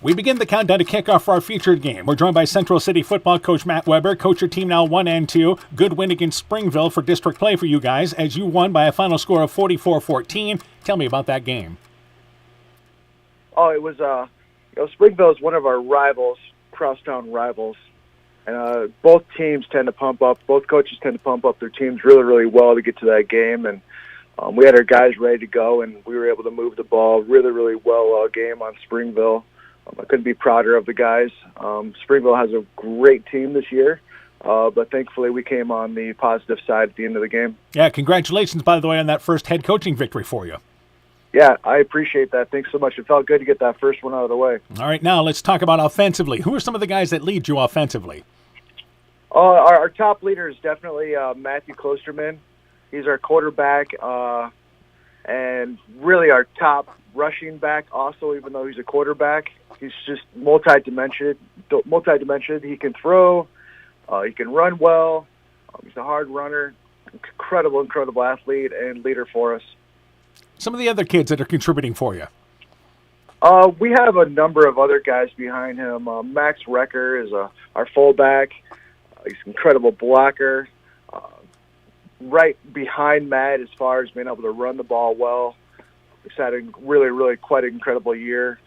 We begin the countdown to kickoff for our featured game. We're joined by Central City football coach Matt Weber. Coach, your team now 1-2. Good win against Springville for district play for you guys as you won by a final score of 44-14. Tell me about that game. Oh, it was, Springville is one of our rivals, crosstown rivals. And both teams tend to both coaches tend to pump up their teams really, really well to get to that game. And we had our guys ready to go, and we were able to move the ball really, really well all game on Springville. I couldn't be prouder of the guys. Springville has a great team this year, but thankfully we came on the positive side at the end of the game. Yeah, congratulations, by the way, on that first head coaching victory for you. Yeah, I appreciate that. Thanks so much. It felt good to get that first one out of the way. All right, now let's talk about offensively. Who are some of the guys that lead you offensively? Our top leader is definitely Matthew Klosterman. He's our quarterback and really our top rushing back also, even though he's a quarterback. He's just multi-dimensional. He can throw. He can run well. He's a hard runner. Incredible athlete and leader for us. Some of the other kids that are contributing for you. We have a number of other guys behind him. Max Recker is our fullback. He's an incredible blocker. Right behind Matt as far as being able to run the ball well. He's had a really quite an incredible year.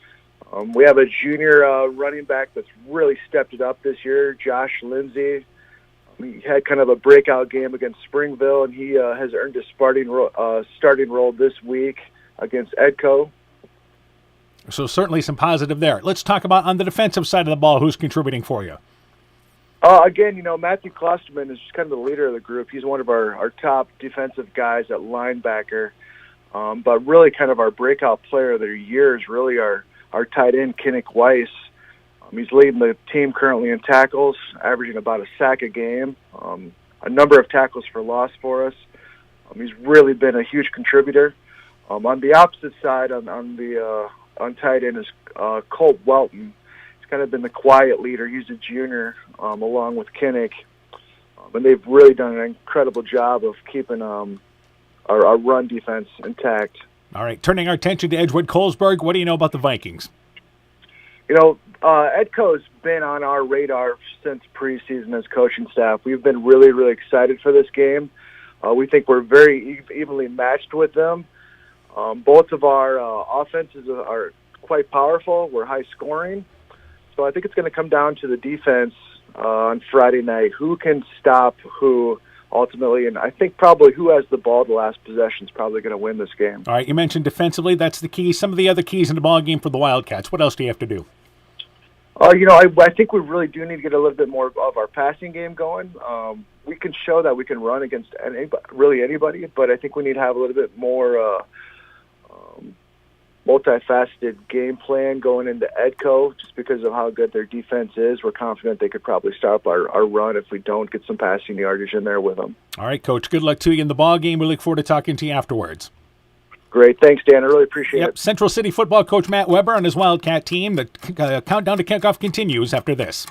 We have a junior running back that's really stepped it up this year, Josh Lindsay. He had kind of a breakout game against Springville, and he has earned a starting role this week against Edco. So certainly some positive there. Let's talk about on the defensive side of the ball, who's contributing for you. Again, Matthew Klosterman is just kind of the leader of the group. He's one of our top defensive guys at linebacker. But really kind of our breakout player of the year is really our tight end, Kinnick Weiss. He's leading the team currently in tackles, averaging about a sack a game, a number of tackles for loss for us. He's really been a huge contributor. On the opposite side, on tight end is Colt Welton. He's kind of been the quiet leader. He's a junior, along with Kinnick. And they've really done an incredible job of keeping our run defense intact. All right, turning our attention to Edgewood Colesburg, what do you know about the Vikings? Edco's been on our radar since preseason as coaching staff. We've been really, really excited for this game. We think we're very evenly matched with them. Both of our offenses are quite powerful. We're high scoring. So I think it's going to come down to the defense on Friday night. Who can stop who ultimately? And I think probably who has the ball the last possession is probably going to win this game. All right, you mentioned defensively. That's the key. Some of the other keys in the ball game for the Wildcats. What else do you have to do? I think we really do need to get a little bit more of our passing game going. We can show that we can run against anybody, but I think we need to have a little bit more multifaceted game plan going into Edco just because of how good their defense is. We're confident they could probably stop our run if we don't get some passing yardage in there with them. All right, Coach, good luck to you in the ball game. We look forward to talking to you afterwards. Great. Thanks, Dan. I really appreciate it. Central City football coach Matt Weber and his Wildcat team. The countdown to kickoff continues after this.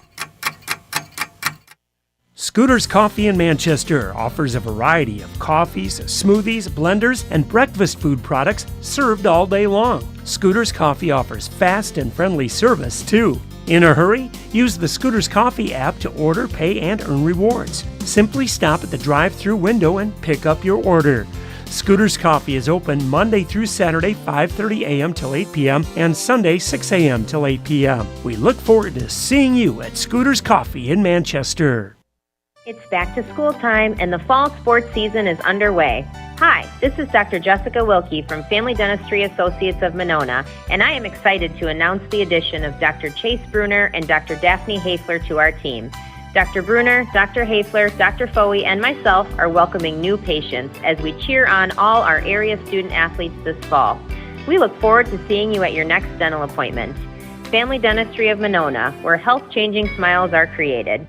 Scooters Coffee in Manchester offers a variety of coffees, smoothies, blenders, and breakfast food products served all day long. Scooters Coffee offers fast and friendly service, too. In a hurry? Use the Scooters Coffee app to order, pay, and earn rewards. Simply stop at the drive-thru window and pick up your order. Scooters Coffee is open Monday through Saturday, 5:30 a.m. till 8 p.m. and Sunday, 6 a.m. till 8 p.m. We look forward to seeing you at Scooters Coffee in Manchester. It's back to school time and the fall sports season is underway. Hi, this is Dr. Jessica Wilkie from Family Dentistry Associates of Monona, and I am excited to announce the addition of Dr. Chase Bruner and Dr. Daphne Hafler to our team. Dr. Bruner, Dr. Hafler, Dr. Foey, and myself are welcoming new patients as we cheer on all our area student athletes this fall. We look forward to seeing you at your next dental appointment. Family Dentistry of Monona, where health-changing smiles are created.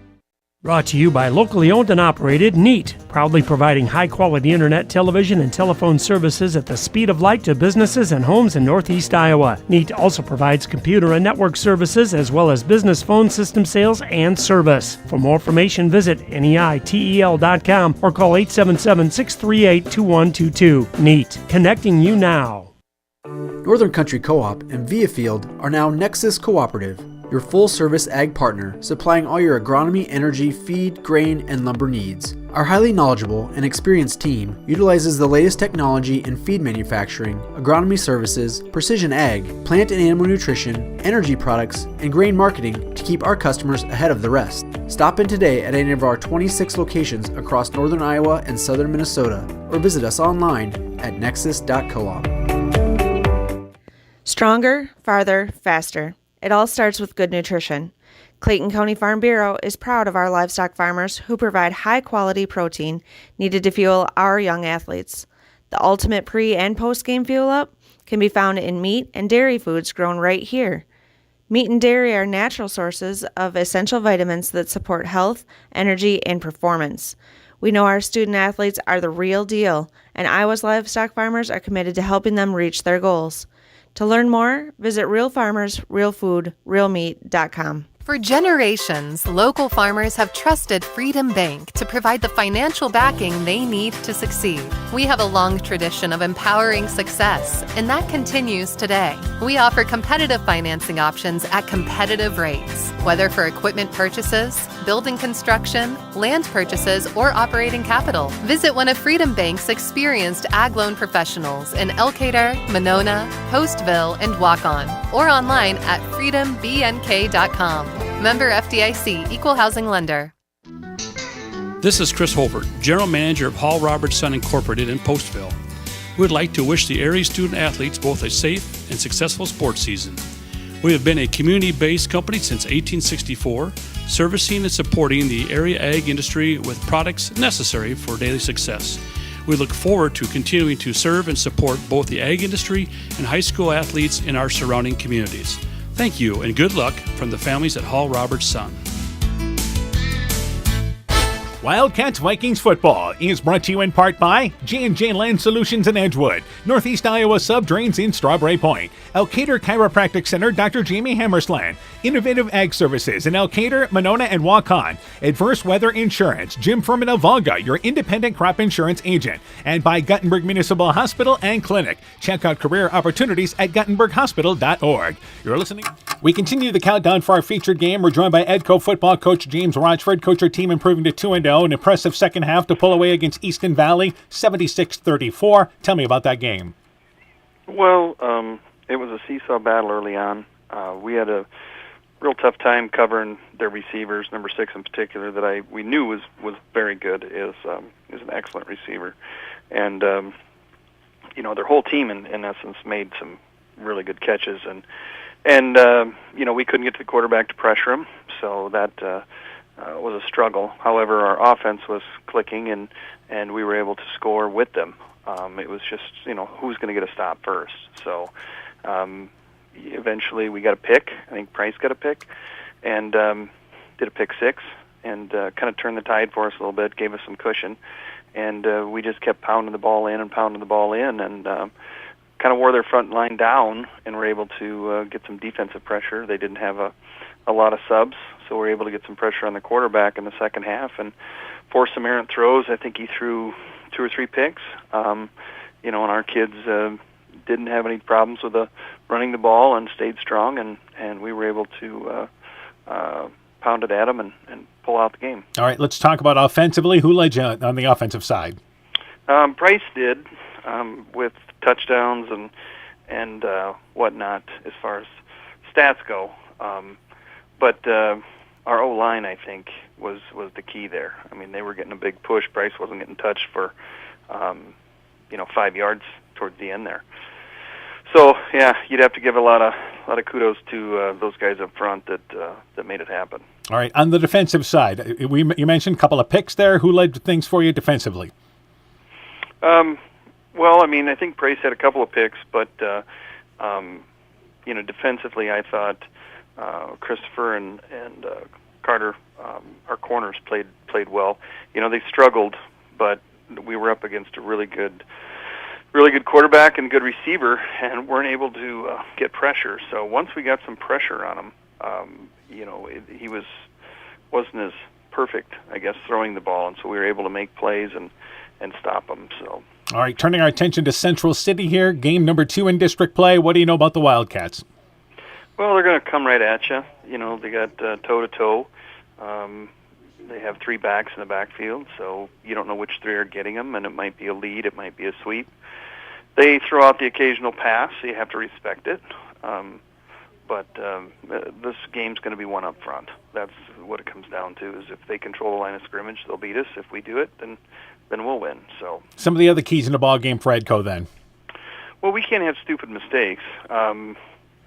Brought to you by locally owned and operated NEAT, proudly providing high-quality internet, television, and telephone services at the speed of light to businesses and homes in Northeast Iowa. NEAT also provides computer and network services as well as business phone system sales and service. For more information, visit NEITEL.com or call 877-638-2122. NEAT, connecting you now. Northern Country Co-op and Viafield are now Nexus Cooperative, your full-service ag partner supplying all your agronomy, energy, feed, grain, and lumber needs. Our highly knowledgeable and experienced team utilizes the latest technology in feed manufacturing, agronomy services, precision ag, plant and animal nutrition, energy products, and grain marketing to keep our customers ahead of the rest. Stop in today at any of our 26 locations across northern Iowa and southern Minnesota, or visit us online at nexus.coop. Stronger, farther, faster. It all starts with good nutrition. Clayton County Farm Bureau is proud of our livestock farmers who provide high-quality protein needed to fuel our young athletes. The ultimate pre- and post-game fuel-up can be found in meat and dairy foods grown right here. Meat and dairy are natural sources of essential vitamins that support health, energy, and performance. We know our student athletes are the real deal, and Iowa's livestock farmers are committed to helping them reach their goals. To learn more, visit Real Farmers, Real Food, RealMeat.com. For generations, local farmers have trusted Freedom Bank to provide the financial backing they need to succeed. We have a long tradition of empowering success, and that continues today. We offer competitive financing options at competitive rates, whether for equipment purchases, building construction, land purchases, or operating capital. Visit one of Freedom Bank's experienced ag loan professionals in Elkader, Monona, Postville, and Waukon, or online at freedombnk.com. Member FDIC, Equal Housing Lender. This is Chris Holbert, General Manager of Hall Roberts Son Incorporated in Postville. We would like to wish the area student athletes both a safe and successful sports season. We have been a community-based company since 1864, servicing and supporting the area ag industry with products necessary for daily success. We look forward to continuing to serve and support both the ag industry and high school athletes in our surrounding communities. Thank you and good luck from the families at Hall Roberts Son. Wildcats Vikings football is brought to you in part by J&J Land Solutions in Edgewood, Northeast Iowa Sub-Drains in Strawberry Point, Elkader Chiropractic Center, Dr. Jamie Hammersland, Innovative Ag Services in Elkader, Monona, and Waukon, Adverse Weather Insurance, Jim Furman of Volga, your independent crop insurance agent, and by Guttenberg Municipal Hospital and Clinic. Check out career opportunities at guttenberghospital.org. You're listening. We continue the countdown for our featured game. We're joined by Edco football coach James Rochford. Coach, your team improving to 2-0. An impressive second half to pull away against Easton Valley, 76-34. Tell me about that game. Well, it was a seesaw battle early on. We had a real tough time covering their receivers. Number 6 in particular, that we knew was very good, is an excellent receiver, and their whole team in essence made some really good catches, and we couldn't get to the quarterback to pressure him, so that was a struggle. However, our offense was clicking, and we were able to score with them. It was just, who's going to get a stop first. So eventually we got a pick. I think Price got a pick, and did a pick 6, and kind of turned the tide for us a little bit, gave us some cushion, and we just kept pounding the ball in, and kind of wore their front line down, and were able to get some defensive pressure. They didn't have a lot of subs, so we were able to get some pressure on the quarterback in the second half and force some errant throws. I think he threw 2 or 3 picks, and our kids didn't have any problems with running the ball and stayed strong, and we were able to pound it at them and pull out the game. All right, let's talk about offensively. Who led you on the offensive side? Price did, with touchdowns and whatnot as far as stats go. But our O-line, I think, was the key there. I mean, they were getting a big push. Price wasn't getting touched for 5 yards towards the end there. So yeah, you'd have to give a lot of kudos to those guys up front that made it happen. All right, on the defensive side, you mentioned a couple of picks there. Who led things for you defensively? Well, I mean, I think Price had a couple of picks, but defensively, I thought Christopher and Carter, our corners, played well. They struggled, but we were up against a really good quarterback and good receiver, and weren't able to get pressure. So once we got some pressure on him, he wasn't as perfect, I guess, throwing the ball, and so we were able to make plays and stop him. So All right, turning our attention to Central City here, game number 2 in district play. What do you know about the Wildcats? Well, they're going to come right at you. You know, they got toe-to-toe. They have 3 backs in the backfield, so you don't know which 3 are getting them, and it might be a lead, it might be a sweep. They throw out the occasional pass, so you have to respect it. But this game's going to be one up front. That's what it comes down to, is if they control the line of scrimmage, they'll beat us. If we do it, then we'll win. So some of the other keys in the ball game for Edco then. Well, we can't have stupid mistakes. I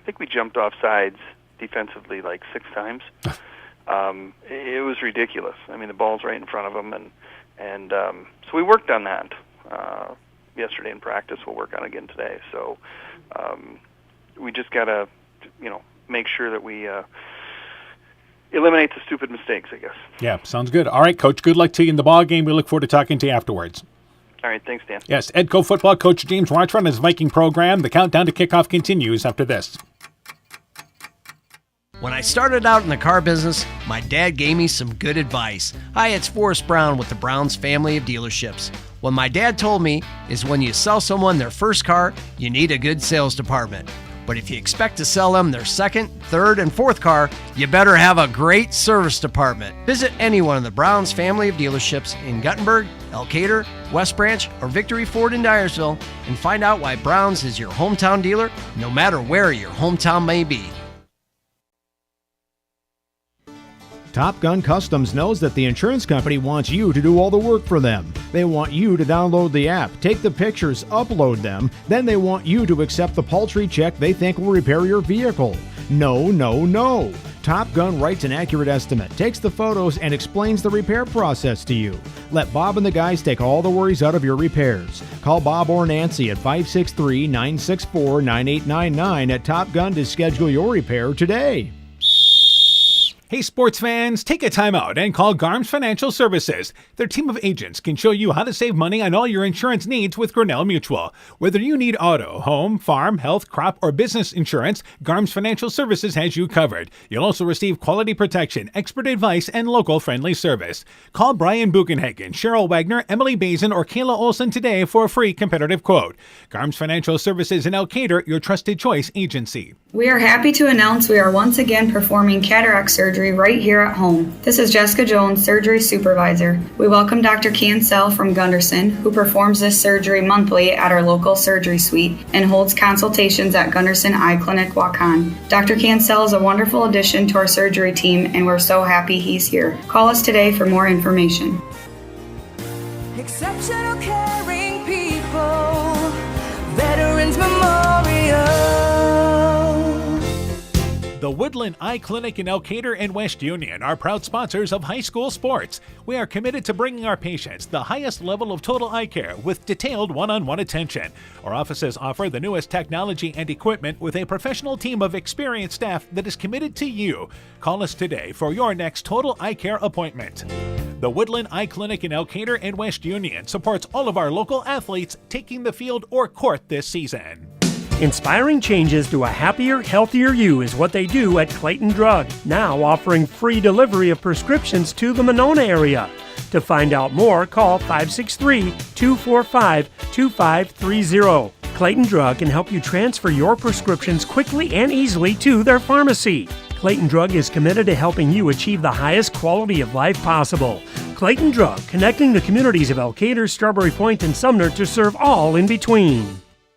think we jumped off sides defensively like 6 times. It was ridiculous. I mean, the ball's right in front of them, and so we worked on that yesterday in practice. We'll work on it again today. So we just got to, make sure that we eliminate the stupid mistakes, I guess. Yeah, sounds good. All right, Coach, good luck to you in the ball game. We look forward to talking to you afterwards. All right, thanks, Dan. Yes, Edco football coach James Watchford on his Viking program. The countdown to kickoff continues after this. When I started out in the car business, my dad gave me some good advice. Hi, it's Forrest Brown with the Browns family of dealerships. What my dad told me is when you sell someone their first car, you need a good sales department. But if you expect to sell them their second, third, and fourth car, you better have a great service department. Visit any one of the Browns family of dealerships in Guttenberg, Elkader, West Branch, or Victory Ford in Dyersville and find out why Browns is your hometown dealer, no matter where your hometown may be. Top Gun Customs knows that the insurance company wants you to do all the work for them. They want you to download the app, take the pictures, upload them, then they want you to accept the paltry check they think will repair your vehicle. No, no, no. Top Gun writes an accurate estimate, takes the photos, and explains the repair process to you. Let Bob and the guys take all the worries out of your repairs. Call Bob or Nancy at 563-964-9899 at Top Gun to schedule your repair today. Hey sports fans, take a time out and call Garms Financial Services. Their team of agents can show you how to save money on all your insurance needs with Grinnell Mutual. Whether you need auto, home, farm, health, crop, or business insurance, Garms Financial Services has you covered. You'll also receive quality protection, expert advice, and local friendly service. Call Brian Buchenhagen, Cheryl Wagner, Emily Bazin, or Kayla Olson today for a free competitive quote. Garms Financial Services in Elkader, your trusted choice agency. We are happy to announce we are once again performing cataract surgery right here at home. This is Jessica Jones, surgery supervisor. We welcome Dr. Cancel from Gunderson, who performs this surgery monthly at our local surgery suite and holds consultations at Gunderson Eye Clinic, Waukon. Dr. Cancel is a wonderful addition to our surgery team, and we're so happy he's here. Call us today for more information. Exceptional caring people, Veterans Memorial. The Woodland Eye Clinic in Elkader and West Union are proud sponsors of high school sports. We are committed to bringing our patients the highest level of total eye care with detailed one-on-one attention. Our offices offer the newest technology and equipment with a professional team of experienced staff that is committed to you. Call us today for your next total eye care appointment. The Woodland Eye Clinic in Elkader and West Union supports all of our local athletes taking the field or court this season. Inspiring changes to a happier, healthier you is what they do at Clayton Drug, now offering free delivery of prescriptions to the Monona area. To find out more, call 563-245-2530. Clayton Drug can help you transfer your prescriptions quickly and easily to their pharmacy. Clayton Drug is committed to helping you achieve the highest quality of life possible. Clayton Drug, connecting the communities of Elkader, Strawberry Point, and Sumner to serve all in between.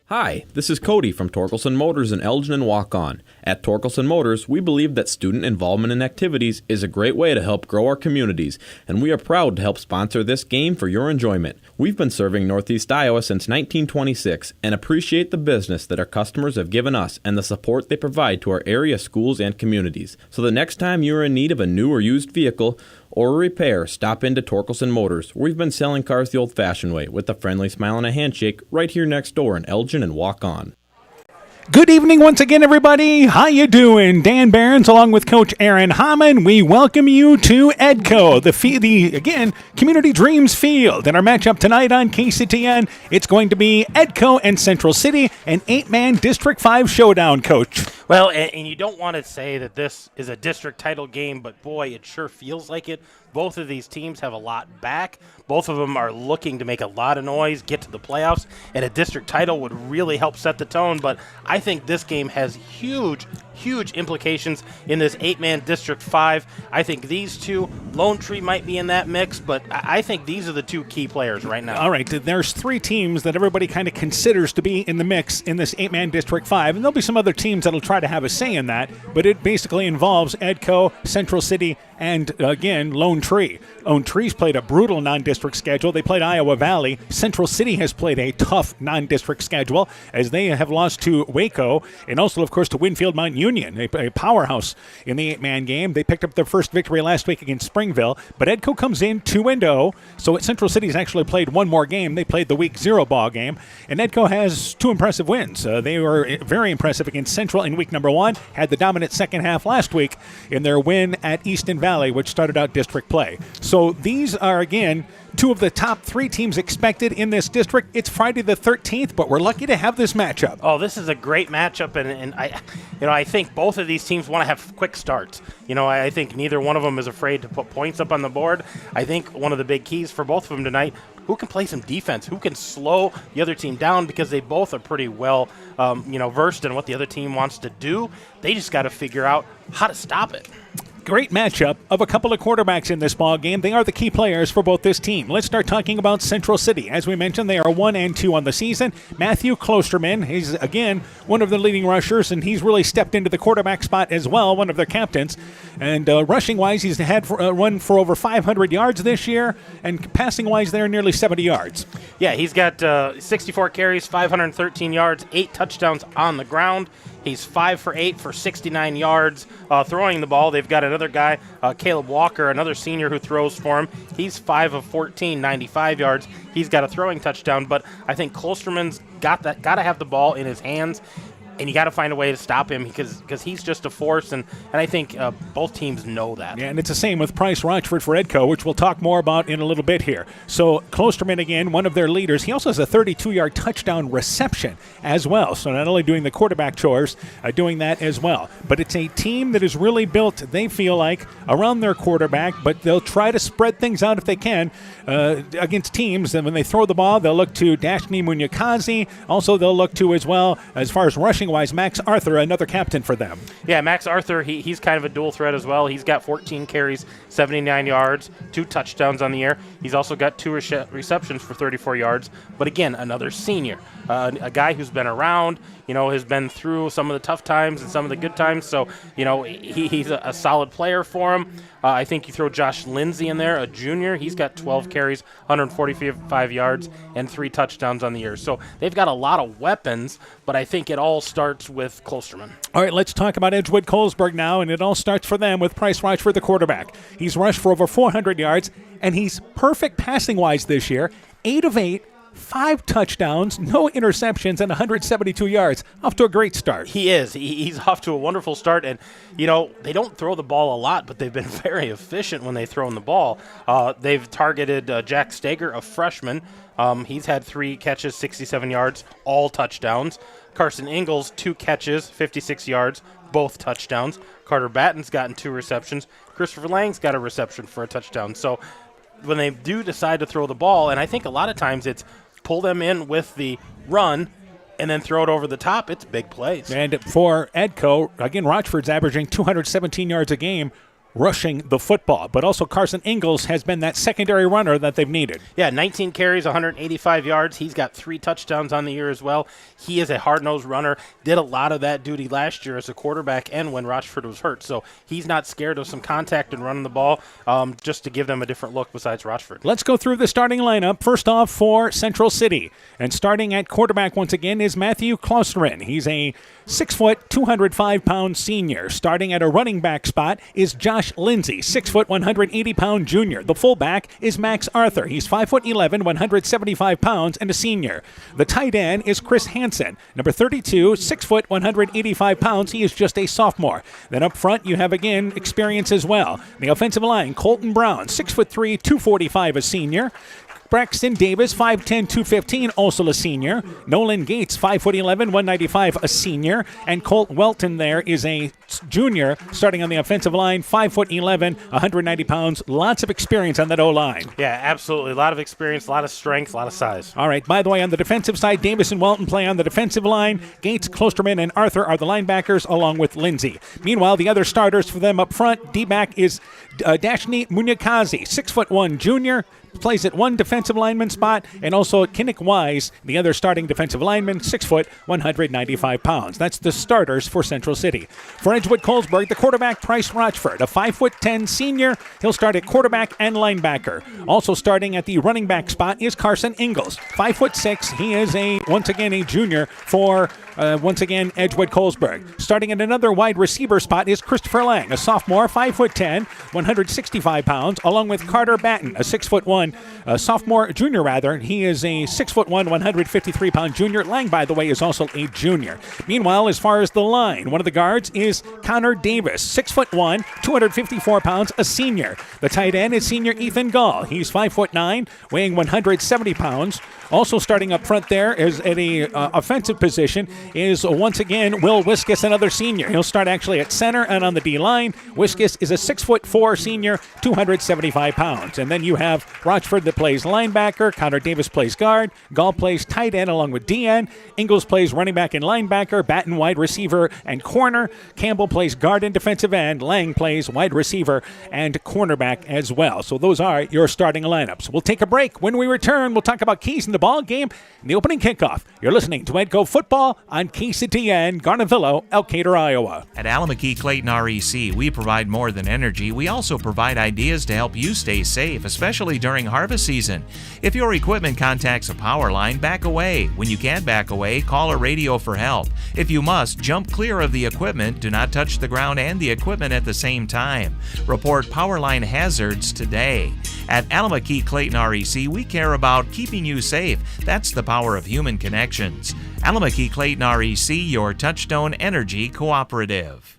Hi, this is Cody from Torkelson Motors in Elgin and Waukon. At Torkelson Motors, we believe that student involvement in activities is a great way to help grow our communities, and we are proud to help sponsor this game for your enjoyment. We've been serving Northeast Iowa since 1926 and appreciate the business that our customers have given us and the support they provide to our area schools and communities. So the next time you are in need of a new or used vehicle or a repair, stop into Torkelson Motors. We've been selling cars the old-fashioned way with a friendly smile and a handshake right here next door in Elgin and Waukon. Good evening once again, everybody. How you doing? Dan Behrens along with Coach Aaron Hamann. We welcome you to Edco, the Community Dreams Field. And our matchup tonight on KCTN, it's going to be Edco and Central City, an 8-man District 5 showdown, Coach. Well, and you don't want to say that this is a district title game, but boy, it sure feels like it. both of these teams have a lot back. Both of them are looking to make a lot of noise, get to the playoffs, and a district title would really help set the tone. But I think this game has huge implications in this 8-man District 5. I think these two, Lone Tree might be in that mix, but I think these are the two key players right now. All right, there's 3 teams that everybody kind of considers to be in the mix in this 8-man District 5, and there'll be some other teams that'll try to have a say in that, but it basically involves Edco, Central City, and, again, Lone Tree. Lone Tree's played a brutal non-district schedule. They played Iowa Valley. Central City has played a tough non-district schedule as they have lost to Waco and also, of course, to Winfield Mount Union, a powerhouse in the 8-man game. They picked up their first victory last week against Springville, but Edco comes in 2-0, so Central City's actually played one more game. They played the Week 0 ball game, and Edco has 2 impressive wins. They were very impressive against Central in week number 1, had the dominant second half last week in their win at Easton Valley, which started out district play. So these are, again, 2 of the top 3 teams expected in this district. It's Friday the 13th, but we're lucky to have this matchup. Oh, this is a great matchup, and I think both of these teams want to have quick starts. I think neither one of them is afraid to put points up on the board. I think one of the big keys for both of them tonight, who can play some defense, who can slow the other team down, because they both are pretty well, versed in what the other team wants to do. They just got to figure out how to stop it. Great matchup of a couple of quarterbacks in this ball game. They are the key players for both this team. Let's start talking about Central City. As we mentioned, they are 1-2 on the season. Matthew Klosterman, he's again one of the leading rushers, and he's really stepped into the quarterback spot as well, one of their captains. And rushing-wise, he's had run for over 500 yards this year, and passing-wise, they're nearly 70 yards. Yeah, he's got 64 carries, 513 yards, 8 touchdowns on the ground. He's 5 for 8 for 69 yards throwing the ball. They've got another guy, Caleb Walker, another senior who throws for him. He's 5 of 14, 95 yards. He's got a throwing touchdown, but I think Klosterman's got to have the ball in his hands. And you got to find a way to stop him because he's just a force, and I think both teams know that. Yeah, and it's the same with Price Rochford for Edco, which we'll talk more about in a little bit here. So Klosterman, again, one of their leaders. He also has a 32-yard touchdown reception as well. So not only doing the quarterback chores, doing that as well. But it's a team that is really built, they feel like, around their quarterback, but they'll try to spread things out if they can against teams. And when they throw the ball, they'll look to Dashni Munyakazi. Also, they'll look to, as well, as far as rushing wise, Max Arthur, another captain for them. Yeah, Max Arthur, he's kind of a dual threat as well. He's got 14 carries, 79 yards, 2 touchdowns on the year. He's also got 2 receptions for 34 yards. But again, another senior, a guy who's been around, has been through some of the tough times and some of the good times. So, he's a solid player for him. I think you throw Josh Lindsay in there, a junior. He's got 12 carries, 145 yards, and 3 touchdowns on the year. So they've got a lot of weapons, but I think it all starts with Klosterman. All right, let's talk about Edgewood Colesburg now, and it all starts for them with Price Rochford, the quarterback. He's rushed for over 400 yards, and he's perfect passing-wise this year, 8 of 8. 5 touchdowns, no interceptions, and 172 yards. Off to a great start. He is. He's off to a wonderful start. And, they don't throw the ball a lot, but they've been very efficient when they throw in the ball. They've targeted Jack Stager, a freshman. He's had 3 catches, 67 yards, all touchdowns. Carson Ingalls, 2 catches, 56 yards, both touchdowns. Carter Batten's gotten 2 receptions. Christopher Lang's got a reception for a touchdown. So when they do decide to throw the ball, and I think a lot of times it's pull them in with the run and then throw it over the top, it's big plays. And for Edco, again, Rochford's averaging 217 yards a game rushing the football. But also Carson Ingalls has been that secondary runner that they've needed. Yeah, 19 carries, 185 yards. He's got 3 touchdowns on the year as well. He is a hard-nosed runner. Did a lot of that duty last year as a quarterback and when Rochford was hurt. So he's not scared of some contact and running the ball just to give them a different look besides Rochford. Let's go through the starting lineup. First off for Central City. And starting at quarterback once again is Matthew Klosterman. He's a 6', 205-pound senior. Starting at a running back spot is Josh Lindsay, 6', 180-pound junior. The fullback is Max Arthur. He's 5'11", 175 pounds, and a senior. The tight end is Chris Hansen, number 32, 6', 185 pounds. He is just a sophomore. Then up front, you have again experience as well. The offensive line, Colton Brown, 6'3", 245, a senior. Braxton Davis, 5'10", 215, also a senior. Nolan Gates, 5'11", 195, a senior. And Colt Welton there is a junior starting on the offensive line, 5'11", 190 pounds. Lots of experience on that O-line. Yeah, absolutely. A lot of experience, a lot of strength, a lot of size. All right, by the way, on the defensive side, Davis and Welton play on the defensive line. Gates, Klosterman, and Arthur are the linebackers, along with Lindsay. Meanwhile, the other starters for them up front, D-back is Dashni Munyakazi, 6'1", junior, plays at one defensive lineman spot, and also Kinnick Wise, the other starting defensive lineman, 6 foot, 195 pounds. That's the starters for Central City. For Edgewood Colesburg, the quarterback, Price Rochford, a 5'10" senior. He'll start at quarterback and linebacker. Also starting at the running back spot is Carson Ingalls, 5'6". He is once again a junior for Edgewood Colesburg. Starting at another wide receiver spot is Christopher Lang, a sophomore, 5'10", 165 pounds, along with Carter Batten, a 6'1", junior rather. He is a 6'1", 153-pound junior. Lang, by the way, is also a junior. Meanwhile, as far as the line, one of the guards is Connor Davis, 6'1", 254 pounds, a senior. The tight end is senior Ethan Gall. He's 5'9", weighing 170 pounds. Also starting up front there is at a offensive position is once again Will Wiskus, another senior. He'll start actually at center and on the D-line. Wiskus is a 6'4" senior, 275 pounds. And then you have Rochford that plays linebacker. Connor Davis plays guard. Gall plays tight end along with DN. Ingalls plays running back and linebacker. Batten wide receiver and corner. Campbell plays guard and defensive end. Lang plays wide receiver and cornerback as well. So those are your starting lineups. We'll take a break. When we return, we'll talk about keys in the ball game and the opening kickoff. You're listening to Edco Football on KCTN, Garnavillo, Elkader, Iowa. At Alameda Clayton REC, we provide more than energy. We also provide ideas to help you stay safe, especially during harvest season. If your equipment contacts a power line, back away. When you can't back away, call a radio for help. If you must, jump clear of the equipment. Do not touch the ground and the equipment at the same time. Report power line hazards today. At Alameda Clayton REC, we care about keeping you safe. That's the power of human connections. Alameda Clayton REC, your Touchstone Energy Cooperative.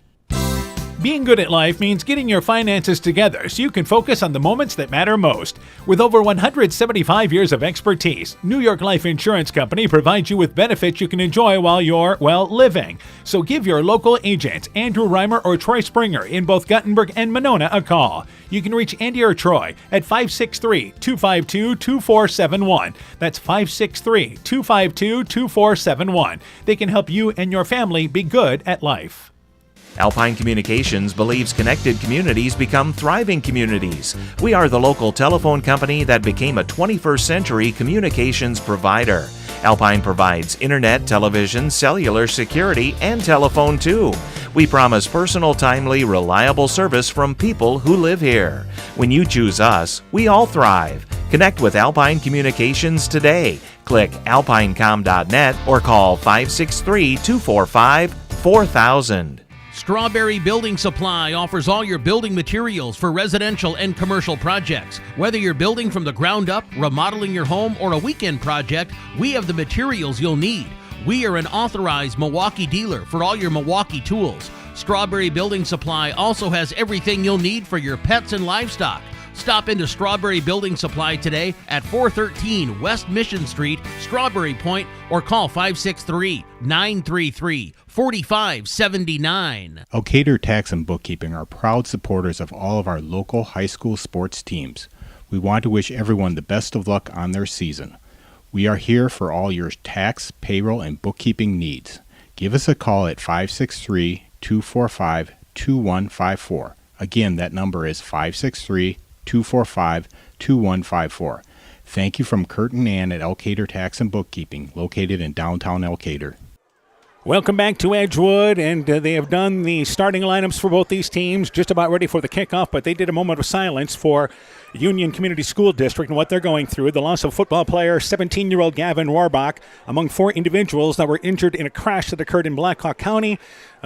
Being good at life means getting your finances together so you can focus on the moments that matter most. With over 175 years of expertise, New York Life Insurance Company provides you with benefits you can enjoy while you're, living. So give your local agents, Andrew Reimer or Troy Springer in both Guttenberg and Monona, a call. You can reach Andy or Troy at 563-252-2471. That's 563-252-2471. They can help you and your family be good at life. Alpine Communications believes connected communities become thriving communities. We are the local telephone company that became a 21st century communications provider. Alpine provides internet, television, cellular, security, and telephone too. We promise personal, timely, reliable service from people who live here. When you choose us, we all thrive. Connect with Alpine Communications today. Click alpinecom.net or call 563-245-4000. Strawberry Building Supply offers all your building materials for residential and commercial projects. Whether you're building from the ground up, remodeling your home, or a weekend project, we have the materials you'll need. We are an authorized Milwaukee dealer for all your Milwaukee tools. Strawberry Building Supply also has everything you'll need for your pets and livestock. Stop into Strawberry Building Supply today at 413 West Mission Street, Strawberry Point, or call 563-933-4579. Elkader Tax and Bookkeeping are proud supporters of all of our local high school sports teams. We want to wish everyone the best of luck on their season. We are here for all your tax, payroll, and bookkeeping needs. Give us a call at 563-245-2154. Again, that number is 563-245-2154. Thank you from Kurt and Ann at Elkader Tax and Bookkeeping, located in downtown Elkader. Welcome back to Edgewood, and they have done the starting lineups for both these teams, just about ready for the kickoff, but they did a moment of silence for Union Community School District and what they're going through. The loss of football player 17-year-old Gavin Warbach among 4 individuals that were injured in a crash that occurred in Blackhawk County.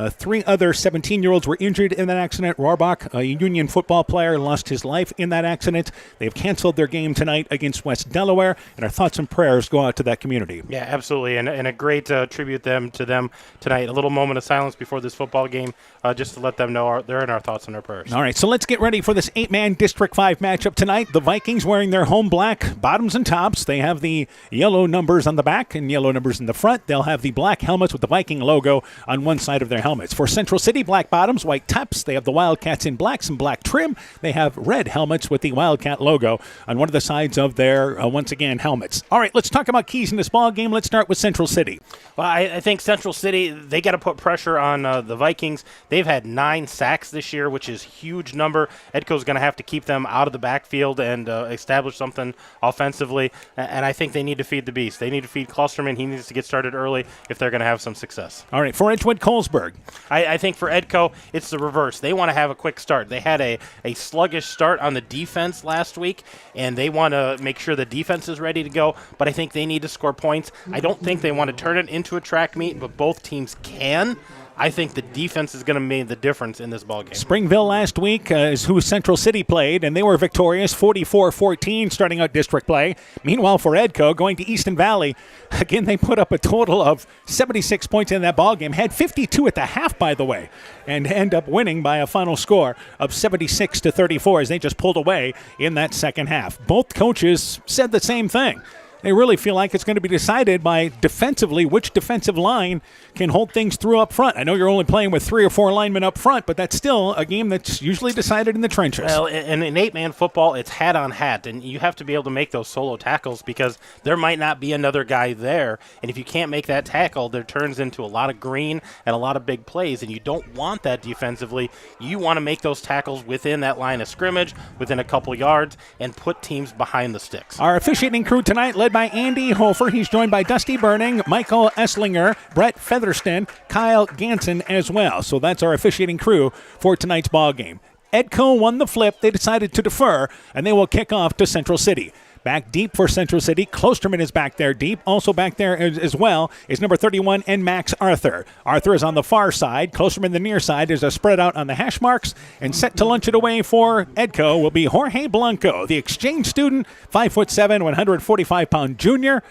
3 other 17-year-olds were injured in that accident. Warbach, a Union football player, lost his life in that accident. They've canceled their game tonight against West Delaware, and our thoughts and prayers go out to that community. Yeah, absolutely, and a great tribute to them tonight. A little moment of silence before this football game, just to let them know they're in our thoughts and our prayers. All right, so let's get ready for this 8-man District 5 matchup matchup tonight, the Vikings wearing their home black bottoms and tops. They have the yellow numbers on the back and yellow numbers in the front. They'll have the black helmets with the Viking logo on one side of their helmets. For Central City, black bottoms, white tops. They have the Wildcats in black, some black trim. They have red helmets with the Wildcat logo on one of the sides of their, once again, helmets. All right, let's talk about keys in this ball game. Let's start with Central City. Well, I think Central City, they got to put pressure on the Vikings. They've had 9 sacks this year, which is a huge number. Edco's going to have to keep them out of the backfield and establish something offensively, and I think they need to feed the beast. They need to feed Klosterman. He needs to get started early if they're going to have some success. All right, for Edgewood Colesburg. I think for Edco, it's the reverse. They want to have a quick start. They had a sluggish start on the defense last week, and they want to make sure the defense is ready to go, but I think they need to score points. I don't think they want to turn it into a track meet, but both teams can. I think the defense is going to make the difference in this ballgame. Springville last week is who Central City played, and they were victorious 44-14 starting out district play. Meanwhile, for Edco, going to Easton Valley, again, they put up a total of 76 points in that ballgame. Had 52 at the half, by the way, and end up winning by a final score of 76-34 as they just pulled away in that second half. Both coaches said the same thing. They really feel like it's going to be decided by defensively which defensive line can hold things through up front. I know you're only playing with 3 or 4 linemen up front, but that's still a game that's usually decided in the trenches. Well, in 8-man football, it's hat on hat, and you have to be able to make those solo tackles because there might not be another guy there, and if you can't make that tackle, there turns into a lot of green and a lot of big plays, and you don't want that defensively. You want to make those tackles within that line of scrimmage, within a couple yards, and put teams behind the sticks. Our officiating crew tonight led by Andy Hofer. He's joined by Dusty Burning, Michael Esslinger, Brett Featherston, Kyle Ganson as well. So that's our officiating crew for tonight's ball game. Edco won the flip. They decided to defer, and they will kick off to Central City. Back deep for Central City. Klosterman is back there deep. Also back there as well is number 31 and Max Arthur. Arthur is on the far side. Klosterman the near side is a spread out on the hash marks. And set to lunch it away for Edco will be Jorge Blanco, the exchange student, 5'7", 145-pound junior.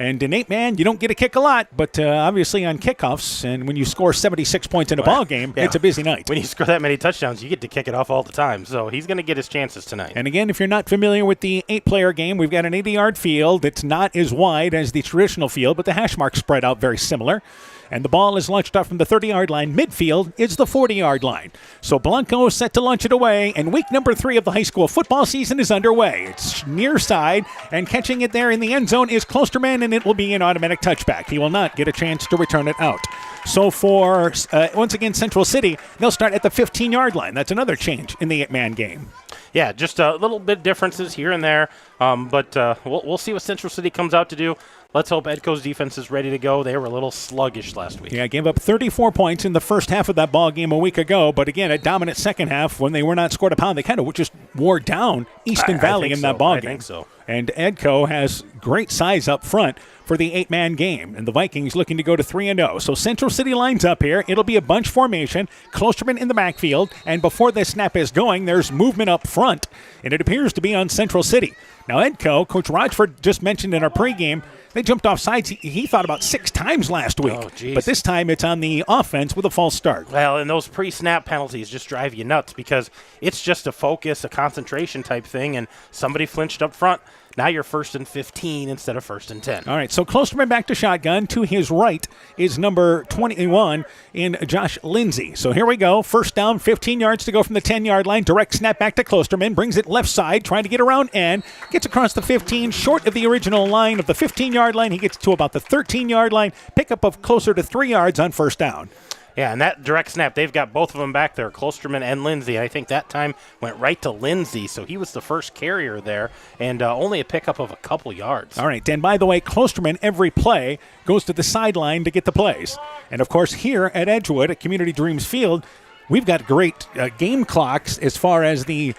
And in 8-man, you don't get a kick a lot, but obviously on kickoffs, and when you score 76 points in a ball game, it's a busy night. When you score that many touchdowns, you get to kick it off all the time. So he's going to get his chances tonight. And again, if you're not familiar with the 8-player game, we've got an 80-yard field. It's not as wide as the traditional field, but the hash marks spread out very similar. And the ball is launched off from the 30-yard line. Midfield is the 40-yard line. So Blanco is set to launch it away, and week number 3 of the high school football season is underway. It's near side, and catching it there in the end zone is Klosterman, and it will be an automatic touchback. He will not get a chance to return it out. So for, once again, Central City, they'll start at the 15-yard line. That's another change in the 8-man game. Yeah, just a little bit differences here and there, but we'll see what Central City comes out to do. Let's hope Edco's defense is ready to go. They were a little sluggish last week. Yeah, gave up 34 points in the first half of that ball game a week ago, but again, a dominant second half when they were not scored a pound. They kind of just wore down Easton Valley in that ball game. I think so. And Edco has great size up front for the 8-man game, and the Vikings looking to go to 3-0. So Central City lines up here. It'll be a bunch formation, Klosterman in the backfield, and before this snap is going, there's movement up front, and it appears to be on Central City. Now Edco, Coach Rochford just mentioned in our pregame, they jumped off sides, he thought about 6 times last week. Oh, geez. But this time it's on the offense with a false start. Well, and those pre-snap penalties just drive you nuts because it's just a focus, a concentration type thing, and somebody flinched up front. Now you're 1st and 15 instead of 1st and 10. All right, so Klosterman back to shotgun. To his right is number 21 in Josh Lindsay. So here we go. First down, 15 yards to go from the 10-yard line. Direct snap back to Klosterman. Brings it left side, trying to get around N. Gets across the 15, short of the original line of the 15-yard line. He gets to about the 13-yard line. Pickup of closer to 3 yards on first down. Yeah, and that direct snap, they've got both of them back there, Klosterman and Lindsay. I think that time went right to Lindsay, so he was the first carrier there, and only a pickup of a couple yards. All right, and by the way, Klosterman, every play, goes to the sideline to get the plays. And, of course, here at Edgewood, at Community Dreams Field, we've got great game clocks as far as the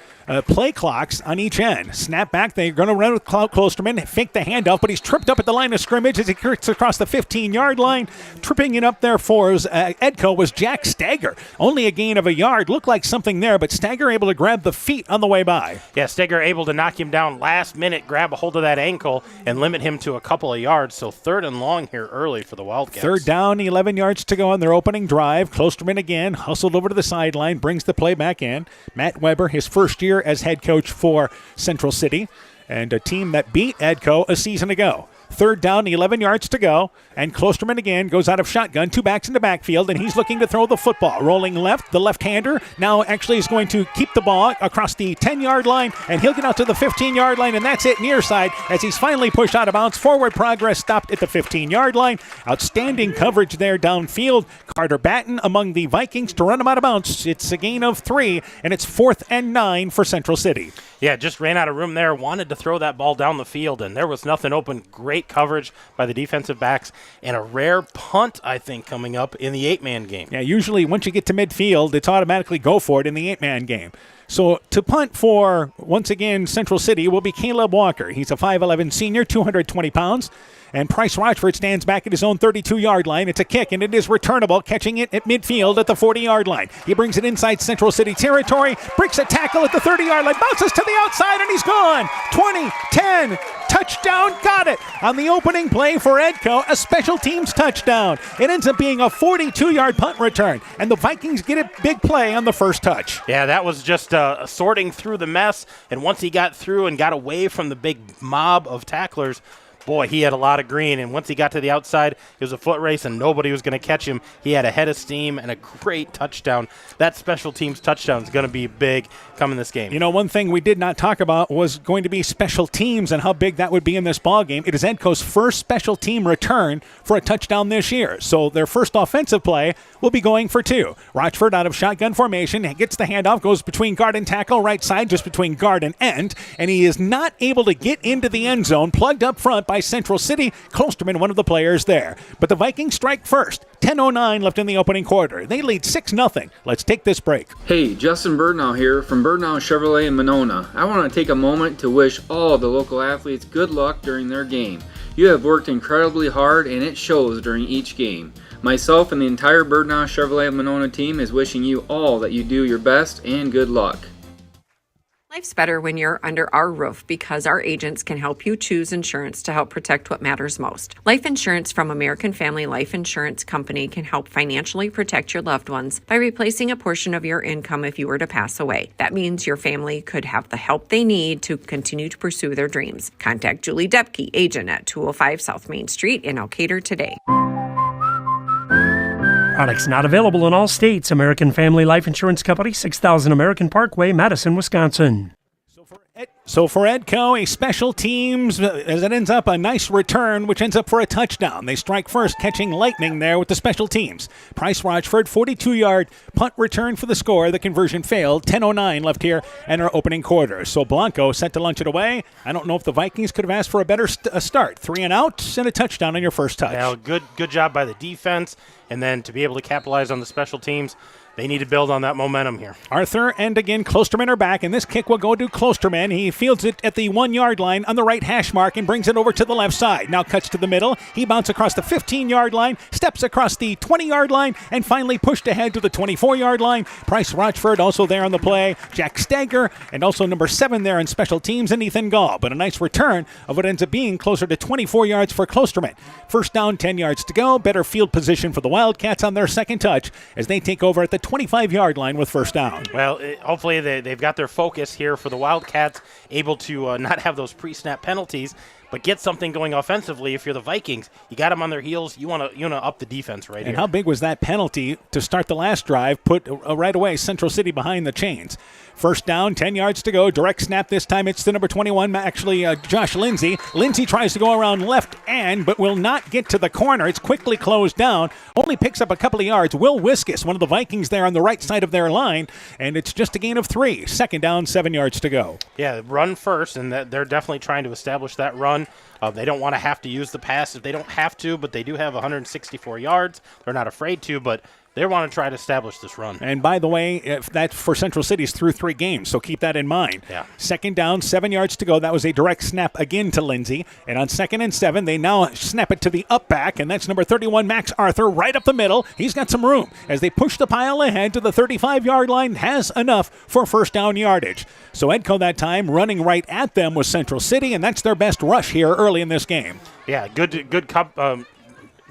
play clocks on each end. Snap back, they're going to run with Klosterman, fake the handoff, but he's tripped up at the line of scrimmage as he gets across the 15-yard line. Tripping it up there for Edco was Jack Stager. Only a gain of a yard. Looked like something there, but Stager able to grab the feet on the way by. Yeah, Stager able to knock him down last minute, grab a hold of that ankle, and limit him to a couple of yards. So 3rd and long here early for the Wildcats. 3rd down, 11 yards to go on their opening drive. Klosterman again, hustled over to the sideline, brings the play back in. Matt Weber, his first year Edker as head coach for Central City, and a team that beat Edco a season ago. 3rd down, 11 yards to go, and Klosterman again goes out of shotgun, 2 backs in the backfield, and he's looking to throw the football. Rolling left, the left-hander now actually is going to keep the ball across the 10-yard line, and he'll get out to the 15-yard line, and that's it near side as he's finally pushed out of bounds. Forward progress stopped at the 15-yard line. Outstanding coverage there downfield. Carter Batten among the Vikings to run him out of bounds. It's a gain of 3, and it's 4th and 9 for Central City. Yeah, just ran out of room there, wanted to throw that ball down the field, and there was nothing open. Great coverage by the defensive backs, and a rare punt, I think, coming up in the 8-man game. Yeah, usually once you get to midfield, it's automatically go for it in the 8-man game. So to punt for, once again, Central City will be Caleb Walker. He's a 5'11 senior, 220 pounds. And Price Rochford stands back at his own 32-yard line. It's a kick, and it is returnable, catching it at midfield at the 40-yard line. He brings it inside Central City territory, breaks a tackle at the 30-yard line, bounces to the outside, and he's gone. 20, 10, touchdown, got it. On the opening play for Edco, a special teams touchdown. It ends up being a 42-yard punt return, and the Vikings get a big play on the first touch. Yeah, that was just sorting through the mess, and once he got through and got away from the big mob of tacklers, boy, he had a lot of green, and once he got to the outside, it was a foot race, and nobody was going to catch him. He had a head of steam and a great touchdown. That special teams touchdown is going to be big coming this game. You know, one thing we did not talk about was going to be special teams and how big that would be in this ball game. It is Edco's first special team return for a touchdown this year, so their first offensive play will be going for 2. Rochford out of shotgun formation, gets the handoff, goes between guard and tackle, right side, just between guard and end, and he is not able to get into the end zone, plugged up front by Central City. Klosterman, one of the players there. But the Vikings strike first. 10:09 left in the opening quarter. They lead 6-0. Let's take this break. Hey, Justin Birdnow here from Birdnow Chevrolet in Monona. I want to take a moment to wish all the local athletes good luck during their game. You have worked incredibly hard, and it shows during each game. Myself and the entire Birdnow Chevrolet Monona team is wishing you all that you do your best and good luck. Life's better when you're under our roof because our agents can help you choose insurance to help protect what matters most. Life insurance from American Family Life Insurance Company can help financially protect your loved ones by replacing a portion of your income if you were to pass away. That means your family could have the help they need to continue to pursue their dreams. Contact Julie Depke, agent at 205 South Main Street in Elkader today. Products not available in all states. American Family Life Insurance Company, 6000 American Parkway, Madison, Wisconsin. So for Edco, a special teams, as it ends up, a nice return, which ends up for a touchdown. They strike first, catching lightning there with the special teams. Price Rochford, 42-yard punt return for the score. The conversion failed. 10:09 left here in our opening quarter. So Blanco set to lunch it away. I don't know if the Vikings could have asked for a better start. 3 and out and a touchdown on your first touch. Yeah, good job by the defense, and then to be able to capitalize on the special teams. They need to build on that momentum here. Arthur and again Klosterman are back, and this kick will go to Klosterman. He fields it at the 1-yard line on the right hash mark and brings it over to the left side. Now cuts to the middle. He bounces across the 15-yard line, steps across the 20-yard line, and finally pushed ahead to the 24-yard line. Price Rochford also there on the play. Jack Stager, and also number 7 there in special teams, and Ethan Gall. But a nice return of what ends up being closer to 24 yards for Klosterman. First down, 10 yards to go. Better field position for the Wildcats on their second touch as they take over at the 25-yard line with first down. Well, hopefully they've got their focus here for the Wildcats, able to not have those pre-snap penalties, but get something going offensively. If you're the Vikings, you got them on their heels. You want to up the defense right here. And how big was that penalty to start the last drive? Put right away Central City behind the chains. First down, 10 yards to go. Direct snap this time. It's to number 21, actually Josh Lindsay. Lindsay tries to go around left end, but will not get to the corner. It's quickly closed down. Only picks up a couple of yards. Will Wiskus, one of the Vikings there on the right side of their line, and it's just a gain of 3. Second down, 7 yards to go. Yeah, run first, and they're definitely trying to establish that run. They don't want to have to use the pass if they don't have to, but they do have 164 yards. They're not afraid to, but they want to try to establish this run. And by the way, if that's for Central City's through 3 games, so keep that in mind. Yeah. Second down, 7 yards to go. That was a direct snap again to Lindsay. And on 2nd and 7, they now snap it to the up back, and that's number 31, Max Arthur, right up the middle. He's got some room as they push the pile ahead to the 35-yard line. Has enough for first down yardage. So Edco that time running right at them was Central City, and that's their best rush here early in this game. Yeah, good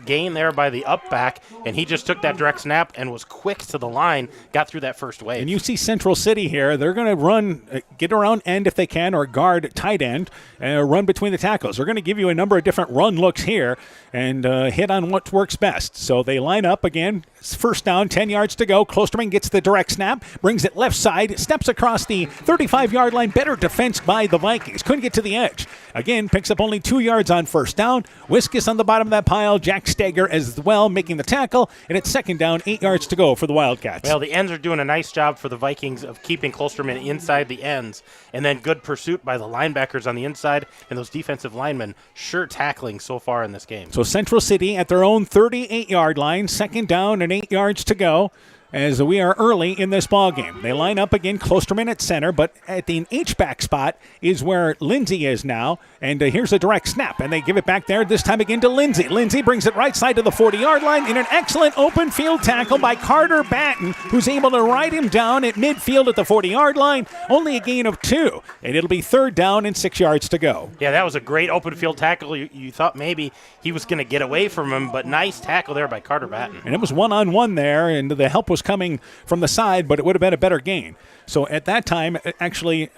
gain there by the up back, and he just took that direct snap and was quick to the line, got through that first wave. And you see Central City here. They're going to run, get around end if they can, or guard tight end, and run between the tackles. They're going to give you a number of different run looks here and hit on what works best. So they line up again. First down, 10 yards to go. Klosterman gets the direct snap, brings it left side, steps across the 35-yard line. Better defense by the Vikings. Couldn't get to the edge. Again, picks up only 2 yards on first down. Wiskus on the bottom of that pile. Jack Steger as well making the tackle. And it's second down, 8 yards to go for the Wildcats. Well, the ends are doing a nice job for the Vikings of keeping Klosterman inside the ends. And then good pursuit by the linebackers on the inside. And those defensive linemen sure tackling so far in this game. So Central City at their own 38-yard line. Second down and 8 yards to go as we are early in this ball game. They line up again, Klosterman at center, but at the H-back spot is where Lindsay is now. And here's a direct snap, and they give it back there, this time again to Lindsay. Lindsay brings it right side to the 40-yard line in an excellent open field tackle by Carter Batten, who's able to ride him down at midfield at the 40-yard line. Only a gain of 2, and it'll be third down and 6 yards to go. Yeah, that was a great open field tackle. You thought maybe he was going to get away from him, but nice tackle there by Carter Batten. And it was one-on-one there, and the help was coming from the side, but it would have been a better gain. So at that time, actually,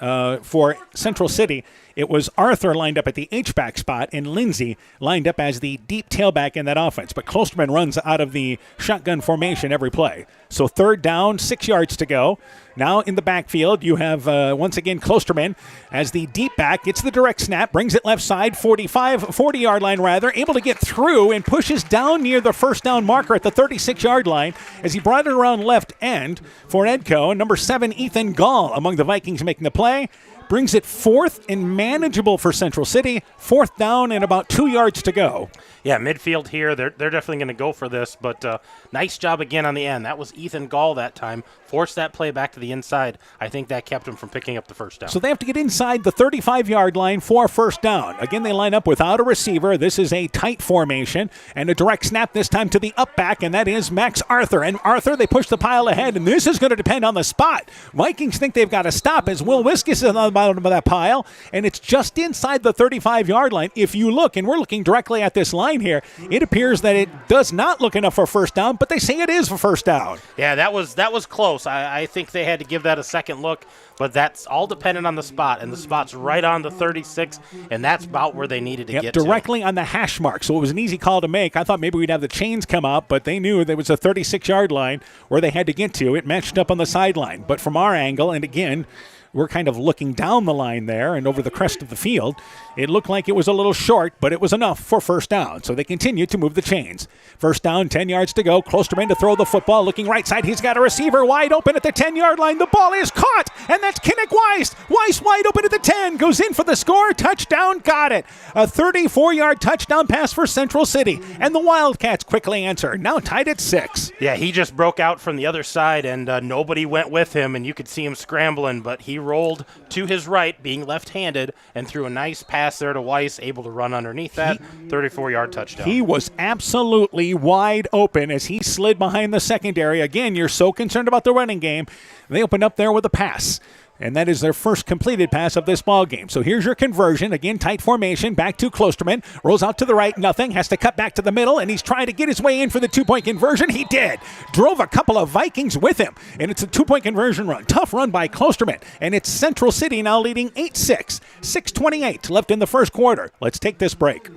for Central City, it was Arthur lined up at the H-back spot and Lindsay lined up as the deep tailback in that offense. But Klosterman runs out of the shotgun formation every play. So third down, 6 yards to go. Now in the backfield, you have, once again, Klosterman as the deep back. Gets the direct snap, brings it left side, 40-yard line rather, able to get through and pushes down near the first down marker at the 36-yard line as he brought it around left end for Edco. Number 7, Ethan Gall among the Vikings making the play. Brings it fourth and manageable for Central City. Fourth down and about 2 yards to go. Yeah, midfield here, they're definitely going to go for this, but nice job again on the end. That was Ethan Gall that time. Forced that play back to the inside. I think that kept him from picking up the first down. So they have to get inside the 35-yard line for first down. Again, they line up without a receiver. This is a tight formation, and a direct snap this time to the up back, and that is Max Arthur. And Arthur, they push the pile ahead, and this is going to depend on the spot. Vikings think they've got to stop as Will Wiskus is on the bottom of that pile, and it's just inside the 35-yard line. If you look, and we're looking directly at this line here, it appears that it does not look enough for first down, but they say it is for first down. Yeah, that was close. I think they had to give that a second look, but that's all dependent on the spot, and the spot's right on the 36, and that's about where they needed to get directly on the hash mark, so it was an easy call to make. I thought maybe we'd have the chains come up, but they knew there was a 36-yard line where they had to get to. It matched up on the sideline, but from our angle, and again, we're kind of looking down the line there and over the crest of the field. It looked like it was a little short, but it was enough for first down. So they continue to move the chains. First down, 10 yards to go. Klosterman to throw the football. Looking right side. He's got a receiver wide open at the 10-yard line. The ball is caught, and that's Kinnick Weiss. Weiss wide open at the 10. Goes in for the score. Touchdown. Got it. A 34-yard touchdown pass for Central City. And the Wildcats quickly answer. Now tied at 6. Yeah, he just broke out from the other side, and nobody went with him, and you could see him scrambling, but he rolled to his right, being left-handed, and threw a nice pass there to Weiss, able to run underneath that 34-yard touchdown. He was absolutely wide open as he slid behind the secondary. Again, you're so concerned about the running game. They opened up there with a pass. And that is their first completed pass of this ball game. So here's your conversion. Again, tight formation. Back to Klosterman. Rolls out to the right. Nothing. Has to cut back to the middle. And he's trying to get his way in for the two-point conversion. He did. Drove a couple of Vikings with him. And it's a two-point conversion run. Tough run by Klosterman. And it's Central City now leading 8-6. 6:28 left in the first quarter. Let's take this break.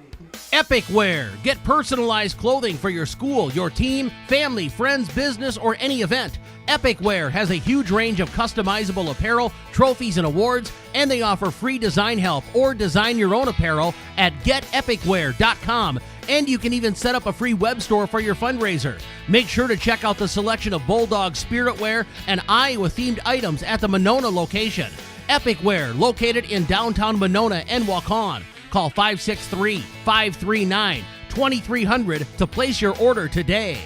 Epic Wear. Get personalized clothing for your school, your team, family, friends, business, or any event. Epic Wear has a huge range of customizable apparel, trophies, and awards, and they offer free design help or design your own apparel at getepicwear.com. And you can even set up a free web store for your fundraiser. Make sure to check out the selection of Bulldog Spirit Wear and Iowa-themed items at the Monona location. Epic Wear, located in downtown Monona and Waukon. Call 563-539-2300 to place your order today.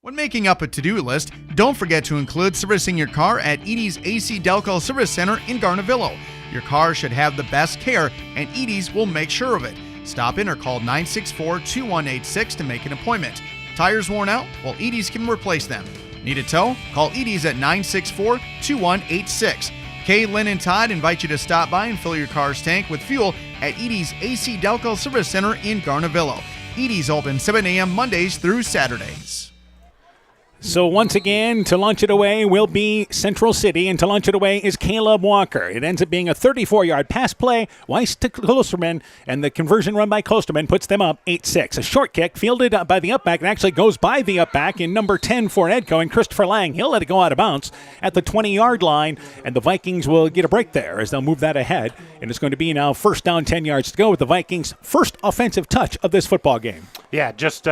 When making up a to-do list, don't forget to include servicing your car at Edie's AC Delco Service Center in Garnavillo. Your car should have the best care, and Edie's will make sure of it. Stop in or call 964-2186 to make an appointment. Tires worn out? Well, Edie's can replace them. Need a tow? Call Edie's at 964-2186. Kay, Lynn, and Todd invite you to stop by and fill your car's tank with fuel at Edie's AC Delco Service Center in Garnavillo. Edie's open 7 a.m. Mondays through Saturdays. So once again, to launch it away will be Central City, and to launch it away is Caleb Walker. It ends up being a 34-yard pass play, Weiss to Klosterman, and the conversion run by Klosterman puts them up 8-6. A short kick fielded by the upback, and actually goes by the upback in number 10 for Edco, and Christopher Lang. He'll let it go out of bounds at the 20-yard line, and the Vikings will get a break there as they'll move that ahead. And it's going to be now first down, 10 yards to go with the Vikings' first offensive touch of this football game. Yeah, just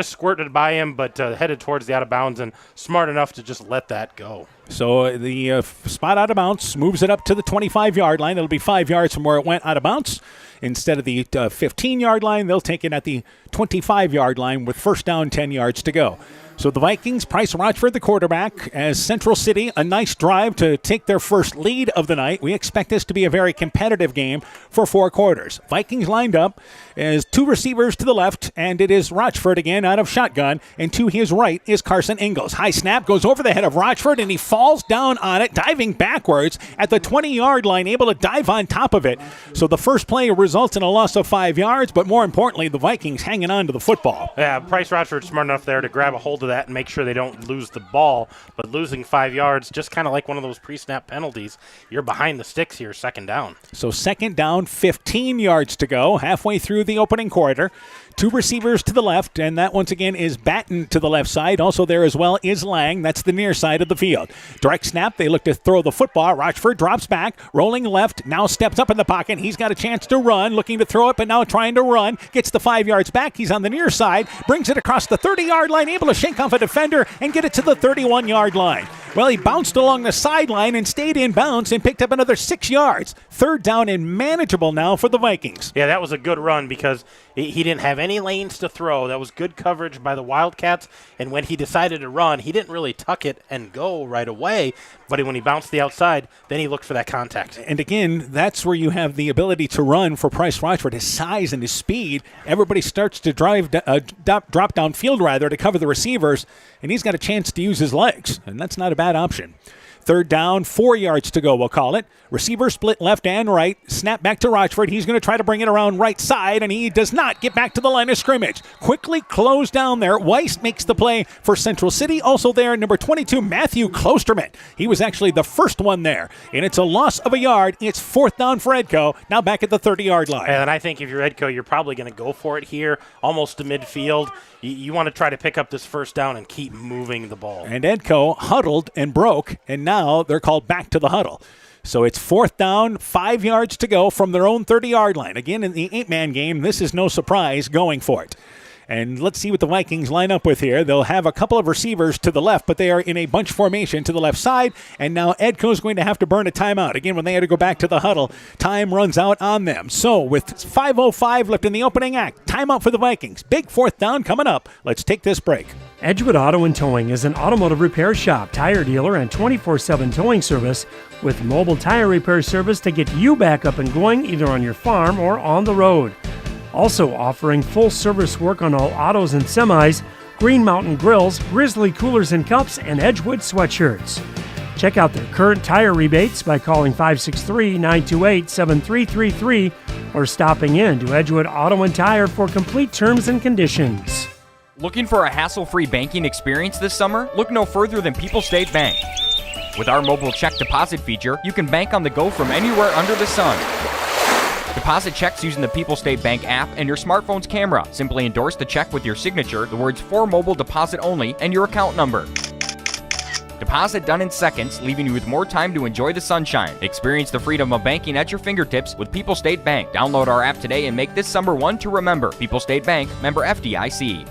squirted by him, but headed towards the out of bounds and smart enough to just let that go. So the spot out of bounds moves it up to the 25-yard line. It'll be 5 yards from where it went out of bounds. Instead of the 15-yard line, they'll take it at the 25-yard line with first down, 10 yards to go. So the Vikings, Price Rochford, the quarterback, as Central City, a nice drive to take their first lead of the night. We expect this to be a very competitive game for 4 quarters. Vikings lined up as 2 receivers to the left, and it is Rochford again out of shotgun, and to his right is Carson Ingalls. High snap goes over the head of Rochford, and he falls down on it, diving backwards at the 20-yard line, able to dive on top of it. So the first play results in a loss of 5 yards, but more importantly, the Vikings hanging on to the football. Yeah, Price Rochford smart enough there to grab a hold of that and make sure they don't lose the ball, but losing 5 yards, just kind of like one of those pre-snap penalties. You're behind the sticks here, second down. So second down, 15 yards to go, halfway through the opening quarter. 2 receivers to the left, and that once again is Batten to the left side. Also there as well is Lang. That's the near side of the field. Direct snap, they look to throw the football. Rochford drops back, rolling left, now steps up in the pocket. He's got a chance to run, looking to throw it, but now trying to run. Gets the 5 yards back. He's on the near side, brings it across the 30-yard line, able to shake off a defender and get it to the 31-yard line. Well, he bounced along the sideline and stayed in bounds and picked up another 6 yards. Third down and manageable now for the Vikings. Yeah, that was a good run because he didn't have any lanes to throw. That was good coverage by the Wildcats, and when he decided to run, he didn't really tuck it and go right away, but when he bounced the outside, then he looked for that contact. And again, that's where you have the ability to run for Price Rochford, his size and his speed. Everybody starts to drop downfield rather to cover the receivers, and he's got a chance to use his legs, and that's not a bad option. Third down, 4 yards to go, we'll call it. Receiver split left and right. Snap back to Rochford. He's going to try to bring it around right side, and he does not get back to the line of scrimmage. Quickly closed down there. Weiss makes the play for Central City. Also there, number 22, Matthew Klosterman. He was actually the first one there, and it's a loss of a yard. It's fourth down for Edco, now back at the 30-yard line. And I think if you're Edco, you're probably going to go for it here, almost to midfield. You want to try to pick up this first down and keep moving the ball. And Edco huddled and broke, and now they're called back to the huddle. So it's fourth down, 5 yards to go from their own 30-yard line. Again, in the 8-man game, this is no surprise going for it. And let's see what the Vikings line up with here. They'll have a couple of receivers to the left, but they are in a bunch formation to the left side. And now Edco's going to have to burn a timeout. Again, when they had to go back to the huddle, time runs out on them. So with 5:05 left in the opening act, timeout for the Vikings. Big fourth down coming up. Let's take this break. Edgewood Auto and Towing is an automotive repair shop, tire dealer, and 24/7 towing service with mobile tire repair service to get you back up and going either on your farm or on the road. Also offering full service work on all autos and semis, Green Mountain Grills, Grizzly Coolers and Cups, and Edgewood Sweatshirts. Check out their current tire rebates by calling 563-928-7333 or stopping in to Edgewood Auto and Tire for complete terms and conditions. Looking for a hassle-free banking experience this summer? Look no further than People's State Bank. With our mobile check deposit feature, you can bank on the go from anywhere under the sun. Deposit checks using the People's State Bank app and your smartphone's camera. Simply endorse the check with your signature, the words "for mobile deposit only," and your account number. Deposit done in seconds, leaving you with more time to enjoy the sunshine. Experience the freedom of banking at your fingertips with People's State Bank. Download our app today and make this summer one to remember. People's State Bank, member FDIC.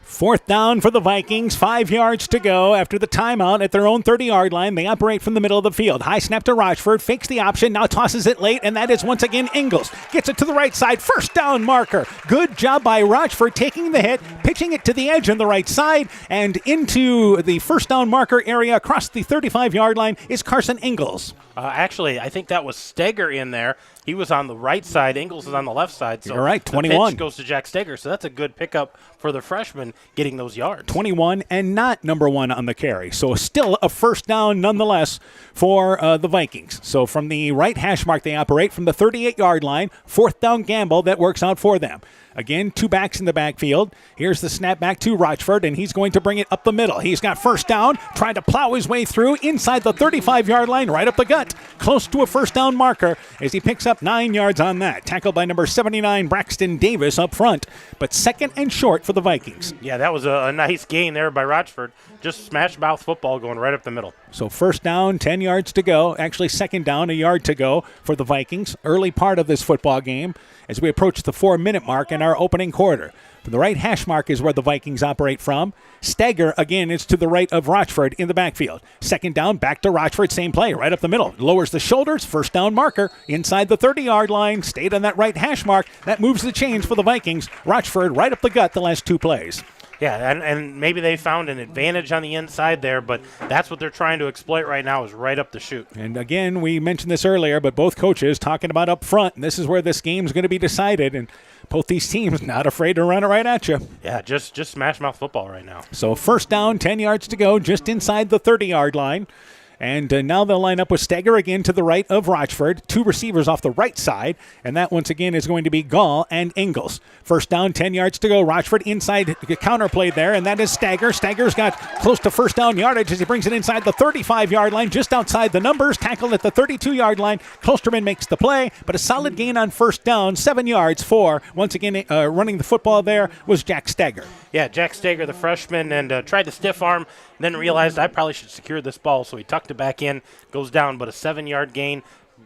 Fourth down for the Vikings, 5 yards to go after the timeout at their own 30-yard line. They operate from the middle of the field. High snap to Rochford, fakes the option, now tosses it late, and that is once again Ingalls. Gets it to the right side, first down marker. Good job by Rochford taking the hit, pitching it to the edge on the right side, and into the first down marker area across the 35-yard line is Carson Ingalls. Actually, I think that was Steger in there, He was on the right side. Ingles is on the left side. So you're right, the 21. pitch goes to Jack Steger, so that's a good pickup for the freshman getting those yards. 21 and not number 1 on the carry. So still a first down nonetheless for the Vikings. So from the right hash mark they operate from the 38-yard line, 4th down gamble that works out for them. Again, 2 backs in the backfield. Here's the snap back to Rochford, and he's going to bring it up the middle. He's got first down, trying to plow his way through inside the 35-yard line, right up the gut, close to a first down marker as he picks up 9 yards on that. Tackled by number 79, Braxton Davis up front, but second and short for the Vikings. Yeah, that was a nice gain there by Rochford. Just smash mouth football going right up the middle. So first down, 10 yards to go. Actually, second down, a yard to go for the Vikings. Early part of this football game as we approach the 4-minute mark in our opening quarter. From the right hash mark is where the Vikings operate from. Steger, again, is to the right of Rochford in the backfield. Second down, back to Rochford, same play, right up the middle. Lowers the shoulders, first down marker, inside the 30-yard line, stayed on that right hash mark. That moves the chains for the Vikings. Rochford right up the gut the last 2 plays. Yeah, and maybe they found an advantage on the inside there, but that's what they're trying to exploit right now is right up the chute. And again, we mentioned this earlier, but both coaches talking about up front, and this is where this game's going to be decided, and both these teams not afraid to run it right at you. Yeah, just smash mouth football right now. So first down, 10 yards to go, just inside the 30-yard line. And now they'll line up with Steger again to the right of Rochford. 2 receivers off the right side. And that once again is going to be Gall and Ingles. First down, 10 yards to go. Rochford inside counterplay there. And that is Steger. Steger's got close to first down yardage as he brings it inside the 35-yard line, just outside the numbers. Tackled at the 32-yard line. Klosterman makes the play, but a solid gain on first down. 7 yards for, once again, running the football there was Jack Steger. Yeah, Jack Steger, the freshman, and tried to stiff arm, and then realized I probably should secure this ball, so he tucked it back in, goes down, but a 7-yard gain.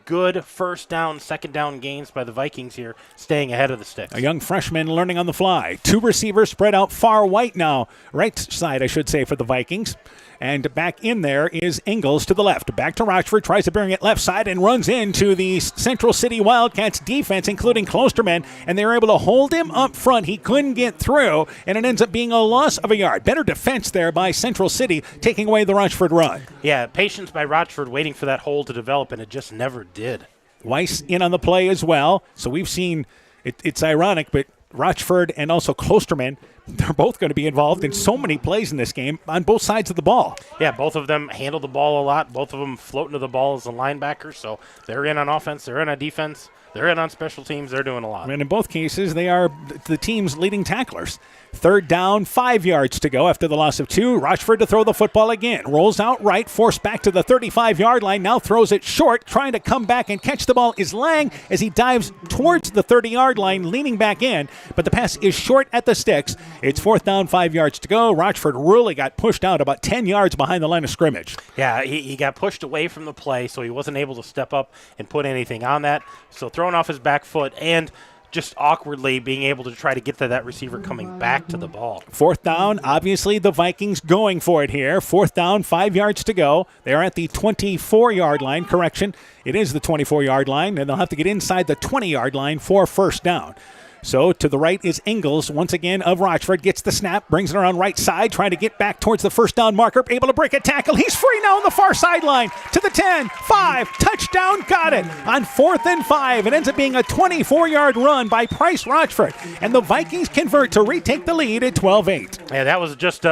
Good first down, second down gains by the Vikings here, staying ahead of the sticks. A young freshman learning on the fly. 2 receivers spread out far right now. Right side, I should say, for the Vikings. And back in there is Ingles to the left. Back to Rochford, tries to bring it left side and runs into the Central City Wildcats defense, including Klosterman, and they were able to hold him up front. He couldn't get through, and it ends up being a loss of a yard. Better defense there by Central City, taking away the Rochford run. Yeah, patience by Rochford waiting for that hole to develop, and it just never did. Weiss in on the play as well. So we've seen, it's ironic, but Rochford and also Klosterman, they're both going to be involved in so many plays in this game on both sides of the ball. Yeah, both of them handle the ball a lot. Both of them floating to the ball as a linebacker. So they're in on offense. They're in on defense. They're in on special teams. They're doing a lot. And in both cases, they are the team's leading tacklers. Third down, 5 yards to go after the loss of 2. Rochford to throw the football again. Rolls out right, forced back to the 35-yard line. Now throws it short. Trying to come back and catch the ball is Lang as he dives towards the 30-yard line, leaning back in. But the pass is short at the sticks. It's 4th down, 5 yards to go. Rochford really got pushed out about 10 yards behind the line of scrimmage. Yeah, he got pushed away from the play, so he wasn't able to step up and put anything on that. So throwing off his back foot and just awkwardly being able to try to get to that receiver coming back to the ball. 4th down, obviously the Vikings going for it here. 4th down, 5 yards to go. They're at the 24-yard line. Correction, it is the 24-yard line, and they'll have to get inside the 20-yard line for first down. So to the right is Ingles, once again, of Rochford. Gets the snap, brings it around right side, trying to get back towards the first down marker. Able to break a tackle. He's free now on the far sideline. To the 10, 5, touchdown, got it. On 4th and 5, it ends up being a 24-yard run by Price Rochford. And the Vikings convert to retake the lead at 12-8. Yeah, that was just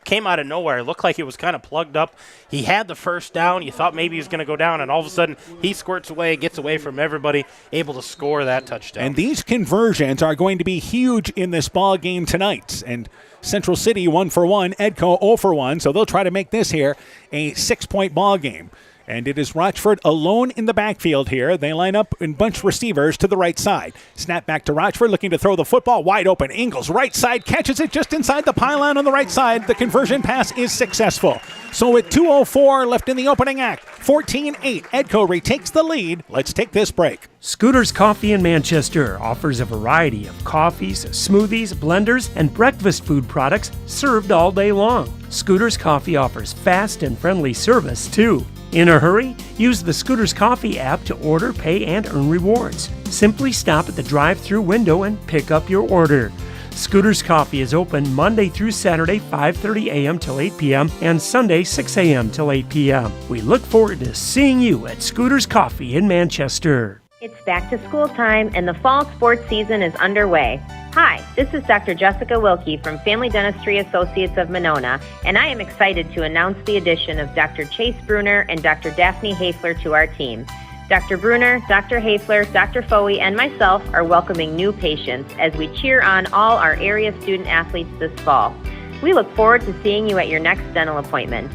came out of nowhere. It looked like it was kind of plugged up. He had the first down. You thought maybe he was going to go down, and all of a sudden he squirts away, gets away from everybody, able to score that touchdown. And these conversions are going to be huge in this ball game tonight. And Central City 1 for 1, Edco 0 for 1, so they'll try to make this here a 6-point ball game. And it is Rochford alone in the backfield here. They line up in bunch receivers to the right side. Snap back to Rochford, looking to throw the football. Wide open. Ingles, right side, catches it just inside the pylon on the right side. The conversion pass is successful. So with 2:04 left in the opening act, 14-8, Edco retakes the lead. Let's take this break. Scooters Coffee in Manchester offers a variety of coffees, smoothies, blenders, and breakfast food products served all day long. Scooters Coffee offers fast and friendly service, too. In a hurry? Use the Scooters Coffee app to order, pay, and earn rewards. Simply stop at the drive-thru window and pick up your order. Scooters Coffee is open Monday through Saturday, 5:30 a.m. till 8 p.m. and Sunday, 6 a.m. till 8 p.m. We look forward to seeing you at Scooters Coffee in Manchester. It's back to school time and the fall sports season is underway. Hi, this is Dr. Jessica Wilkie from Family Dentistry Associates of Monona, and I am excited to announce the addition of Dr. Chase Bruner and Dr. Daphne Hafler to our team. Dr. Bruner, Dr. Hafler, Dr. Foey, and myself are welcoming new patients as we cheer on all our area student athletes this fall. We look forward to seeing you at your next dental appointment.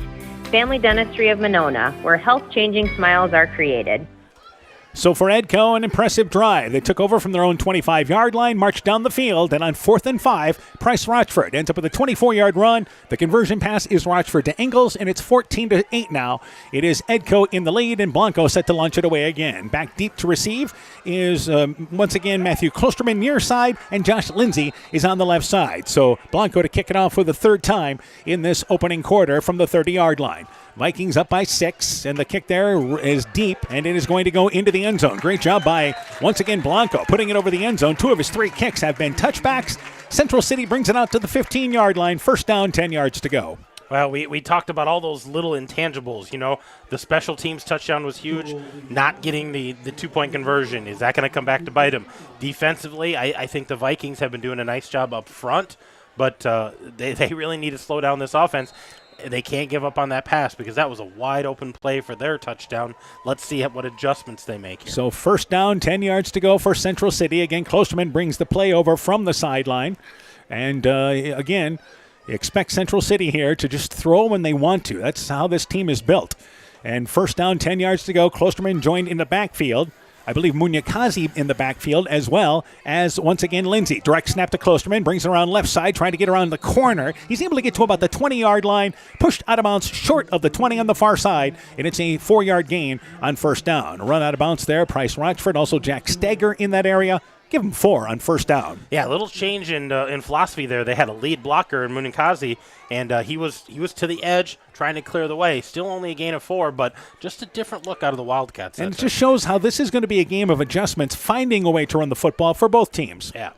Family Dentistry of Monona, where health-changing smiles are created. So for Edco, an impressive drive. They took over from their own 25-yard line, marched down the field, and on 4th and 5, Price Rochford ends up with a 24-yard run. The conversion pass is Rochford to Ingles, and it's 14-8 now. It is Edco in the lead, and Blanco set to launch it away again. Back deep to receive is, once again, Matthew Klosterman near side, and Josh Lindsay is on the left side. So Blanco to kick it off for the third time in this opening quarter from the 30-yard line. Vikings up by 6, and the kick there is deep, and it is going to go into the end zone. Great job by, once again, Blanco, putting it over the end zone. 2 of his 3 kicks have been touchbacks. Central City brings it out to the 15-yard line. First down, 10 yards to go. Well, we talked about all those little intangibles. You know, the special teams touchdown was huge. Not getting the 2-point conversion. Is that going to come back to bite them? Defensively, I think the Vikings have been doing a nice job up front, but they really need to slow down this offense. They can't give up on that pass because that was a wide-open play for their touchdown. Let's see what adjustments they make here. So first down, 10 yards to go for Central City. Again, Klosterman brings the play over from the sideline. And, again, expect Central City here to just throw when they want to. That's how this team is built. And first down, 10 yards to go. Klosterman joined in the backfield. I believe Munyakazi in the backfield as well as, once again, Lindsay. Direct snap to Klosterman, brings it around left side, trying to get around the corner. He's able to get to about the 20-yard line, pushed out of bounds short of the 20 on the far side, and it's a 4-yard gain on first down. Run out of bounds there, Price Rochford, also Jack Stager in that area. Give him 4 on first down. Yeah, a little change in philosophy there. They had a lead blocker in Munyakazi, and he was to the edge trying to clear the way. Still only a gain of 4, but just a different look out of the Wildcats. And it just shows how this is going to be a game of adjustments, finding a way to run the football for both teams. Yeah.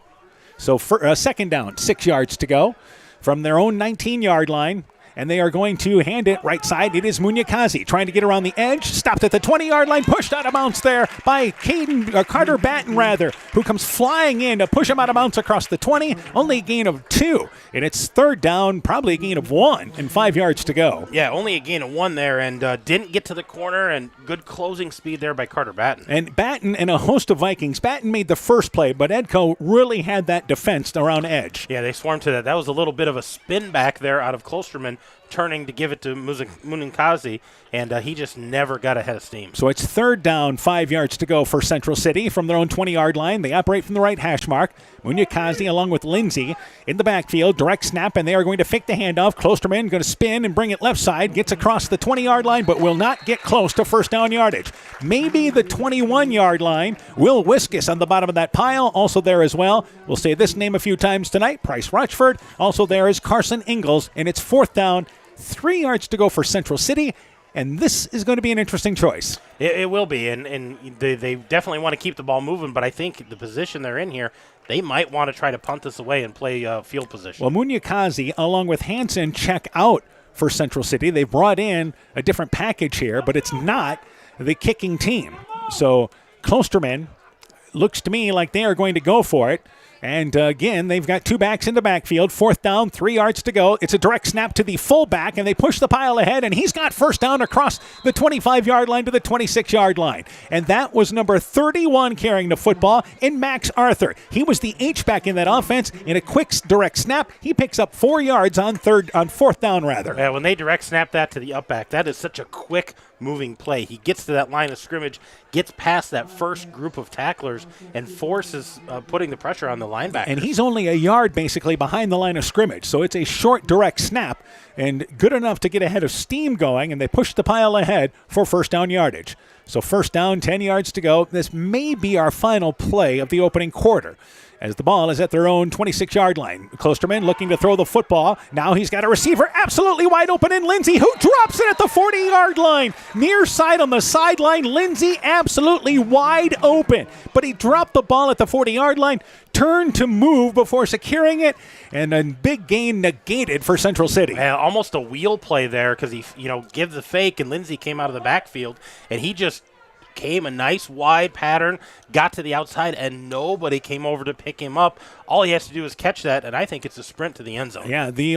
So for second down, 6 yards to go from their own 19-yard line. And they are going to hand it right side. It is Munyakazi trying to get around the edge. Stopped at the 20-yard line. Pushed out of bounds there by Carter Batten, who comes flying in to push him out of bounds across the 20. Only a gain of 2. And it's third down, probably a gain of 1 and 5 yards to go. Yeah, only a gain of 1 there, and didn't get to the corner, and good closing speed there by Carter Batten. And Batten and a host of Vikings. Batten made the first play, but Edco really had that defense around edge. Yeah, they swarmed to that. That was a little bit of a spin back there out of Klosterman, turning to give it to Munyakazi, and he just never got ahead of steam. So it's third down, 5 yards to go for Central City from their own 20-yard line. They operate from the right hash mark. Munyakazi along with Lindsay in the backfield. Direct snap, and they are going to fake the handoff. Klosterman going to spin and bring it left side. Gets across the 20-yard line, but will not get close to first down yardage. Maybe the 21-yard line. Will Wiskus on the bottom of that pile, also there as well. We'll say this name a few times tonight. Price Rochford. Also there is Carson Ingles, and it's fourth down. 3 yards to go for Central City, and this is going to be an interesting choice. It will be, and they definitely want to keep the ball moving, but I think the position they're in here, they might want to try to punt this away and play field position. Well, Munyakazi, along with Hansen, check out for Central City. They've brought in a different package here, but it's not the kicking team. So Klosterman looks to me like they are going to go for it. And again, they've got 2 backs in the backfield. Fourth down, 3 yards to go. It's a direct snap to the fullback, and they push the pile ahead, and he's got first down across the 25-yard line to the 26-yard line. And that was number 31 carrying the football in Max Arthur. He was the H-back in that offense. In a quick direct snap, he picks up 4 yards on fourth down. Yeah, when they direct snap that to the up back, that is such a quick moving play. He gets to that line of scrimmage, gets past that first group of tacklers, and forces putting the pressure on the linebacker. And he's only a yard basically behind the line of scrimmage, so it's a short direct snap and good enough to get ahead of steam going, and they push the pile ahead for first down yardage. So first down, 10 yards to go. This may be our final play of the opening quarter, as the ball is at their own 26-yard line. Klosterman looking to throw the football. Now he's got a receiver absolutely wide open in Lindsay, who drops it at the 40-yard line. Near side on the sideline, Lindsay absolutely wide open. But he dropped the ball at the 40-yard line, turned to move before securing it, and a big gain negated for Central City. Almost a wheel play there because he, gave the fake, and Lindsay came out of the backfield, and he just came a nice wide pattern, got to the outside, and nobody came over to pick him up. All he has to do is catch that, and I think it's a sprint to the end zone. Yeah, the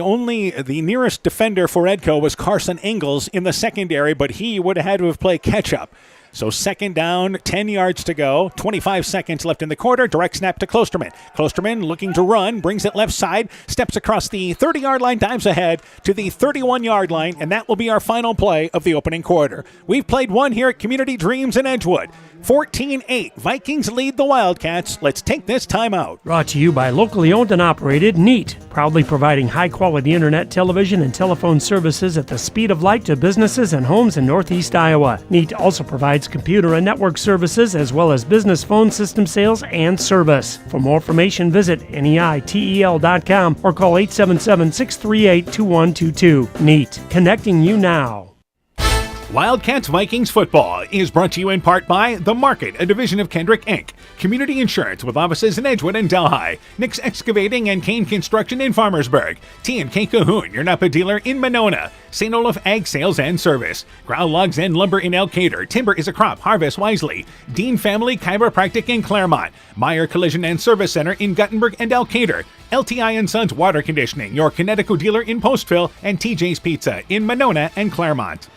nearest defender for Edco was Carson Ingalls in the secondary, but he would have had to have played catch-up. So second down, 10 yards to go, 25 seconds left in the quarter. Direct snap to Klosterman. Klosterman looking to run, brings it left side, steps across the 30-yard line, dives ahead to the 31-yard line, and that will be our final play of the opening quarter. We've played one here at Community Dreams in Edgewood. 14-8. Vikings lead the Wildcats. Let's take this time out. Brought to you by locally owned and operated NEAT, proudly providing high-quality internet, television, and telephone services at the speed of light to businesses and homes in Northeast Iowa. NEAT also provides computer and network services as well as business phone system sales and service. For more information, visit NEITEL.com or call 877-638-2122. NEAT, connecting you now. Wildcats Vikings football is brought to you in part by The Market, a division of Kendrick Inc., Community Insurance with offices in Edgewood and Delhi, Nick's Excavating and Kane Construction in Farmersburg, T&K Cahoon, your Napa dealer in Monona, St. Olaf Ag Sales and Service, Growl Logs and Lumber in Elkader, Timber is a Crop, Harvest Wisely, Dean Family Chiropractic in Claremont, Meyer Collision and Service Center in Guttenberg and Elkader, LTI & Sons Water Conditioning, your Connecticut dealer in Postville, and TJ's Pizza in Monona and Claremont.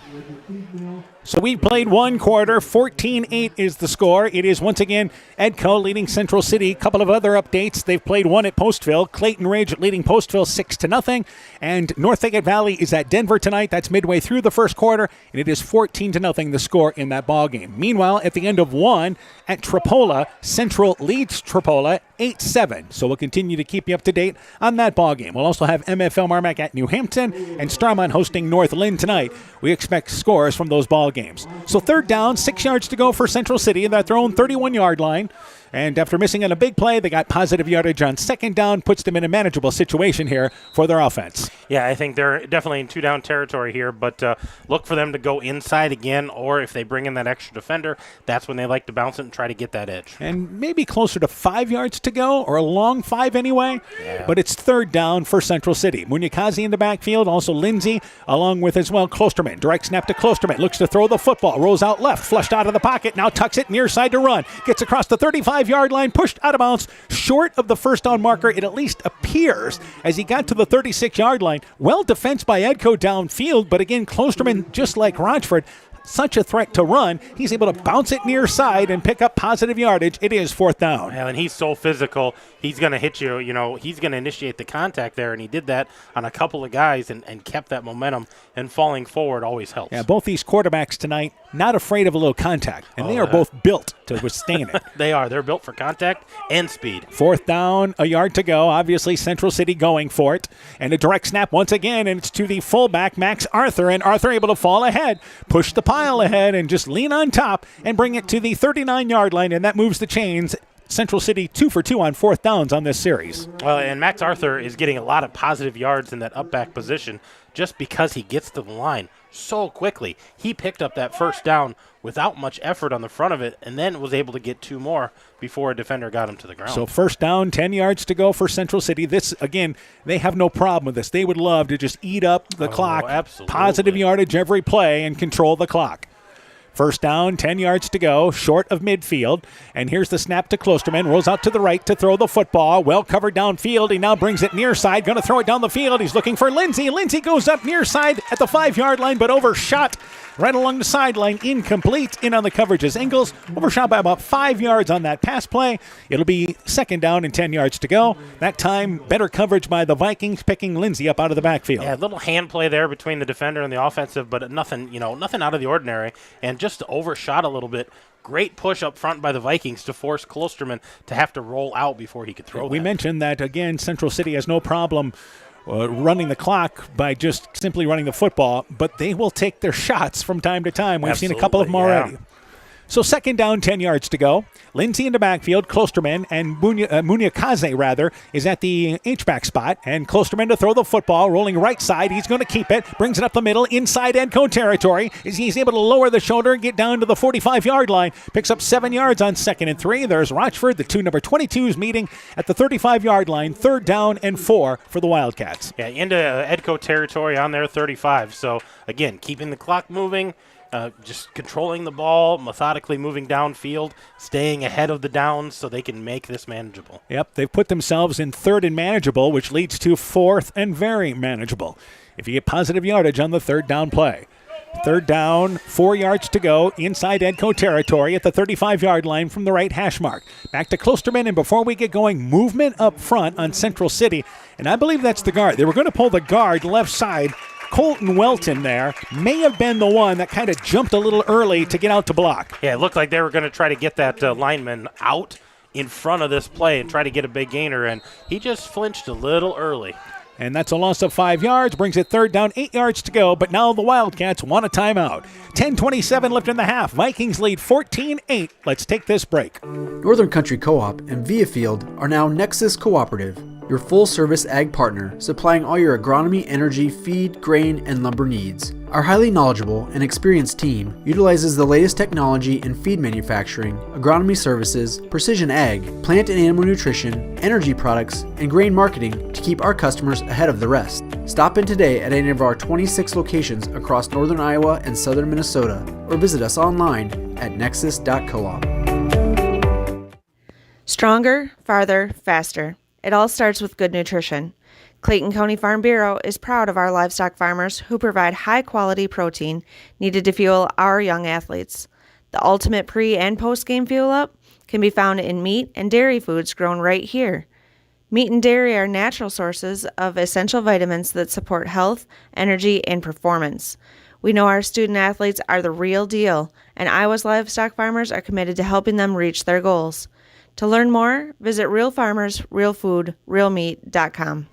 So we played one quarter. 14-8 is the score. It is once again Edco leading Central City. A couple of other updates. They've played one at Postville. Clayton Ridge leading Postville 6-0. And North Fayette Valley is at Denver tonight. That's midway through the first quarter. And it is 14-0 the score in that ball game. Meanwhile, at the end of one at Tripola, Central leads Tripola 8-7. So we'll continue to keep you up to date on that ball game. We'll also have MFL Marmac at New Hampton and Starmont hosting North Lynn tonight. We expect scores from those ball games. So third down, 6 yards to go for Central City in their own 31-yard line. And after missing on a big play, they got positive yardage on second down, puts them in a manageable situation here for their offense. Yeah, I think they're definitely in two-down territory here, but look for them to go inside again, or if they bring in that extra defender, that's when they like to bounce it and try to get that edge. And maybe closer to 5 yards to go, or a long 5 anyway. Yeah. But it's third down for Central City. Munyakazi in the backfield, also Lindsay, along with as well Klosterman. Direct snap to Klosterman, looks to throw the football, rolls out left, flushed out of the pocket, now tucks it near side to run, gets across the 35-yard line, pushed out of bounds, short of the first down marker, it at least appears, as he got to the 36-yard line. Well defensed by Edco downfield, but again, Klosterman, just like Rochford, such a threat to run, he's able to bounce it near side and pick up positive yardage. It is fourth down. Yeah, and he's so physical. He's going to hit you, he's going to initiate the contact there, and he did that on a couple of guys and kept that momentum, and falling forward always helps. Yeah, both these quarterbacks tonight, not afraid of a little contact, and they are both built to withstand it. They are. They're built for contact and speed. Fourth down, a yard to go. Obviously, Central City going for it. And a direct snap once again, and it's to the fullback, Max Arthur, and Arthur able to fall ahead, push the pile ahead, and just lean on top and bring it to the 39-yard line, and that moves the chains. Central City 2 for 2 on fourth downs on this series. Well, and Max Arthur is getting a lot of positive yards in that up back position just because he gets to the line so quickly. He picked up that first down without much effort on the front of it, and then was able to get two more before a defender got him to the ground. So first down, 10 yards to go for Central City. This, again, they have no problem with this. They would love to just eat up the clock, absolutely. Positive yardage every play, and control the clock. First down, 10 yards to go, short of midfield. And here's the snap to Klosterman. Rolls out to the right to throw the football. Well covered downfield. He now brings it near side. Going to throw it down the field. He's looking for Lindsay. Lindsay goes up near side at the 5-yard line, but overshot right along the sideline. Incomplete. In on the coverage is Ingalls. Overshot by about 5 yards on that pass play. It'll be second down and 10 yards to go. That time, better coverage by the Vikings, picking Lindsay up out of the backfield. Yeah, a little hand play there between the defender and the offensive, but nothing out of the ordinary. And just overshot a little bit. Great push up front by the Vikings to force Klosterman to have to roll out before he could throw We mentioned that, again, Central City has no problem running the clock by just simply running the football, but they will take their shots from time to time. We've seen a couple of them already. Yeah. So second down, 10 yards to go. Lindsay in the backfield, Klosterman, and Munyakaze, is at the H-back spot. And Klosterman to throw the football, rolling right side. He's going to keep it, brings it up the middle, inside Edco territory. He's able to lower the shoulder and get down to the 45-yard line. Picks up 7 yards on 2nd and 3. There's Rochford, the two number 22s meeting at the 35-yard line. Third down and 4 for the Wildcats. Yeah, into Edco territory on their 35. So, again, keeping the clock moving, just controlling the ball, methodically moving downfield, staying ahead of the downs so they can make this manageable. Yep, they've put themselves in 3rd and manageable, which leads to 4th and very manageable. If you get positive yardage on the 3rd down play. 3rd down, 4 yards to go inside Edco territory at the 35-yard line from the right hash mark. Back to Klosterman, and before we get going, movement up front on Central City, and I believe that's the guard. They were going to pull the guard left side. Colton Welton there may have been the one that kind of jumped a little early to get out to block. Yeah, it looked like they were going to try to get that lineman out in front of this play and try to get a big gainer, and he just flinched a little early. And that's a loss of 5 yards, brings it 3rd down, 8 yards to go, but now the Wildcats want a timeout. 10:27 left in the half. Vikings lead 14-8. Let's take this break. Northern Country Co-op and Viafield are now Nexus Cooperative, your full-service ag partner supplying all your agronomy, energy, feed, grain, and lumber needs. Our highly knowledgeable and experienced team utilizes the latest technology in feed manufacturing, agronomy services, precision ag, plant and animal nutrition, energy products, and grain marketing to keep our customers ahead of the rest. Stop in today at any of our 26 locations across northern Iowa and southern Minnesota, or visit us online at nexus.coop. Stronger, farther, faster. It all starts with good nutrition. Clayton County Farm Bureau is proud of our livestock farmers who provide high-quality protein needed to fuel our young athletes. The ultimate pre- and post-game fuel-up can be found in meat and dairy foods grown right here. Meat and dairy are natural sources of essential vitamins that support health, energy, and performance. We know our student athletes are the real deal, and Iowa's livestock farmers are committed to helping them reach their goals. To learn more, visit Real Farmers, Real Food, RealMeat.com.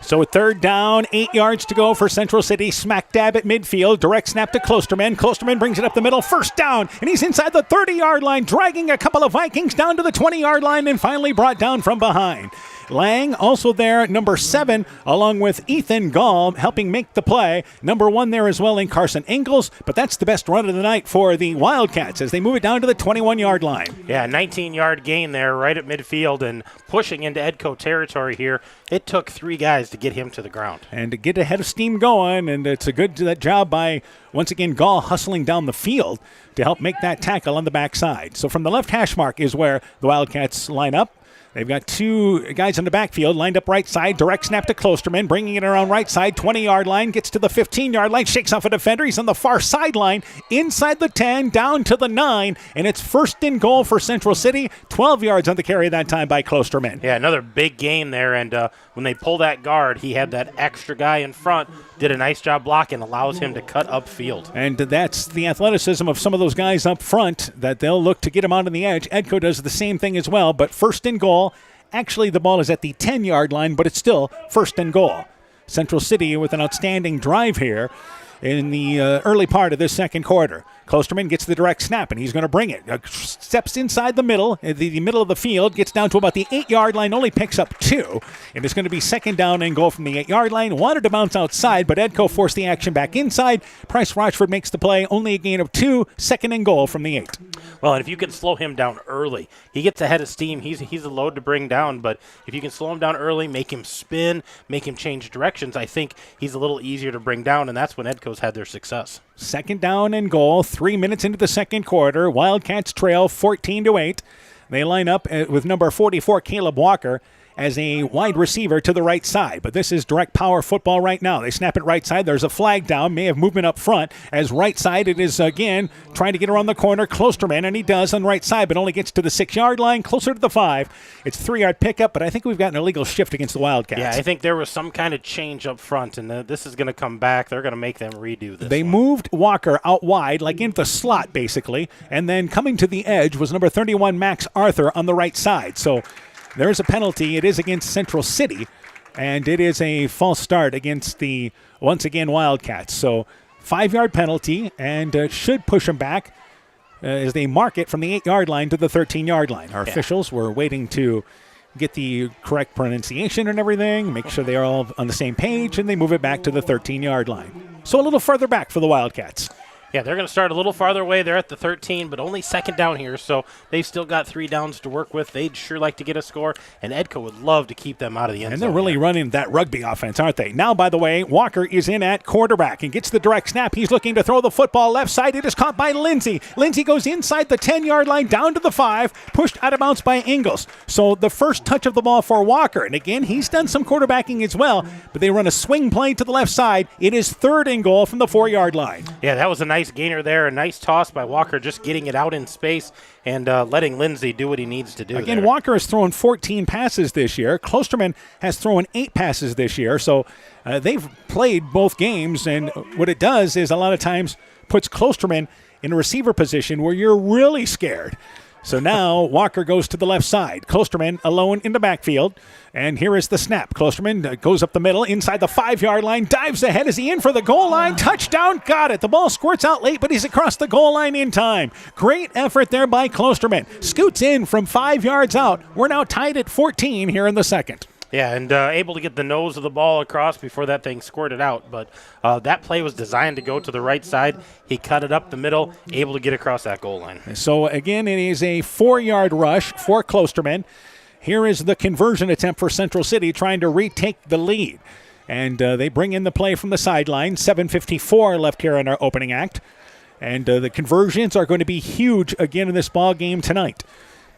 So a 3rd down, 8 yards to go for Central City, smack dab at midfield, direct snap to Klosterman. Klosterman brings it up the middle, 1st down, and he's inside the 30-yard line, dragging a couple of Vikings down to the 20-yard line and finally brought down from behind. Lang also there, number 7, along with Ethan Gall, helping make the play. Number 1 there as well in Carson Ingalls, but that's the best run of the night for the Wildcats as they move it down to the 21-yard line. Yeah, 19-yard gain there right at midfield and pushing into Edco territory here. It took 3 guys to get him to the ground. And to get ahead of steam going, and it's a good job by, once again, Gall hustling down the field to help make that tackle on the backside. So from the left hash mark is where the Wildcats line up. They've got 2 guys in the backfield lined up right side. Direct snap to Klosterman, bringing it around right side. 20-yard line, gets to the 15-yard line, shakes off a defender. He's on the far sideline, inside the 10, down to the 9, and it's 1st and goal for Central City. 12 yards on the carry that time by Klosterman. Yeah, another big gain there, and when they pull that guard, he had that extra guy in front, did a nice job blocking, allows him to cut upfield. And that's the athleticism of some of those guys up front that they'll look to get him out on the edge. Edco does the same thing as well, but 1st and goal. Actually, the ball is at the 10-yard line, but it's still 1st and goal. Central City with an outstanding drive here in the early part of this second quarter. Klosterman gets the direct snap, and he's going to bring it. Steps inside the middle of the field, gets down to about the 8-yard line, only picks up 2, and it's going to be 2nd down and goal from the 8-yard line. Wanted to bounce outside, but Edco forced the action back inside. Price Rochford makes the play, only a gain of 2, 2nd and goal from the 8. Well, and if you can slow him down early, he gets ahead of steam. He's a load to bring down, but if you can slow him down early, make him spin, make him change directions, I think he's a little easier to bring down, and that's when Edco's had their success. 2nd down and goal, 3 minutes into the second quarter. Wildcats trail 14-8. They line up with number 44, Caleb Walker, as a wide receiver to the right side. But this is direct power football right now. They snap it right side. There's a flag down. May have movement up front. As right side, it is again trying to get around the corner. Klosterman, and he does on right side, but only gets to the 6-yard line, closer to the 5. It's 3-yard pickup, but I think we've got an illegal shift against the Wildcats. Yeah, I think there was some kind of change up front, and this is going to come back. They're going to make them redo this. They moved Walker out wide, like into the slot, basically, and then coming to the edge was number 31, Max Arthur, on the right side. So there's a penalty. It is against Central City, and it is a false start against the, once again, Wildcats. So 5-yard penalty, and should push them back as they mark it from the 8-yard line to the 13-yard line. Our officials were waiting to get the correct pronunciation and everything, make sure they're all on the same page, and they move it back to the 13-yard line. So a little further back for the Wildcats. Yeah, they're going to start a little farther away. They're at the 13, but only second down here, so they've still got 3 downs to work with. They'd sure like to get a score, and Edco would love to keep them out of the end zone. And they're really running that rugby offense, aren't they? Now, by the way, Walker is in at quarterback and gets the direct snap. He's looking to throw the football left side. It is caught by Lindsey. Lindsey goes inside the 10-yard line down to the 5, pushed out of bounds by Ingles. So the first touch of the ball for Walker. And again, he's done some quarterbacking as well, but they run a swing play to the left side. It is 3rd and goal from the 4-yard line. Yeah, that was a nice gainer there, a nice toss by Walker, just getting it out in space and letting Lindsey do what he needs to do. Again, there. Walker has thrown 14 passes this year. Klosterman has thrown 8 passes this year. So they've played both games, and what it does is a lot of times puts Klosterman in a receiver position where you're really scared. So now Walker goes to the left side. Klosterman alone in the backfield. And here is the snap. Klosterman goes up the middle inside the 5-yard line. Dives ahead. Is he in for the goal line? Touchdown. Got it. The ball squirts out late, but he's across the goal line in time. Great effort there by Klosterman. Scoots in from 5 yards out. We're now tied at 14 here in the second. Yeah, and able to get the nose of the ball across before that thing squirted out. But that play was designed to go to the right side. He cut it up the middle, able to get across that goal line. So, again, it is a 4-yard rush for Klosterman. Here is the conversion attempt for Central City trying to retake the lead. And they bring in the play from the sideline. 7:54 left here in our opening act. And the conversions are going to be huge again in this ball game tonight.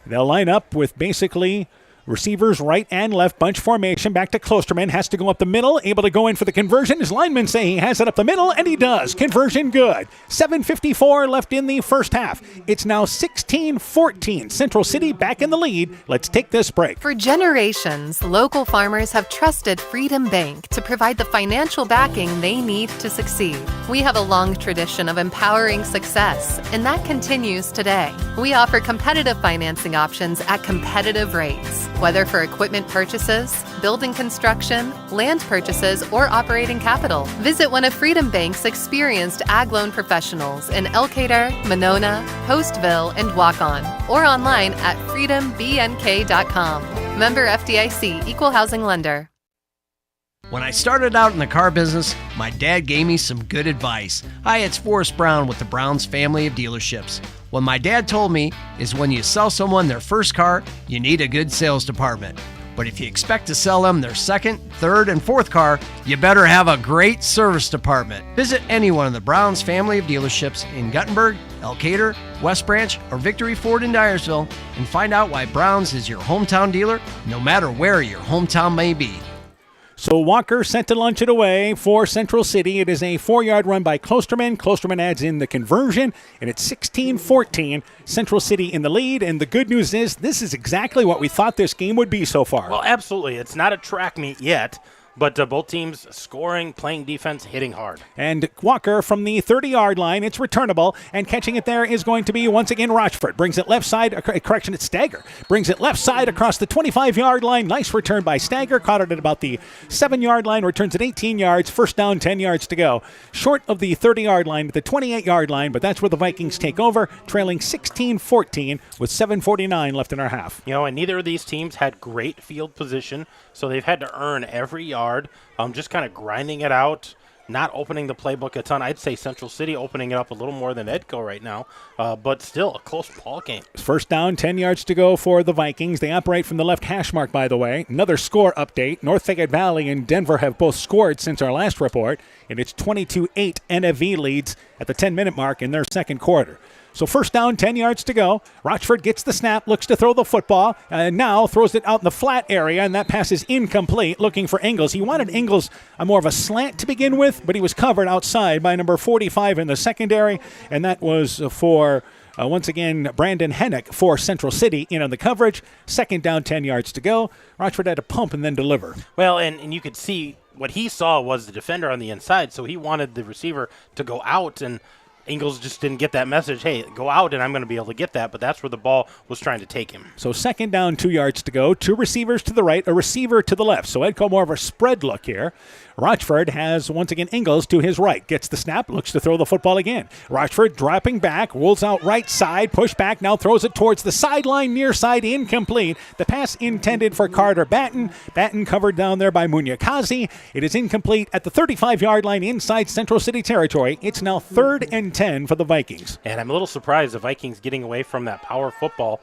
They'll line up with basically receivers right and left, bunch formation. Back to Klosterman, has to go up the middle, able to go in for the conversion. His linemen say he has it up the middle, and he does. Conversion good. 7:54 left in the first half. It's now 16-14. Central City back in the lead. Let's take this break. For generations, local farmers have trusted Freedom Bank to provide the financial backing they need to succeed. We have a long tradition of empowering success, and that continues today. We offer competitive financing options at competitive rates. Whether for equipment purchases, building construction, land purchases, or operating capital, visit one of Freedom Bank's experienced ag loan professionals in Elkader, Monona, Postville, and Waukon, or online at freedombnk.com. Member FDIC, Equal Housing Lender. When I started out in the car business, my dad gave me some good advice. Hi, it's Forrest Brown with the Browns family of dealerships. What my dad told me is when you sell someone their first car, you need a good sales department. But if you expect to sell them their second, third, and fourth car, you better have a great service department. Visit any one of the Browns family of dealerships in Guttenberg, Elkader, West Branch, or Victory Ford in Dyersville and find out why Browns is your hometown dealer, no matter where your hometown may be. So Walker sent to lunch it away for Central City. It is a 4-yard run by Klosterman. Klosterman adds in the conversion, and it's 16-14. Central City in the lead, and the good news is this is exactly what we thought this game would be so far. Well, absolutely. It's not a track meet yet, but both teams scoring, playing defense, hitting hard. And Walker from the 30-yard line, it's returnable, and catching it there is going to be, once again, Rochford. Brings it left side, correction, it's Stagger. Brings it left side across the 25-yard line. Nice return by Stagger. Caught it at about the 7-yard line, returns at 18 yards. First down, 10 yards to go. Short of the 30-yard line, at the 28-yard line, but that's where the Vikings take over, trailing 16-14 with 7:49 left in our half. You know, and neither of these teams had great field position, so they've had to earn every yard. Just kind of grinding it out, not opening the playbook a ton. I'd say Central City opening it up a little more than Edco right now, but still a close ball game. First down, 10 yards to go for the Vikings. They operate from the left hash mark, by the way. Another score update. North Fayette Valley and Denver have both scored since our last report, and it's 22-8 NFV leads at the 10-minute mark in their second quarter. So first down, 10 yards to go. Rochford gets the snap, looks to throw the football, and now throws it out in the flat area, and that pass is incomplete, looking for Ingles. He wanted Ingles more of a slant to begin with, but he was covered outside by number 45 in the secondary, and that was for, once again, Brandon Hennick for Central City in on the coverage. Second down, 10 yards to go. Rochford had to pump and then deliver. Well, and you could see what he saw was the defender on the inside, so he wanted the receiver to go out, and Ingles just didn't get that message, hey, go out and I'm going to be able to get that, but that's where the ball was trying to take him. So second down, 2 yards to go. 2 receivers to the right, a receiver to the left. So Edco more of a spread look here. Rochford has, once again, Ingles to his right. Gets the snap, looks to throw the football again. Rochford dropping back, rolls out right side, push back, now throws it towards the sideline, near side, incomplete. The pass intended for Carter Batten. Batten covered down there by Munyakazi. It is incomplete at the 35-yard line inside Central City territory. It's now 3rd and 10 for the Vikings. And I'm a little surprised the Vikings getting away from that power football,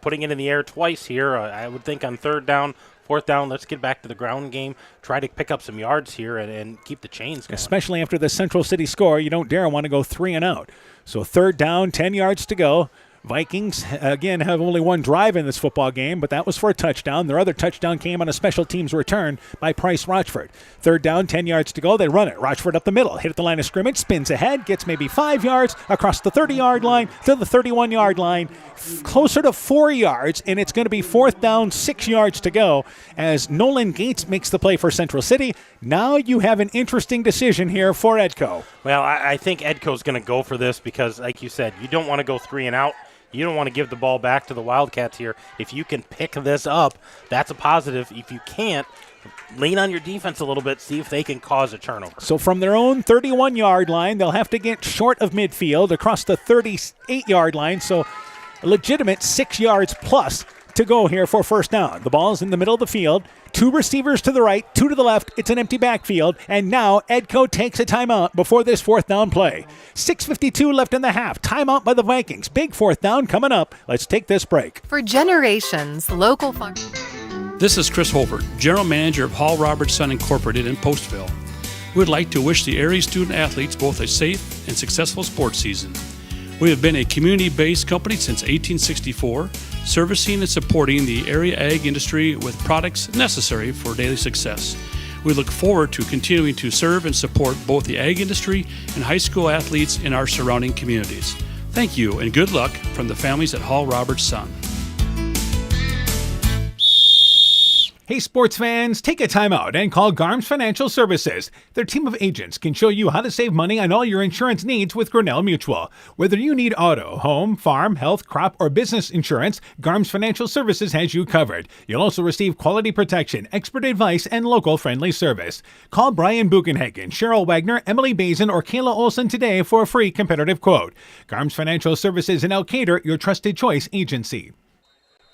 putting it in the air twice here. I would think on third down, fourth down, let's get back to the ground game, try to pick up some yards here and keep the chains going. Especially after the Central City score, you don't dare want to go 3 and out. So third down, 10 yards to go. Vikings, again, have only one drive in this football game, but that was for a touchdown. Their other touchdown came on a special teams return by Price Rochford. Third down, 10 yards to go. They run it. Rochford up the middle, hit at the line of scrimmage, spins ahead, gets maybe 5 yards across the 30-yard line to the 31-yard line, closer to 4 yards, and it's going to be fourth down, 6 yards to go as Nolan Gates makes the play for Central City. Now you have an interesting decision here for Edco. Well, I think Edco's going to go for this because, like you said, you don't want to go 3 and out. You don't want to give the ball back to the Wildcats here. If you can pick this up, that's a positive. If you can't, lean on your defense a little bit, see if they can cause a turnover. So from their own 31-yard line, they'll have to get short of midfield across the 38-yard line. So a legitimate 6 yards plus to go here for first down. The ball's in the middle of the field. 2 receivers to the right, 2 to the left. It's an empty backfield. And now Edco takes a timeout before this fourth down play. 6:52 left in the half. Timeout by the Vikings. Big fourth down coming up. Let's take this break. For generations, local farm. This is Chris Holbert, General Manager of Hall Roberts Son Incorporated in Postville. We would like to wish the area student athletes both a safe and successful sports season. We have been a community-based company since 1864, servicing and supporting the area ag industry with products necessary for daily success. We look forward to continuing to serve and support both the ag industry and high school athletes in our surrounding communities. Thank you and good luck from the families at Hall Roberts Son. Hey sports fans, take a time out and call Garms Financial Services. Their team of agents can show you how to save money on all your insurance needs with Grinnell Mutual. Whether you need auto, home, farm, health, crop, or business insurance, Garms Financial Services has you covered. You'll also receive quality protection, expert advice, and local friendly service. Call Brian Bugenhagen, Cheryl Wagner, Emily Bazin, or Kayla Olson today for a free competitive quote. Garms Financial Services in Elkader, your trusted choice agency.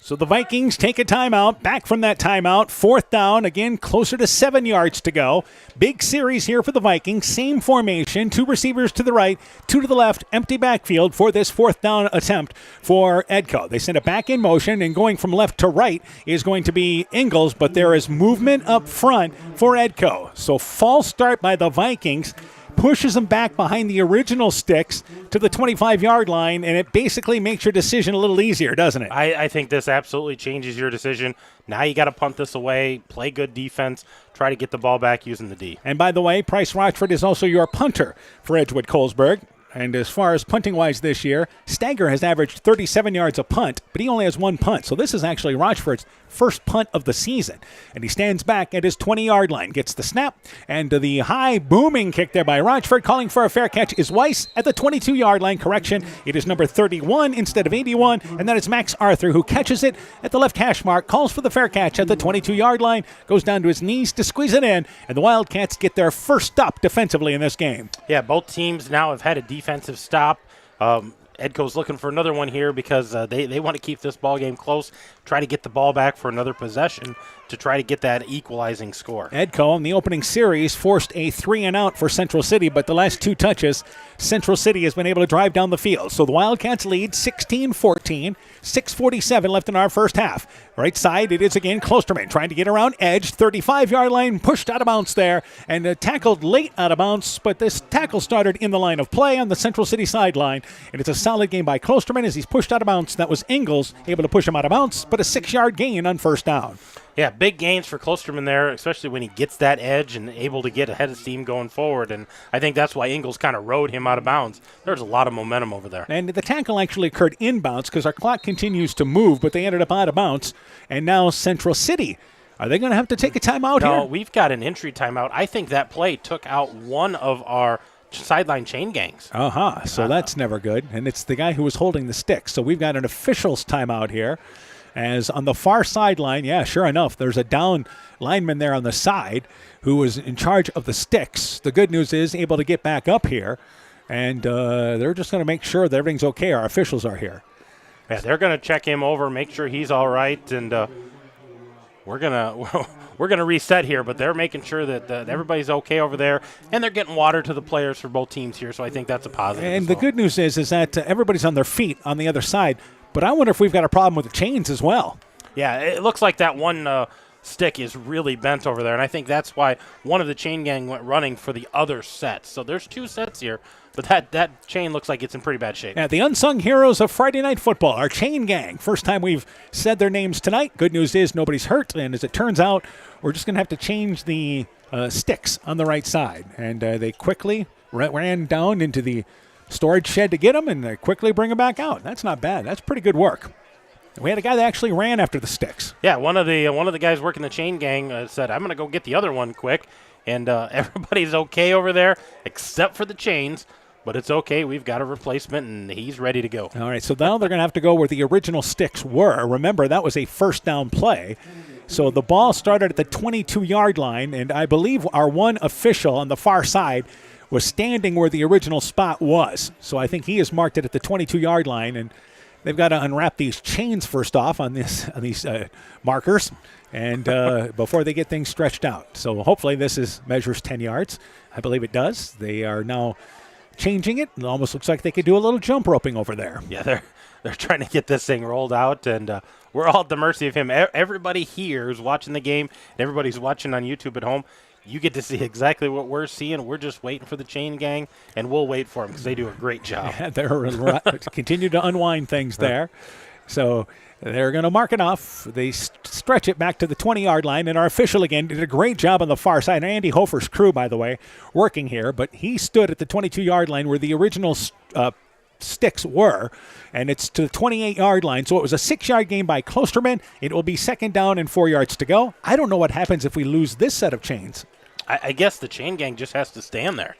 So the Vikings take a timeout. Back from that timeout. Fourth down. Again, closer to 7 yards to go. Big series here for the Vikings. Same formation. 2 receivers to the right, 2 to the left. Empty backfield for this fourth down attempt for Edco. They send it back in motion, and going from left to right is going to be Ingles, but there is movement up front for Edco. So false start by the Vikings. Pushes them back behind the original sticks to the 25-yard line, and it basically makes your decision a little easier, doesn't it? I think this absolutely changes your decision. Now you got to punt this away, play good defense, try to get the ball back using the D. And by the way, Price Rochford is also your punter for Edgewood Colesburg. And as far as punting-wise this year, Stager has averaged 37 yards a punt, but he only has 1 punt. So this is actually Rochford's first punt of the season. And he stands back at his 20-yard line, gets the snap, and the high booming kick there by Rochford. Calling for a fair catch is Weiss at the 22-yard line. Correction, it is number 31 instead of 81. And then it's Max Arthur who catches it at the left hash mark, calls for the fair catch at the 22-yard line, goes down to his knees to squeeze it in, and the Wildcats get their first stop defensively in this game. Yeah, both teams now have had a defensive stop. Edco's looking for another one here because they want to keep this ball game close, try to get the ball back for another possession to try to get that equalizing score. Edco in the opening series forced a 3-and-out for Central City, but the last 2 touches, Central City has been able to drive down the field. So the Wildcats lead 16-14, 6:47 left in our first half. Right side, it is again Klosterman trying to get around edge, 35-yard line, pushed out of bounds there, and tackled late out of bounds, but this tackle started in the line of play on the Central City sideline, and it's a solid game by Klosterman as he's pushed out of bounds. That was Ingles able to push him out of bounds, but a 6-yard gain on first down. Yeah, big gains for Klosterman there, especially when he gets that edge and able to get ahead of steam going forward. And I think that's why Ingles kind of rode him out of bounds. There's a lot of momentum over there. And the tackle actually occurred inbounds because our clock continues to move, but they ended up out of bounds. And now Central City, are they going to have to take a timeout here? No, we've got an entry timeout. I think that play took out one of our sideline chain gangs. So that's never good. And it's the guy who was holding the stick. So we've got an official's timeout here. As on the far sideline, yeah, sure enough, there's a down lineman there on the side who was in charge of the sticks. The good news is able to get back up here, and they're just going to make sure that everything's okay. Our officials are here. Yeah, they're going to check him over, make sure he's all right, and we're we're gonna reset here, but they're making sure that everybody's okay over there, and they're getting water to the players for both teams here. So I think that's a positive. And the good news is that everybody's on their feet on the other side. But I wonder if we've got a problem with the chains as well. Yeah, it looks like that one stick is really bent over there, and I think that's why one of the chain gang went running for the other set. So there's 2 sets here, but that chain looks like it's in pretty bad shape. Yeah, the unsung heroes of Friday Night Football, our chain gang. First time we've said their names tonight. Good news is nobody's hurt, and as it turns out, we're just going to have to change the sticks on the right side. And they quickly ran down into the storage shed to get them, and they quickly bring them back out. That's not bad. That's pretty good work. We had a guy that actually ran after the sticks. Yeah, one of the guys working the chain gang said, "I'm going to go get the other one quick," and everybody's okay over there except for the chains. But it's okay. We've got a replacement, and he's ready to go. All right, so now they're going to have to go where the original sticks were. Remember, that was a first down play. So the ball started at the 22-yard line, and I believe our one official on the far side was standing where the original spot was. So I think he has marked it at the 22-yard line, and they've got to unwrap these chains first off on these markers, and before they get things stretched out. So hopefully this measures 10 yards. I believe it does. They are now changing it. It almost looks like they could do a little jump roping over there. Yeah, they're trying to get this thing rolled out, and we're all at the mercy of him. Everybody here is watching the game, and everybody's watching on YouTube at home. You get to see exactly what we're seeing. We're just waiting for the chain gang, and we'll wait for them because they do a great job. Yeah, they're continue to unwind things there. So they're going to mark it off. They stretch it back to the 20-yard line, and our official again did a great job on the far side. Andy Hofer's crew, by the way, working here, but he stood at the 22-yard line where the original sticks were, and it's to the 28-yard line. So it was a 6-yard gain by Klosterman. It will be second down and 4 yards to go. I don't know what happens if we lose this set of chains. I guess the chain gang just has to stand there,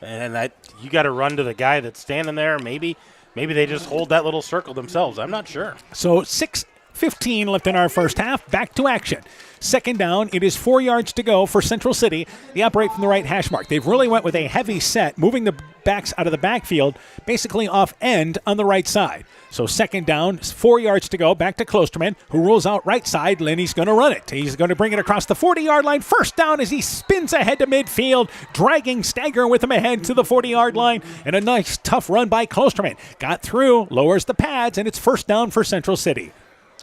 and you got to run to the guy that's standing there. Maybe they just hold that little circle themselves. I'm not sure. So 6:15 left in our first half. Back to action. Second down. It is 4 yards to go for Central City. They operate from the right hash mark. They've really went with a heavy set, moving the backs out of the backfield, basically off end on the right side. So second down, 4 yards to go. Back to Klosterman, who rolls out right side. Lenny's going to run it. He's going to bring it across the 40-yard line. First down as he spins ahead to midfield, dragging Stagger with him ahead to the 40-yard line. And a nice, tough run by Klosterman. Got through, lowers the pads, and it's first down for Central City.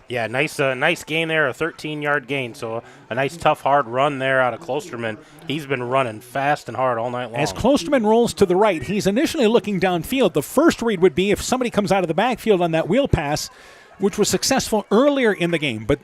Yeah, nice gain there, a 13-yard gain. So a nice, tough, hard run there out of Klosterman. He's been running fast and hard all night long. As Klosterman rolls to the right, he's initially looking downfield. The first read would be if somebody comes out of the backfield on that wheel pass, which was successful earlier in the game. But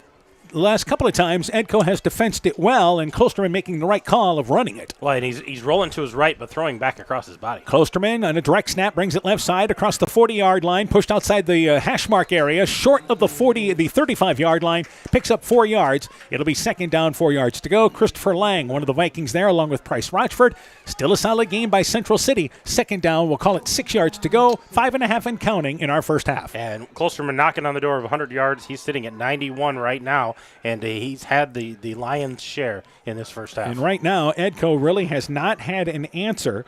the last couple of times, Edco has defensed it well, and Klosterman making the right call of running it. Well, and he's rolling to his right, but throwing back across his body. Klosterman on a direct snap brings it left side across the 40-yard line, pushed outside the hash mark area, short of the 35-yard line, picks up 4 yards. It'll be second down, 4 yards to go. Christopher Lang, one of the Vikings there, along with Price Rochford. Still a solid game by Central City. Second down, we'll call it 6 yards to go, 5.5 and counting in our first half. And Klosterman knocking on the door of 100 yards. He's sitting at 91 right now, and he's had the lion's share in this first half. And right now, Edco really has not had an answer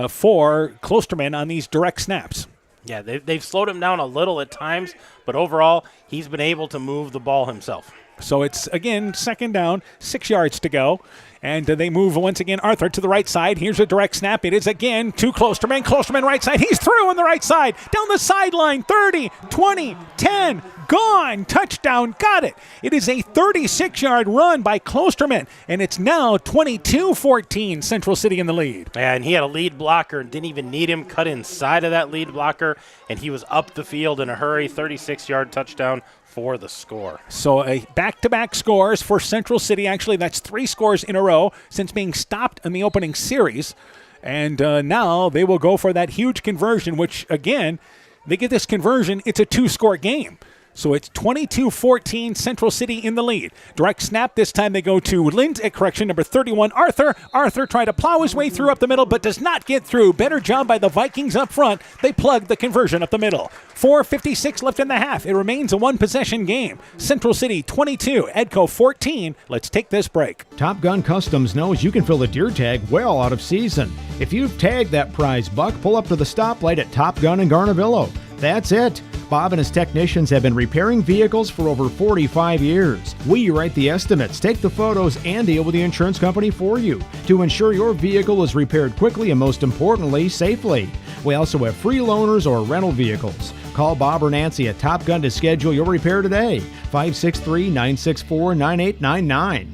for Klosterman on these direct snaps. Yeah, they've slowed him down a little at times, but overall, he's been able to move the ball himself. So it's, again, second down, 6 yards to go. And they move once again Arthur to the right side. Here's a direct snap. It is again to Klosterman. Klosterman right side. He's through on the right side. Down the sideline. 30, 20, 10. Gone. Touchdown. Got it. It is a 36-yard run by Klosterman. And it's now 22-14. Central City in the lead. And he had a lead blocker and didn't even need him. Cut inside of that lead blocker. And he was up the field in a hurry. 36-yard touchdown for the score. So a back-to-back scores for Central City. Actually, that's 3 scores in a row since being stopped in the opening series. And now they will go for that huge conversion, which, again, they get this conversion, it's a 2-score game. So it's 22-14, Central City in the lead. Direct snap, this time they go to number 31, Arthur. Arthur tried to plow his way through up the middle, but does not get through. Better job by the Vikings up front. They plug the conversion up the middle. 4:56 left in the half. It remains a one-possession game. Central City 22, Edco 14. Let's take this break. Top Gun Customs knows you can fill a deer tag well out of season. If you've tagged that prize buck, pull up to the stoplight at Top Gun in Garnavillo. That's it. Bob and his technicians have been repairing vehicles for over 45 years. We write the estimates, take the photos, and deal with the insurance company for you to ensure your vehicle is repaired quickly and, most importantly, safely. We also have free loaners or rental vehicles. Call Bob or Nancy at Top Gun to schedule your repair today. 563-964-9899.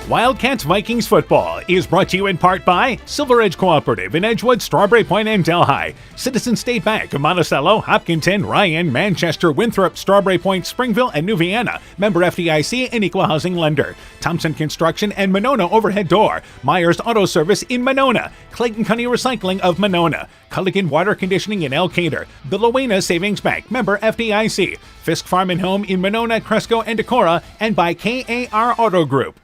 Wildcats Vikings football is brought to you in part by Silver Edge Cooperative in Edgewood, Strawberry Point, and Delhi, Citizen State Bank of Monticello, Hopkinton, Ryan, Manchester, Winthrop, Strawberry Point, Springville, and New Vienna, member FDIC and equal housing lender, Thompson Construction and Monona Overhead Door, Myers Auto Service in Monona, Clayton County Recycling of Monona, Culligan Water Conditioning in Elkader, the Rowena Savings Bank, member FDIC, Fisk Farm and Home in Monona, Cresco, and Decorah, and by KAR Auto Group.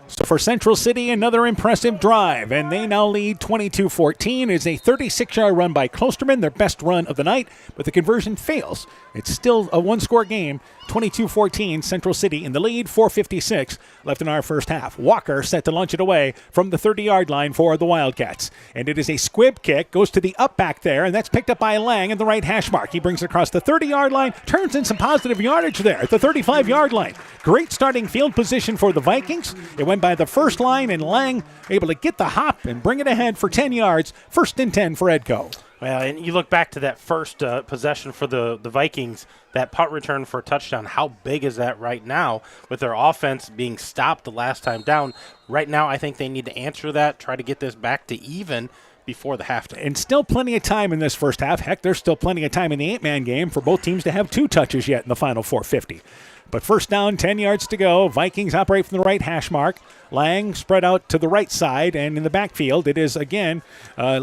So for Central City, another impressive drive, and they now lead 22-14. It's a 36-yard run by Klosterman, their best run of the night, but the conversion fails. It's still a one-score game, 22-14, Central City in the lead, 4:56 left in our first half. Walker set to launch it away from the 30-yard line for the Wildcats. And it is a squib kick, goes to the up back there, and that's picked up by Lang at the right hash mark. He brings it across the 30-yard line, turns in some positive yardage there at the 35-yard line. Great starting field position for the Vikings. It went by the first line, and Lang able to get the hop and bring it ahead for 10 yards. 1st and 10 for Edco. Well, and you look back to that first possession for the Vikings, that punt return for a touchdown. How big is that right now with their offense being stopped the last time down? Right now, I think they need to answer that, try to get this back to even before the halftime. And still plenty of time in this first half. Heck, there's still plenty of time in the 8-man game for both teams to have 2 touches yet in the final 4:50. But first down, 10 yards to go. Vikings operate from the right hash mark. Lang spread out to the right side, and in the backfield, it is again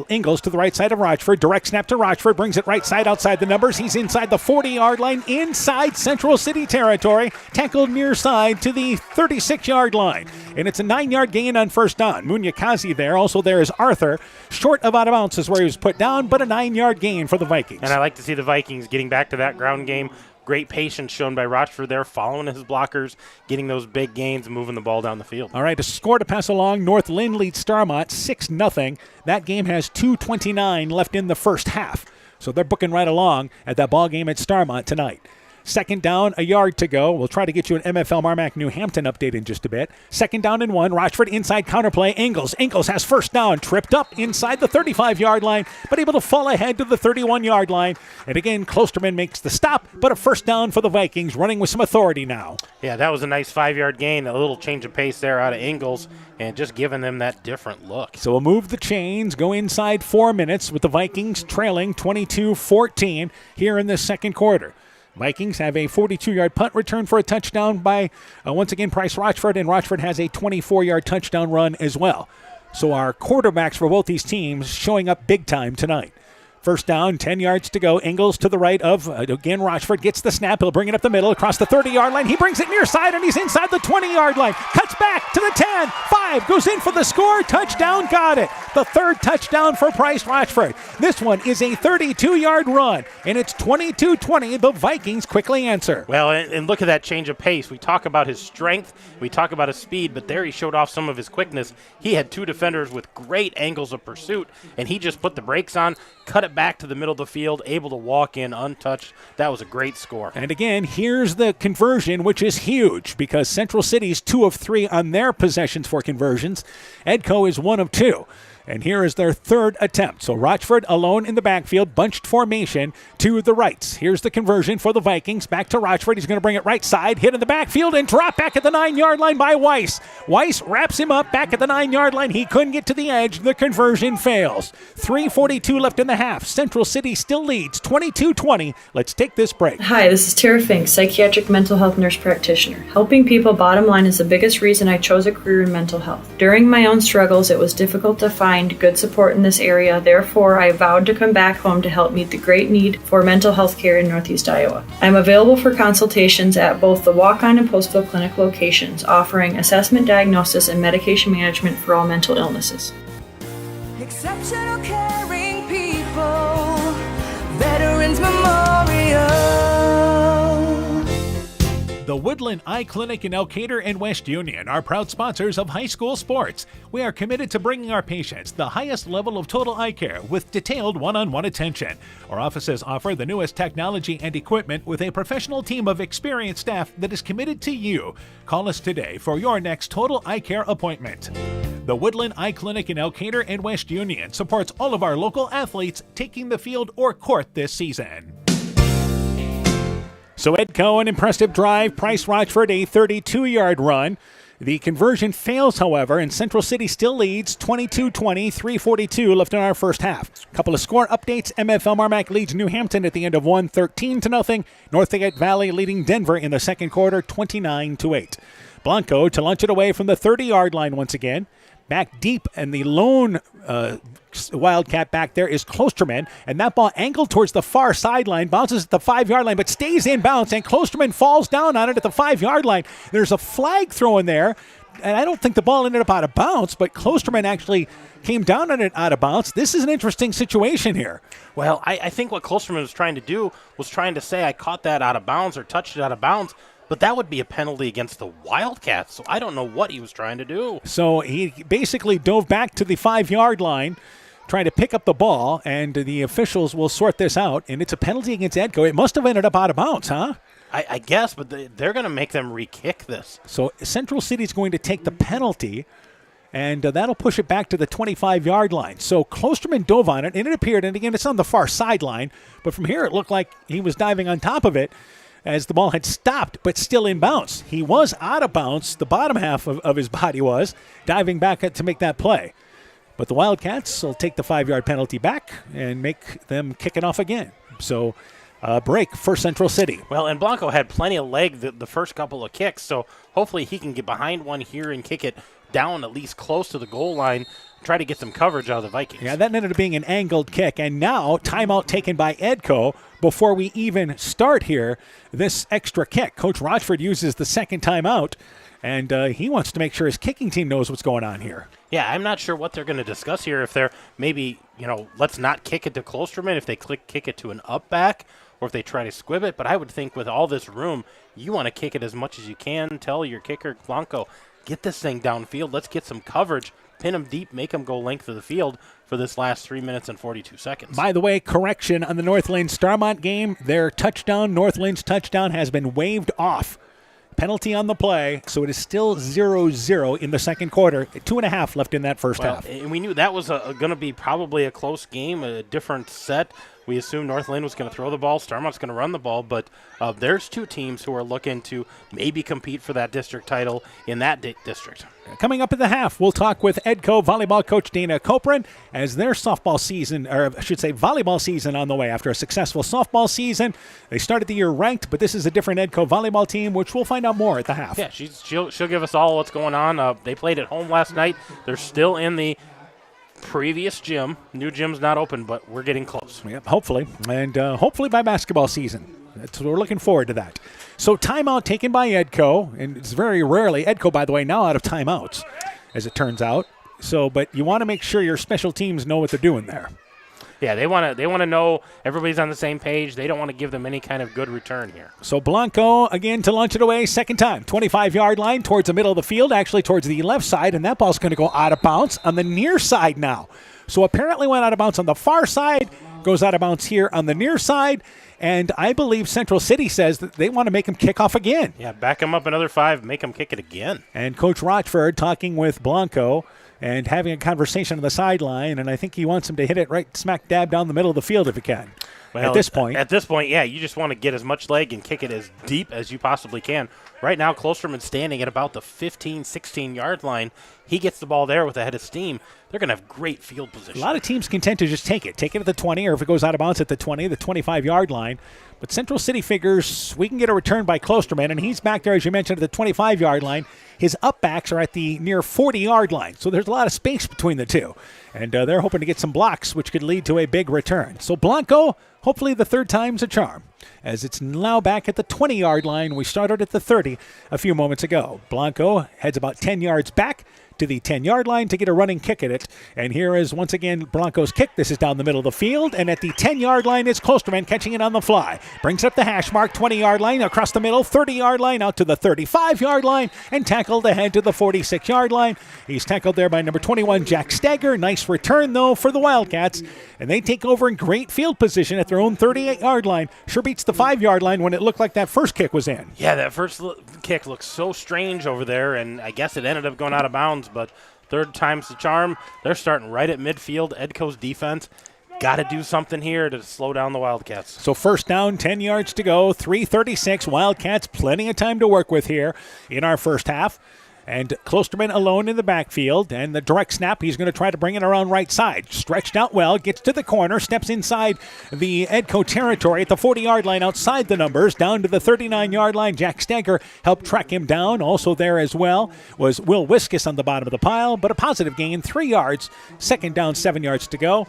Ingles to the right side of Rochford. Direct snap to Rochford, brings it right side outside the numbers. He's inside the 40-yard line, inside Central City territory. Tackled near side to the 36-yard line. And it's a 9-yard gain on first down. Munyakazi there. Also there is Arthur. Short of out of bounds is where he was put down, but a 9-yard gain for the Vikings. And I like to see the Vikings getting back to that ground game. Great patience shown by Rochford there, following his blockers, getting those big gains, moving the ball down the field. All right, a score to pass along. North Lynn leads Starmont 6-0. That game has 2:29 left in the first half. So they're booking right along at that ball game at Starmont tonight. Second down, a yard to go. We'll try to get you an MFL Marmac New Hampton update in just a bit. Second down and 1. Rochford inside counterplay. Ingles has first down. Tripped up inside the 35-yard line, but able to fall ahead to the 31-yard line. And again, Klosterman makes the stop, but a first down for the Vikings, running with some authority now. Yeah, that was a nice 5-yard gain. A little change of pace there out of Ingles, and just giving them that different look. So we'll move the chains, go inside 4 minutes with the Vikings trailing 22-14 here in the second quarter. Vikings have a 42-yard punt return for a touchdown by, once again, Price Rochford, and Rochford has a 24-yard touchdown run as well. So our quarterbacks for both these teams showing up big time tonight. First down, 10 yards to go. Ingles to the right of, again, Rochford gets the snap. He'll bring it up the middle across the 30-yard line. He brings it near side, and he's inside the 20-yard line. Cuts back to the 10. 5 goes in for the score. Touchdown, got it. The third touchdown for Price Rochford. This one is a 32-yard run, and it's 22-20. The Vikings quickly answer. Well, and look at that change of pace. We talk about his strength. We talk about his speed, but there he showed off some of his quickness. He had 2 defenders with great angles of pursuit, and he just put the brakes on, cut it back to the middle of the field, able to walk in untouched. That was a great score. And again, here's the conversion, which is huge because Central City's 2 of 3 on their possessions for conversions. Edco is 1 of 2. And here is their third attempt. So Rochford alone in the backfield, bunched formation to the right. Here's the conversion for the Vikings. Back to Rochford. He's going to bring it right side, hit in the backfield, and drop back at the 9-yard line by Weiss. Weiss wraps him up back at the 9-yard line. He couldn't get to the edge. The conversion fails. 3:42 left in the half. Central City still leads 22-20. Let's take this break. Hi, this is Tara Fink, psychiatric mental health nurse practitioner. Helping people, bottom line, is the biggest reason I chose a career in mental health. During my own struggles, it was difficult to find good support in this area. Therefore, I vowed to come back home to help meet the great need for mental health care in Northeast Iowa. I'm available for consultations at both the Walk-On and Postville Clinic locations, offering assessment, diagnosis, and medication management for all mental illnesses. Exceptional caring people, Veterans Memorial. The Woodland Eye Clinic in Elkader and West Union are proud sponsors of high school sports. We are committed to bringing our patients the highest level of total eye care with detailed one-on-one attention. Our offices offer the newest technology and equipment with a professional team of experienced staff that is committed to you. Call us today for your next total eye care appointment. The Woodland Eye Clinic in Elkader and West Union supports all of our local athletes taking the field or court this season. So Edco, an impressive drive. Price Rochford, a 32-yard run. The conversion fails, however, and Central City still leads 22-20, 3:42 left in our first half. Couple of score updates. MFL Marmac leads New Hampton at the end of 1, 13-0. North Fayette Valley leading Denver in the second quarter, 29-8. Blanco to launch it away from the 30-yard line once again. Back deep, and the lone Wildcat back there is Klosterman, and that ball angled towards the far sideline, bounces at the 5-yard line, but stays in bounds, and Klosterman falls down on it at the 5-yard line. There's a flag thrown there, and I don't think the ball ended up out of bounds, but Klosterman actually came down on it out of bounds. This is an interesting situation here. Well, I think what Klosterman was trying to do was trying to say I caught that out of bounds or touched it out of bounds, but that would be a penalty against the Wildcats, so I don't know what he was trying to do. So he basically dove back to the 5-yard line, trying to pick up the ball, and the officials will sort this out, and it's a penalty against Edco. It must have ended up out of bounds, huh? I guess, but they're going to make them re-kick this. So Central City's going to take the penalty, and that'll push it back to the 25-yard line. So Klosterman dove on it, and it appeared, and again, it's on the far sideline, but from here it looked like he was diving on top of it, as the ball had stopped, but still in bounds. He was out of bounds. The bottom half of his body was diving back to make that play. But the Wildcats will take the 5-yard penalty back and make them kick it off again. So break for Central City. Well, and Blanco had plenty of leg the first couple of kicks, so hopefully he can get behind one here and kick it down at least close to the goal line, try to get some coverage out of the Vikings. Yeah, that ended up being an angled kick, and now timeout taken by Edco before we even start here this extra kick. Coach Rochford uses the second timeout, and he wants to make sure his kicking team knows what's going on here. Yeah, I'm not sure what they're going to discuss here. If they're maybe, let's not kick it to Klosterman, if they kick it to an up back, or if they try to squib it. But I would think with all this room, you want to kick it as much as you can. Tell your kicker, Blanco, get this thing downfield. Let's get some coverage. Pin them deep, make them go length of the field for this last 3 minutes and 42 seconds. By the way, correction on the Northland Starmont game. Their touchdown, Northland's touchdown, has been waved off. Penalty on the play, so it is still 0-0 in the second quarter. 2.5 left in that first half. And we knew that was going to be probably a close game, a different set. We assumed Northland was going to throw the ball, Starmont's going to run the ball, but there's two teams who are looking to maybe compete for that district title in that district. Coming up at the half, we'll talk with Edco volleyball coach Dana Copran as their softball season, or I should say volleyball season, on the way after a successful softball season. They started the year ranked, but this is a different Edco volleyball team, which we'll find out more at the half. Yeah, she'll give us all what's going on. They played at home last night. They're still in the previous gym. New gym's not open, but we're getting close. Yep, hopefully. And hopefully by basketball season. We're looking forward to that. So timeout taken by Edco, and it's very rarely. Edco, by the way, now out of timeouts, as it turns out. But you want to make sure your special teams know what they're doing there. Yeah, they want to know everybody's on the same page. They don't want to give them any kind of good return here. So Blanco again to launch it away, second time. 25-yard line towards the middle of the field, actually towards the left side, and that ball's going to go out of bounds on the near side now. So apparently went out of bounds on the far side, goes out of bounds here on the near side, and I believe Central City says that they want to make him kick off again. Yeah, back him up another 5, make him kick it again. And Coach Rochford talking with Blanco and having a conversation on the sideline, and I think he wants him to hit it right smack dab down the middle of the field if he can. Well, at this point, yeah, you just want to get as much leg and kick it as deep as you possibly can. Right now, Klosterman's standing at about the 15, 16-yard line. He gets the ball there with a head of steam. They're going to have great field position. A lot of teams content to just take it at the 20, or if it goes out of bounds at the 20, the 25-yard line. But Central City figures we can get a return by Klosterman, and he's back there, as you mentioned, at the 25-yard line. His up-backs are at the near 40-yard line, so there's a lot of space between the two. And they're hoping to get some blocks, which could lead to a big return. So Blanco, hopefully the third time's a charm, as it's now back at the 20-yard line. We started at the 30 a few moments ago. Blanco heads about 10 yards back, to the 10-yard line to get a running kick at it. And here is once again Broncos kick. This is down the middle of the field, and at the 10-yard line is Klosterman catching it on the fly. Brings up the hash mark, 20-yard line, across the middle, 30-yard line, out to the 35-yard line, and tackled ahead to the 46-yard line. He's tackled there by number 21, Jack Stager. Nice return, though, for the Wildcats, and they take over in great field position at their own 38-yard line. Sure beats the 5-yard line when it looked like that first kick was in. Yeah, that first kick looks so strange over there, and I guess it ended up going out of bounds, but third time's the charm. They're starting right at midfield. Edco's defense got to do something here to slow down the Wildcats. So first down, 10 yards to go, 3:36. Wildcats plenty of time to work with here in our first half. And Klosterman alone in the backfield, and the direct snap, he's going to try to bring it around right side. Stretched out well, gets to the corner, steps inside the Edco territory at the 40-yard line outside the numbers, down to the 39-yard line. Jack Stager helped track him down. Also there as well was Will Wiskus on the bottom of the pile, but a positive gain, 3 yards. Second down, 7 yards to go.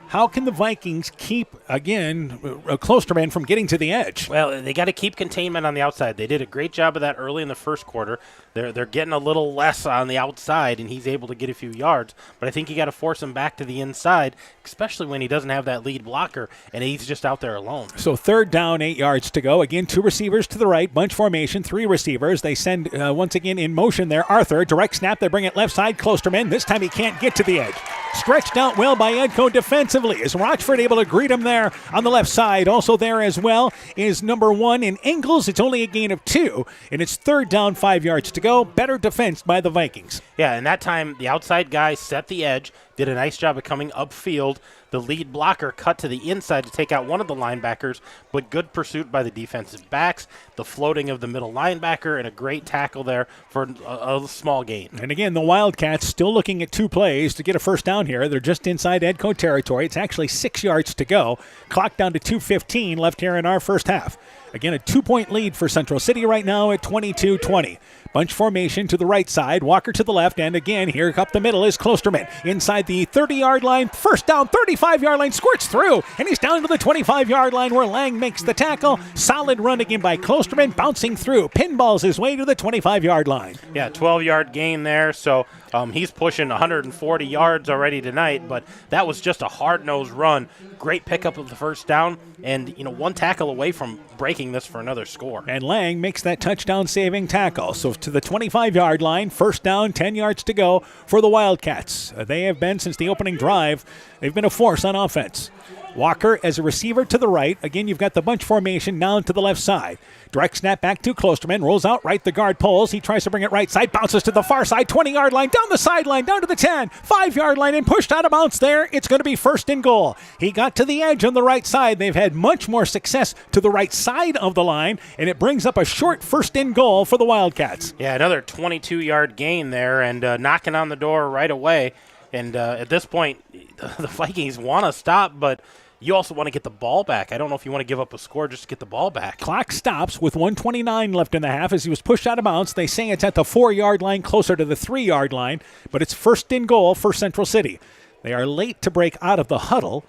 How can the Vikings keep, again, Klosterman from getting to the edge? Well, they got to keep containment on the outside. They did a great job of that early in the first quarter. They're getting a little less on the outside, and he's able to get a few yards. But I think you got to force him back to the inside, especially when he doesn't have that lead blocker, and he's just out there alone. So third down, 8 yards to go. Again, 2 receivers to the right, bunch formation, 3 receivers. They send, once again, in motion there, Arthur. Direct snap, they bring it left side, Klosterman. This time he can't get to the edge. Stretched out well by Edco defensively. Is Rochford able to greet him there on the left side? Also there as well is number 1 in Ingles. It's only a gain of 2, and it's third down, 5 yards to go. Better defense by the Vikings. Yeah, and that time the outside guy set the edge, did a nice job of coming upfield. The lead blocker cut to the inside to take out one of the linebackers, but good pursuit by the defensive backs, the floating of the middle linebacker, and a great tackle there for a small gain. And again, the Wildcats still looking at 2 plays to get a first down here. They're just inside Edco territory. It's actually 6 yards to go. Clock down to 2:15 left here in our first half. Again, a 2-point lead for Central City right now at 22-20. Bunch formation to the right side, Walker to the left, and again, here up the middle is Klosterman. Inside the 30-yard line, first down, 35-yard line, squirts through, and he's down to the 25-yard line where Lang makes the tackle. Solid run again by Klosterman, bouncing through, pinballs his way to the 25-yard line. Yeah, 12-yard gain there, so he's pushing 140 yards already tonight, but that was just a hard-nosed run. Great pickup of the first down, and, one tackle away from breaking this for another score. And Lang makes that touchdown-saving tackle. So to the 25-yard line, first down, 10 yards to go for the Wildcats. They have been, since the opening drive, they've been a force on offense. Walker as a receiver to the right. Again, you've got the bunch formation down to the left side. Direct snap back to Klosterman. Rolls out right. The guard pulls. He tries to bring it right side. Bounces to the far side. 20-yard line. Down the sideline. Down to the 10. 5-yard line and pushed out of bounds there. It's going to be first and goal. He got to the edge on the right side. They've had much more success to the right side of the line, and it brings up a short first and goal for the Wildcats. Yeah, another 22-yard gain there and knocking on the door right away. And at this point, the Vikings want to stop, but you also want to get the ball back. I don't know if you want to give up a score just to get the ball back. Clock stops with 1:29 left in the half as he was pushed out of bounds. They say it's at the 4-yard line, closer to the 3-yard line, but it's first and goal for Central City. They are late to break out of the huddle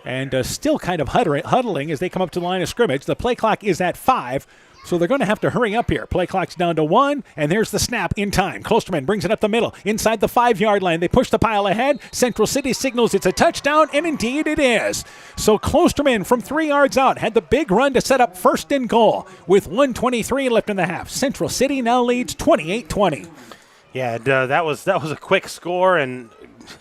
and still kind of huddling as they come up to the line of scrimmage. The play clock is at 5. So they're going to have to hurry up here. Play clock's down to 1, and there's the snap in time. Klosterman brings it up the middle, inside the 5-yard line. They push the pile ahead. Central City signals it's a touchdown, and indeed it is. So Klosterman from 3 yards out had the big run to set up first and goal with 1:23 left in the half. Central City now leads 28-20. Yeah, that was a quick score, and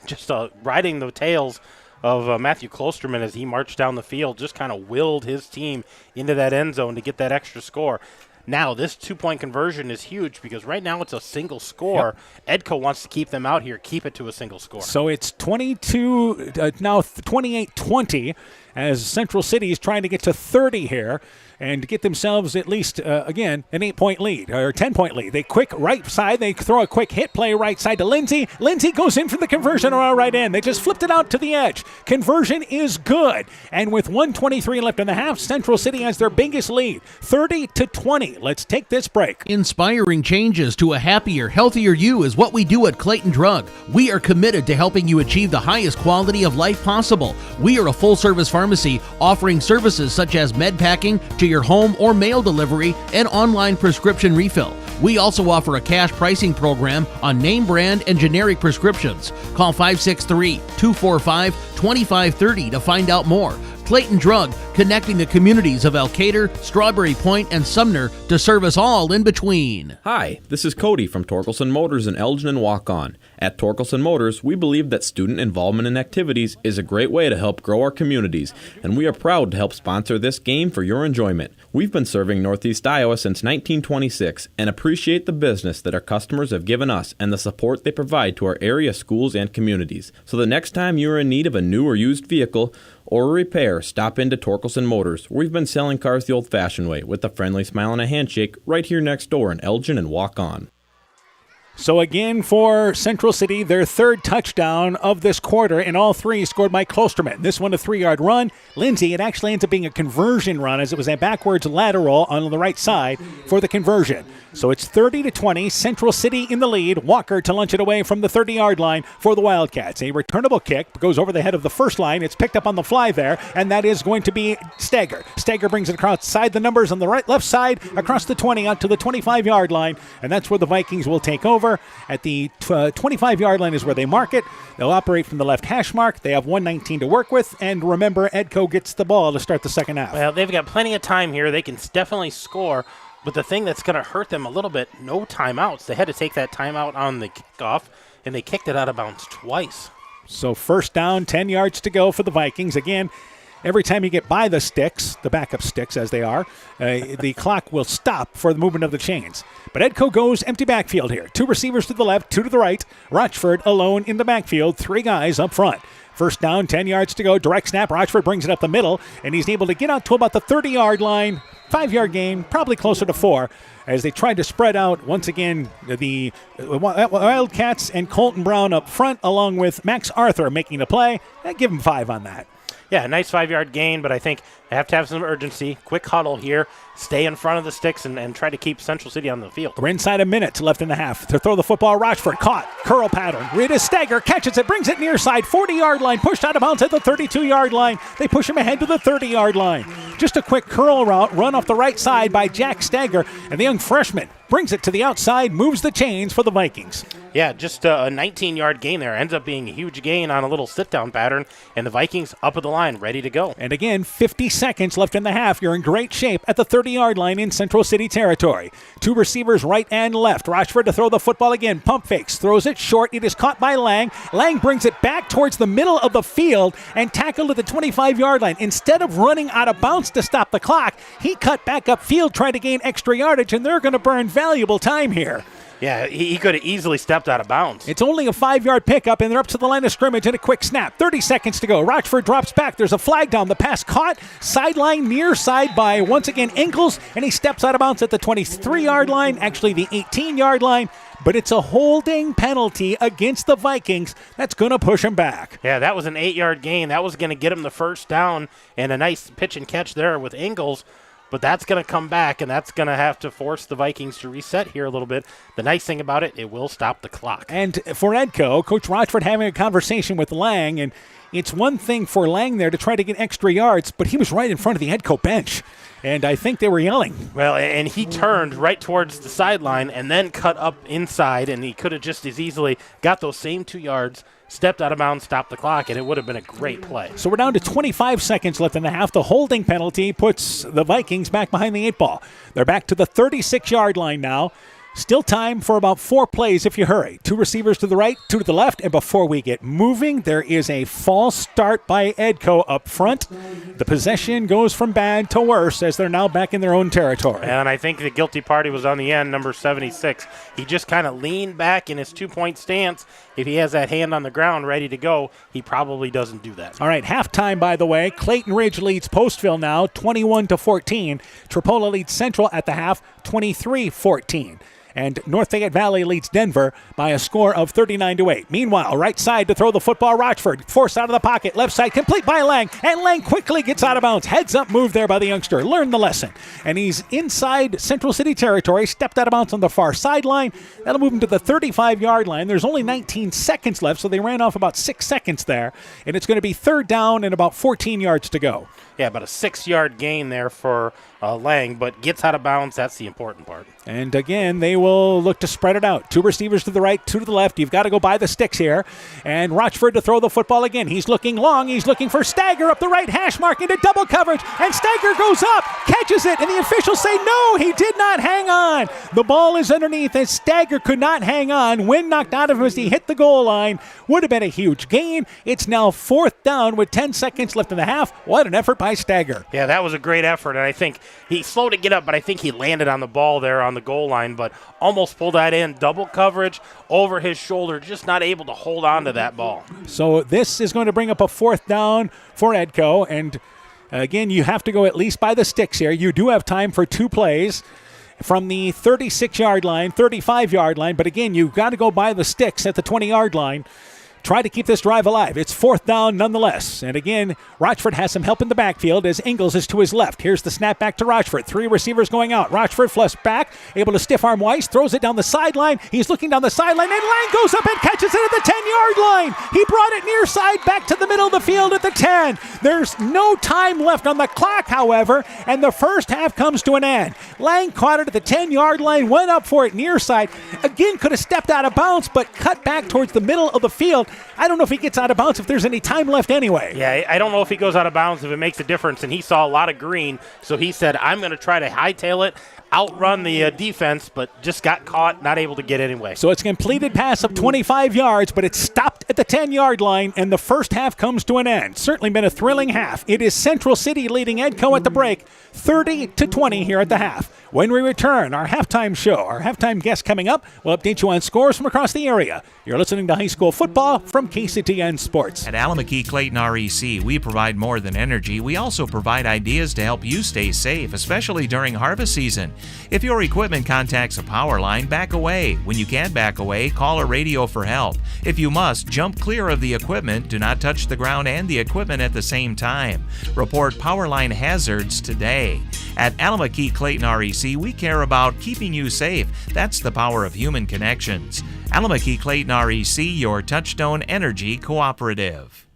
just riding the tails of Matthew Klosterman as he marched down the field, just kind of willed his team into that end zone to get that extra score. Now, this 2-point conversion is huge because right now it's a single score. Yep. Edco wants to keep them out here, keep it to a single score. So it's 28-20 as Central City is trying to get to 30 here and get themselves at least, again, an 8-point lead or 10-point lead. They quick right side. They throw a quick hit play right side to Lindsay. Lindsay goes in for the conversion around right end. They just flipped it out to the edge. Conversion is good. And with 1:23 left in the half, Central City has their biggest lead, 30-20. Let's take this break. Inspiring changes to a happier, healthier you is what we do at Clayton Drug. We are committed to helping you achieve the highest quality of life possible. We are a full-service pharmacy offering services such as med packing to your home or mail delivery and online prescription refill. We also offer a cash pricing program on name brand and generic prescriptions. Call 563-245-2530 to find out more. Clayton Drug, connecting the communities of Elkader, Strawberry Point, and Sumner to serve us all in between. Hi, this is Cody from Torkelson Motors in Elgin and Waukon. At Torkelson Motors, we believe that student involvement in activities is a great way to help grow our communities, and we are proud to help sponsor this game for your enjoyment. We've been serving Northeast Iowa since 1926 and appreciate the business that our customers have given us and the support they provide to our area schools and communities. So the next time you are in need of a new or used vehicle or a repair, stop into Torkelson Motors, where we've been selling cars the old-fashioned way with a friendly smile and a handshake right here next door in Elgin and Waukon. So again for Central City, their third touchdown of this quarter, and all three scored by Klosterman. This one a 3-yard run. Lindsay, it actually ends up being a conversion run as it was a backwards lateral on the right side for the conversion. So it's 30-20, Central City in the lead. Walker to lunch it away from the 30-yard line for the Wildcats. A returnable kick goes over the head of the first line. It's picked up on the fly there, and that is going to be Stager. Stager brings it across side the numbers on the left side, across the 20 out to the 25-yard line, and that's where the Vikings will take over. At the 25-yard line is where they mark it. They'll operate from the left hash mark. They have 1:19 to work with, and remember, Edco gets the ball to start the second half. Well, they've got plenty of time here. They can definitely score. But the thing that's going to hurt them a little bit, no timeouts. They had to take that timeout on the kickoff, and they kicked it out of bounds twice. So first down, 10 yards to go for the Vikings. Again, every time you get by the sticks, the backup sticks as they are, the clock will stop for the movement of the chains. But Edco goes empty backfield here. 2 receivers to the left, 2 to the right. Rochford alone in the backfield, 3 guys up front. First down, 10 yards to go. Direct snap. Rochford brings it up the middle, and he's able to get out to about the 30-yard line. 5-yard gain, probably closer to 4, as they tried to spread out once again the Wildcats and Colton Brown up front, along with Max Arthur making the play. I give him 5 on that. Yeah, nice 5-yard gain, but I think they have to have some urgency. Quick huddle here. Stay in front of the sticks and try to keep Central City on the field. We're inside a minute left in the half. To throw the football, Rochford caught. Curl pattern. It is Stager. Catches it. Brings it near side. 40-yard line. Pushed out of bounds at the 32-yard line. They push him ahead to the 30-yard line. Just a quick curl route. Run off the right side by Jack Stager. And the young freshman brings it to the outside. Moves the chains for the Vikings. Yeah, just a 19-yard gain there. Ends up being a huge gain on a little sit-down pattern. And the Vikings up at the line, ready to go. And again, 50 seconds left in the half. You're in great shape at the 30-yard line in Central City territory. 2 receivers right and left. Rochford to throw the football again. Pump fakes. Throws it short. It is caught by Lang. Lang brings it back towards the middle of the field and tackled at the 25-yard line. Instead of running out of bounds to stop the clock, he cut back upfield trying to gain extra yardage, and they're going to burn valuable time here. Yeah, he could have easily stepped out of bounds. It's only a 5-yard pickup, and they're up to the line of scrimmage and a quick snap. 30 seconds to go. Rochford drops back. There's a flag down. The pass caught. Sideline near side by, once again, Ingles, and he steps out of bounds at the 23-yard line, actually the 18-yard line. But it's a holding penalty against the Vikings that's going to push him back. Yeah, that was an 8-yard gain. That was going to get him the first down, and a nice pitch and catch there with Ingles. But that's going to come back, and that's going to have to force the Vikings to reset here a little bit. The nice thing about it, it will stop the clock. And for Edco, Coach Rochford having a conversation with Lang, and it's one thing for Lang there to try to get extra yards, but he was right in front of the Edco bench, and I think they were yelling. Well, and he turned right towards the sideline and then cut up inside, and he could have just as easily got those same 2 yards, stepped out of bounds, stopped the clock, and it would have been a great play. So we're down to 25 seconds left in the half. The holding penalty puts the Vikings back behind the 8 ball. They're back to the 36-yard line now. Still time for about 4 plays if you hurry. 2 receivers to the right, 2 to the left, and before we get moving, there is a false start by Edco up front. The possession goes from bad to worse as they're now back in their own territory. And I think the guilty party was on the end, number 76. He just kind of leaned back in his 2-point stance. If he has that hand on the ground ready to go, he probably doesn't do that. All right, halftime, by the way. Clayton Ridge leads Postville now, 21-14. Tripola leads Central at the half, 23-14. And North Fayette Valley leads Denver by a score of 39-8. Meanwhile, right side to throw the football, Rochford forced out of the pocket. Left side complete by Lang, and Lang quickly gets out of bounds. Heads up move there by the youngster. Learned the lesson. And he's inside Central City territory, stepped out of bounds on the far sideline. That'll move him to the 35-yard line. There's only 19 seconds left, so they ran off about 6 seconds there. And it's going to be 3rd down and about 14 yards to go. Yeah, about a 6-yard gain there for Lang, but gets out of bounds. That's the important part. And again, they will look to spread it out. 2 receivers to the right, 2 to the left. You've got to go by the sticks here. And Rochford to throw the football again. He's looking long. He's looking for Stagger up the right hash mark into double coverage. And Stagger goes up, catches it, and the officials say no, he did not hang on. The ball is underneath as Stagger could not hang on. Wind knocked out of him as he hit the goal line. Would have been a huge gain. It's now 4th down with 10 seconds left in the half. What an effort by Stagger. Yeah, that was a great effort, and I think he slowed to get up, but I think he landed on the ball there on the goal line, but almost pulled that in. Double coverage over his shoulder, just not able to hold on to that ball. So this is going to bring up a 4th down for Edco, and again, you have to go at least by the sticks here. You do have time for 2 plays from the 36-yard line, 35-yard line, but again, you've got to go by the sticks at the 20-yard line. Try to keep this drive alive. It's 4th down nonetheless. And again, Rochford has some help in the backfield as Ingles is to his left. Here's the snap back to Rochford. 3 receivers going out. Rochford flush back, able to stiff arm Weiss, throws it down the sideline. He's looking down the sideline, and Lang goes up and catches it at the 10-yard line. He brought it near side back to the middle of the field at the 10. There's no time left on the clock, however, and the first half comes to an end. Lang caught it at the 10-yard line, went up for it near side. Again, could have stepped out of bounds, but cut back towards the middle of the field. I don't know if he gets out of bounds if there's any time left anyway. Yeah, I don't know if he goes out of bounds if it makes a difference, and he saw a lot of green, so he said, I'm going to try to hightail it, outrun the defense, but just got caught, not able to get anyway. So it's a completed pass of 25 yards, but it's stopped at the 10-yard line, and the first half comes to an end. Certainly been a thrilling half. It is Central City leading Edco at the break, 30-20 here at the half. When we return, our halftime show, our halftime guest coming up, will update you on scores from across the area. You're listening to high school football from KCTN Sports. At Alameda Clayton REC, we provide more than energy. We also provide ideas to help you stay safe, especially during harvest season. If your equipment contacts a power line, back away. When you can't back away, call a radio for help. If you must, jump clear of the equipment. Do not touch the ground and the equipment at the same time. Report power line hazards today. At Alameda Clayton REC, we care about keeping you safe. That's the power of human connections. Alameda Clayton REC, your Touchstone Energy Cooperative.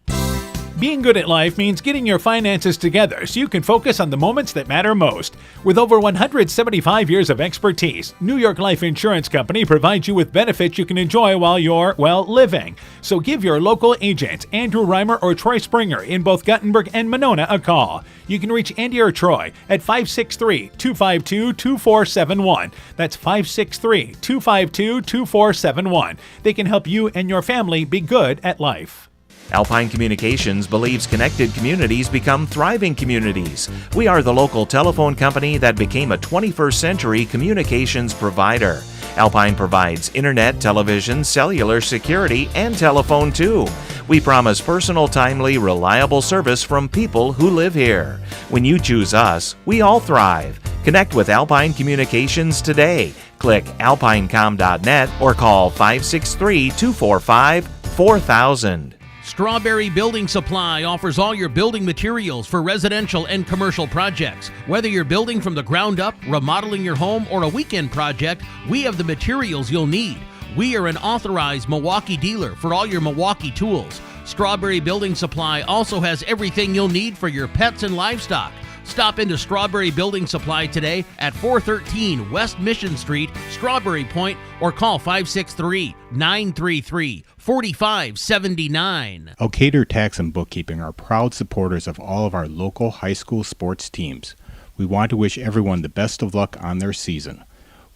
Being good at life means getting your finances together so you can focus on the moments that matter most. With over 175 years of expertise, New York Life Insurance Company provides you with benefits you can enjoy while you're, living. So give your local agents, Andrew Reimer or Troy Springer in both Guttenberg and Monona, a call. You can reach Andy or Troy at 563-252-2471. That's 563-252-2471. They can help you and your family be good at life. Alpine Communications believes connected communities become thriving communities. We are the local telephone company that became a 21st century communications provider. Alpine provides internet, television, cellular security, and telephone too. We promise personal, timely, reliable service from people who live here. When you choose us, we all thrive. Connect with Alpine Communications today. Click alpinecom.net or call 563-245-4000. Strawberry Building Supply offers all your building materials for residential and commercial projects. Whether you're building from the ground up, remodeling your home, or a weekend project, we have the materials you'll need. We are an authorized Milwaukee dealer for all your Milwaukee tools. Strawberry Building Supply also has everything you'll need for your pets and livestock. Stop into Strawberry Building Supply today at 413 West Mission Street, Strawberry Point, or call 563-933-4579. Elkader Tax and Bookkeeping are proud supporters of all of our local high school sports teams. We want to wish everyone the best of luck on their season.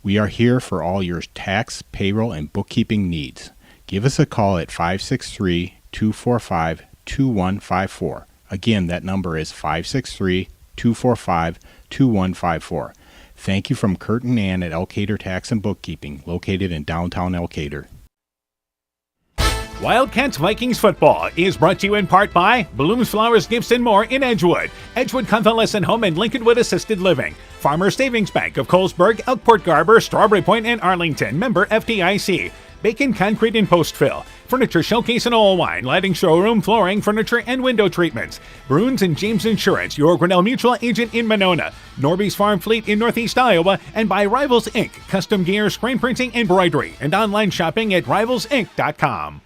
We are here for all your tax, payroll, and bookkeeping needs. Give us a call at 563-245-2154. Again, that number is 563-245-2154. Thank you from Kurt and Ann at Elkader Tax and Bookkeeping, located in downtown Elkader. Wildcats Vikings football is brought to you in part by Blooms Flowers Gifts and More in Edgewood, Edgewood Convalescent Home and Lincolnwood Assisted Living, Farmers Savings Bank of Colesburg, Elkport Garber, Strawberry Point, and Arlington, member FDIC, Bacon Concrete and Post Fill, Furniture Showcase and Oil Wine, Lighting Showroom, Flooring, Furniture, and Window Treatments, Bruins and James Insurance, your Grinnell Mutual agent in Monona, Norby's Farm Fleet in Northeast Iowa, and by Rivals Inc., custom gear, screen printing, embroidery, and online shopping at rivalsinc.com.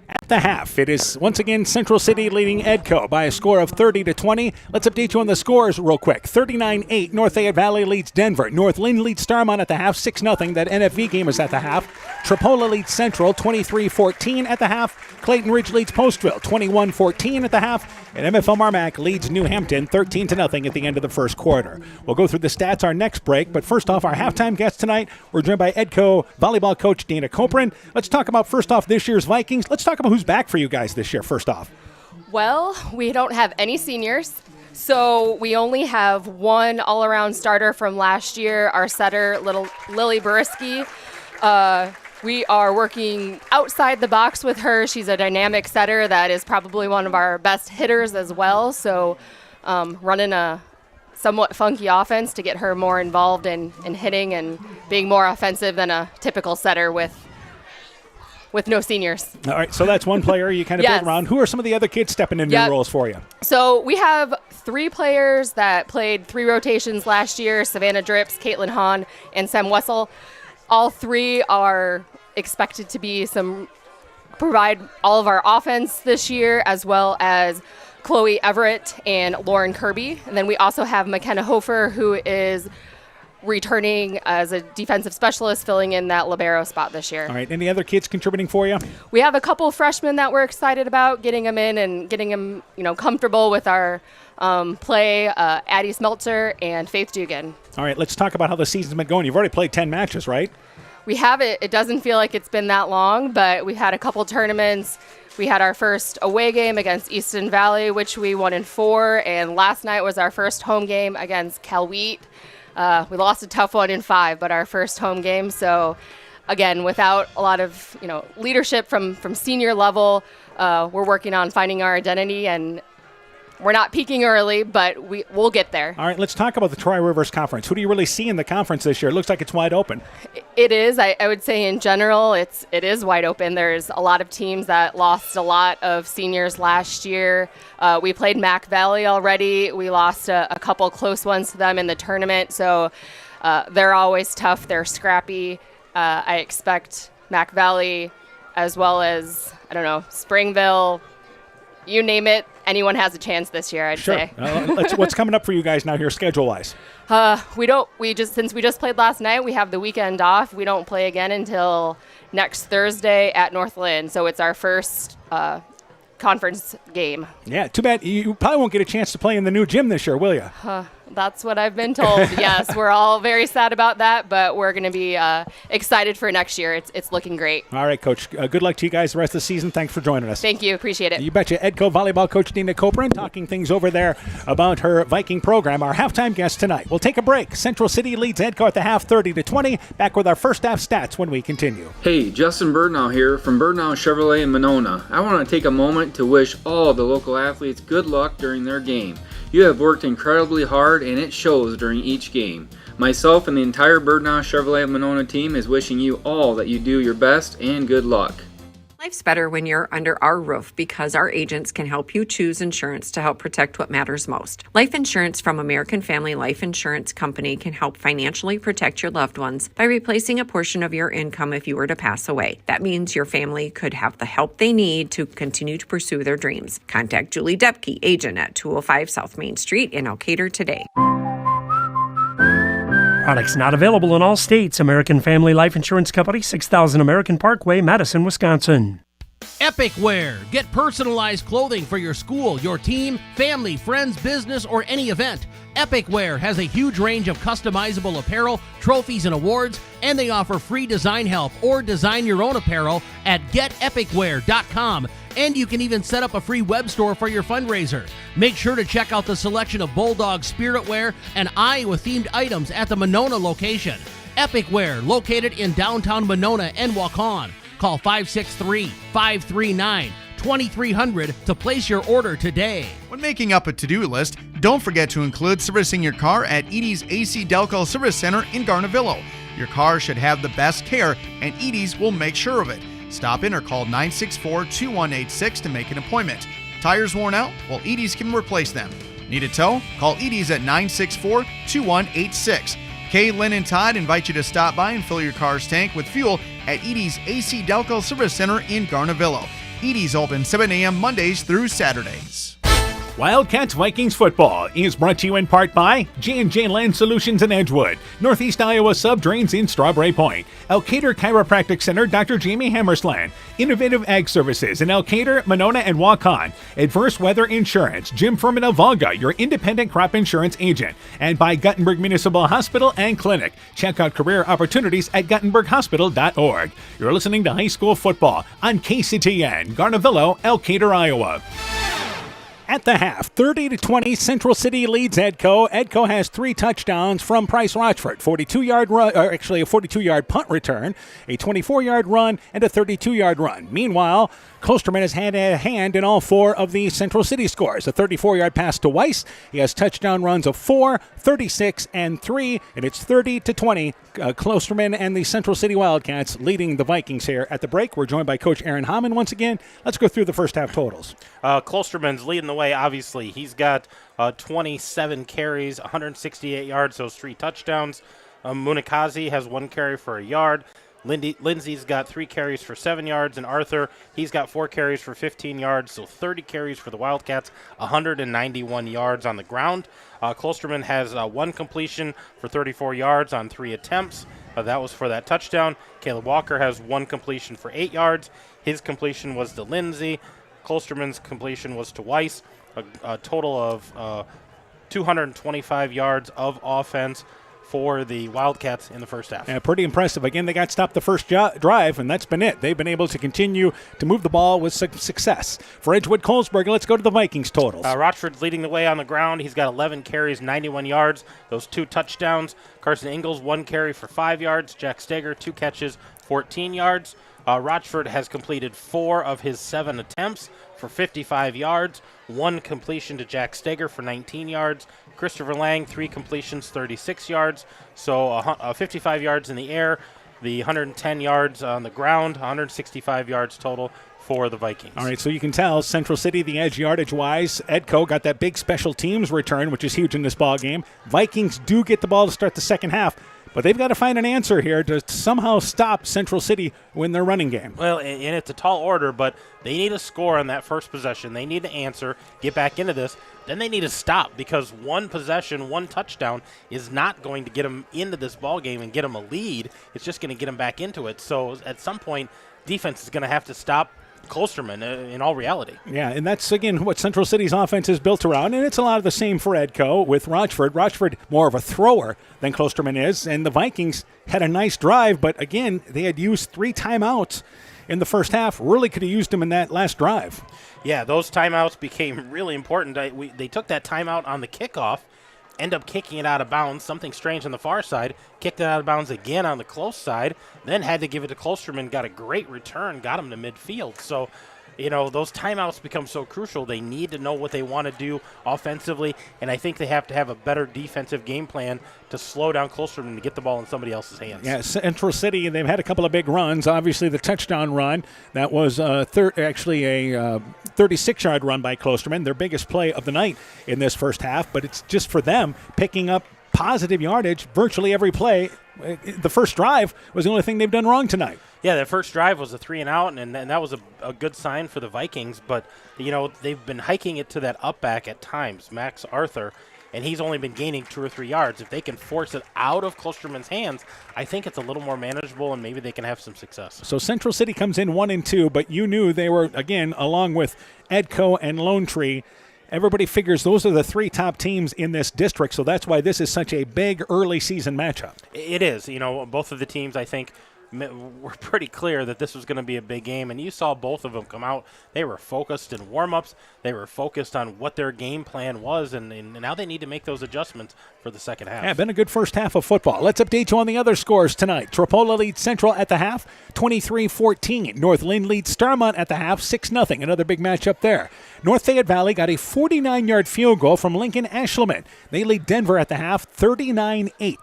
At the half. It is once again Central City leading Edco by a score of 30-20. Let's update you on the scores real quick. 39-8, North Fayette Valley leads Denver. North Lynn leads Starmont at the half, 6-0. That NFV game is at the half. Tripola leads Central, 23-14 at the half. Clayton Ridge leads Postville, 21-14 at the half. And MFL Marmac leads New Hampton, 13-0 at the end of the first quarter. We'll go through the stats our next break, but first off, our halftime guest tonight, we're joined by Edco volleyball coach Dana Copran. Let's talk about, first off, this year's Vikings. Let's talk about who's back for you guys this year, first off. Well, we don't have any seniors, so we only have one all-around starter from last year, our setter, Lily Buriski. We are working outside the box with her. She's a dynamic setter that is probably one of our best hitters as well, so running a somewhat funky offense to get her more involved in hitting and being more offensive than a typical setter with no seniors. All right, so that's one player you kind of build around. Who are some of the other kids stepping in new roles for you? So we have 3 players that played 3 rotations last year, Savannah Drips, Caitlin Hahn, and Sam Wessel. All 3 are expected to provide all of our offense this year, as well as Chloe Everett and Lauren Kirby. And then we also have McKenna Hofer, who is returning as a defensive specialist, filling in that libero spot this year. All right, any other kids contributing for you? We have a couple freshmen that we're excited about, getting them in and getting them, comfortable with our play, Addie Smeltzer and Faith Dugan. All right, let's talk about how the season's been going. You've already played 10 matches, right? We have it. It doesn't feel like it's been that long, but we've had a couple tournaments. We had our first away game against Easton Valley, which we won in 4, and last night was our first home game against Cal Wheat. We lost a tough one in 5, but our first home game. So, again, without a lot of leadership from senior level, we're working on finding our identity, and we're not peaking early, but we'll get there. All right, let's talk about the Tri-Rivers Conference. Who do you really see in the conference this year? It looks like it's wide open. It is. I would say in general, it is wide open. There's a lot of teams that lost a lot of seniors last year. We played Mac Valley already. We lost a couple close ones to them in the tournament. So they're always tough. They're scrappy. I expect Mac Valley as well as, Springville, you name it, anyone has a chance this year, I'd say. What's coming up for you guys now here schedule-wise? Since we just played last night, we have the weekend off. We don't play again until next Thursday at North Lynn, so it's our first conference game. Yeah, too bad. You probably won't get a chance to play in the new gym this year, will you? That's what I've been told. Yes, we're all very sad about that, but we're going to be excited for next year. It's looking great. All right, Coach. Good luck to you guys the rest of the season. Thanks for joining us. Thank you. Appreciate it. You betcha. Edco volleyball coach Dana Copran talking things over there about her Viking program. Our halftime guest tonight. We'll take a break. Central City leads Edco at the half 30-20. Back with our first half stats when we continue. Hey, Justin Birdnow here from Birdnow Chevrolet in Monona. I want to take a moment to wish all the local athletes good luck during their game. You have worked incredibly hard, and it shows during each game. Myself and the entire Birdnow Chevrolet Monona team is wishing you all that you do your best and good luck. Life's better when you're under our roof because our agents can help you choose insurance to help protect what matters most. Life insurance from American Family Life Insurance Company can help financially protect your loved ones by replacing a portion of your income if you were to pass away. That means your family could have the help they need to continue to pursue their dreams. Contact Julie Depke, agent at 205 South Main Street in Elkader today. Products not available in all states. American Family Life Insurance Company, 6000 American Parkway, Madison, Wisconsin. Epic Wear. Get personalized clothing for your school, your team, family, friends, business, or any event. Epic Wear has a huge range of customizable apparel, trophies, and awards, and they offer free design help or design your own apparel at getepicwear.com. And you can even set up a free web store for your fundraiser. Make sure to check out the selection of Bulldog Spirit Wear and Iowa-themed items at the Monona location. Epic Wear, located in downtown Monona and Waukon. Call 563-539-2300 to place your order today. When making up a to-do list, don't forget to include servicing your car at Edie's AC Delco Service Center in Garnavillo. Your car should have the best care, and Edie's will make sure of it. Stop in or call 964-2186 to make an appointment. Tires worn out? Well, Edie's can replace them. Need a tow? Call Edie's at 964-2186. Kay, Lynn, and Todd invite you to stop by and fill your car's tank with fuel at Edie's AC Delco Service Center in Garnavillo. Edie's open 7 a.m. Mondays through Saturdays. Wildcats Vikings football is brought to you in part by J&J Land Solutions in Edgewood, Northeast Iowa Sub-Drains in Strawberry Point, Elkader Chiropractic Center, Dr. Jamie Hammersland, Innovative Ag Services in Elkader, Monona, and Waukon, Adverse Weather Insurance, Jim Furman of Volga, your independent crop insurance agent, and by Guttenberg Municipal Hospital and Clinic. Check out career opportunities at guttenberghospital.org. You're listening to high school football on KCTN, Garnavillo, Elkader, Iowa. At the half, 30-20, Central City leads Edco. Edco has 3 touchdowns from Price Rochford. 42-yard run, or actually a 42-yard punt return, a 24-yard run, and a 32-yard run. Meanwhile, Klosterman has had a hand in all 4 of the Central City scores. A 34-yard pass to Weiss. He has touchdown runs of 4, 36, and 3, and it's 30-20. Klosterman and the Central City Wildcats leading the Vikings here. At the break, we're joined by Coach Aaron Hamann once again. Let's go through the first half totals. Klosterman's leading the way, obviously. He's got 27 carries, 168 yards, those 3 touchdowns. Munikazi has 1 carry for a yard. Lindsay's got 3 carries for 7 yards, and Arthur, he's got 4 carries for 15 yards, so 30 carries for the Wildcats, 191 yards on the ground. Klosterman has 1 completion for 34 yards on 3 attempts. That was for that touchdown. Caleb Walker has 1 completion for 8 yards. His completion was to Lindsay. Klosterman's completion was to Weiss. A total of 225 yards of offense for the Wildcats in the first half. Yeah, pretty impressive. Again, they got stopped the first drive, and that's been it. They've been able to continue to move the ball with success. For Edgewood Colesburg, let's go to the Vikings totals. Rochford's leading the way on the ground. He's got 11 carries, 91 yards, those 2 touchdowns. Carson Ingalls, 1 carry for 5 yards. Jack Steger, 2 catches, 14 yards. Rochford has completed 4 of his 7 attempts for 55 yards, 1 completion to Jack Steger for 19 yards. Christopher Lang, 3 completions, 36 yards. So 55 yards in the air, the 110 yards on the ground, 165 yards total for the Vikings. All right, so you can tell Central City, the edge yardage-wise, Edco got that big special teams return, which is huge in this ball game. Vikings do get the ball to start the second half, but they've got to find an answer here to somehow stop Central City in their running game. Well, and it's a tall order, but they need a score on that first possession. They need to answer, get back into this. Then they need to stop, because 1 possession, 1 touchdown is not going to get them into this ball game and get them a lead. It's just going to get them back into it. So at some point, defense is going to have to stop Klosterman in all reality. Yeah, and that's, again, what Central City's offense is built around, and it's a lot of the same for Edco with Rochford. Rochford more of a thrower than Klosterman is, and the Vikings had a nice drive, but, again, they had used 3 timeouts in the first half. Really could have used them in that last drive. Yeah, those timeouts became really important. They took that timeout on the kickoff, end up kicking it out of bounds, something strange on the far side, kicked it out of bounds again on the close side, then had to give it to Klosterman, got a great return, got him to midfield. So, those timeouts become so crucial. They need to know what they want to do offensively, and I think they have to have a better defensive game plan to slow down Klosterman to get the ball in somebody else's hands. Yeah, Central City, they've had a couple of big runs. Obviously, the touchdown run, that was actually a 36-yard run by Klosterman, their biggest play of the night in this first half, but it's just for them picking up positive yardage virtually every play. The first drive was the only thing they've done wrong tonight. Yeah, that first drive was a 3-and-out, and that was a good sign for the Vikings. But, they've been hiking it to that up back at times, Max Arthur, and he's only been gaining 2 or 3 yards. If they can force it out of Klosterman's hands, I think it's a little more manageable, and maybe they can have some success. So Central City comes in 1-2, but you knew they were, again, along with Edco and Lone Tree, everybody figures those are the 3 top teams in this district, so that's why this is such a big early season matchup. It is. Both of the teams, I think, were pretty clear that this was going to be a big game, and you saw both of them come out. They were focused in warm-ups. They were focused on what their game plan was, and now they need to make those adjustments for the second half. Yeah, been a good first half of football. Let's update you on the other scores tonight. Tripola leads Central at the half, 23-14. North Lynn leads Starmont at the half, 6-0. Another big matchup there. North Fayette Valley got a 49-yard field goal from Lincoln Ashleman. They lead Denver at the half, 39-8.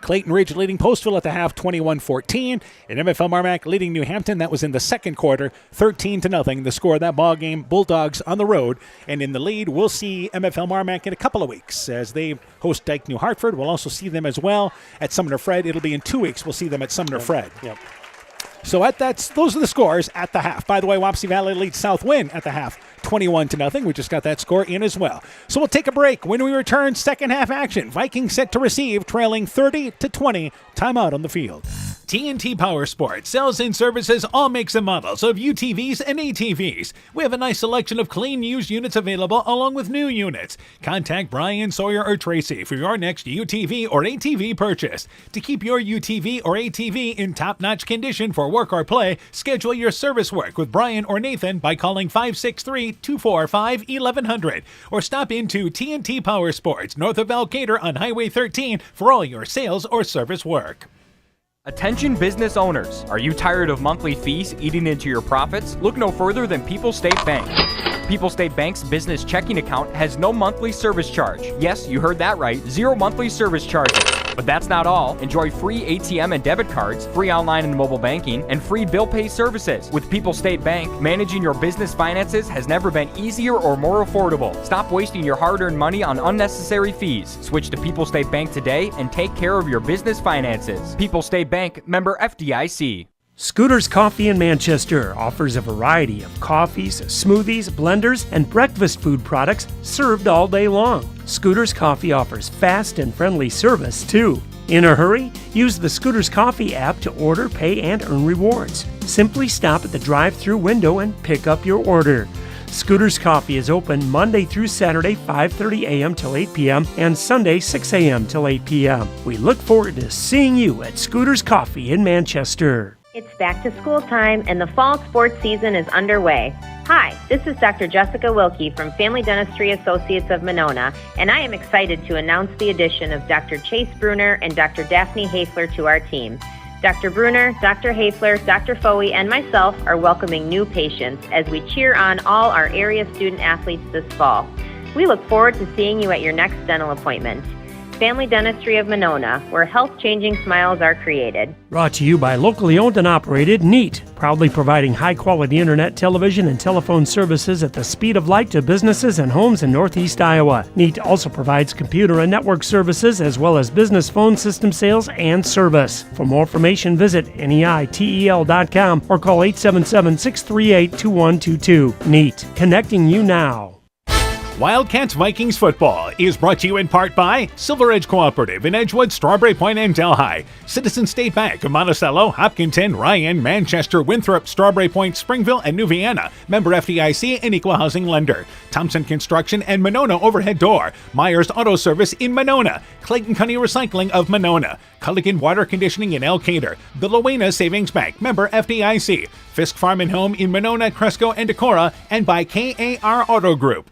Clayton Ridge leading Postville at the half, 21-14. And MFL Marmac leading New Hampton. That was in the second quarter, 13-0. The score of that ball game, Bulldogs on the road. And in the lead, we'll see MFL Marmac in a couple of weeks as they host Dike New Hartford. We'll also see them as well at Sumner Fred. It'll be in 2 weeks. We'll see them at Sumner Fred. Yep. So those are the scores at the half. By the way, Wapsie Valley leads Southwind at the half, 21-0. We just got that score in as well. So we'll take a break. When we return, second half action. Vikings set to receive, trailing 30-20. Timeout on the field. TNT Power Sports sells and services all makes and models of UTVs and ATVs. We have a nice selection of clean used units available along with new units. Contact Brian, Sawyer, or Tracy for your next UTV or ATV purchase. To keep your UTV or ATV in top-notch condition for work or play, schedule your service work with Brian or Nathan by calling 563-245-1100 or stop into TNT Power Sports north of Valcator on Highway 13 for all your sales or service work. Attention business owners. Are you tired of monthly fees eating into your profits? Look no further than People's State Bank. People's State Bank's business checking account has no monthly service charge. Yes, you heard that right. 0 monthly service charges. But that's not all. Enjoy free ATM and debit cards, free online and mobile banking, and free bill pay services. With People's State Bank, managing your business finances has never been easier or more affordable. Stop wasting your hard-earned money on unnecessary fees. Switch to People's State Bank today and take care of your business finances. People's State Bank, member FDIC. Scooters Coffee in Manchester offers a variety of coffees, smoothies, blenders, and breakfast food products served all day long. Scooters Coffee offers fast and friendly service, too. In a hurry? Use the Scooters Coffee app to order, pay, and earn rewards. Simply stop at the drive-thru window and pick up your order. Scooters Coffee is open Monday through Saturday, 5:30 a.m. till 8 p.m. and Sunday, 6 a.m. till 8 p.m. We look forward to seeing you at Scooters Coffee in Manchester. It's back to school time and the fall sports season is underway. Hi, this is Dr. Jessica Wilkie from Family Dentistry Associates of Monona, and I am excited to announce the addition of Dr. Chase Bruner and Dr. Daphne Hafler to our team. Dr. Bruner, Dr. Hafler, Dr. Foey, and myself are welcoming new patients as we cheer on all our area student athletes this fall. We look forward to seeing you at your next dental appointment. Family Dentistry of Monona, where health-changing smiles are created. Brought to you by locally owned and operated NEAT, proudly providing high-quality internet, television, and telephone services at the speed of light to businesses and homes in Northeast Iowa. NEAT also provides computer and network services as well as business phone system sales and service. For more information, visit NEITEL.com or call 877-638-2122. NEAT, connecting you now. Wildcats Vikings football is brought to you in part by Silver Edge Cooperative in Edgewood, Strawberry Point, and Delhi. Citizen State Bank of Monticello, Hopkinton, Ryan, Manchester, Winthrop, Strawberry Point, Springville, and New Vienna. Member FDIC and Equal Housing Lender. Thompson Construction and Monona Overhead Door. Myers Auto Service in Monona. Clayton County Recycling of Monona. Culligan Water Conditioning in Elkader. The Lowena Savings Bank. Member FDIC. Fisk Farm and Home in Monona, Cresco, and Decorah. And by KAR Auto Group.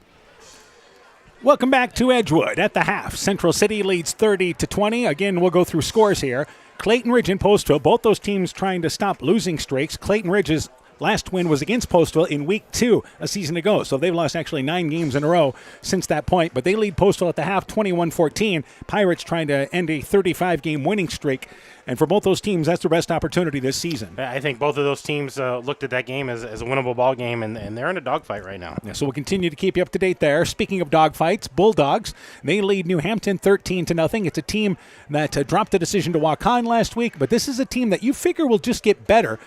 Welcome back to Edgewood at the half. Central City leads 30-20. Again, we'll go through scores here. Clayton Ridge and Postville, both those teams trying to stop losing streaks. Clayton Ridge's last win was against Postville in week 2 a season ago, so they've lost actually 9 games in a row since that point, but they lead Postville at the half 21-14. Pirates trying to end a 35-game winning streak, and for both those teams, that's their best opportunity this season. I think both of those teams looked at that game as a winnable ball game, and they're in a dogfight right now. Yeah, so we'll continue to keep you up to date there. Speaking of dogfights, Bulldogs, they lead New Hampton 13-0. It's a team that dropped a decision to walk on last week, but this is a team that you figure will just get better.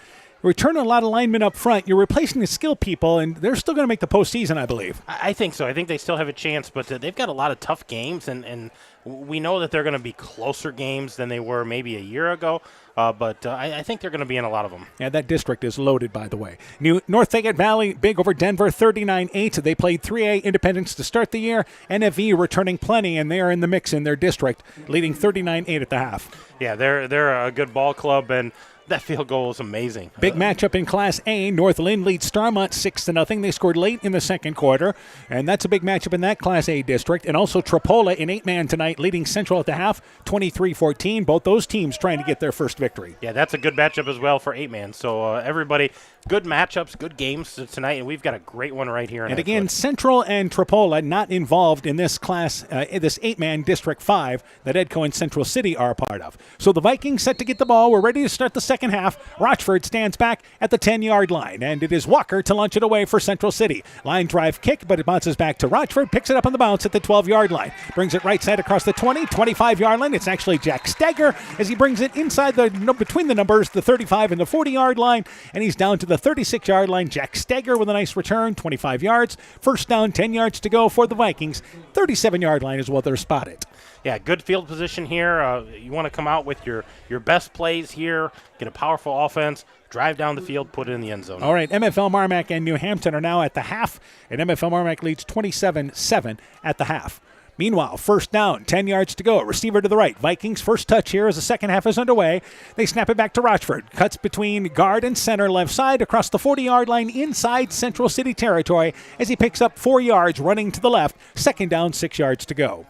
Return a lot of linemen up front. You're replacing the skill people, and they're still going to make the postseason, I believe. I think so. I think they still have a chance, but they've got a lot of tough games, and we know that they're going to be closer games than they were maybe a year ago, but I think they're going to be in a lot of them. Yeah, that district is loaded, by the way. North Fayette Valley, big over Denver, 39-8. They played 3A Independence to start the year. NFV returning plenty, and they are in the mix in their district, leading 39-8 at the half. Yeah, they're a good ball club, and that field goal is amazing. Big matchup in Class A. North Lynn leads Starmont 6-0. They scored late in the second quarter, and that's a big matchup in that Class A district. And also Trapola in 8-man tonight, leading Central at the half, 23-14. Both those teams trying to get their first victory. Yeah, that's a good matchup as well for 8-man. So everybody, good matchups, good games tonight, and we've got a great one right here. And again, Central and Trapola not involved in this class, this 8-man District 5 that Edco and Central City are a part of. So the Vikings set to get the ball. We're ready to start the second second half, Rochford stands back at the 10-yard line, and it is Walker to launch it away for Central City. Line drive kick, but it bounces back to Rochford, picks it up on the bounce at the 12-yard line. Brings it right side across the 20, 25-yard line. It's actually Jack Steger as he brings it inside between the numbers, the 35 and the 40-yard line, and he's down to the 36-yard line. Jack Steger with a nice return, 25 yards. First down, 10 yards to go for the Vikings. 37-yard line is what they're spotted. Yeah, good field position here. You want to come out with your best plays here, get a powerful offense, drive down the field, put it in the end zone. All right, MFL Marmac and New Hampton are now at the half, and MFL Marmac leads 27-7 at the half. Meanwhile, first down, 10 yards to go. Receiver to the right. Vikings first touch here as the second half is underway. They snap it back to Rochford. Cuts between guard and center left side across the 40-yard line inside Central City territory as he picks up 4 yards running to the left. Second down, 6 yards to go.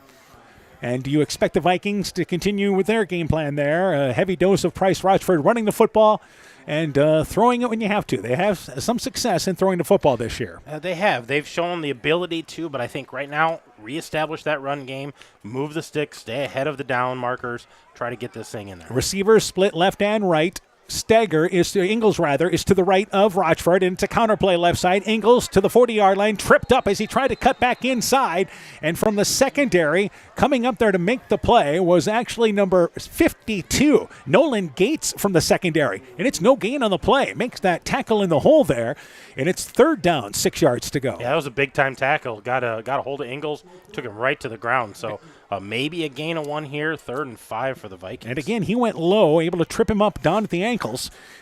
And do you expect the Vikings to continue with their game plan there? A heavy dose of Price Rochford running the football and throwing it when you have to. They have some success in throwing the football this year. They have. They've shown the ability to, but I think right now, reestablish that run game, move the stick, stay ahead of the down markers, try to get this thing in there. Receivers split left and right. Ingles is to the right of Rochford, and it's a counterplay left side. Ingles to the 40-yard line, tripped up as he tried to cut back inside, and from the secondary, coming up there to make the play was actually number 52, Nolan Gates from the secondary, and it's no gain on the play. Makes that tackle in the hole there, and it's third down, 6 yards to go. Yeah, that was a big-time tackle. Got a hold of Ingles, took him right to the ground, so maybe a gain of 1 here, 3rd and 5 for the Vikings. And again, he went low, able to trip him up down at the ankles.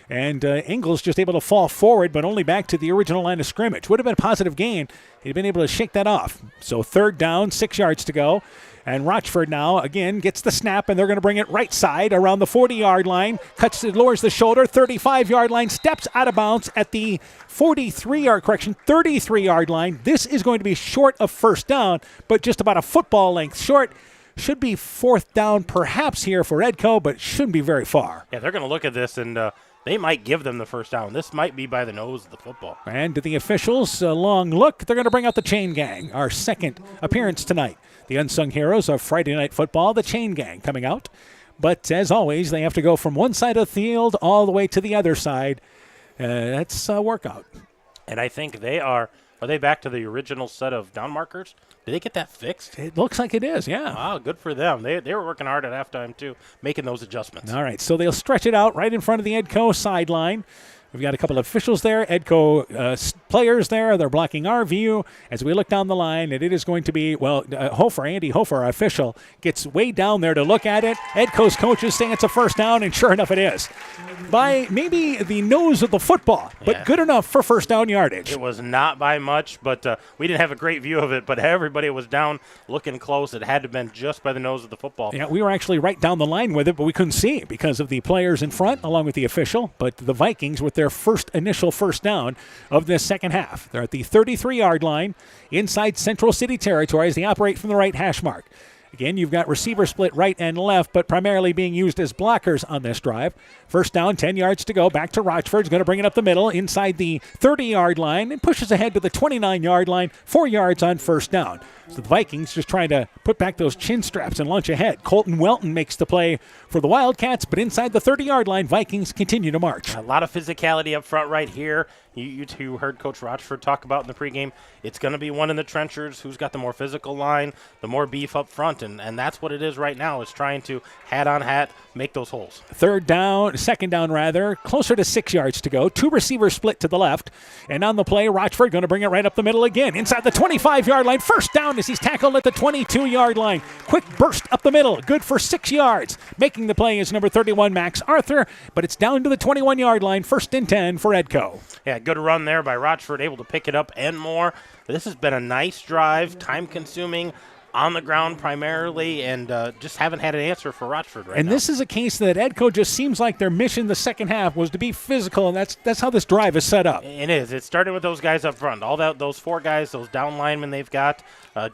And Ingles just able to fall forward, but only back to the original line of scrimmage. Would have been a positive gain. He'd been able to shake that off. So third down, 6 yards to go. And Rochford now, again, gets the snap, and they're going to bring it right side around the 40-yard line. Lowers the shoulder, 35-yard line, steps out of bounds at the 33-yard line. This is going to be short of first down, but just about a football length short. Should be fourth down perhaps here for Edco, but shouldn't be very far. Yeah, they're going to look at this, and they might give them the first down. This might be by the nose of the football. And to the officials, a long look. They're going to bring out the Chain Gang, our second appearance tonight. The unsung heroes of Friday Night Football, the Chain Gang, coming out. But as always, they have to go from one side of the field all the way to the other side. That's a workout. And I think are they back to the original set of down markers? Did they get that fixed? It looks like it is, yeah. Wow, good for them. They were working hard at halftime, too, making those adjustments. All right, so they'll stretch it out right in front of the Edco sideline. We've got a couple of officials there, Edco players there. They're blocking our view as we look down the line, and it is going to be, Andy Hofer, our official, gets way down there to look at it. Edco's coaches saying it's a first down, and sure enough it is. By maybe the nose of the football, but good enough for first down yardage. It was not by much, but we didn't have a great view of it, but everybody was down looking close. It had to have been just by the nose of the football. Yeah, we were actually right down the line with it, but we couldn't see because of the players in front along with the official. But the Vikings with their initial first down of this second half. They're at the 33-yard line inside Central City territory as they operate from the right hash mark. Again, you've got receiver split right and left, but primarily being used as blockers on this drive. First down, 10 yards to go. Back to Rochford. He's going to bring it up the middle inside the 30-yard line and pushes ahead to the 29-yard line, 4 yards on first down. So the Vikings just trying to put back those chin straps and launch ahead. Colton Welton makes the play for the Wildcats, but inside the 30-yard line, Vikings continue to march. A lot of physicality up front right here. You two heard Coach Rochford talk about in the pregame. It's going to be one in the trenchers. Who's got the more physical line, the more beef up front, and that's what it is right now. Is trying to hat on hat make those holes. Second down, closer to 6 yards to go. 2 receivers split to the left, and on the play, Rochford going to bring it right up the middle again. Inside the 25-yard line, first down as he's tackled at the 22-yard line. Quick burst up the middle, good for 6 yards. Making the play is number 31, Max Arthur, but it's down to the 21-yard line, 1st and 10 for Edco. Yeah, good run there by Rochford, able to pick it up and more. This has been a nice drive, time-consuming, on the ground primarily, and just haven't had an answer for Rochford right now. And this is a case that Edco just seems like their mission the second half was to be physical, and that's how this drive is set up. It is. It started with those guys up front. Those 4 guys, those down linemen they've got,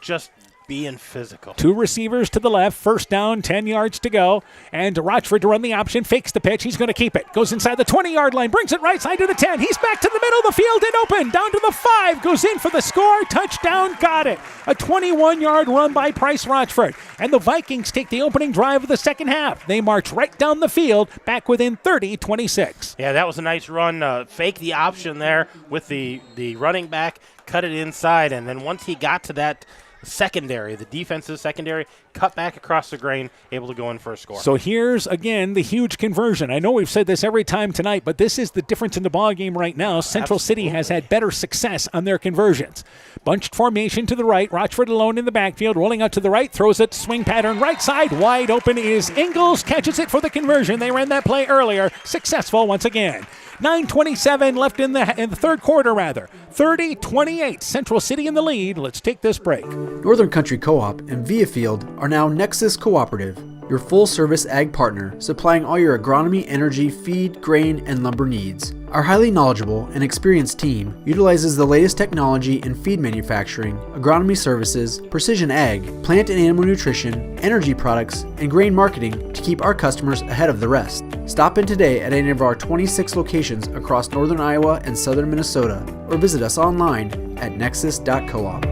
just being physical. 2 receivers to the left, first down, 10 yards to go, and Rochford to run the option, fakes the pitch, he's going to keep it, goes inside the 20-yard line, brings it right side to the 10, he's back to the middle of the field and open, down to the 5, goes in for the score, touchdown, got it. A 21-yard run by Price Rochford, and the Vikings take the opening drive of the second half. They march right down the field, back within 30-26. Yeah, that was a nice run, fake the option there with the running back, cut it inside, and then once he got to that secondary, the defensive secondary, cut back across the grain, able to go in for a score. So here's, again, the huge conversion. I know we've said this every time tonight, but this is the difference in the ballgame right now. Central City has had better success on their conversions. Bunched formation to the right, Rochford alone in the backfield, rolling out to the right, throws it, swing pattern right side, wide open is Ingles, catches it for the conversion. They ran that play earlier, successful once again. 9:27 left in the third quarter, 30-28, Central City in the lead. Let's take this break. Northern Country Co-op and Viafield are now Nexus Cooperative, your full-service ag partner, supplying all your agronomy, energy, feed, grain, and lumber needs. Our highly knowledgeable and experienced team utilizes the latest technology in feed manufacturing, agronomy services, precision ag, plant and animal nutrition, energy products, and grain marketing to keep our customers ahead of the rest. Stop in today at any of our 26 locations across northern Iowa and southern Minnesota, or visit us online at nexus.coop.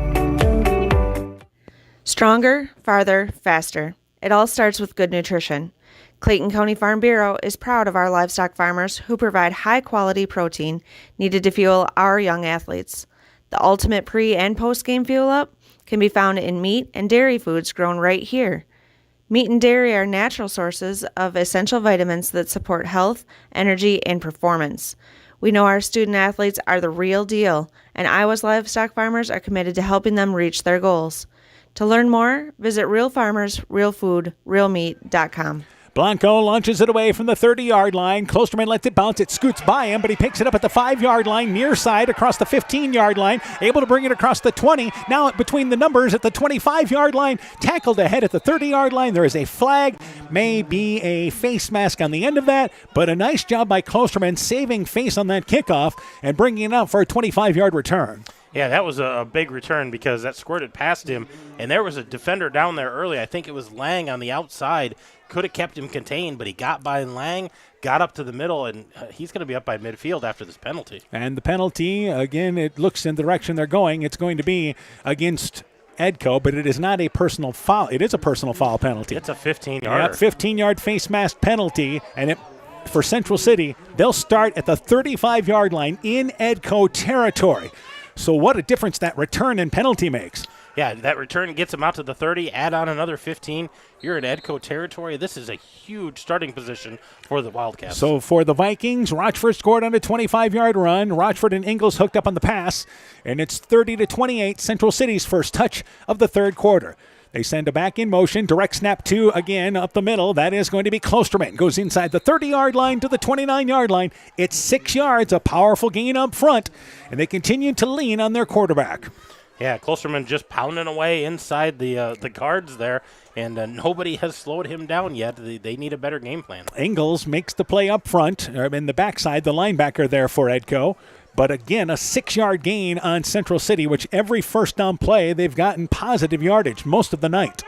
Stronger, farther, faster. It all starts with good nutrition. Clayton County Farm Bureau is proud of our livestock farmers who provide high-quality protein needed to fuel our young athletes. The ultimate pre- and post-game fuel-up can be found in meat and dairy foods grown right here. Meat and dairy are natural sources of essential vitamins that support health, energy, and performance. We know our student athletes are the real deal, and Iowa's livestock farmers are committed to helping them reach their goals. To learn more, visit Real Farmers, Real Food, RealMeat.com. Blanco launches it away from the 30-yard line. Klosterman lets it bounce. It scoots by him, but he picks it up at the 5-yard line, near side across the 15-yard line, able to bring it across the 20. Now between the numbers at the 25-yard line, tackled ahead at the 30-yard line. There is a flag, may be a face mask on the end of that, but a nice job by Klosterman saving face on that kickoff and bringing it out for a 25-yard return. Yeah, that was a big return because that squirted past him, and there was a defender down there early. I think it was Lang on the outside. Could have kept him contained, but he got by Lang, got up to the middle, and he's going to be up by midfield after this penalty. And the penalty, again, it looks in the direction they're going. It's going to be against Edco, but it is not a personal foul. It is a personal foul penalty. It's a 15-yard. Yeah, 15-yard face mask penalty, and for Central City, they'll start at the 35-yard line in Edco territory. So what a difference that return and penalty makes. Yeah, that return gets him out to the 30, add on another 15. You're in Edco territory. This is a huge starting position for the Wildcats. So for the Vikings, Rochford scored on a 25-yard run. Rochford and Ingles hooked up on the pass, and it's 30-28, Central City's first touch of the third quarter. They send it back in motion. Direct snap two again up the middle. That is going to be Klosterman. Goes inside the 30-yard line to the 29-yard line. It's 6 yards, a powerful gain up front, and they continue to lean on their quarterback. Yeah, Klosterman just pounding away inside the guards there, and nobody has slowed him down yet. They need a better game plan. Ingles makes the play up front, or in the backside, the linebacker there for Edco. But again, a 6-yard gain on Central City, which every first down play, they've gotten positive yardage most of the night.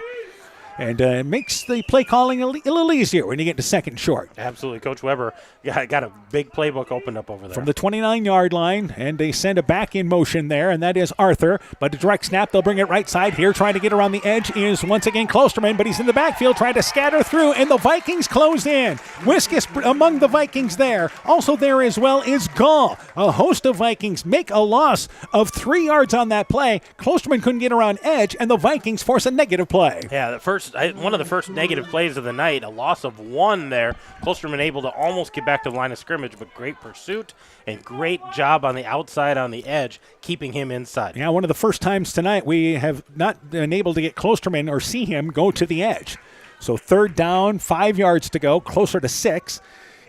And it makes the play calling a little easier when you get to second short. Absolutely. Coach Weber got a big playbook opened up over there. From the 29-yard line, and they send it back in motion there, and that is Arthur. But a direct snap, they'll bring it right side. Here trying to get around the edge is once again Klosterman, but he's in the backfield trying to scatter through, and the Vikings close in. Wiskus among the Vikings there. Also there as well is Gall. A host of Vikings make a loss of 3 yards on that play. Klosterman couldn't get around edge, and the Vikings force a negative play. Yeah, one of the first negative plays of the night, a loss of 1 there. Klosterman able to almost get back to the line of scrimmage, but great pursuit and great job on the outside on the edge, keeping him inside. Yeah, one of the first times tonight we have not been able to get Klosterman or see him go to the edge. So third down, 5 yards to go, closer to 6.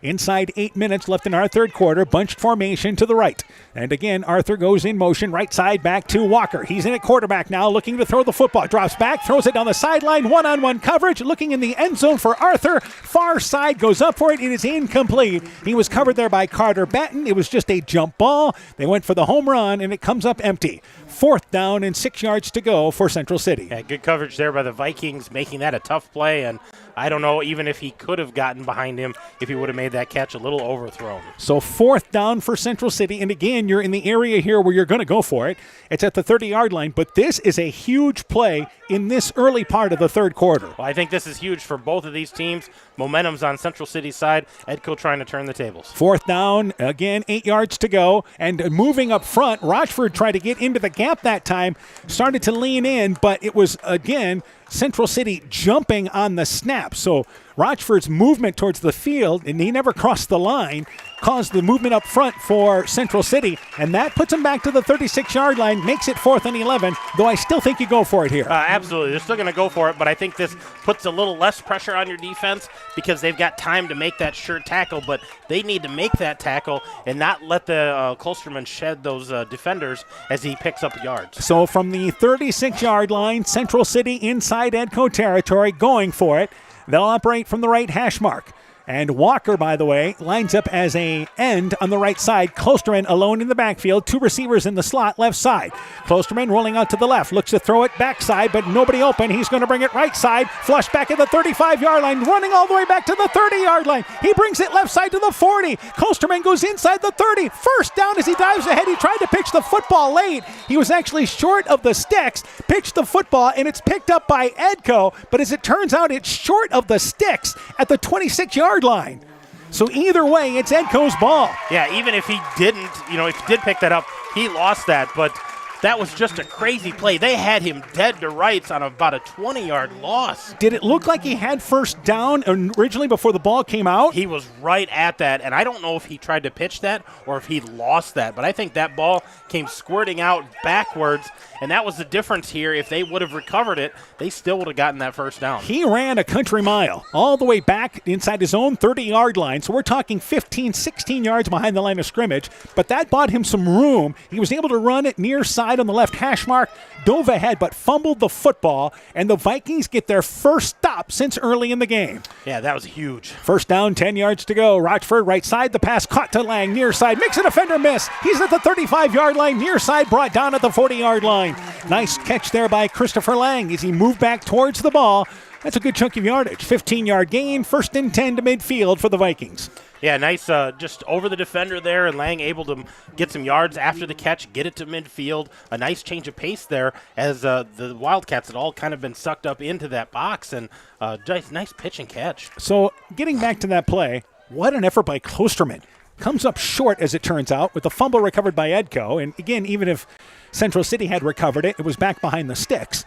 Inside 8 minutes left in our third quarter. Bunched formation to the right. And again, Arthur goes in motion. Right side back to Walker. He's in at quarterback now, looking to throw the football. Drops back, throws it down the sideline. One-on-one coverage. Looking in the end zone for Arthur. Far side goes up for it. It is incomplete. He was covered there by Carter Batten. It was just a jump ball. They went for the home run, and it comes up empty. 4th down and 6 yards to go for Central City. Yeah, good coverage there by the Vikings, making that a tough play. And I don't know even if he could have gotten behind him if he would have made that catch a little overthrown. So 4th down for Central City. And again, you're in the area here where you're going to go for it. It's at the 30-yard line. But this is a huge play in this early part of the third quarter. Well, I think this is huge for both of these teams. Momentum's on Central City's side. Edco trying to turn the tables. 4th down, again, 8 yards to go. And moving up front, Rochford tried to get into the gap that time, started to lean in, but it was, again, Central City jumping on the snap. So Rochford's movement towards the field, and he never crossed the line, caused the movement up front for Central City, and that puts him back to the 36-yard line, makes it 4th and 11, though I still think you go for it here. Absolutely. They're still going to go for it, but I think this puts a little less pressure on your defense because they've got time to make that sure tackle, but they need to make that tackle and not let the Klosterman shed those defenders as he picks up yards. So from the 36-yard line, Central City inside Edco territory, going for it. They'll operate from the right hash mark. And Walker, by the way, lines up as a end on the right side. Klosterman alone in the backfield. 2 receivers in the slot left side. Klosterman rolling out to the left. Looks to throw it backside, but nobody open. He's going to bring it right side. Flush back at the 35-yard line. Running all the way back to the 30-yard line. He brings it left side to the 40. Klosterman goes inside the 30. 1st down as he dives ahead. He tried to pitch the football late. He was actually short of the sticks. Pitched the football, and it's picked up by Edco. But as it turns out, it's short of the sticks at the 26-yard line. So either way, it's Edco's ball. Yeah, even if he didn't, if he did pick that up, he lost that. But that was just a crazy play. They had him dead to rights on about a 20-yard loss. Did it look like he had 1st down originally before the ball came out? He was right at that, and I don't know if he tried to pitch that or if he lost that, but I think that ball came squirting out backwards, and that was the difference here. If they would have recovered it, they still would have gotten that 1st down. He ran a country mile all the way back inside his own 30-yard line, so we're talking 15, 16 yards behind the line of scrimmage, but that bought him some room. He was able to run it near side on the left hash mark, dove ahead, but fumbled the football, and the Vikings get their first stop since early in the game. Yeah, that was huge. 1st down, 10 yards to go. Rochford right side, the pass caught to Lang, near side, makes a defender miss. He's at the 35-yard line, near side, brought down at the 40-yard line. Nice catch there by Christopher Lang as he moved back towards the ball. That's a good chunk of yardage. 15-yard gain, 1st and 10 to midfield for the Vikings. Yeah, nice just over the defender there, and Lang able to get some yards after the catch, get it to midfield. A nice change of pace there as the Wildcats had all kind of been sucked up into that box, and nice pitch and catch. So getting back to that play, what an effort by Klosterman. Comes up short, as it turns out, with the fumble recovered by Edco. And again, even if Central City had recovered it, it was back behind the sticks.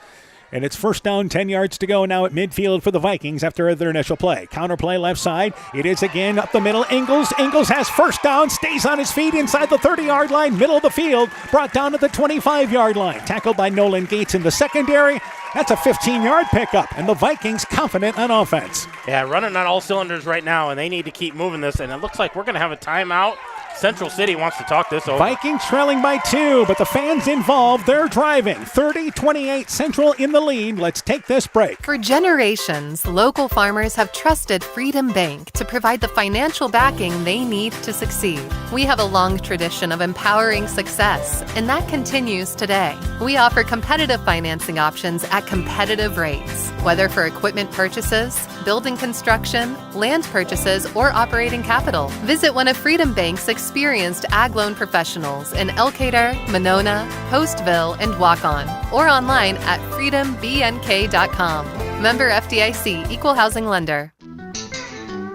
And it's 1st down, 10 yards to go now at midfield for the Vikings after their initial play. Counter play left side. It is again up the middle. Ingles has 1st down, stays on his feet inside the 30-yard line, middle of the field, brought down at the 25-yard line. Tackled by Nolan Gates in the secondary. That's a 15-yard pickup, and the Vikings confident on offense. Yeah, running on all cylinders right now, and they need to keep moving this, and it looks like we're going to have a timeout. Central City wants to talk this over. Vikings trailing by 2, but the fans involved, they're driving. 30-28 Central in the lead. Let's take this break. For generations, local farmers have trusted Freedom Bank to provide the financial backing they need to succeed. We have a long tradition of empowering success, and that continues today. We offer competitive financing options at competitive rates, whether for equipment purchases, building construction, land purchases, or operating capital. Visit one of Freedom Bank's experienced ag loan professionals in Elkader, Monona, Postville, and Waukon, or online at freedombnk.com. Member FDIC, Equal Housing Lender.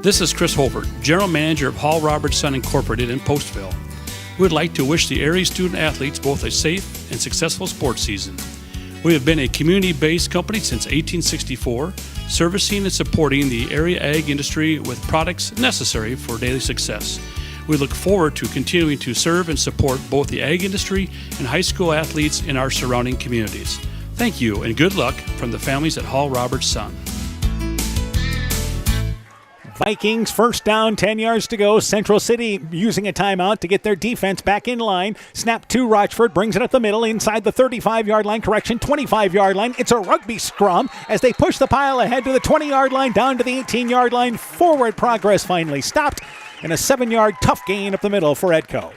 This is Chris Holbert, General Manager of Hall Roberts Son Incorporated in Postville. We would like to wish the area student athletes both a safe and successful sports season. We have been a community-based company since 1864, servicing and supporting the area ag industry with products necessary for daily success. We look forward to continuing to serve and support both the ag industry and high school athletes in our surrounding communities. Thank you and good luck from the families at Hall Roberts Son. Vikings first down, 10 yards to go. Central City using a timeout to get their defense back in line. Snap to Rochford, brings it up the middle inside the 35-yard line. Correction, 25-yard line. It's a rugby scrum as they push the pile ahead to the 20-yard line, down to the 18-yard line. Forward progress finally stopped, and a 7-yard tough gain up the middle for Edco.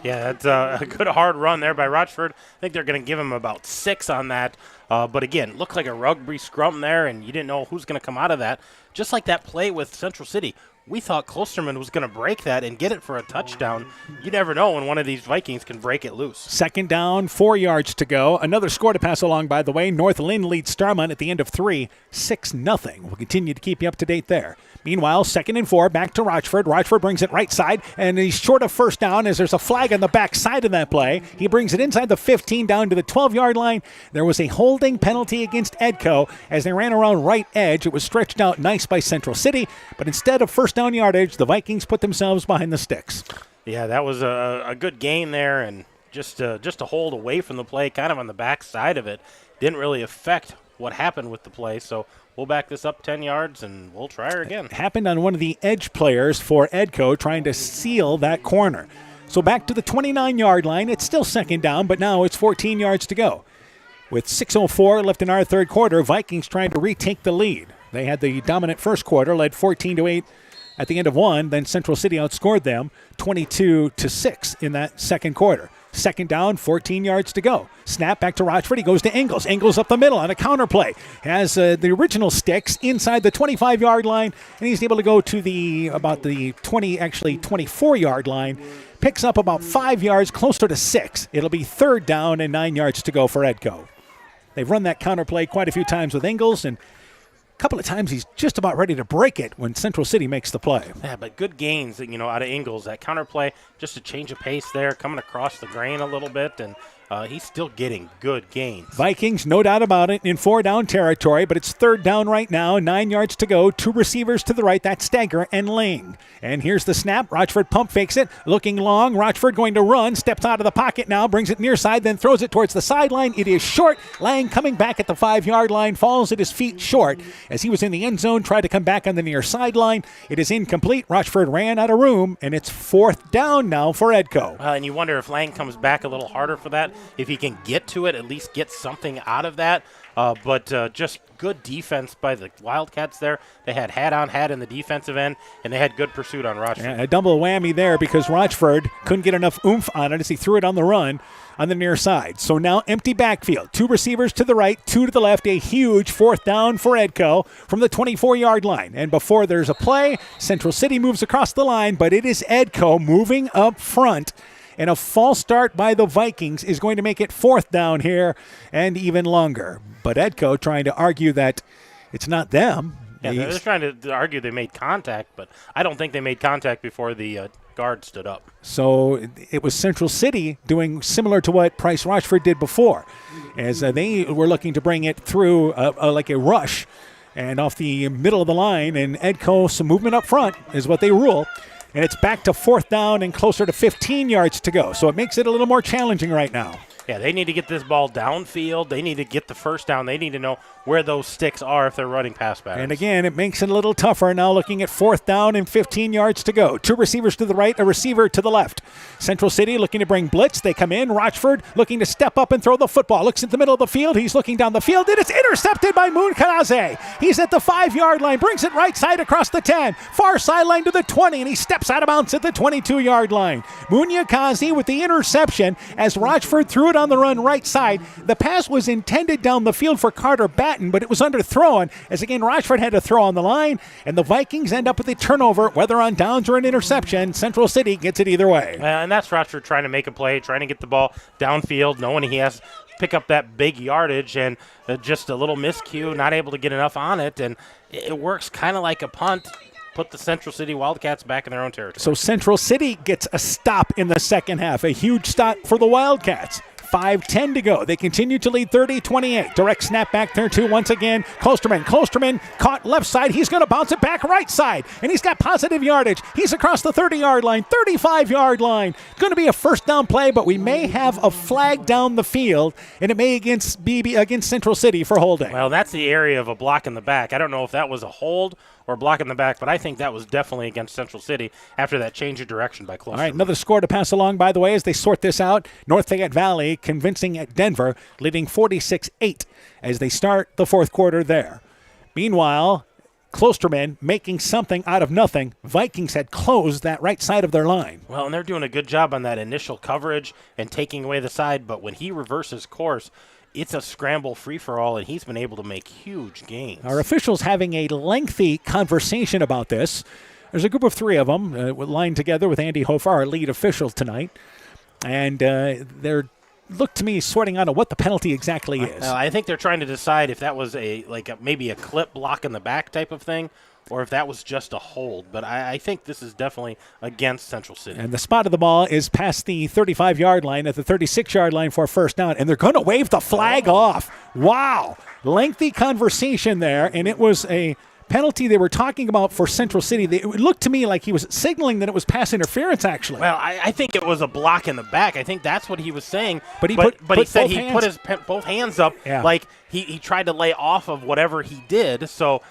Yeah, that's a good hard run there by Rochford. I think they're going to give him about 6 on that. But again, looked like a rugby scrum there, and you didn't know who's going to come out of that. Just like that play with Central City, we thought Klosterman was going to break that and get it for a touchdown. You never know when one of these Vikings can break it loose. Second down, 4 yards to go. Another score to pass along, by the way. North Lynn leads Starmont at the end of 3, 6-0. We'll continue to keep you up to date there. Meanwhile, 2nd and 4, back to Rochford. Rochford brings it right side, and he's short of first down as there's a flag on the back side of that play. He brings it inside the 15 down to the 12-yard line. There was a holding penalty against Edco as they ran around right edge. It was stretched out nice by Central City, but instead of first down yardage, the Vikings put themselves behind the sticks. Yeah, that was a good gain there, and just to hold away from the play, kind of on the back side of it, didn't really affect what happened with the play, so we'll back this up 10 yards, and we'll try her again. It happened on one of the edge players for Edco trying to seal that corner. So back to the 29-yard line. It's still second down, but now it's 14 yards to go. With 6:04 left in our third quarter, Vikings trying to retake the lead. They had the dominant first quarter, led 14-8 at the end of one. Then Central City outscored them 22-6 in that second quarter. Second down, 14 yards to go. Snap back to Rochford. He goes to Ingles. Ingles up the middle on a counter play. Has the original sticks inside the 25-yard line, and he's able to go to the 24-yard line. Picks up about 5 yards, closer to 6. It'll be third down and 9 yards to go for Edco. They've run that counter play quite a few times with Ingles, and a couple of times he's just about ready to break it when Central City makes the play. Yeah, but good gains, out of Ingles. That counter play, just a change of pace there, coming across the grain a little bit, and he's still getting good gains. Vikings, no doubt about it, in 4-down territory, but it's third down right now, 9 yards to go, 2 receivers to the right, that's Stagger and Ling. And here's the snap. Rochford pump fakes it, looking long. Rochford going to run, steps out of the pocket now, brings it near side, then throws it towards the sideline. It is short. Lang coming back at the 5-yard line, falls at his feet short as he was in the end zone, tried to come back on the near sideline. It is incomplete. Rochford ran out of room, and it's fourth down now for Edco. And you wonder if Lang comes back a little harder for that, if he can get to it, at least get something out of that. But just good defense by the Wildcats there. They had hat on hat in the defensive end, and they had good pursuit on Rochford. Yeah, a double whammy there because Rochford couldn't get enough oomph on it as he threw it on the run on the near side. So now empty backfield. 2 receivers to the right, 2 to the left. A huge fourth down for Edco from the 24-yard line. And before there's a play, Central City moves across the line, but it is Edco moving up front. And a false start by the Vikings is going to make it fourth down here and even longer. But Edco trying to argue that it's not them. Yeah, they're trying to argue they made contact, but I don't think they made contact before the guard stood up. So it was Central City doing similar to what Price Rochford did before, as they were looking to bring it through like a rush and off the middle of the line. And Edco, some movement up front is what they rule. And it's back to fourth down and closer to 15 yards to go. So it makes it a little more challenging right now. Yeah, they need to get this ball downfield. They need to get the first down. They need to know where those sticks are if they're running pass patterns. And again, it makes it a little tougher now looking at fourth down and 15 yards to go. 2 receivers to the right, a receiver to the left. Central City looking to bring blitz. They come in. Rochford looking to step up and throw the football. Looks at the middle of the field. He's looking down the field. It is intercepted by Munkanaze. He's at the 5-yard line. Brings it right side across the 10. Far sideline to the 20, and he steps out of bounds at the 22-yard line. Munkanaze with the interception as Rochford threw it on the run right side. The pass was intended down the field for Carter Batten, but it was underthrown as, again, Rochford had to throw on the line, and the Vikings end up with a turnover, whether on downs or an interception. Central City gets it either way. And that's Rochford trying to make a play, trying to get the ball downfield, knowing he has to pick up that big yardage, and just a little miscue, not able to get enough on it, and it works kind of like a punt. Put the Central City Wildcats back in their own territory. So Central City gets a stop in the second half, a huge stop for the Wildcats. 5:10 to go. They continue to lead 30-28. Direct snap back there too once again. Klosterman caught left side. He's going to bounce it back right side, and he's got positive yardage. He's across the 30-yard line, 35-yard line. Going to be a first down play, but we may have a flag down the field, and it may be against Central City for holding. Well, that's the area of a block in the back. I don't know if that was a hold or a block in the back, but I think that was definitely against Central City after that change of direction by Klosterman. All right, another score to pass along, by the way, as they sort this out. North Fayette Valley convincing at Denver, leading 46-8 as they start the fourth quarter there. Meanwhile, Klosterman making something out of nothing. Vikings had closed that right side of their line. Well, and they're doing a good job on that initial coverage and taking away the side, but when he reverses course, it's a scramble free-for-all, and he's been able to make huge gains. Our officials having a lengthy conversation about this. There's a group of three of them lined together with Andy Hofer, our lead official tonight, and they're look to me sorting out what the penalty exactly is. I think they're trying to decide if that was maybe a clip block in the back type of thing, or if that was just a hold. But I think this is definitely against Central City. And the spot of the ball is past the 35-yard line, at the 36-yard line for a first down, and they're going to wave the flag off. Wow. Lengthy conversation there, and it was a penalty they were talking about for Central City. It looked to me like he was signaling that it was pass interference, actually. Well, I think it was a block in the back. I think that's what he was saying. But he said he put his both hands up like he tried to lay off of whatever he did. So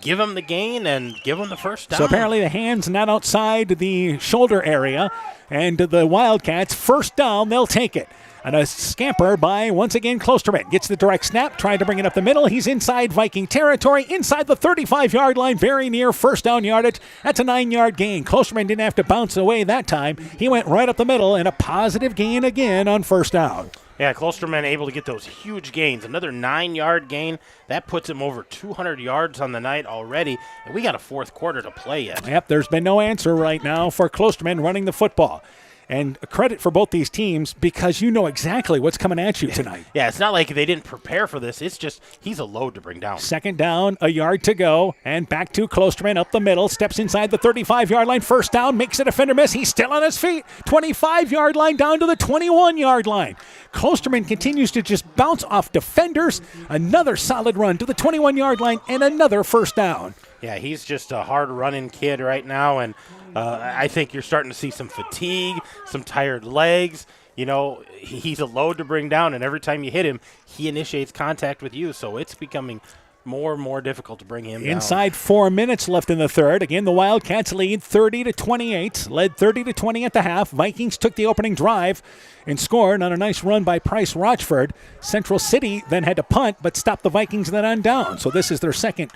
give him the gain and give him the first down. So apparently the hands not outside the shoulder area, and the Wildcats, first down, they'll take it. And a scamper by, once again, Klosterman. Gets the direct snap, trying to bring it up the middle. He's inside Viking territory, inside the 35-yard line, very near first down yardage. That's a 9-yard gain. Klosterman didn't have to bounce away that time. He went right up the middle, and a positive gain again on first down. Yeah, Klosterman able to get those huge gains. Another 9-yard gain. That puts him over 200 yards on the night already. And we got a fourth quarter to play yet. Yep, there's been no answer right now for Klosterman running the football. And credit for both these teams, because you know exactly what's coming at you tonight. Yeah, it's not like they didn't prepare for this. It's just he's a load to bring down. Second down, a yard to go, and back to Klosterman up the middle, steps inside the 35-yard line, first down, makes a defender miss. He's still on his feet. 25-yard line down to the 21-yard line. Klosterman continues to just bounce off defenders. Another solid run to the 21-yard line, and another first down. Yeah, he's just a hard-running kid right now, and I think you're starting to see some fatigue, some tired legs. You know, he's a load to bring down, and every time you hit him, he initiates contact with you, so it's becoming more and more difficult to bring him down. Inside 4 minutes left in the third. Again, the Wildcats lead 30-28, led 30-20 at the half. Vikings took the opening drive and scored on a nice run by Price Rochford. Central City then had to punt, but stopped the Vikings then on down. So this is their second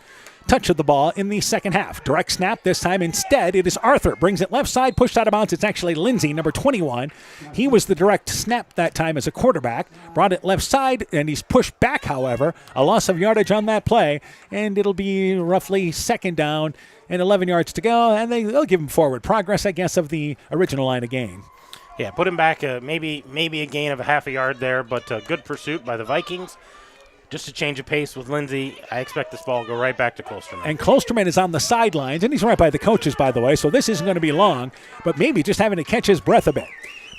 touch of the ball in the second half. Direct snap this time. Instead, it is Arthur. Brings it left side, pushed out of bounds. It's actually Lindsay, number 21. He was the direct snap that time as a quarterback. Brought it left side, and he's pushed back, however. A loss of yardage on that play, and it'll be roughly second down and 11 yards to go, and they'll give him forward progress, I guess, of the original line of gain. Yeah, put him back maybe a gain of a half a yard there, but good pursuit by the Vikings. Just a change of pace with Lindsay. I expect this ball to go right back to Klosterman. And Klosterman is on the sidelines, and he's right by the coaches, by the way, so this isn't going to be long, but maybe just having to catch his breath a bit.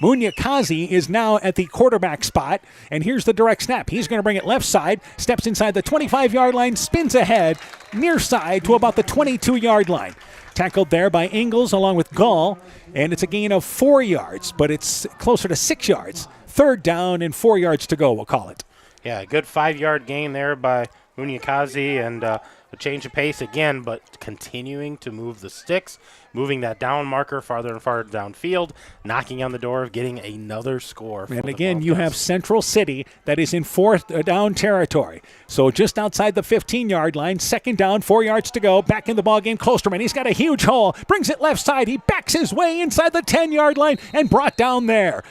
Munyakazi is now at the quarterback spot, and here's the direct snap. He's going to bring it left side, steps inside the 25-yard line, spins ahead, near side to about the 22-yard line. Tackled there by Ingles along with Gall, and it's a gain of 4 yards, but it's closer to 6 yards. Third down and 4 yards to go, we'll call it. Yeah, a good 5-yard gain there by Munyakazi, and a change of pace again, but continuing to move the sticks, moving that down marker farther and farther downfield, knocking on the door of getting another score. And again, you have Central City that is in fourth down territory. So just outside the 15-yard line, second down, 4 yards to go, back in the ballgame. Klosterman, he's got a huge hole, brings it left side. He backs his way inside the 10-yard line and brought down there.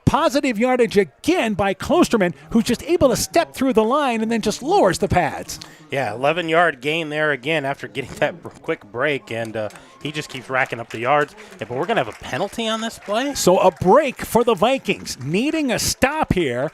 Positive yardage again by Klosterman, who's just able to step through the line and then just lowers the pads. Yeah, 11-yard gain there again after getting that quick break, and he just keeps racking up the yards. Yeah, but we're going to have a penalty on this play? So a break for the Vikings, needing a stop here.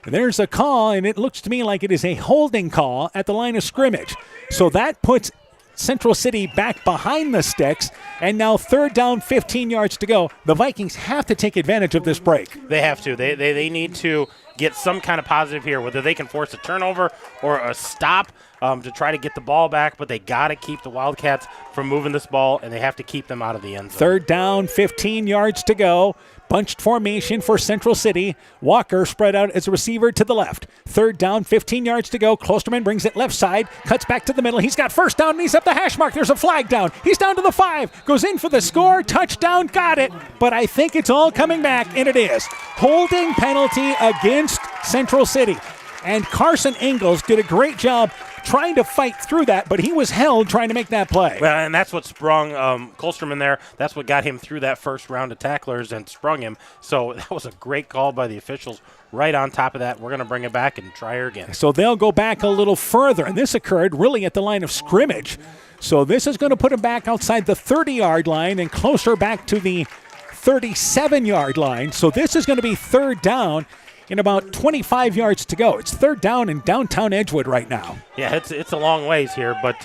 There's a call, and it looks to me like it is a holding call at the line of scrimmage. So that puts Central City back behind the sticks, and now third down, 15 yards to go. The Vikings have to take advantage of this break. They have to. They need to get some kind of positive here, whether they can force a turnover or a stop to try to get the ball back, but they got to keep the Wildcats from moving this ball, and they have to keep them out of the end zone. Third down, 15 yards to go. Bunched formation for Central City. Walker spread out as a receiver to the left. Third down, 15 yards to go. Klosterman brings it left side, cuts back to the middle. He's got first down, and he's up the hash mark. There's a flag down. He's down to the 5. Goes in for the score. Touchdown. Got it. But I think it's all coming back, and it is. Holding penalty against Central City. And Carson Ingalls did a great job trying to fight through that, but he was held trying to make that play. Well, and that's what sprung Kolsterman there. That's what got him through that first round of tacklers and sprung him. So that was a great call by the officials. Right on top of that, we're going to bring it back and try her again. So they'll go back a little further, and this occurred really at the line of scrimmage. So this is going to put him back outside the 30-yard line and closer back to the 37-yard line. So this is going to be third down in about 25 yards to go. It's third down in downtown Edgewood right now. Yeah, it's a long ways here, but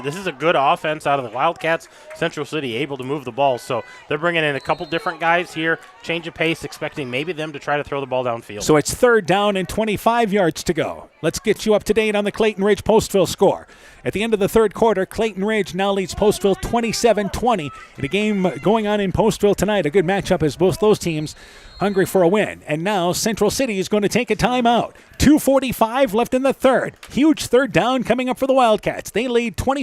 this is a good offense out of the Wildcats. Central City able to move the ball, so they're bringing in a couple different guys here, change of pace, expecting maybe them to try to throw the ball downfield. So it's third down and 25 yards to go. Let's get you up to date on the Clayton Ridge Postville score. At the end of the third quarter, Clayton Ridge now leads Postville 27-20 in a game going on in Postville tonight. A good matchup as both those teams hungry for a win. And now Central City is going to take a timeout. 2:45 left in the third. Huge third down coming up for the Wildcats. They lead score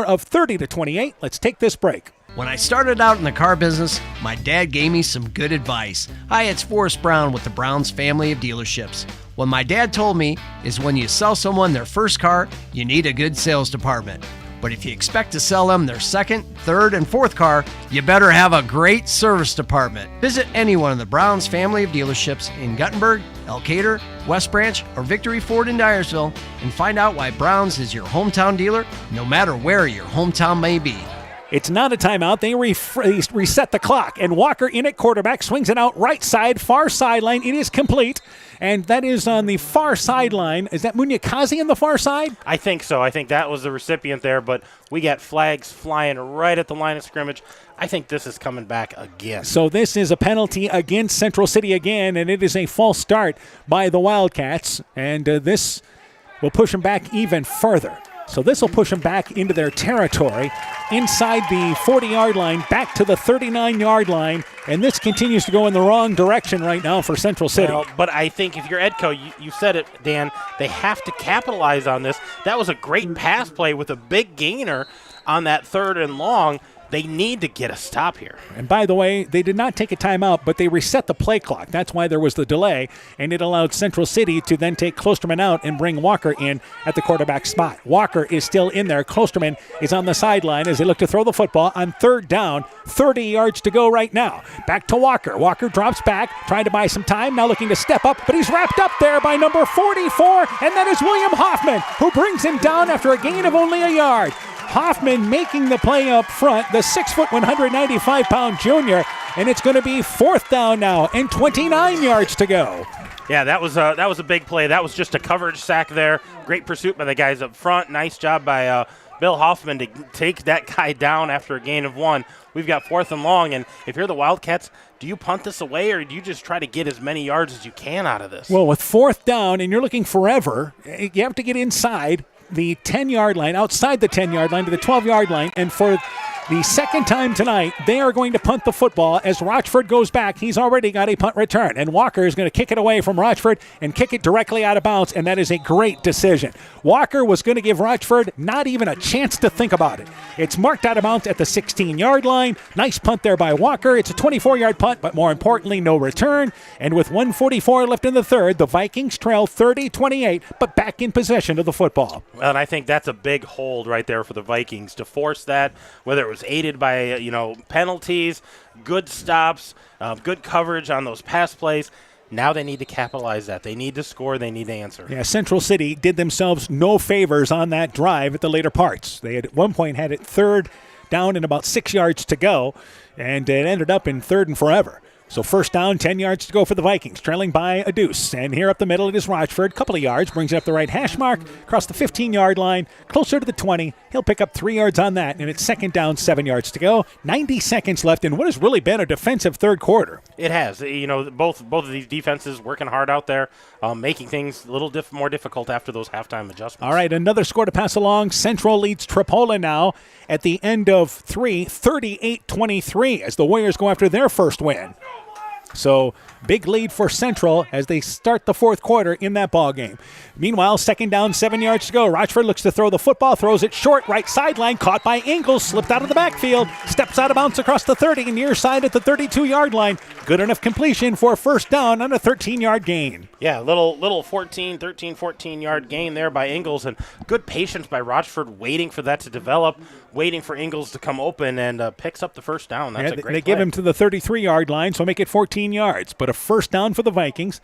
of 30-28. Let's take this break. When I started out in the car business, my dad gave me some good advice. Hi, it's Forrest Brown with the Browns family of dealerships. What my dad told me is when you sell someone their first car, you need a good sales department. But if you expect to sell them their second, third, and fourth car, you better have a great service department. Visit any one of the Browns family of dealerships in Guttenberg, Elkader, West Branch, or Victory Ford in Dyersville and find out why Browns is your hometown dealer, no matter where your hometown may be. It's not a timeout. They reset the clock. And Walker in at quarterback swings it out right side, far sideline. It is complete. And that is on the far sideline. Is that Munyakazi on the far side? I think so. I think that was the recipient there. But we got flags flying right at the line of scrimmage. I think this is coming back again. So this is a penalty against Central City again. And it is a false start by the Wildcats. And this will push them back even further. So this will push them back into their territory, inside the 40-yard line, back to the 39-yard line, and this continues to go in the wrong direction right now for Central City. Well, but I think if you're Edco, you said it, Dan, they have to capitalize on this. That was a great pass play with a big gainer on that third and long. They need to get a stop here. And by the way, they did not take a timeout, but they reset the play clock. That's why there was the delay, and it allowed Central City to then take Klosterman out and bring Walker in at the quarterback spot. Walker is still in there. Klosterman is on the sideline as they look to throw the football on third down. 30 yards to go right now. Back to Walker. Walker drops back, trying to buy some time, now looking to step up, but he's wrapped up there by number 44, and that is William Hoffman, who brings him down after a gain of only a yard. Hoffman making the play up front, the 6', 195-pound junior, and it's going to be fourth down now and 29 yards to go. Yeah, that was a big play. That was just a coverage sack there. Great pursuit by the guys up front. Nice job by Bill Hoffman to take that guy down after a gain of 1. We've got fourth and long, and if you're the Wildcats, do you punt this away or do you just try to get as many yards as you can out of this? Well, with fourth down and you're looking forever, you have to get inside the 10-yard line, outside the 10-yard line to the 12-yard line, and for the second time tonight, they are going to punt the football as Rochford goes back. He's already got a punt return, and Walker is going to kick it away from Rochford and kick it directly out of bounds, and that is a great decision. Walker was going to give Rochford not even a chance to think about it. It's marked out of bounds at the 16-yard line. Nice punt there by Walker. It's a 24-yard punt, but more importantly, no return. And with 1:44 left in the third, the Vikings trail 30-28, but back in possession of the football. Well, and I think that's a big hold right there for the Vikings to force that, whether it was aided by penalties, good stops, good coverage on those pass plays. Now they need to capitalize that. They need to score. They need to answer. Yeah, Central City did themselves no favors on that drive at the later parts. They had at one point had it third down and about 6 yards to go, and it ended up in third and forever. So first down, 10 yards to go for the Vikings, trailing by a deuce. And here up the middle, it is Rochford. Couple of yards, brings it up the right hash mark, across the 15-yard line, closer to the 20. He'll pick up 3 yards on that, and it's second down, 7 yards to go. 90 seconds left in what has really been a defensive third quarter. It has. Both of these defenses working hard out there, making things a little more difficult after those halftime adjustments. All right, another score to pass along. Central leads Tripola now at the end of 3, 38-23, as the Warriors go after their first win. So big lead for Central as they start the fourth quarter in that ball game. Meanwhile, second down, 7 yards to go. Rochford looks to throw the football, throws it short, right sideline, caught by Ingles, slipped out of the backfield, steps out of bounds across the 30, near side at the 32-yard line. Good enough completion for a first down on a 13-yard gain. Yeah, little 14-yard gain there by Ingles, and good patience by Rochford waiting for that to develop, waiting for Ingles to come open, and picks up the first down. That's a great play. They give him to the 33-yard line, so make it 14 yards. But a first down for the Vikings.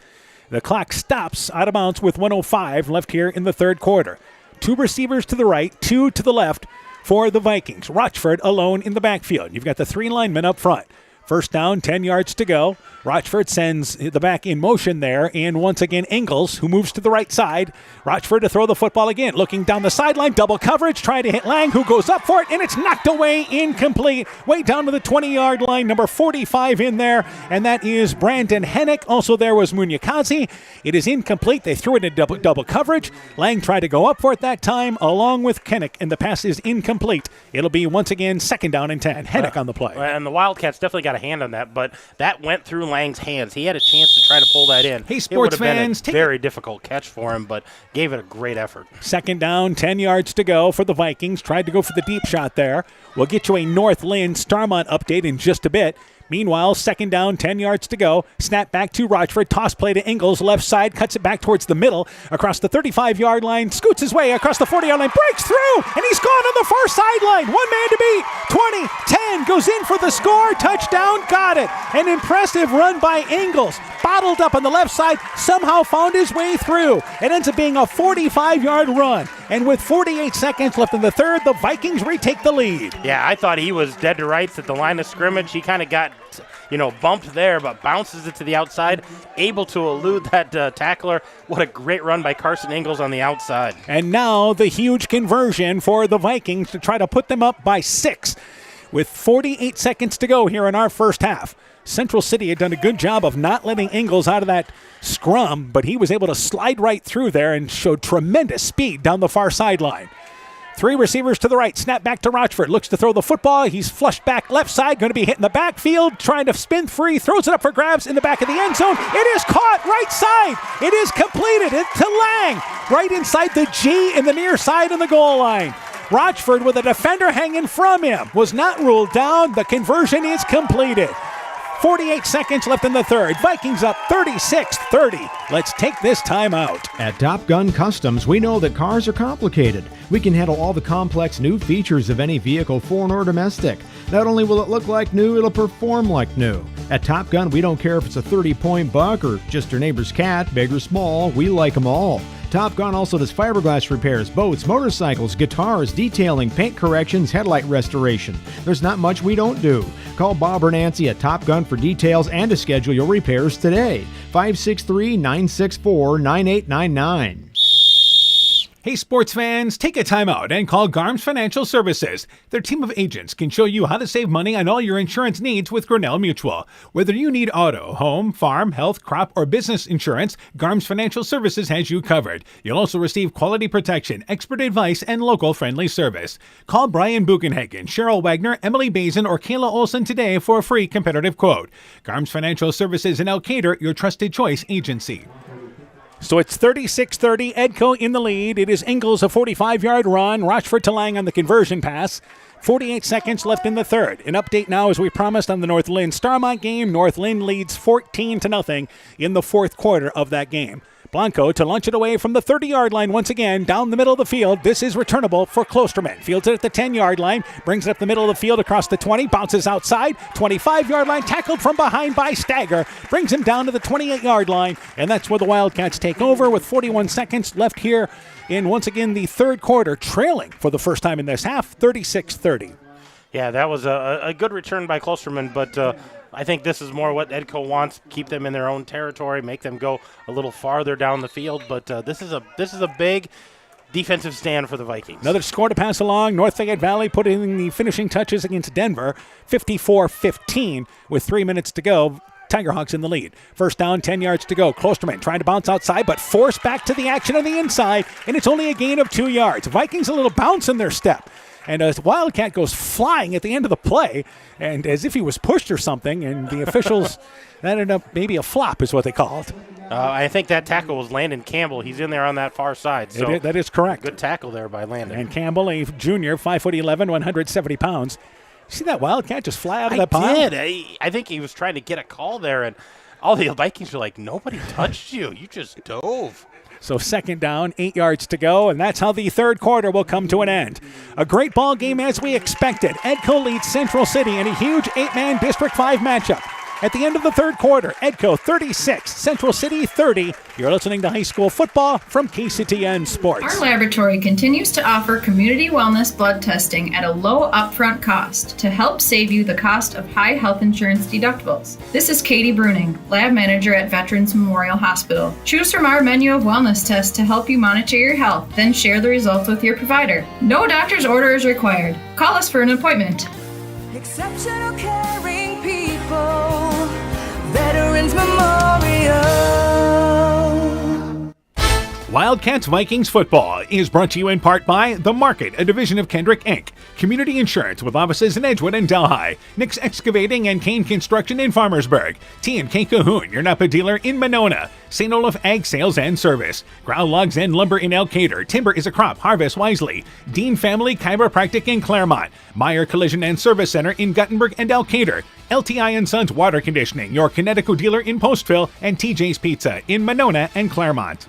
The clock stops out of bounds with 1:05 left here in the third quarter. 2 receivers to the right, 2 to the left for the Vikings. Rochford alone in the backfield. You've got the 3 linemen up front. First down, 10 yards to go. Rochford sends the back in motion there, and once again Ingles, who moves to the right side. Rochford to throw the football again, looking down the sideline, double coverage, trying to hit Lang, who goes up for it, and it's knocked away, incomplete, way down to the 20-yard line, number 45 in there, and that is Brandon Hennick. Also there was Munyakazi. It is incomplete. They threw it in double coverage. Lang tried to go up for it that time, along with Hennick, and the pass is incomplete. It'll be once again second down and 10. Hennick on the play. And the Wildcats definitely got a hand on that, but that went through Lang's hands. He had a chance to try to pull that in. Hey, sports fans, been a very difficult catch for him, but gave it a great effort. Second down, 10 yards to go for the Vikings. Tried to go for the deep shot there. We'll get you a North Lynn Starmont update in just a bit. Meanwhile, second down, 10 yards to go. Snap back to Rochford. Toss play to Ingles. Left side, cuts it back towards the middle. Across the 35-yard line. Scoots his way across the 40-yard line. Breaks through, and he's gone on the far sideline. 1 man to beat. 20, 10, goes in for the score. Touchdown, got it. An impressive run by Ingles. Bottled up on the left side. Somehow found his way through. It ends up being a 45-yard run. And with 48 seconds left in the third, the Vikings retake the lead. Yeah, I thought he was dead to rights at the line of scrimmage. He kind of got bumped there, but bounces it to the outside, able to elude that tackler. What a great run by Carson Ingles on the outside. And now the huge conversion for the Vikings to try to put them up by 6 with 48 seconds to go here in our first half. Central City had done a good job of not letting Ingles out of that scrum, but he was able to slide right through there and showed tremendous speed down the far sideline. 3 receivers to the right. Snap back to Rochford. Looks to throw the football. He's flushed back left side. Going to be hit in the backfield. Trying to spin free. Throws it up for grabs in the back of the end zone. It is caught right side. It is completed. It's to Lang. Right inside the G in the near side of the goal line. Rochford with a defender hanging from him. Was not ruled down. The conversion is completed. 48 seconds left in the third. Vikings up 36-30. Let's take this time out. At Top Gun Customs, we know that cars are complicated. We can handle all the complex new features of any vehicle, foreign or domestic. Not only will it look like new, it'll perform like new. At Top Gun, we don't care if it's a 30-point buck or just your neighbor's cat, big or small, we like them all. Top Gun also does fiberglass repairs, boats, motorcycles, guitars, detailing, paint corrections, headlight restoration. There's not much we don't do. Call Bob or Nancy at Top Gun for details and to schedule your repairs today. 563-964-9899. Hey sports fans, take a time out and call Garms Financial Services. Their team of agents can show you how to save money on all your insurance needs with Grinnell Mutual. Whether you need auto, home, farm, health, crop, or business insurance, Garms Financial Services has you covered. You'll also receive quality protection, expert advice, and local friendly service. Call Brian Buchenhagen, Cheryl Wagner, Emily Bazin, or Kayla Olson today for a free competitive quote. Garms Financial Services in Elkader, your trusted choice agency. So it's 36-30, Edco in the lead. It is Ingles, a 45-yard run. Rochford to Lang on the conversion pass. 48 seconds left in the third. An update now, as we promised on the North Lynn Starmont game. North Lynn leads 14-0 in the fourth quarter of that game. Blanco to launch it away from the 30-yard line once again, down the middle of the field. This is returnable for Klosterman. Fields it at the 10-yard line, brings it up the middle of the field across the 20, bounces outside, 25-yard line, tackled from behind by Stagger, brings him down to the 28-yard line, and that's where the Wildcats take over with 41 seconds left here in, once again, the third quarter, trailing for the first time in this half, 36-30. Yeah, that was a good return by Klosterman, but I think this is more what Edco wants, keep them in their own territory, make them go a little farther down the field. But this is a big defensive stand for the Vikings. Another score to pass along. North Fayette Valley put in the finishing touches against Denver, 54-15 with 3 minutes to go. Tigerhawks in the lead. First down, 10 yards to go. Klosterman trying to bounce outside, but forced back to the action on the inside, and it's only a gain of 2 yards. Vikings a little bounce in their step. And a Wildcat goes flying at the end of the play, and as if he was pushed or something, and the officials, that ended up maybe a flop is what they called. I think that tackle was Landon Campbell. He's in there on that far side. So that is correct. Good tackle there by Landon. And Campbell, a junior, 5'11", 170 pounds. See that Wildcat just fly out of that pile? I did. I think he was trying to get a call there, and all the Vikings were like, nobody touched you. You just dove. So second down, 8 yards to go, and that's how the third quarter will come to an end. A great ball game as we expected. Edco leads Central City in a huge 8-man District 5 matchup. At the end of the third quarter, Edco 36, Central City 30. You're listening to high school football from KCTN Sports. Our laboratory continues to offer community wellness blood testing at a low upfront cost to help save you the cost of high health insurance deductibles. This is Katie Bruning, lab manager at Veterans Memorial Hospital. Choose from our menu of wellness tests to help you monitor your health, then share the results with your provider. No doctor's order is required. Call us for an appointment. Exceptional caring people, Veterans Memorial. Wildcats Vikings football is brought to you in part by The Market, a division of Kendrick Inc., Community Insurance with offices in Edgewood and Delhi, Nick's Excavating and Kane Construction in Farmersburg, T&K Cahoon, your Napa dealer in Monona, St. Olaf Ag Sales and Service, Ground Logs and Lumber in Elkader, Timber is a Crop, Harvest Wisely, Dean Family Chiropractic in Claremont, Meyer Collision and Service Center in Guttenberg and Elkader, LTI & Sons Water Conditioning, your Connecticut dealer in Postville, and TJ's Pizza in Monona and Claremont.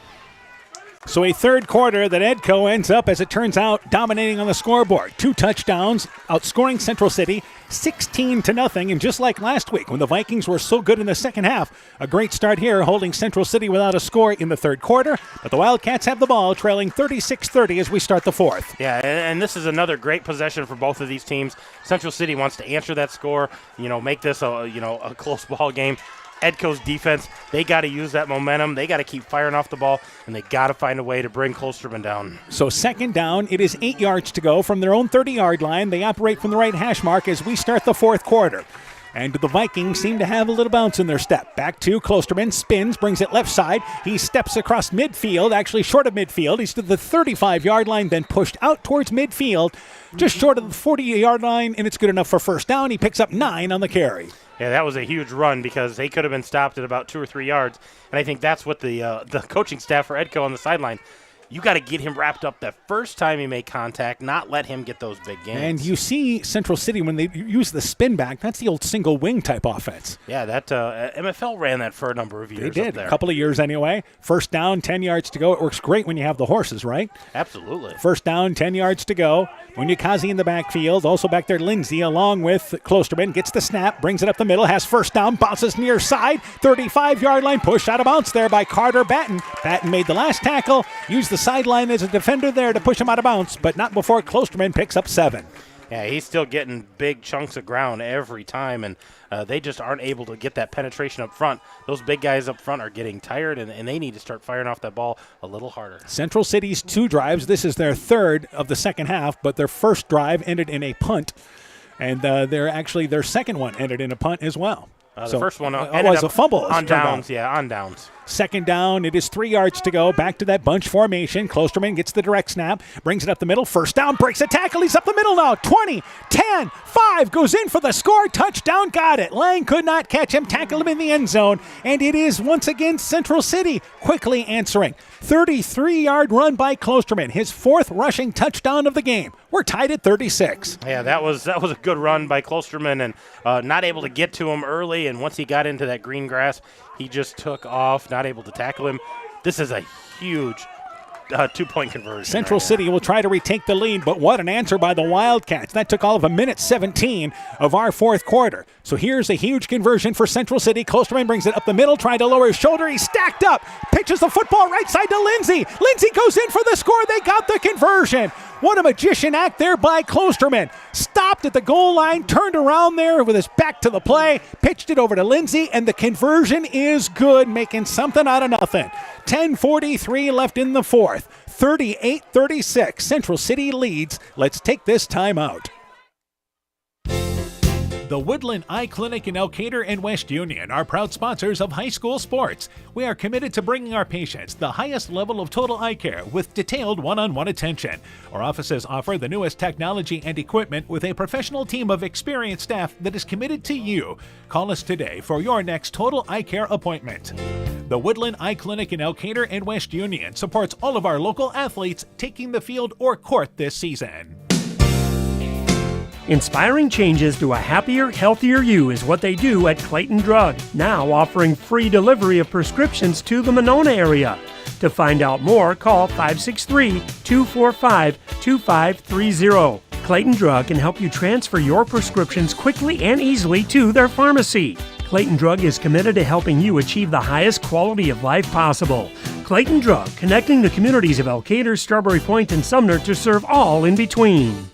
So a third quarter that Edco ends up, as it turns out, dominating on the scoreboard. 2 touchdowns, outscoring Central City 16-0. And just like last week when the Vikings were so good in the second half, a great start here holding Central City without a score in the third quarter. But the Wildcats have the ball, trailing 36-30 as we start the fourth. Yeah, and this is another great possession for both of these teams. Central City wants to answer that score, make this a close ball game. Edco's defense, they got to use that momentum. They got to keep firing off the ball, and they got to find a way to bring Klosterman down. So second down, it is 8 yards to go from their own 30-yard line. They operate from the right hash mark as we start the fourth quarter. And the Vikings seem to have a little bounce in their step. Back to Klosterman, spins, brings it left side. He steps across midfield, actually short of midfield. He's to the 35-yard line, then pushed out towards midfield, just short of the 40-yard line, and it's good enough for first down. He picks up 9 on the carry. Yeah, that was a huge run because they could have been stopped at about 2 or 3 yards. And I think that's what the coaching staff for Edco on the sideline, you got to get him wrapped up that first time he made contact, not let him get those big gains. And you see Central City, when they use the spin back, that's the old single wing type offense. Yeah, that MFL ran that for a number of years. They did, up there. a couple of years anyway. First down, 10 yards to go. It works great when you have the horses, right? Absolutely. First down, 10 yards to go. Munyakazi in the backfield. Also back there, Lindsay, along with Klosterman. Gets the snap, brings it up the middle, has first down, bounces near side. 35-yard line, push out of bounds there by Carter Batten. Batten made the last tackle, used the sideline as a defender there to push him out of bounds, but not before Klosterman picks up 7. Yeah, he's still getting big chunks of ground every time, and they just aren't able to get that penetration up front. Those big guys up front are getting tired, and they need to start firing off that ball a little harder. Central City's 2 drives. This is their third of the second half, but their first drive ended in a punt, and their second one ended in a punt as well. The first one was a fumble. On downs, on downs. Second down, it is 3 yards to go. Back to that bunch formation. Klosterman gets the direct snap, brings it up the middle. First down, breaks a tackle. He's up the middle now. 20, 10, 5, goes in for the score. Touchdown, got it. Lang could not catch him, tackle him in the end zone. And it is once again Central City quickly answering. 33-yard run by Klosterman, his 4th rushing touchdown of the game. We're tied at 36. Yeah, that was a good run by Klosterman, and not able to get to him early. And once he got into that green grass, he just took off, not able to tackle him. This is a huge 2-point conversion. Central City will try to retake the lead, but what an answer by the Wildcats. That took all of 1:17 of our fourth quarter. So here's a huge conversion for Central City. Klosterman brings it up the middle, trying to lower his shoulder. He's stacked up, pitches the football right side to Lindsay. Lindsay goes in for the score. They got the conversion. What a magician act there by Klosterman. Stopped at the goal line, turned around there with his back to the play, pitched it over to Lindsay, and the conversion is good, making something out of nothing. 10:43 left in the fourth. 38-36. Central City leads. Let's take this time out. The Woodland Eye Clinic in Elkader and West Union are proud sponsors of high school sports. We are committed to bringing our patients the highest level of total eye care with detailed one-on-one attention. Our offices offer the newest technology and equipment with a professional team of experienced staff that is committed to you. Call us today for your next total eye care appointment. The Woodland Eye Clinic in Elkader and West Union supports all of our local athletes taking the field or court this season. Inspiring changes to a happier, healthier you is what they do at Clayton Drug, now offering free delivery of prescriptions to the Monona area. To find out more, call 563-245-2530. Clayton Drug can help you transfer your prescriptions quickly and easily to their pharmacy. Clayton Drug is committed to helping you achieve the highest quality of life possible. Clayton Drug, connecting the communities of Elkader, Strawberry Point, and Sumner to serve all in between.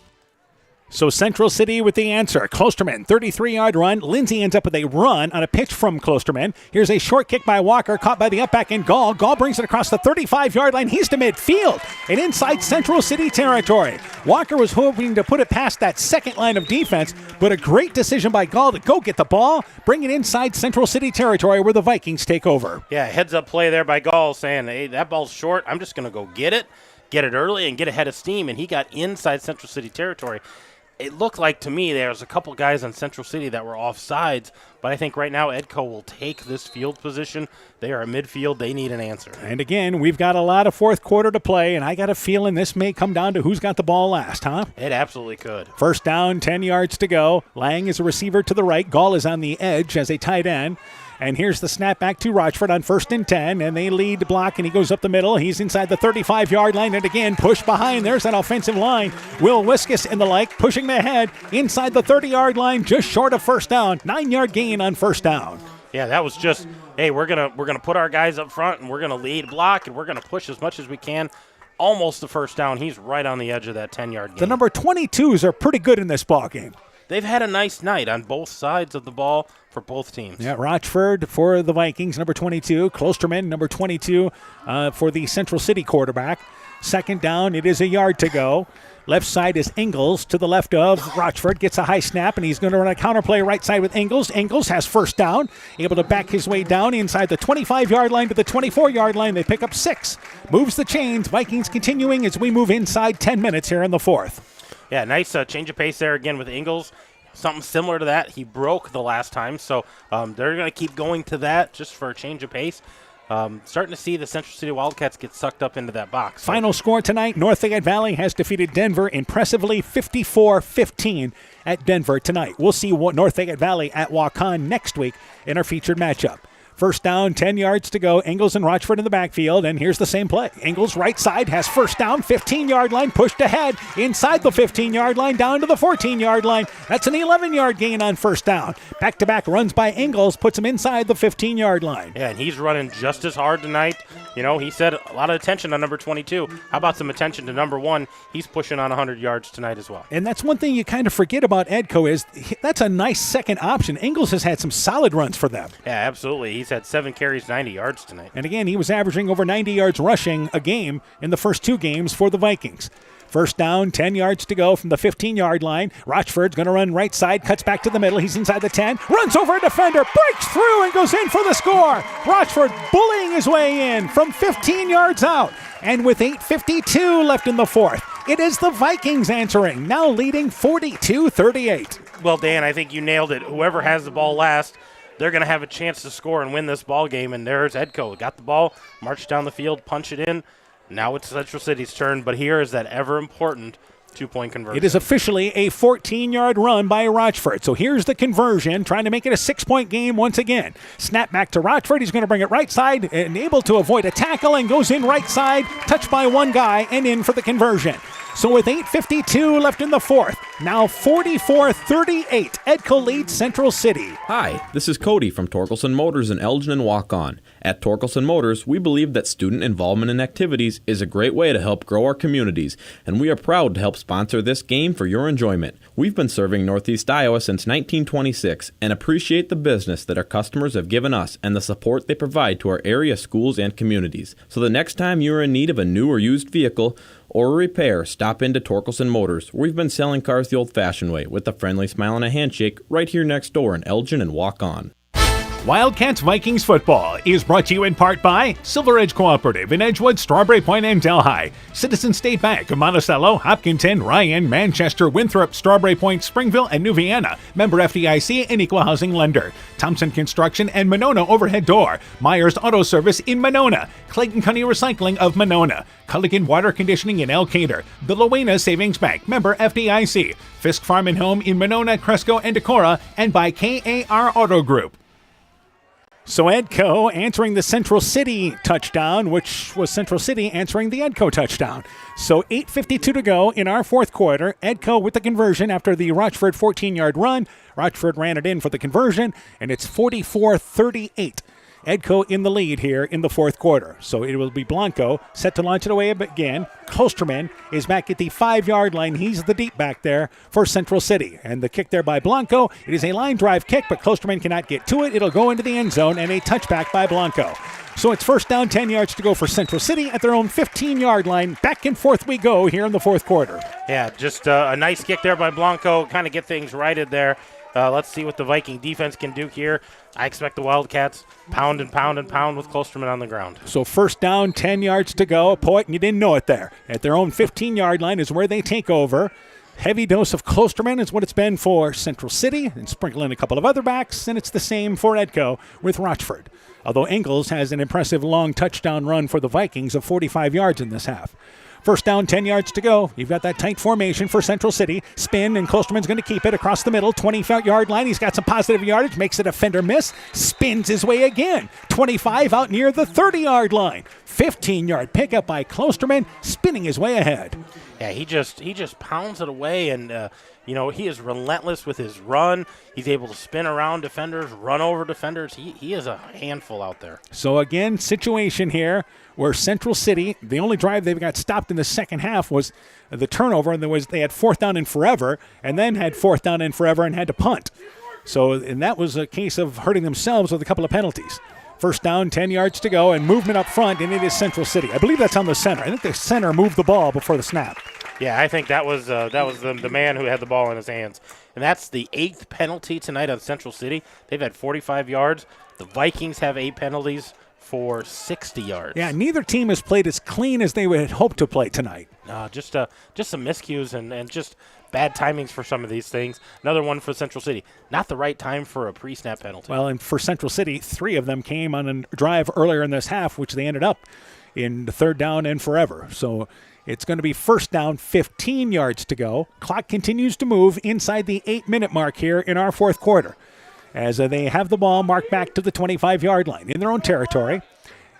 So Central City with the answer. Klosterman, 33-yard run. Lindsay ends up with a run on a pitch from Klosterman. Here's a short kick by Walker, caught by the up back in Gall. Gall brings it across the 35-yard line. He's to midfield and inside Central City territory. Walker was hoping to put it past that second line of defense, but a great decision by Gall to go get the ball, bring it inside Central City territory where the Vikings take over. Yeah, heads-up play there by Gall saying, hey, that ball's short. I'm just going to go get it early, and get ahead of steam, and he got inside Central City territory. It looked like to me there was a couple guys on Central City that were offsides, but I think right now Edco will take this field position. They are at midfield. They need an answer. And again, we've got a lot of fourth quarter to play, and I got a feeling this may come down to who's got the ball last, huh? It absolutely could. First down, 10 yards to go. Lang is a receiver to the right. Gall is on the edge as a tight end. And here's the snap back to Rochford on 1st and 10, and they lead the block, and he goes up the middle. He's inside the 35-yard line, and again, push behind. There's that offensive line. Will Wiskus and the like pushing ahead inside the 30-yard line, just short of first down. 9-yard gain on first down. Yeah, that was just, hey, we're gonna put our guys up front, and we're gonna lead block, and we're gonna push as much as we can. Almost the first down. He's right on the edge of that 10-yard gain. The number 22s are pretty good in this ball game. They've had a nice night on both sides of the ball for both teams. Yeah, Rochford for the Vikings, number 22. Klosterman, number 22, for the Central City quarterback. Second down, it is a yard to go. Left side is Ingles to the left of Rochford. Gets a high snap, and he's going to run a counterplay right side with Ingles. Ingles has first down, able to back his way down inside the 25-yard line to the 24-yard line. They pick up 6. Moves the chains. Vikings continuing as we move inside 10 minutes here in the fourth. Yeah, nice change of pace there again with Ingles. Something similar to that. He broke the last time, so they're going to keep going to that just for a change of pace. Starting to see the Central City Wildcats get sucked up into that box. Final score tonight, North Fayette Valley has defeated Denver impressively 54-15 at Denver tonight. We'll see what North Fayette Valley at Waukon next week in our featured matchup. First down, 10 yards to go. Ingles and Rochford in the backfield, and here's the same play. Ingles right side has first down, 15-yard line, pushed ahead, inside the 15-yard line, down to the 14-yard line. That's an 11-yard gain on first down. Back-to-back runs by Ingles puts him inside the 15-yard line. Yeah, and he's running just as hard tonight. You know, he said a lot of attention on number 22. How about some attention to number 1? He's pushing on 100 yards tonight as well. And that's one thing you kind of forget about Edco is that's a nice second option. Ingles has had some solid runs for them. Yeah, absolutely. He's had 7 carries, 90 yards tonight. And again, he was averaging over 90 yards rushing a game in the first 2 games for the Vikings. First down, 10 yards to go from the 15-yard line. Rochford's going to run right side, cuts back to the middle. He's inside the 10, runs over a defender, breaks through and goes in for the score. Rochford bullying his way in from 15 yards out. And with 8:52 left in the fourth, it is the Vikings answering, now leading 42-38. Well, Dan, I think you nailed it. Whoever has the ball last, they're going to have a chance to score and win this ball game. And there's Edco. Got the ball, marched down the field, punch it in. Now it's Central City's turn, but here is that ever-important 2-point conversion. It is officially a 14-yard run by Rochford. So here's the conversion, trying to make it a 6-point game once again. Snap back to Rochford. He's going to bring it right side and able to avoid a tackle and goes in right side, touched by one guy and in for the conversion. So with 8:52 left in the fourth, now 44-38, Edco leads Central City. Hi, this is Cody from Torkelson Motors in Elgin and Waukon. At Torkelson Motors, we believe that student involvement in activities is a great way to help grow our communities, and we are proud to help sponsor this game for your enjoyment. We've been serving Northeast Iowa since 1926 and appreciate the business that our customers have given us and the support they provide to our area schools and communities. So the next time you are in need of a new or used vehicle or a repair, stop into Torkelson Motors. We've been selling cars the old-fashioned way with a friendly smile and a handshake right here next door in Elgin and Walk On. Wildcats Vikings football is brought to you in part by Silver Edge Cooperative in Edgewood, Strawberry Point, and Delhi, Citizen State Bank of Monticello, Hopkinton, Ryan, Manchester, Winthrop, Strawberry Point, Springville, and New Vienna, member FDIC and equal housing lender, Thompson Construction and Monona Overhead Door, Myers Auto Service in Monona, Clayton County Recycling of Monona, Culligan Water Conditioning in Elkader, the Lowena Savings Bank, member FDIC, Fisk Farm and Home in Monona, Cresco, and Decorah, and by KAR Auto Group. So Edco answering the Central City touchdown, which was Central City answering the Edco touchdown. So 8:52 to go in our fourth quarter. Edco with the conversion after the Rochford 14-yard run. Rochford ran it in for the conversion, and it's 44-38. Edco in the lead here in the fourth quarter. So it will be Blanco set to launch it away again. Klosterman is back at the 5-yard line. He's the deep back there for Central City. And the kick there by Blanco. It is a line drive kick, but Klosterman cannot get to it. It'll go into the end zone and a touchback by Blanco. So it's first down, 10 yards to go for Central City at their own 15-yard line. Back and forth we go here in the fourth quarter. Yeah, just a nice kick there by Blanco. Kind of get things righted there. Let's see what the Viking defense can do here. I expect the Wildcats pound and pound and pound with Klosterman on the ground. So first down, 10 yards to go. Poet, you didn't know it there. At their own 15-yard line is where they take over. Heavy dose of Klosterman is what it's been for Central City, and sprinkle in a couple of other backs, and it's the same for Edco with Rochford. Although Ingles has an impressive long touchdown run for the Vikings of 45 yards in this half. First down, 10 yards to go. You've got that tight formation for Central City. Spin, and Klosterman's going to keep it across the middle, 20-yard line. He's got some positive yardage, makes a defender miss, spins his way again. 25 out near the 30-yard line. 15-yard pickup by Klosterman, spinning his way ahead. Yeah, he just pounds it away, and he is relentless with his run. He's able to spin around defenders, run over defenders. He is a handful out there. So again, situation here where Central City, the only drive they've got stopped in the second half was the turnover, and they had fourth down and forever, and then had fourth down and forever and had to punt. So, and that was a case of hurting themselves with a couple of penalties. First down, 10 yards to go, and movement up front, and it is Central City. I believe that's on the center. I think the center moved the ball before the snap. Yeah, I think that was the man who had the ball in his hands. And that's the 8th penalty tonight on Central City. They've had 45 yards. The Vikings have 8 penalties for 60 yards. Yeah, neither team has played as clean as they would hope to play tonight. Just some miscues and just bad timings for some of these things. Another one for Central City. Not the right time for a pre-snap penalty. Well, and for Central City, 3 of them came on a drive earlier in this half, which they ended up in the third down and forever. So it's going to be first down, 15 yards to go. Clock continues to move inside the 8-minute mark here in our fourth quarter as they have the ball marked back to the 25-yard line in their own territory.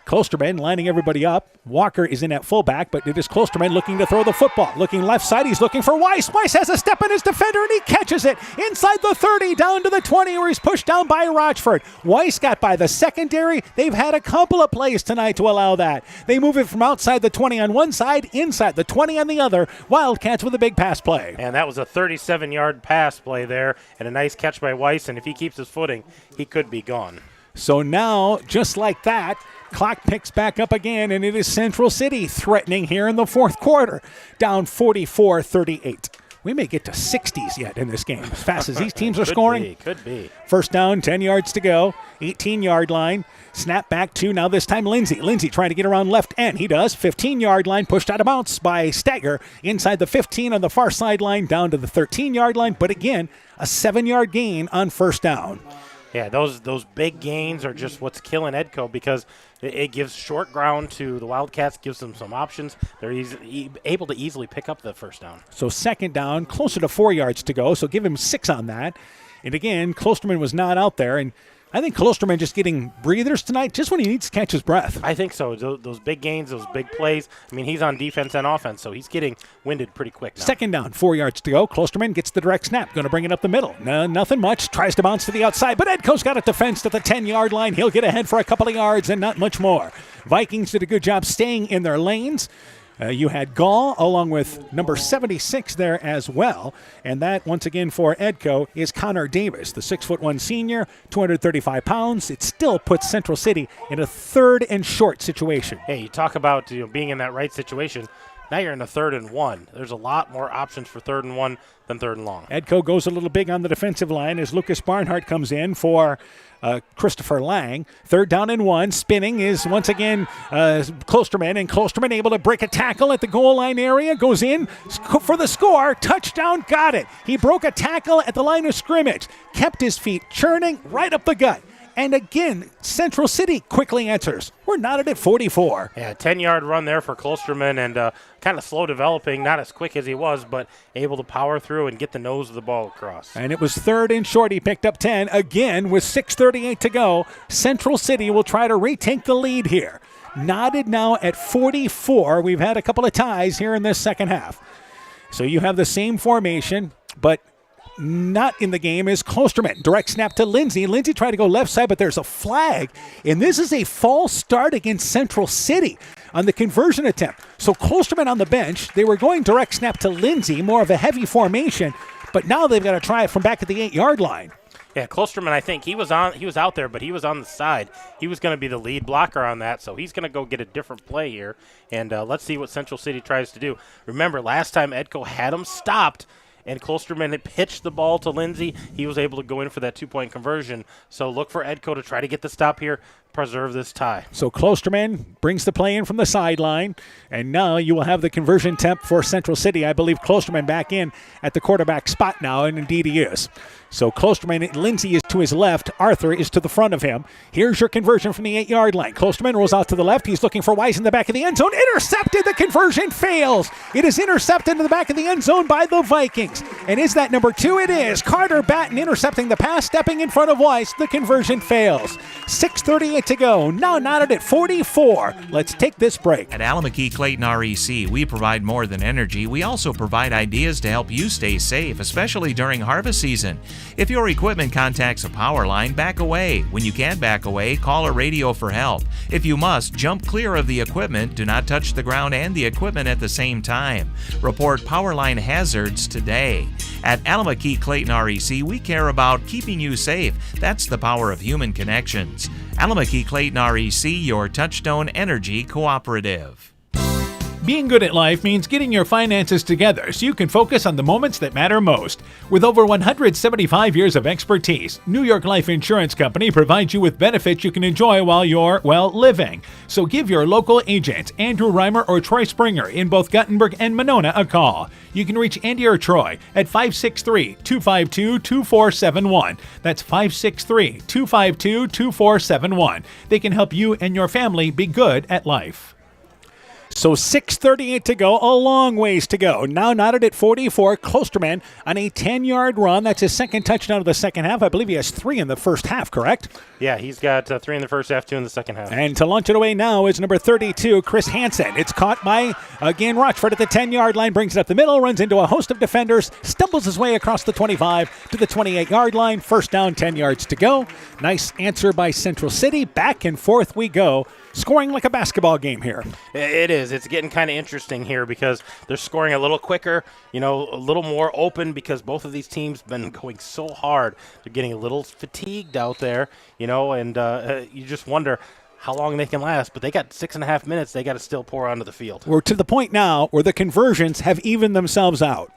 Klosterman lining everybody up. Walker is in at fullback, but it is Klosterman looking to throw the football. Looking left side, he's looking for Weiss. Weiss has a step in his defender, and he catches it inside the 30, down to the 20, where he's pushed down by Rochford. Weiss got by the secondary. They've had a couple of plays tonight to allow that. They move it from outside the 20 on one side, inside the 20 on the other. Wildcats with a big pass play. And that was a 37-yard pass play there, and a nice catch by Weiss, and if he keeps his footing, he could be gone. So now, just like that, clock picks back up again, and it is Central City threatening here in the fourth quarter, down 44-38. We may get to 60s yet in this game, as fast as these teams are scoring. Could be. First down, 10 yards to go, 18-yard line. Snap back to, now this time, Lindsey. Lindsey trying to get around left end. He does. 15-yard line, pushed out of bounds by Stagger. Inside the 15 on the far sideline, down to the 13-yard line. But again, a 7-yard gain on first down. Yeah, those big gains are just what's killing Edco, because it gives short ground to the Wildcats, gives them some options. They're able to easily pick up the first down. So second down, closer to 4 yards to go, so give him 6 on that. And again, Klosterman was not out there, and I think Klosterman just getting breathers tonight just when he needs to catch his breath. I think so. Those big gains, those big plays. I mean, he's on defense and offense, so he's getting winded pretty quick now. Second down, 4 yards to go. Klosterman gets the direct snap. Going to bring it up the middle. No, nothing much. Tries to bounce to the outside, but Edco's got it defensed at the 10-yard line. He'll get ahead for a couple of yards and not much more. Vikings did a good job staying in their lanes. You had Gall along with number 76 there as well. And that, once again, for Edco is Connor Davis, the 6'1" senior, 235 pounds. It still puts Central City in a 3rd and short situation. Hey, you talk about being in that right situation. Now you're in a 3rd and 1. There's a lot more options for 3rd and 1 than 3rd and long. Edco goes a little big on the defensive line as Lucas Barnhart comes in for Christopher Lang. 3rd down and 1. Spinning is once again Klosterman, and Klosterman able to break a tackle at the goal line area. Goes in for the score. Touchdown, got it. He broke a tackle at the line of scrimmage. Kept his feet churning right up the gut. And again, Central City quickly answers. We're knotted at 44. Yeah, 10-yard run there for Klosterman, and kind of slow developing, not as quick as he was, but able to power through and get the nose of the ball across. And it was 3rd and short. He picked up 10. Again, with 6:38 to go, Central City will try to retake the lead here. Knotted now at 44. We've had a couple of ties here in this second half. So you have the same formation, but not in the game is Klosterman. Direct snap to Lindsay. Lindsay tried to go left side, but there's a flag. And this is a false start against Central City on the conversion attempt. So Klosterman on the bench. They were going direct snap to Lindsay, more of a heavy formation, but now they've got to try it from back at the 8-yard line. Yeah, Klosterman, I think he was out there, but he was on the side. He was going to be the lead blocker on that, so he's going to go get a different play here. And let's see what Central City tries to do. Remember, last time Edco had him stopped, and Klosterman had pitched the ball to Lindsay. He was able to go in for that 2-point conversion. So look for Edco to try to get the stop here, preserve this tie. So Klosterman brings the play in from the sideline, and now you will have the conversion attempt for Central City. I believe Klosterman back in at the quarterback spot now, and indeed he is. So Klosterman, Lindsay is to his left. Arthur is to the front of him. Here's your conversion from the 8-yard line. Klosterman rolls out to the left. He's looking for Weiss in the back of the end zone. Intercepted. The conversion fails. It is intercepted in the back of the end zone by the Vikings. And is that number 2? It is. Carter Batten intercepting the pass, stepping in front of Weiss. The conversion fails. 6:38 to go. Now knotted at 44. Let's take this break. At Alameda Clayton REC, we provide more than energy. We also provide ideas to help you stay safe, especially during harvest season. If your equipment contacts a power line, back away. When you can't back away, call a radio for help. If you must, jump clear of the equipment. Do not touch the ground and the equipment at the same time. Report power line hazards today. At Alameda Clayton REC, we care about keeping you safe. That's the power of human connections. Alameda Clayton REC, your Touchstone Energy Cooperative. Being good at life means getting your finances together so you can focus on the moments that matter most. With over 175 years of expertise, New York Life Insurance Company provides you with benefits you can enjoy while you're, living. So give your local agents, Andrew Reimer or Troy Springer in both Guttenberg and Monona, a call. You can reach Andy or Troy at 563-252-2471. That's 563-252-2471. They can help you and your family be good at life. So 6:38 to go, a long ways to go. Now knotted at 44, Klosterman on a 10-yard run. That's his second touchdown of the second half. I believe he has 3 in the first half, correct? Yeah, he's got 3 in the first half, 2 in the second half. And to launch it away now is number 32, Chris Hansen. It's caught by, again, Rochford at the 10-yard line, brings it up the middle, runs into a host of defenders, stumbles his way across the 25 to the 28-yard line. First down, 10 yards to go. Nice answer by Central City. Back and forth we go. Scoring like a basketball game here. It is. It's getting kind of interesting here because they're scoring a little quicker, a little more open because both of these teams been going so hard. They're getting a little fatigued out there, and you just wonder how long they can last. But they got 6.5 minutes. They got to still pour onto the field. We're to the point now where the conversions have evened themselves out.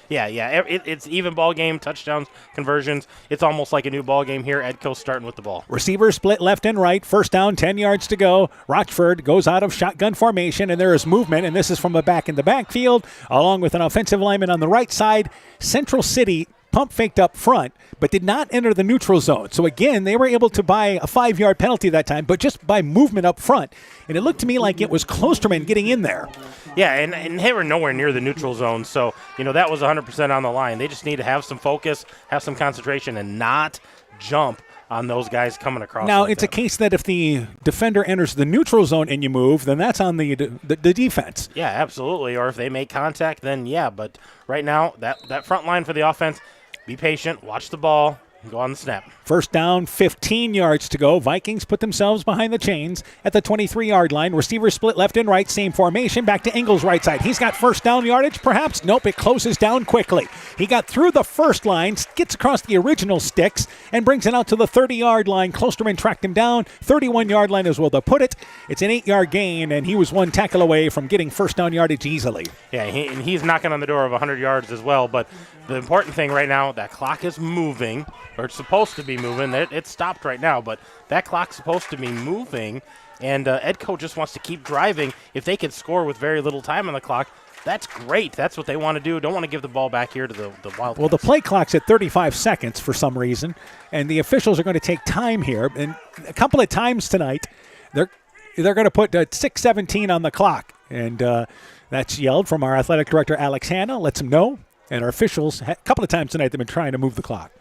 Yeah. It's even ball game, touchdowns, conversions. It's almost like a new ball game here. Edco starting with the ball. Receivers split left and right. First down, 10 yards to go. Rochford goes out of shotgun formation, and there is movement, and this is from a back in the backfield, along with an offensive lineman on the right side. Central City pump faked up front, but did not enter the neutral zone. So again, they were able to buy a 5-yard penalty that time, but just by movement up front. And it looked to me like it was Klosterman getting in there. Yeah, and they were nowhere near the neutral zone. So, that was 100% on the line. They just need to have some focus, have some concentration, and not jump on those guys coming across. Now, like it's that. a case that if the defender enters the neutral zone and you move, then that's on the defense. Yeah, absolutely. Or if they make contact, then yeah. But right now, that front line for the offense, be patient, watch the ball, and go on the snap. First down, 15 yards to go. Vikings put themselves behind the chains at the 23-yard line. Receivers split left and right, same formation. Back to Ingles' right side. He's got first down yardage, perhaps? Nope, it closes down quickly. He got through the first line, gets across the original sticks, and brings it out to the 30-yard line. Klosterman tracked him down. 31-yard line is where they'll put it. It's an 8-yard gain, and he was one tackle away from getting first down yardage easily. Yeah, and he's knocking on the door of 100 yards as well. But the important thing right now, that clock is moving, or it's supposed to be moving. It stopped right now, but that clock's supposed to be moving, and Edco just wants to keep driving. If they can score with very little time on the clock, that's great. That's what they want to do. Don't want to give the ball back here to the Wildcats. Well, the play clock's at 35 seconds for some reason, and the officials are going to take time here. And a couple of times tonight, they're going to put 6:17 on the clock, and that's yelled from our athletic director, Alex Hanna, lets him know. And our officials, a couple of times tonight, they've been trying to move the clock.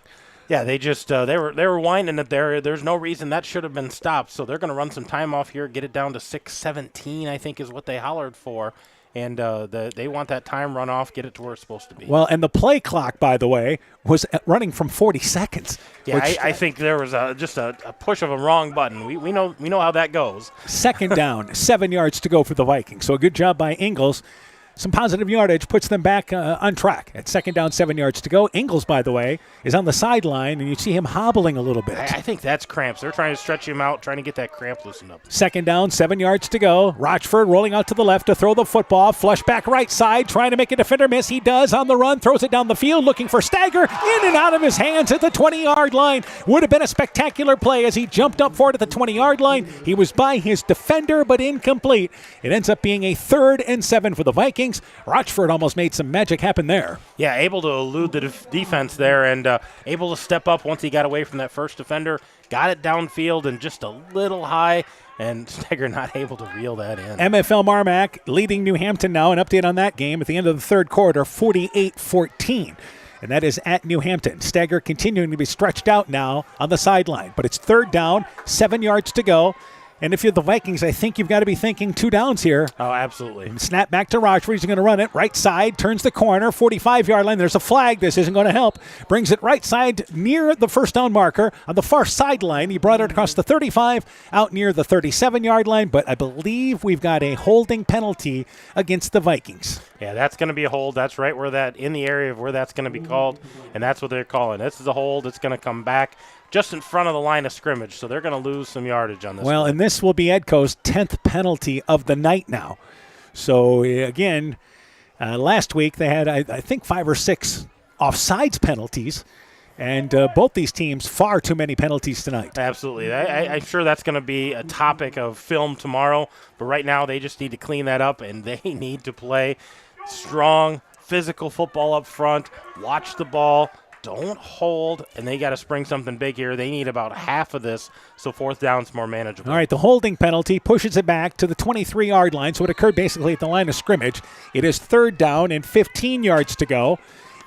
Yeah, they just they were winding it there. There's no reason that should have been stopped. So they're going to run some time off here, get it down to 6:17, I think is what they hollered for. And they want that time run off, get it to where it's supposed to be. Well, and the play clock, by the way, was running from 40 seconds. Yeah, I think there was just a push of a wrong button. We know how that goes. Second down, 7 yards to go for the Vikings. So a good job by Ingles. Some positive yardage puts them back on track. At second down, 7 yards to go. Ingles, by the way, is on the sideline, and you see him hobbling a little bit. I think that's cramps. They're trying to stretch him out, trying to get that cramp loosened up. Second down, 7 yards to go. Rochford rolling out to the left to throw the football. Flush back right side, trying to make a defender miss. He does on the run, throws it down the field, looking for Stagger. In and out of his hands at the 20-yard line. Would have been a spectacular play as he jumped up for it at the 20-yard line. He was by his defender, but incomplete. It ends up being a 3rd and 7 for the Vikings. Rochford almost made some magic happen there. Yeah, able to elude the defense there and able to step up once he got away from that first defender. Got it downfield and just a little high, and Stagger not able to reel that in. MFL Marmac leading New Hampton now. An update on that game at the end of the third quarter, 48-14. And that is at New Hampton. Stagger continuing to be stretched out now on the sideline. But it's third down, 7 yards to go. And if you're the Vikings, I think you've got to be thinking 2 downs here. Oh, absolutely. And snap back to Rochford. He's going to run it. Right side, turns the corner, 45-yard line. There's a flag. This isn't going to help. Brings it right side near the first down marker. On the far sideline, he brought it across the 35, out near the 37-yard line. But I believe we've got a holding penalty against the Vikings. Yeah, that's going to be a hold. That's right where that, in the area of where that's going to be called. And that's what they're calling. This is a hold. It's going to come back just in front of the line of scrimmage, so they're going to lose some yardage on this. Well, and this will be Edco's 10th penalty of the night now. So, again, last week they had, I think, 5 or 6 offsides penalties, and both these teams, far too many penalties tonight. Absolutely. I'm sure that's going to be a topic of film tomorrow, but right now they just need to clean that up, and they need to play strong, physical football up front, watch the ball, don't hold, and they got to spring something big here. They need about half of this, so fourth down's more manageable. All right, the holding penalty pushes it back to the 23-yard line, so it occurred basically at the line of scrimmage. It is third down and 15 yards to go.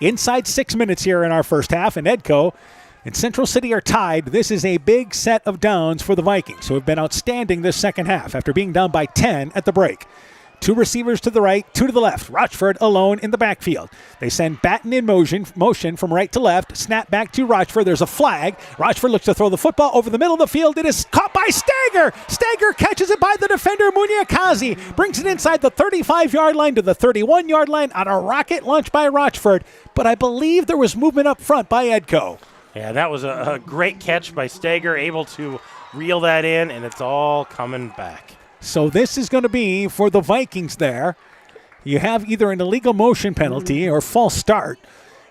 Inside 6 minutes here in our first half, and Edco and Central City are tied. This is a big set of downs for the Vikings, who have been outstanding this second half after being down by 10 at the break. 2 receivers to the right, 2 to the left. Rochford alone in the backfield. They send Batten in motion from right to left. Snap back to Rochford. There's a flag. Rochford looks to throw the football over the middle of the field. It is caught by Stagger. Stagger catches it by the defender, Munyakazi. Brings it inside the 35-yard line to the 31-yard line on a rocket launch by Rochford. But I believe there was movement up front by Edco. Yeah, that was a great catch by Stagger, able to reel that in, and it's all coming back. So this is going to be for the Vikings there. You have either an illegal motion penalty or false start,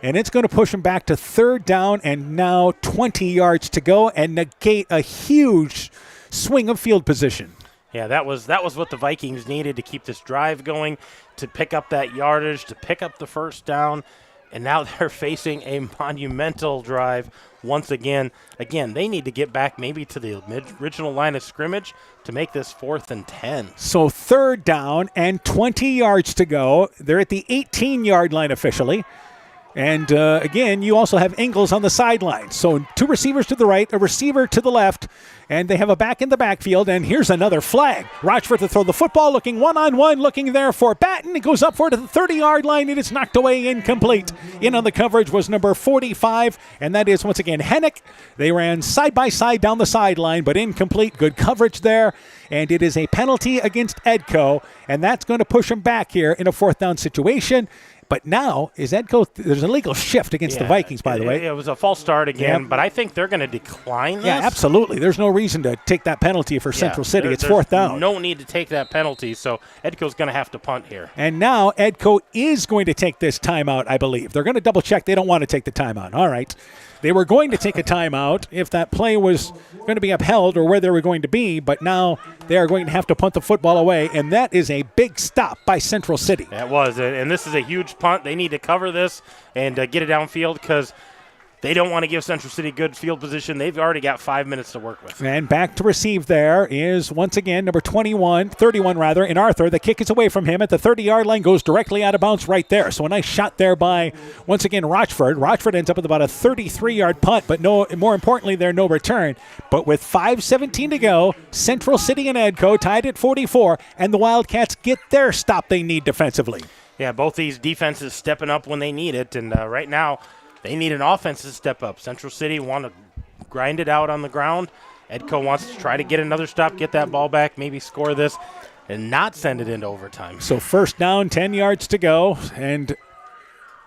and it's going to push them back to third down and now 20 yards to go and negate a huge swing of field position. Yeah, that was what the Vikings needed to keep this drive going, to pick up that yardage, to pick up the first down, and now they're facing a monumental drive once again. Again, they need to get back maybe to the original line of scrimmage to make this 4th and 10. So third down and 20 yards to go. They're at the 18-yard line officially. And again, you also have Ingles on the sideline. So 2 receivers to the right, a receiver to the left, and they have a back in the backfield. And here's another flag. Rochford to throw the football, looking one-on-one, looking there for Batten. It goes up for it to the 30-yard line, and it's knocked away, incomplete. In on the coverage was number 45, and that is, once again, Hennick. They ran side-by-side down the sideline, but incomplete. Good coverage there, and it is a penalty against Edco, and that's going to push them back here in a 4th down situation. But now, is Edco, there's an illegal shift against the Vikings, by the way. It was a false start again, but I think they're going to decline this. Yeah, absolutely. There's no reason to take that penalty for Central City. It's 4th down. No need to take that penalty, so Edco's going to have to punt here. And now Edco is going to take this timeout, I believe. They're going to double-check. They don't want to take the timeout. All right. They were going to take a timeout if that play was going to be upheld or where they were going to be, but now they are going to have to punt the football away, and that is a big stop by Central City. That was, and this is a huge punt. They need to cover this and get it downfield because they don't want to give Central City good field position. They've already got 5 minutes to work with. And back to receive there is, once again, number 31 in Arthur. The kick is away from him at the 30-yard line, goes directly out of bounds right there. So a nice shot there by, once again, Rochford. Rochford ends up with about a 33-yard punt, but more importantly, there no return. But with 5:17 to go, Central City and Edco tied at 44, and the Wildcats get their stop they need defensively. Yeah, both these defenses stepping up when they need it, and right now, they need an offensive step up. Central City want to grind it out on the ground. Edco wants to try to get another stop, get that ball back, maybe score this, and not send it into overtime. So 1st down, 10 yards to go, and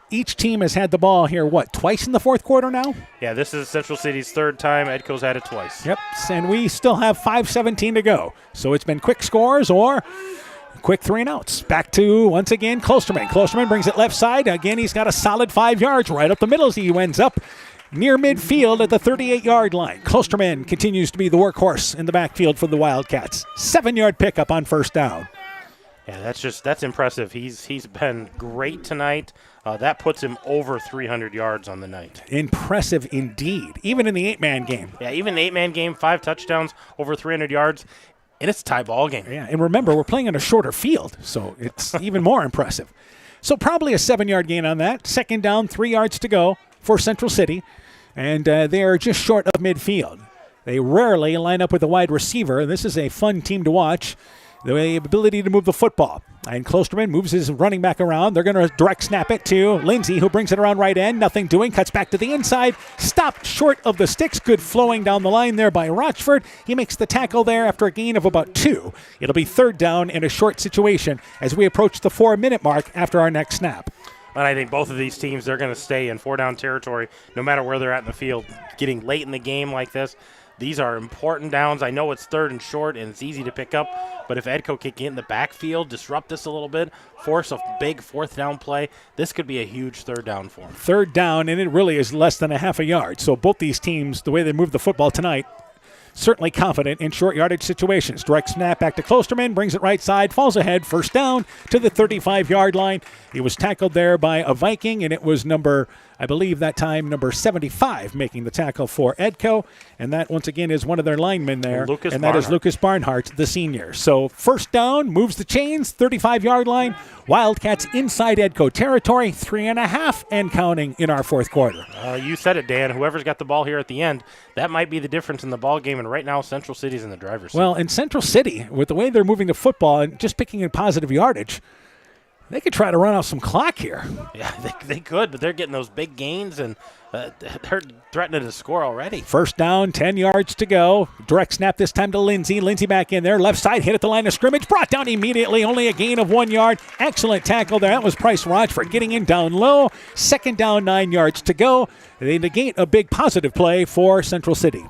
each team has had the ball here, twice in the 4th quarter now? Yeah, this is Central City's 3rd time. Edco's had it twice. Yep, and we still have 5:17 to go. So it's been quick scores or quick 3 and outs. Back to, once again, Klosterman. Klosterman brings it left side. Again, he's got a solid 5 yards right up the middle. He ends up near midfield at the 38-yard line. Klosterman continues to be the workhorse in the backfield for the Wildcats. 7-yard pickup on 1st down. Yeah, that's impressive. He's been great tonight. That puts him over 300 yards on the night. Impressive indeed, even in the 8-man game. Yeah, even the 8-man game, 5 touchdowns, over 300 yards. And it's a tie ball game. Yeah, and remember, we're playing on a shorter field, so it's even more impressive. So probably a 7-yard gain on that. 2nd down, 3 yards to go for Central City, and they are just short of midfield. They rarely line up with a wide receiver. This is a fun team to watch. The ability to move the football. And Klosterman moves his running back around. They're going to direct snap it to Lindsay, who brings it around right end. Nothing doing. Cuts back to the inside. Stopped short of the sticks. Good flowing down the line there by Rochford. He makes the tackle there after a gain of about 2. It'll be 3rd down in a short situation as we approach the 4-minute mark after our next snap. And I think both of these teams, they're going to stay in 4-down territory no matter where they're at in the field. Getting late in the game like this, these are important downs. I know it's 3rd and short, and it's easy to pick up, but if Edco can get in the backfield, disrupt this a little bit, force a big 4th down play, this could be a huge 3rd down for them. 3rd down, and it really is less than a half a yard. So both these teams, the way they move the football tonight, certainly confident in short yardage situations. Direct snap back to Klosterman, brings it right side, falls ahead, 1st down to the 35-yard line. He was tackled there by a Viking, and it was number 75 making the tackle for Edco. And that, once again, is one of their linemen there. That is Lucas Barnhart, the senior. So 1st down, moves the chains, 35-yard line. Wildcats inside Edco territory, 3.5 and counting in our 4th quarter. You said it, Dan. Whoever's got the ball here at the end, that might be the difference in the ball game. And right now, Central City's in the driver's seat. Well, in Central City, with the way they're moving the football and just picking in positive yardage, they could try to run off some clock here. Yeah, they could, but they're getting those big gains, and they're threatening to score already. 1st down, 10 yards to go. Direct snap this time to Lindsay. Lindsay back in there. Left side, hit at the line of scrimmage. Brought down immediately. Only a gain of 1 yard. Excellent tackle there. That was Price Rochford getting in down low. 2nd down, 9 yards to go. They negate a big positive play for Central City.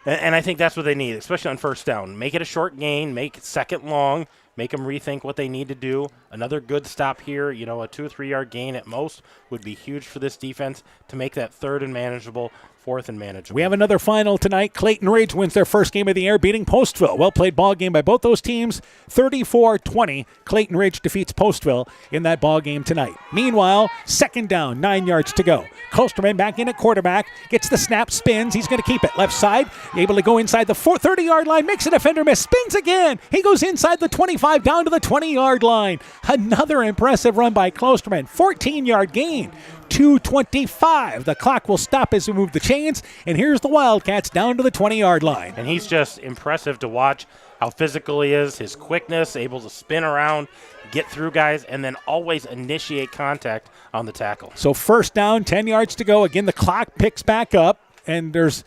And I think that's what they need, especially on 1st down. Make it a short gain. Make it 2nd long. Make them rethink what they need to do. Another good stop here, a 2 or 3 yard gain at most would be huge for this defense to make that 3rd and manageable, 4th and manageable. We have another final tonight. Clayton Ridge wins their first game of the year, beating Postville. Well-played ball game by both those teams. 34-20. Clayton Ridge defeats Postville in that ball game tonight. Meanwhile, 2nd down, 9 yards to go. Klosterman back in at quarterback, gets the snap, spins. He's going to keep it. Left side, able to go inside the 30-yard line, makes a defender miss, spins again. He goes inside the 25 down to the 20-yard line. Another impressive run by Klosterman. 14-yard gain. 2:25. The clock will stop as we move the chains, and here's the Wildcats down to the 20-yard line. And he's just impressive to watch how physical he is, his quickness, able to spin around, get through guys, and then always initiate contact on the tackle. So first down, 10 yards to go. Again, the clock picks back up, and there's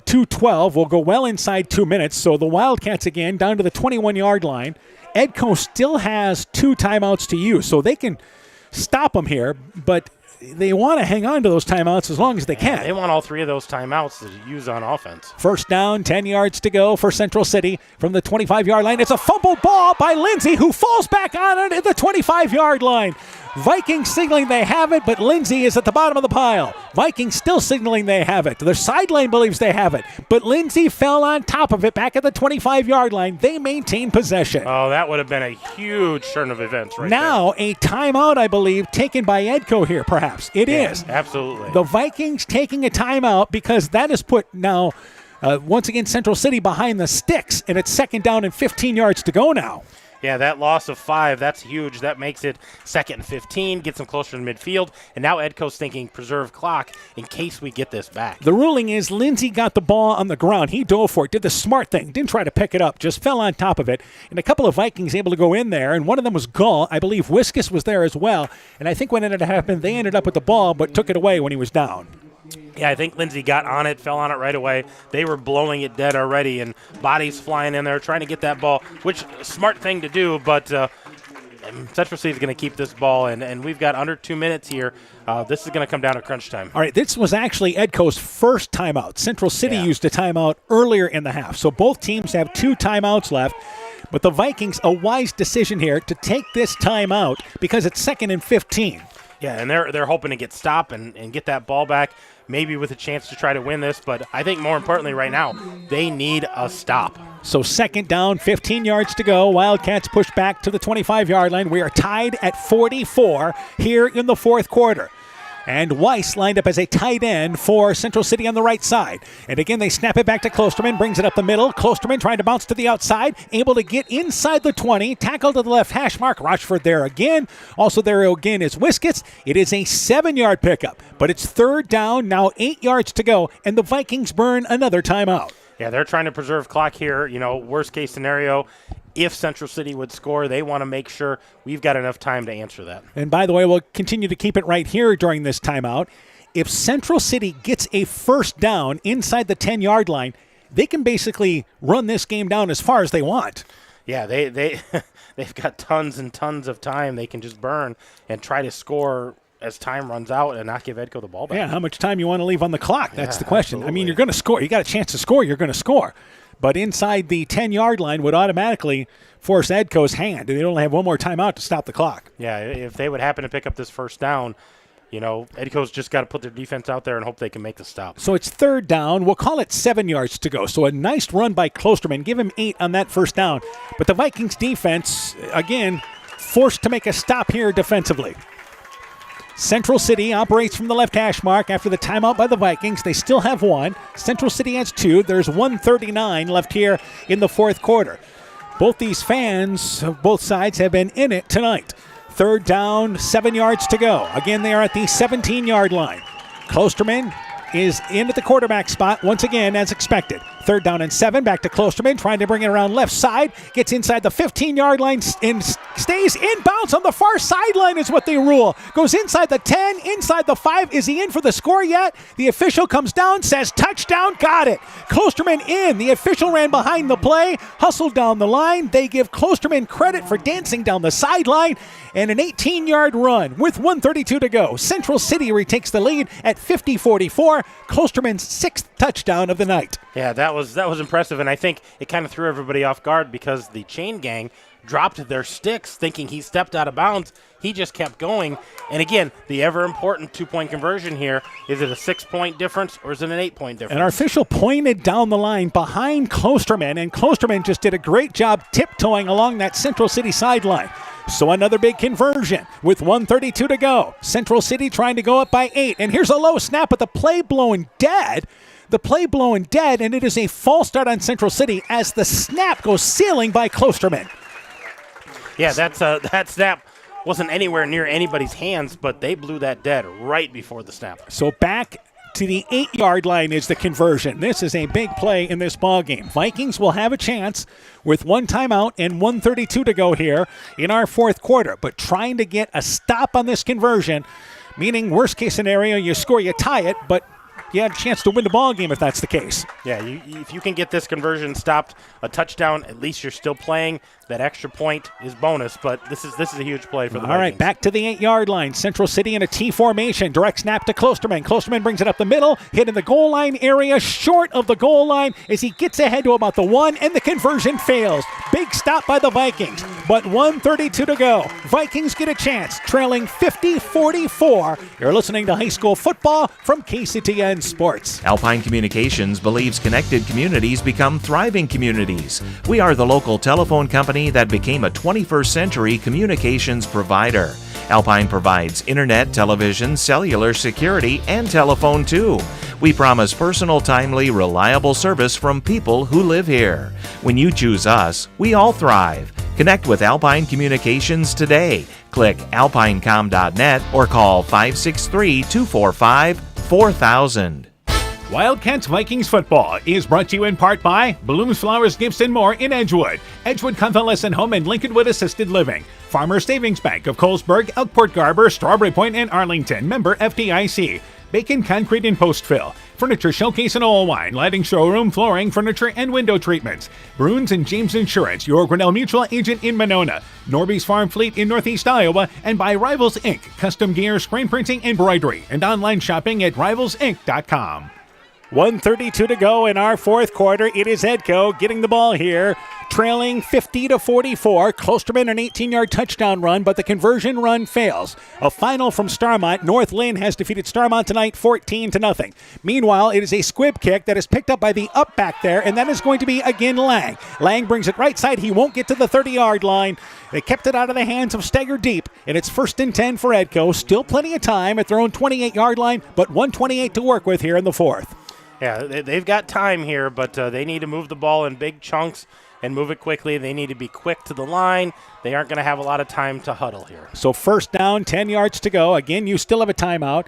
2:12. We'll go well inside 2 minutes. So the Wildcats again down to the 21-yard line. Edco still has 2 timeouts to use, so they can stop them here, but they want to hang on to those timeouts as long as they can. They want all 3 of those timeouts to use on offense. First down, 10 yards to go for Central City from the 25-yard line. It's a fumbled ball by Lindsay, who falls back on it at the 25-yard line. Vikings signaling they have it, but Lindsay is at the bottom of the pile. Vikings still signaling they have it. The sideline believes they have it, but Lindsay fell on top of it back at the 25-yard line. They maintain possession. Oh, that would have been a huge turn of events right now, a timeout, I believe, taken by Edco here, perhaps. It is. Absolutely. The Vikings taking a timeout because that has put now, once again, Central City behind the sticks, and it's second down and 15 yards to go now. Yeah, that loss of 5, that's huge. That makes it 2nd and 15, gets them closer to midfield. And now Edco's thinking preserve clock in case we get this back. The ruling is Lindsay got the ball on the ground. He dove for it, did the smart thing, didn't try to pick it up, just fell on top of it. And a couple of Vikings able to go in there, and one of them was Gull. I believe Wiskus was there as well. And I think what ended up happening, they ended up with the ball but took it away when he was down. Yeah, I think Lindsay got on it, fell on it right away. They were blowing it dead already, and bodies flying in there trying to get that ball, which smart thing to do, but Central City is going to keep this ball, and we've got under 2 minutes here. This is going to come down to crunch time. All right, this was actually Edco's first timeout. Central City used a timeout earlier in the half, so both teams have 2 timeouts left. But the Vikings, a wise decision here to take this timeout because it's 2nd and 15. Yeah, and they're hoping to get stopped and get that ball back, maybe with a chance to try to win this. But I think more importantly right now, they need a stop. So second down, 15 yards to go. Wildcats push back to the 25-yard line. We are tied at 44 here in the fourth quarter. And Weiss lined up as a tight end for Central City on the right side. And again, they snap it back to Klosterman, brings it up the middle. Klosterman trying to bounce to the outside, able to get inside the 20, tackle to the left hash mark. Rochford there again. Also there again is Wiskets. It is a 7-yard pickup, but it's third down, now 8 yards to go, and the Vikings burn another timeout. Yeah, they're trying to preserve clock here. You know, worst case scenario, if Central City would score, they want to make sure we've got enough time to answer that. And by the way, we'll continue to keep it right here during this timeout. If Central City gets a first down inside the 10-yard line, they can basically run this game down as far as they want. Yeah, they've got tons and tons of time they can just burn and try to score as time runs out and not give Edco the ball back. Yeah, how much time you want to leave on the clock? That's the question. Absolutely. I mean, you're going to score. You got a chance to score, you're going to score. But inside the 10-yard line would automatically force Edco's hand. They only have one more timeout to stop the clock. Yeah, if they would happen to pick up this first down, you know, Edco's just got to put their defense out there and hope they can make the stop. So it's third down. We'll call it 7 yards to go. So a nice run by Klosterman. Give him 8 on that first down. But the Vikings defense, again, forced to make a stop here defensively. Central City operates from the left hash mark after the timeout by the Vikings. They still have 1. Central City has 2. There's 1:39 left here in the fourth quarter. Both these fans of both sides have been in it tonight. Third down, 7 yards to go. Again, they are at the 17-yard line. Klosterman is in at the quarterback spot once again as expected. Third down and 7, back to Klosterman, trying to bring it around left side, gets inside the 15-yard line and stays inbounds on the far sideline is what they rule. Goes inside the 10, inside the 5. Is he in for the score yet? The official comes down, says touchdown, got it. Klosterman in. The official ran behind the play, hustled down the line. They give Klosterman credit for dancing down the sideline, and an 18-yard run with 1:32 to go. Central City retakes the lead at 50-44. Klosterman's 6th touchdown of the night. Yeah, that was impressive, and I think it kind of threw everybody off guard because the chain gang dropped their sticks thinking he stepped out of bounds. He just kept going. And again, the ever-important 2-point conversion here, is it a 6-point difference or is it an 8-point difference? And our official pointed down the line behind Klosterman, and Klosterman just did a great job tiptoeing along that Central City sideline. So another big conversion with 1:32 to go. Central City trying to go up by 8. And here's a low snap, but the play blowing dead. The play blowing dead, and it is a false start on Central City as the snap goes sailing by Klosterman. Yeah, that snap wasn't anywhere near anybody's hands, but they blew that dead right before the snap. So back to the 8-yard line is the conversion. This is a big play in this ball game. Vikings will have a chance with 1 timeout and 1:32 to go here in our fourth quarter. But trying to get a stop on this conversion, meaning worst case scenario, you score, you tie it, but you had a chance to win the ball game if that's the case. Yeah, if you can get this conversion stopped, a touchdown, at least you're still playing. That extra point is bonus, but this is a huge play for the Vikings. All right, back to the 8-yard line. Central City in a T formation. Direct snap to Klosterman. Klosterman brings it up the middle, hit in the goal line area, short of the goal line as he gets ahead to about the 1, and the conversion fails. Big stop by the Vikings, but 1:32 to go. Vikings get a chance, trailing 50-44. You're listening to high school football from KCTN Sports. Alpine Communications believes connected communities become thriving communities. We are the local telephone company that became a 21st century communications provider. Alpine provides internet, television, cellular security, and telephone too. We promise personal, timely, reliable service from people who live here. When you choose us, we all thrive. Connect with Alpine Communications today. Click alpinecom.net or call 563-245-4000. Wildcats Vikings football is brought to you in part by Blooms Flowers Gifts and More in Edgewood, Edgewood Convalescent Home and Lincolnwood Assisted Living, Farmers Savings Bank of Colesburg, Elkport Garber, Strawberry Point, and Arlington, member FDIC, Bacon Concrete and Post Fill, Furniture Showcase and Oilwine, Lighting Showroom, Flooring, Furniture, and Window Treatments, Bruins and James Insurance, your Grinnell Mutual agent in Monona, Norby's Farm Fleet in Northeast Iowa, and by Rivals Inc., custom gear, screen printing, embroidery, and online shopping at rivalsinc.com. 1:32 to go in our fourth quarter. It is Edco getting the ball here, trailing 50-44. Klosterman an 18-yard touchdown run, but the conversion run fails. A final from Starmont. North Lynn has defeated Starmont tonight 14-0. Meanwhile, it is a squib kick that is picked up by the up back there, and that is going to be again Lang. Lang brings it right side. He won't get to the 30-yard line. They kept it out of the hands of Stagger Deep, and it's 1st and 10 for Edco. Still plenty of time at their own 28-yard line, but 1:28 to work with here in the fourth. Yeah, they've got time here, but they need to move the ball in big chunks and move it quickly. They need to be quick to the line. They aren't going to have a lot of time to huddle here. So 1st down, 10 yards to go. Again, you still have a timeout.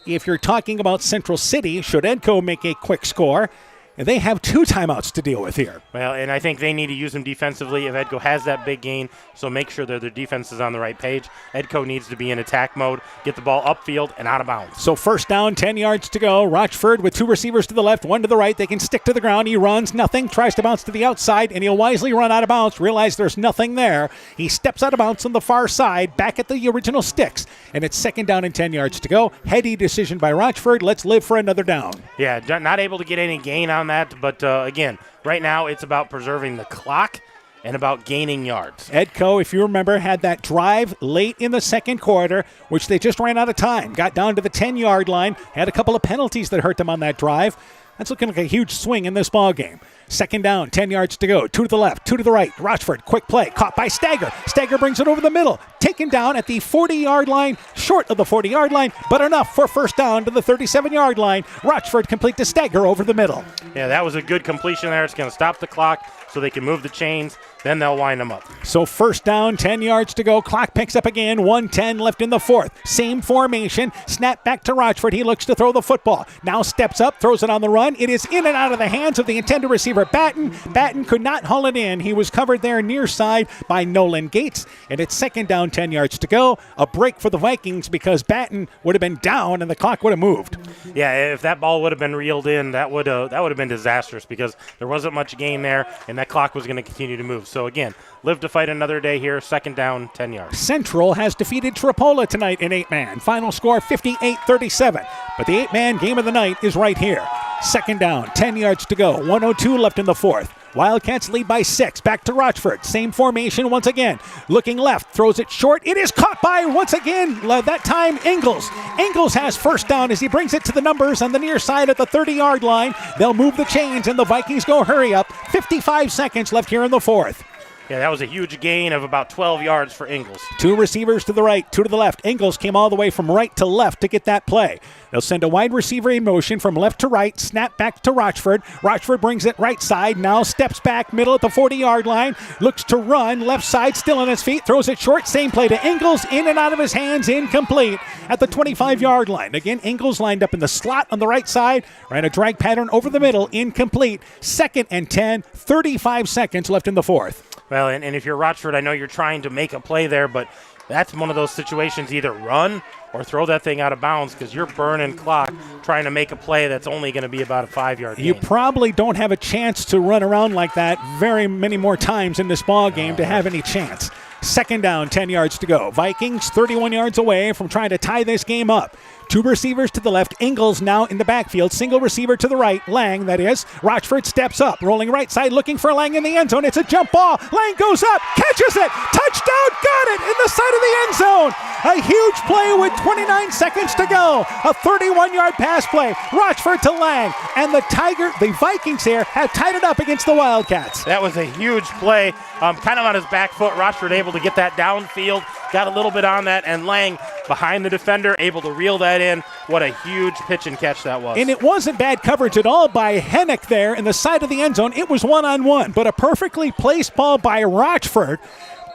If you're talking about Central City, should Edco make a quick score, they have 2 timeouts to deal with here. Well, and I think they need to use them defensively if Edco has that big gain, so make sure that their defense is on the right page. Edco needs to be in attack mode, get the ball upfield and out of bounds. So 1st down, 10 yards to go. Rochford with 2 receivers to the left, 1 to the right. They can stick to the ground. He runs, nothing, tries to bounce to the outside, and he'll wisely run out of bounds, realize there's nothing there. He steps out of bounds on the far side, back at the original sticks, and it's 2nd down and 10 yards to go. Heady decision by Rochford. Let's live for another down. Yeah, not able to get any gain on that, but again, right now it's about preserving the clock and about gaining yards. Edco, if you remember, had that drive late in the second quarter, which they just ran out of time. Got down to the 10-yard line, had a couple of penalties that hurt them on that drive. That's looking like a huge swing in this ball game. 2nd down, 10 yards to go. 2 to the left, 2 to the right. Rochford, quick play, caught by Stagger. Stagger brings it over the middle. Taken down at the 40-yard line, short of the 40-yard line, but enough for 1st down to the 37-yard line. Rochford complete to Stagger over the middle. Yeah, that was a good completion there. It's going to stop the clock so they can move the chains. Then they'll wind them up. So 1st down, 10 yards to go. Clock picks up again. 1:10 left in the fourth. Same formation. Snap back to Rochford. He looks to throw the football. Now steps up, throws it on the run. It is in and out of the hands of the intended receiver, Batten. Batten could not haul it in. He was covered there near side by Nolan Gates. And it's 2nd down, 10 yards to go. A break for the Vikings because Batten would have been down and the clock would have moved. Yeah, if that ball would have been reeled in, that would have been disastrous because there wasn't much gain there, and that clock was going to continue to move. So again, live to fight another day here. 2nd down, 10 yards. Central has defeated Tripola tonight in 8-man. Final score 58-37. But the 8-man game of the night is right here. 2nd down, 10 yards to go. 1:02 left in the fourth. Wildcats lead by 6. Back to Rochford. Same formation once again. Looking left. Throws it short. It is caught by, once again, that time, Ingles. Ingles has 1st down as he brings it to the numbers on the near side at the 30-yard line. They'll move the chains, and the Vikings go hurry up. 55 seconds left here in the fourth. Yeah, that was a huge gain of about 12 yards for Ingles. 2 receivers to the right, 2 to the left. Ingles came all the way from right to left to get that play. They'll send a wide receiver in motion from left to right, snap back to Rochford. Rochford brings it right side, now steps back middle at the 40-yard line, looks to run, left side still on his feet, throws it short, same play to Ingles, in and out of his hands, incomplete at the 25-yard line. Again, Ingles lined up in the slot on the right side, ran a drag pattern over the middle, incomplete. 2nd and 10, 35 seconds left in the 4th. Well, and if you're Rochford, I know you're trying to make a play there, but that's one of those situations, either run or throw that thing out of bounds because you're burning clock trying to make a play that's only going to be about a 5-yard gain. You probably don't have a chance to run around like that very many more times in this ball game to have any chance. 2nd down, 10 yards to go. Vikings 31 yards away from trying to tie this game up. 2 receivers to the left. Ingles now in the backfield. Single receiver to the right. Lang, that is. Rochford steps up. Rolling right side, looking for Lang in the end zone. It's a jump ball. Lang goes up. Catches it. Touchdown. Got it in the side of the end zone. A huge play with 29 seconds to go. A 31-yard pass play. Rochford to Lang. And the Vikings here have tied it up against the Wildcats. That was a huge play. Kind of on his back foot. Rochford able to get that downfield. Got a little bit on that. And Lang behind the defender, able to reel that in. What a huge pitch and catch that was. And it wasn't bad coverage at all by Hennick there in the side of the end zone. It was one-on-one, but a perfectly placed ball by Rochford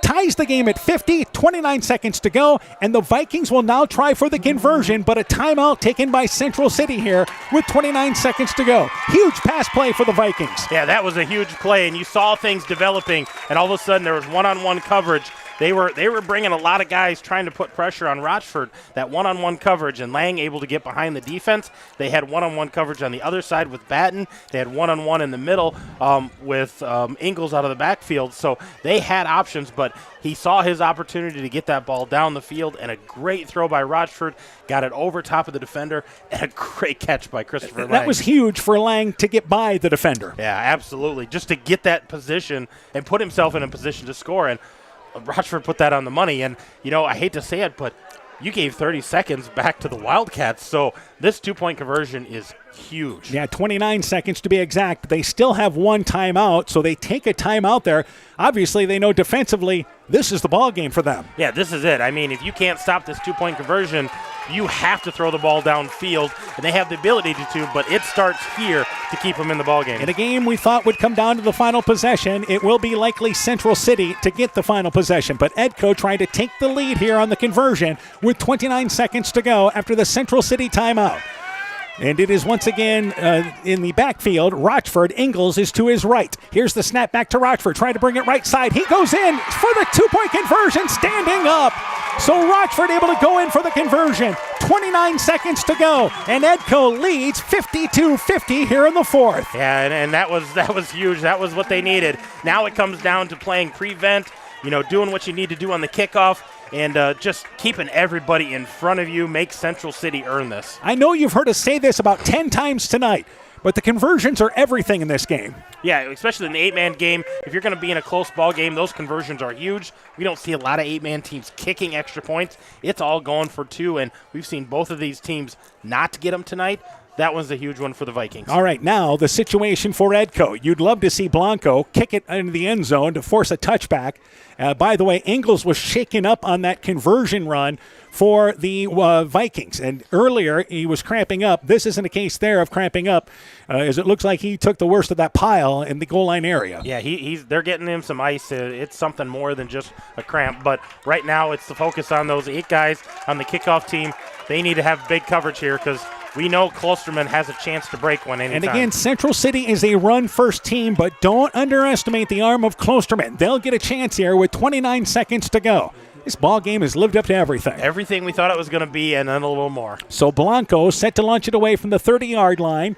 ties the game at 50, 29 seconds to go, and the Vikings will now try for the conversion, but a timeout taken by Central City here with 29 seconds to go. Huge pass play for the Vikings. Yeah, that was a huge play, and you saw things developing, and all of a sudden there was one-on-one coverage. They were bringing a lot of guys trying to put pressure on Rochford, that one-on-one coverage, and Lang able to get behind the defense. They had one-on-one coverage on the other side with Batten. They had one-on-one in the middle with Ingles out of the backfield. So they had options, but he saw his opportunity to get that ball down the field, and a great throw by Rochford. Got it over top of the defender, and a great catch by Christopher Lang. That was huge for Lang to get by the defender. Yeah, absolutely. Just to get that position and put himself in a position to score. And Rochford put that on the money, and, I hate to say it, but you gave 30 seconds back to the Wildcats, so this 2-point conversion is huge. Yeah, 29 seconds to be exact. They still have one timeout, so they take a timeout there. Obviously, they know defensively this is the ball game for them. Yeah, this is it. I mean, if you can't stop this 2-point conversion, you have to throw the ball downfield, and they have the ability to, but it starts here to keep them in the ball game. In a game we thought would come down to the final possession, it will be likely Central City to get the final possession, but Edco trying to take the lead here on the conversion with 29 seconds to go after the Central City timeout. And it is once again in the backfield. Rochford. Ingles is to his right. Here's the snap back to Rochford. Trying to bring it right side. He goes in for the 2-point conversion, standing up. So Rochford able to go in for the conversion. 29 seconds to go. And Edco leads 52-50 here in the 4th. Yeah, and that was huge. That was what they needed. Now it comes down to playing prevent, doing what you need to do on the kickoff. And just keeping everybody in front of you, make Central City earn this. I know you've heard us say this about 10 times tonight, but the conversions are everything in this game. Yeah, especially in the 8-man game. If you're going to be in a close ball game, those conversions are huge. We don't see a lot of 8-man teams kicking extra points. It's all going for 2, and we've seen both of these teams not get them tonight. That one's a huge one for the Vikings. All right, now the situation for Edco. You'd love to see Blanco kick it into the end zone to force a touchback. By the way, Ingles was shaken up on that conversion run for the Vikings. And earlier, he was cramping up. This isn't a case there of cramping up, as it looks like he took the worst of that pile in the goal line area. Yeah, they're getting him some ice. It's something more than just a cramp. But right now, it's the focus on those 8 guys on the kickoff team. They need to have big coverage here because we know Klosterman has a chance to break one anytime. And again, Central City is a run-first team, but don't underestimate the arm of Klosterman. They'll get a chance here with 29 seconds to go. This ball game has lived up to everything. Everything we thought it was going to be, and then a little more. So Blanco set to launch it away from the 30-yard line.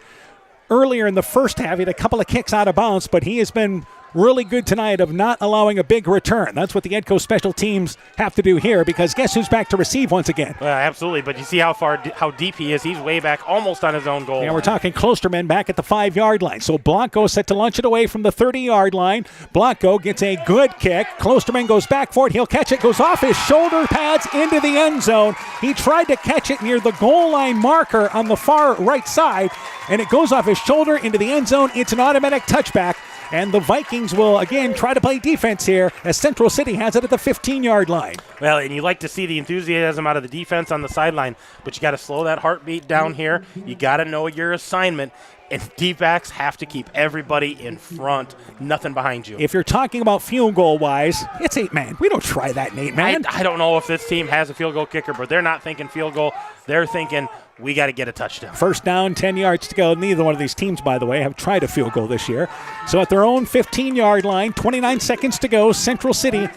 Earlier in the first half, he had a couple of kicks out of bounds, but he has been really good tonight of not allowing a big return. That's what the Edco special teams have to do here, because guess who's back to receive once again? Well, absolutely, but you see how deep he is. He's way back, almost on his own goal line. We're talking Klosterman back at the 5-yard line. So Blanco set to launch it away from the 30-yard line. Blanco gets a good kick. Klosterman goes back for it. He'll catch it. Goes off his shoulder pads into the end zone. He tried to catch it near the goal line marker on the far right side, and it goes off his shoulder into the end zone. It's an automatic touchback. And the Vikings will, again, try to play defense here as Central City has it at the 15-yard line. Well, and you like to see the enthusiasm out of the defense on the sideline, but you got to slow that heartbeat down here. You got to know your assignment. And D-backs have to keep everybody in front, nothing behind you. If you're talking about field goal-wise, it's 8-man. We don't try that in 8-man. I don't know if this team has a field goal kicker, but they're not thinking field goal. They're thinking, we got to get a touchdown. First down, 10 yards to go. Neither one of these teams, by the way, have tried a field goal this year. So at their own 15-yard line, 29 seconds to go, Central City,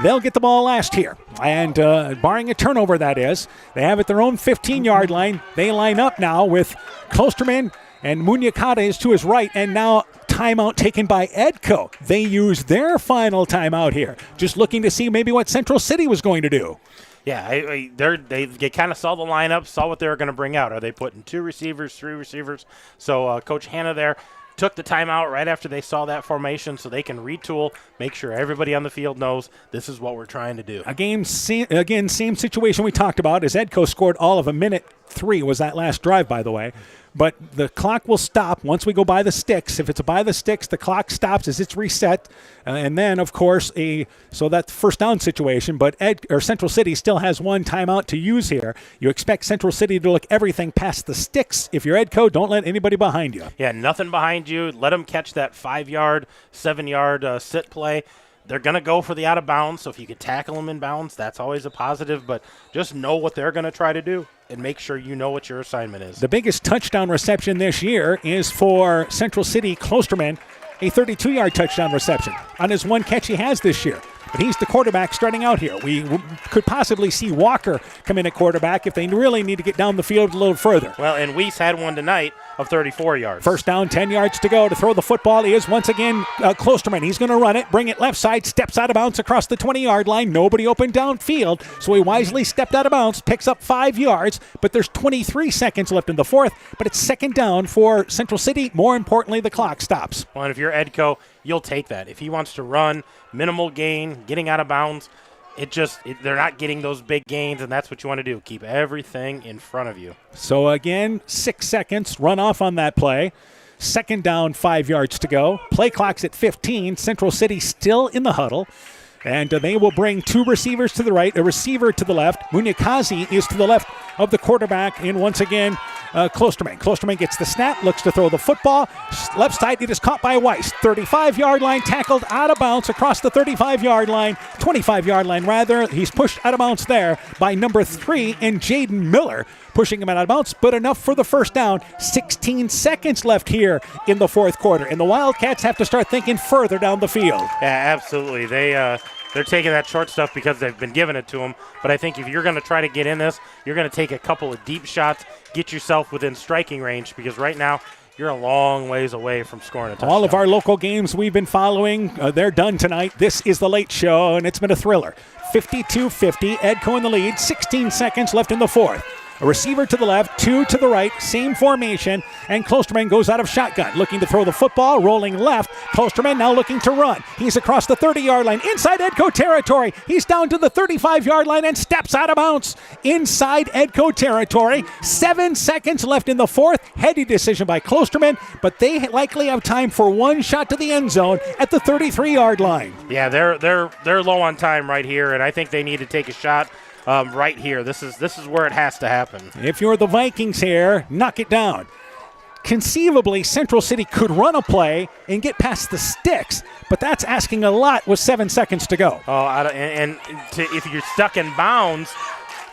they'll get the ball last here. And barring a turnover, that is, they have at their own 15-yard line. They line up now with Klosterman and Munyakata is to his right, and now timeout taken by Edco. They use their final timeout here, just looking to see maybe what Central City was going to do. Yeah, they kind of saw the lineup, saw what they were going to bring out. Are they putting 2 receivers, 3 receivers? So Coach Hanna there took the timeout right after they saw that formation so they can retool, make sure everybody on the field knows this is what we're trying to do. Again, same situation we talked about as Edco scored all of a minute 3 was that last drive, by the way. But the clock will stop once we go by the sticks. If it's by the sticks, the clock stops as it's reset. And then, of course, so that's first down situation. But Central City still has one timeout to use here. You expect Central City to look everything past the sticks. If you're Edco, don't let anybody behind you. Yeah, nothing behind you. Let them catch that 5-yard, 7-yard sit play. They're going to go for the out of bounds, so if you could tackle them in bounds, that's always a positive. But just know what they're going to try to do and make sure you know what your assignment is. The biggest touchdown reception this year is for Central City Klosterman, a 32-yard touchdown reception on his one catch he has this year. But he's the quarterback starting out here. We could possibly see Walker come in at quarterback if they really need to get down the field a little further. Well, and Weiss had one tonight of 34 yards. First down, 10 yards to go. To throw the football is once again Klosterman. He's going to run it, bring it left side, steps out of bounds across the 20-yard line. Nobody open downfield, so he wisely stepped out of bounds, picks up 5 yards, but there's 23 seconds left in the fourth, but it's second down for Central City. More importantly, the clock stops. Well, and if you're Edco, you'll take that. If he wants to run, minimal gain, getting out of bounds, they're not getting those big gains, and that's what you want to do. Keep everything in front of you. So again, 6 seconds, run off on that play. Second down, 5 yards to go. Play clock's at 15. Central City still in the huddle. And they will bring 2 receivers to the right, a receiver to the left. Munyakazi is to the left of the quarterback. And once again, Klosterman. Klosterman gets the snap, looks to throw the football. Left side, it is caught by Weiss. 35-yard line, tackled out of bounds across the 35-yard line. 25-yard line, rather. He's pushed out of bounds there by number 3 and Jaden Miller, pushing him out of bounds, but enough for the first down. 16 seconds left here in the fourth quarter, and the Wildcats have to start thinking further down the field. Yeah, absolutely. They're taking that short stuff because they've been giving it to them, but I think if you're going to try to get in this, you're going to take a couple of deep shots, get yourself within striking range, because right now you're a long ways away from scoring a touchdown. All of our local games we've been following, they're done tonight. This is the late show, and it's been a thriller. 52-50, Edco in the lead, 16 seconds left in the fourth. A receiver to the left, 2 to the right, same formation, and Klosterman goes out of shotgun, looking to throw the football, rolling left. Klosterman now looking to run. He's across the 30-yard line, inside Edco territory. He's down to the 35-yard line and steps out of bounds inside Edco territory. 7 seconds left in the fourth. Heady decision by Klosterman, but they likely have time for one shot to the end zone at the 33-yard line. Yeah, they're low on time right here, and I think they need to take a shot. Right here. This is where it has to happen. If you're the Vikings here, knock it down. Conceivably, Central City could run a play and get past the sticks, but that's asking a lot with 7 seconds to go. If you're stuck in bounds,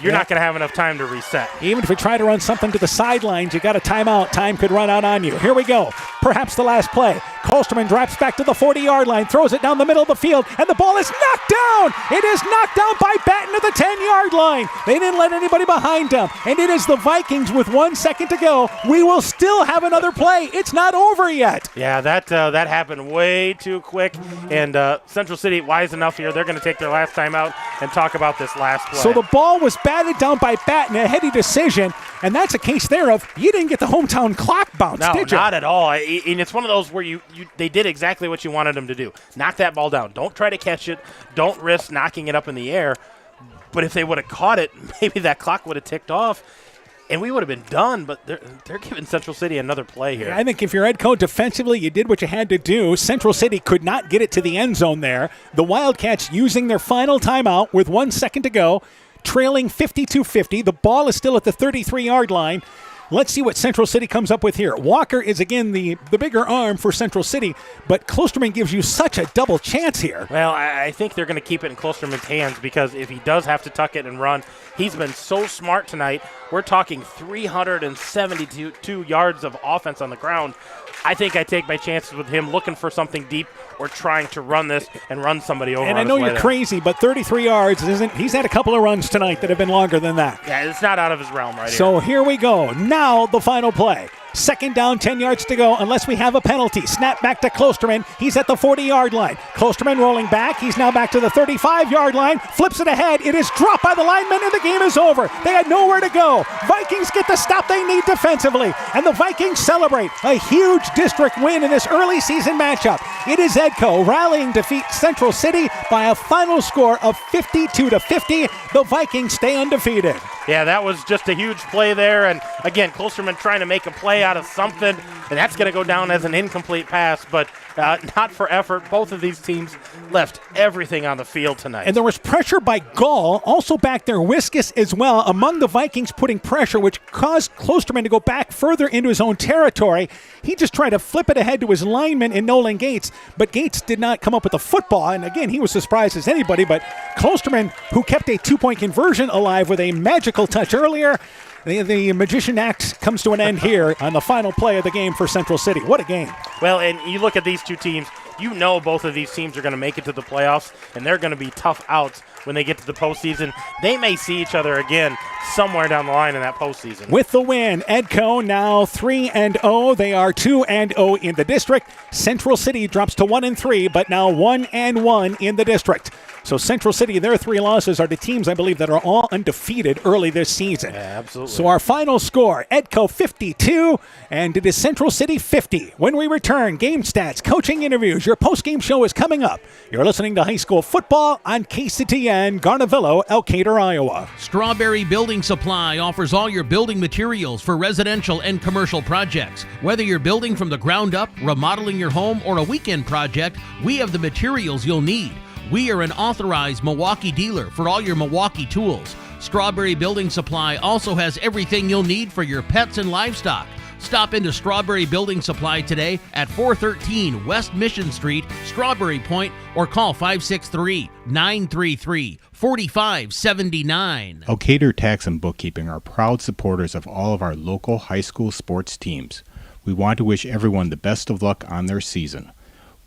you're not going to have enough time to reset. Even if we try to run something to the sidelines, you got a timeout. Time could run out on you. Here we go. Perhaps the last play. Klosterman drops back to the 40-yard line, throws it down the middle of the field, and the ball is knocked down. It is knocked down by Batten to the 10-yard line. They didn't let anybody behind them, and it is the Vikings with 1 second to go. We will still have another play. It's not over yet. Yeah, that happened way too quick, and Central City, wise enough here, they're going to take their last timeout and talk about this last play. So the ball was batted down by Batten, a heady decision, and that's a case there of you didn't get the hometown clock bounce, did you? No, not at all. And it's one of those where they did exactly what you wanted them to do. Knock that ball down. Don't try to catch it. Don't risk knocking it up in the air. But if they would have caught it, maybe that clock would have ticked off. and we would have been done, but they're giving Central City another play here. I think if you're Edco defensively, you did what you had to do. Central City could not get it to the end zone there. The Wildcats using their final timeout with 1 second to go, trailing 52-50. The ball is still at the 33-yard line. Let's see what Central City comes up with here. Walker is, again, the bigger arm for Central City, but Klosterman gives you such a double chance here. Well, I think they're going to keep it in Klosterman's hands because if he does have to tuck it and run, he's been so smart tonight. We're talking 372 yards of offense on the ground. I think I take my chances with him looking for something deep or trying to run this and run somebody over. And I know you're crazy, but 33 yards isn't. He's had a couple of runs tonight that have been longer than that. Yeah, it's not out of his realm right here. So here we go. Now the final play. Second down, 10 yards to go unless we have a penalty. Snap back to Klosterman. He's at the 40-yard line. Klosterman rolling back. He's now back to the 35-yard line. Flips it ahead. It is dropped by the lineman, and the game is over. They had nowhere to go. Vikings get the stop they need defensively, and the Vikings celebrate a huge district win in this early season matchup. It is Edco rallying to defeat Central City by a final score of 52-50. The Vikings stay undefeated. Yeah, that was just a huge play there, and again, Klosterman trying to make a play out of something, and that's going to go down as an incomplete pass, but not for effort. Both of these teams left everything on the field tonight. And there was pressure by Gall, also back there, Wiskus as well, among the Vikings putting pressure, which caused Klosterman to go back further into his own territory. He just tried to flip it ahead to his lineman in Nolan Gates, but Gates did not come up with a football, and again, he was as surprised as anybody, but Klosterman, who kept a two-point conversion alive with a magical touch earlier, the magician act comes to an end here on the final play of the game for Central City. What a game. Well, and you look at these two teams, you know both of these teams are going to make it to the playoffs, and they're going to be tough outs when they get to the postseason. They may see each other again somewhere down the line in that postseason. With the win, Edco now 3-0. They are 2-0 in the district. Central City drops to 1-3, but now 1-1 in the district. So Central City, their 3 losses are to teams, I believe, that are all undefeated early this season. Yeah, absolutely. So our final score, Edco 52, and it is Central City 50. When we return, game stats, coaching interviews, your post-game show is coming up. You're listening to high school football on KCTN, Garnavillo, Elkader, Iowa. Strawberry Building Supply offers all your building materials for residential and commercial projects. Whether you're building from the ground up, remodeling your home, or a weekend project, we have the materials you'll need. We are an authorized Milwaukee dealer for all your Milwaukee tools. Strawberry Building Supply also has everything you'll need for your pets and livestock. Stop into Strawberry Building Supply today at 413 West Mission Street, Strawberry Point, or call 563-933-4579. Elkader Tax and Bookkeeping are proud supporters of all of our local high school sports teams. We want to wish everyone the best of luck on their season.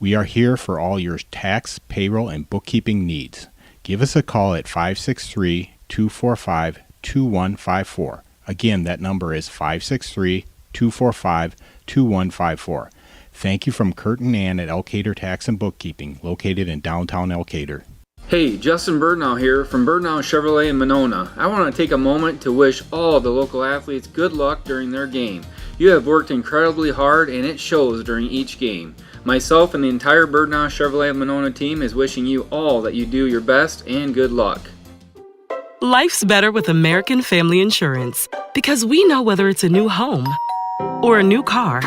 We are here for all your tax, payroll, and bookkeeping needs. Give us a call at 563-245-2154. Again, that number is 563-245-2154. Thank you from Kurt and Ann at Elkader Tax and Bookkeeping, located in downtown Elkader. Hey, Justin Birdnow here from Birdnow Chevrolet in Monona. I want to take a moment to wish all the local athletes good luck during their game. You have worked incredibly hard and it shows during each game. Myself and the entire Birdnow Chevrolet Monona team is wishing you all that you do your best and good luck. Life's better with American Family Insurance because we know whether it's a new home or a new car.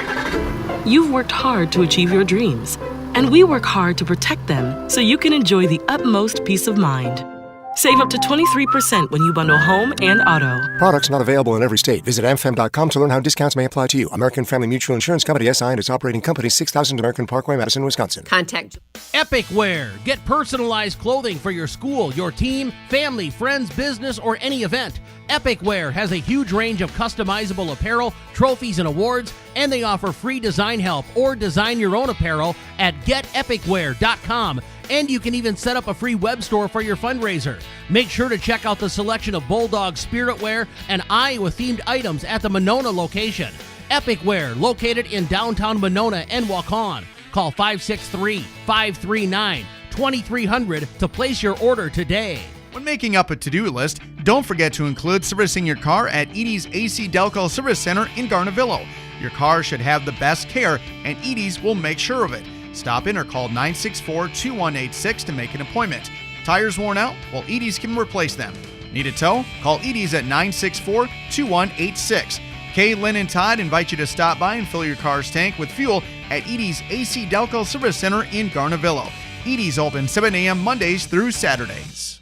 You've worked hard to achieve your dreams, and we work hard to protect them so you can enjoy the utmost peace of mind. Save up to 23% when you bundle home and auto. Products not available in every state. Visit amfam.com to learn how discounts may apply to you. American Family Mutual Insurance Company, SI, and its operating company, 6000 American Parkway, Madison, Wisconsin. Contact Epic Wear. Get personalized clothing for your school, your team, family, friends, business, or any event. Epic Wear has a huge range of customizable apparel, trophies, and awards, and they offer free design help or design your own apparel at getepicwear.com. And you can even set up a free web store for your fundraiser. Make sure to check out the selection of Bulldog Spirit Wear and Iowa-themed items at the Monona location. Epic Wear, located in downtown Monona and Waukon. Call 563-539-2300 to place your order today. When making up a to-do list, don't forget to include servicing your car at Edie's AC Delco Service Center in Garnavillo. Your car should have the best care, and Edie's will make sure of it. Stop in or call 964-2186 to make an appointment. Tires worn out? Well, Edie's can replace them. Need a tow? Call Edie's at 964-2186. Kay, Lynn, and Todd invite you to stop by and fill your car's tank with fuel at Edie's AC Delco Service Center in Garnavillo. Edie's open 7 a.m. Mondays through Saturdays.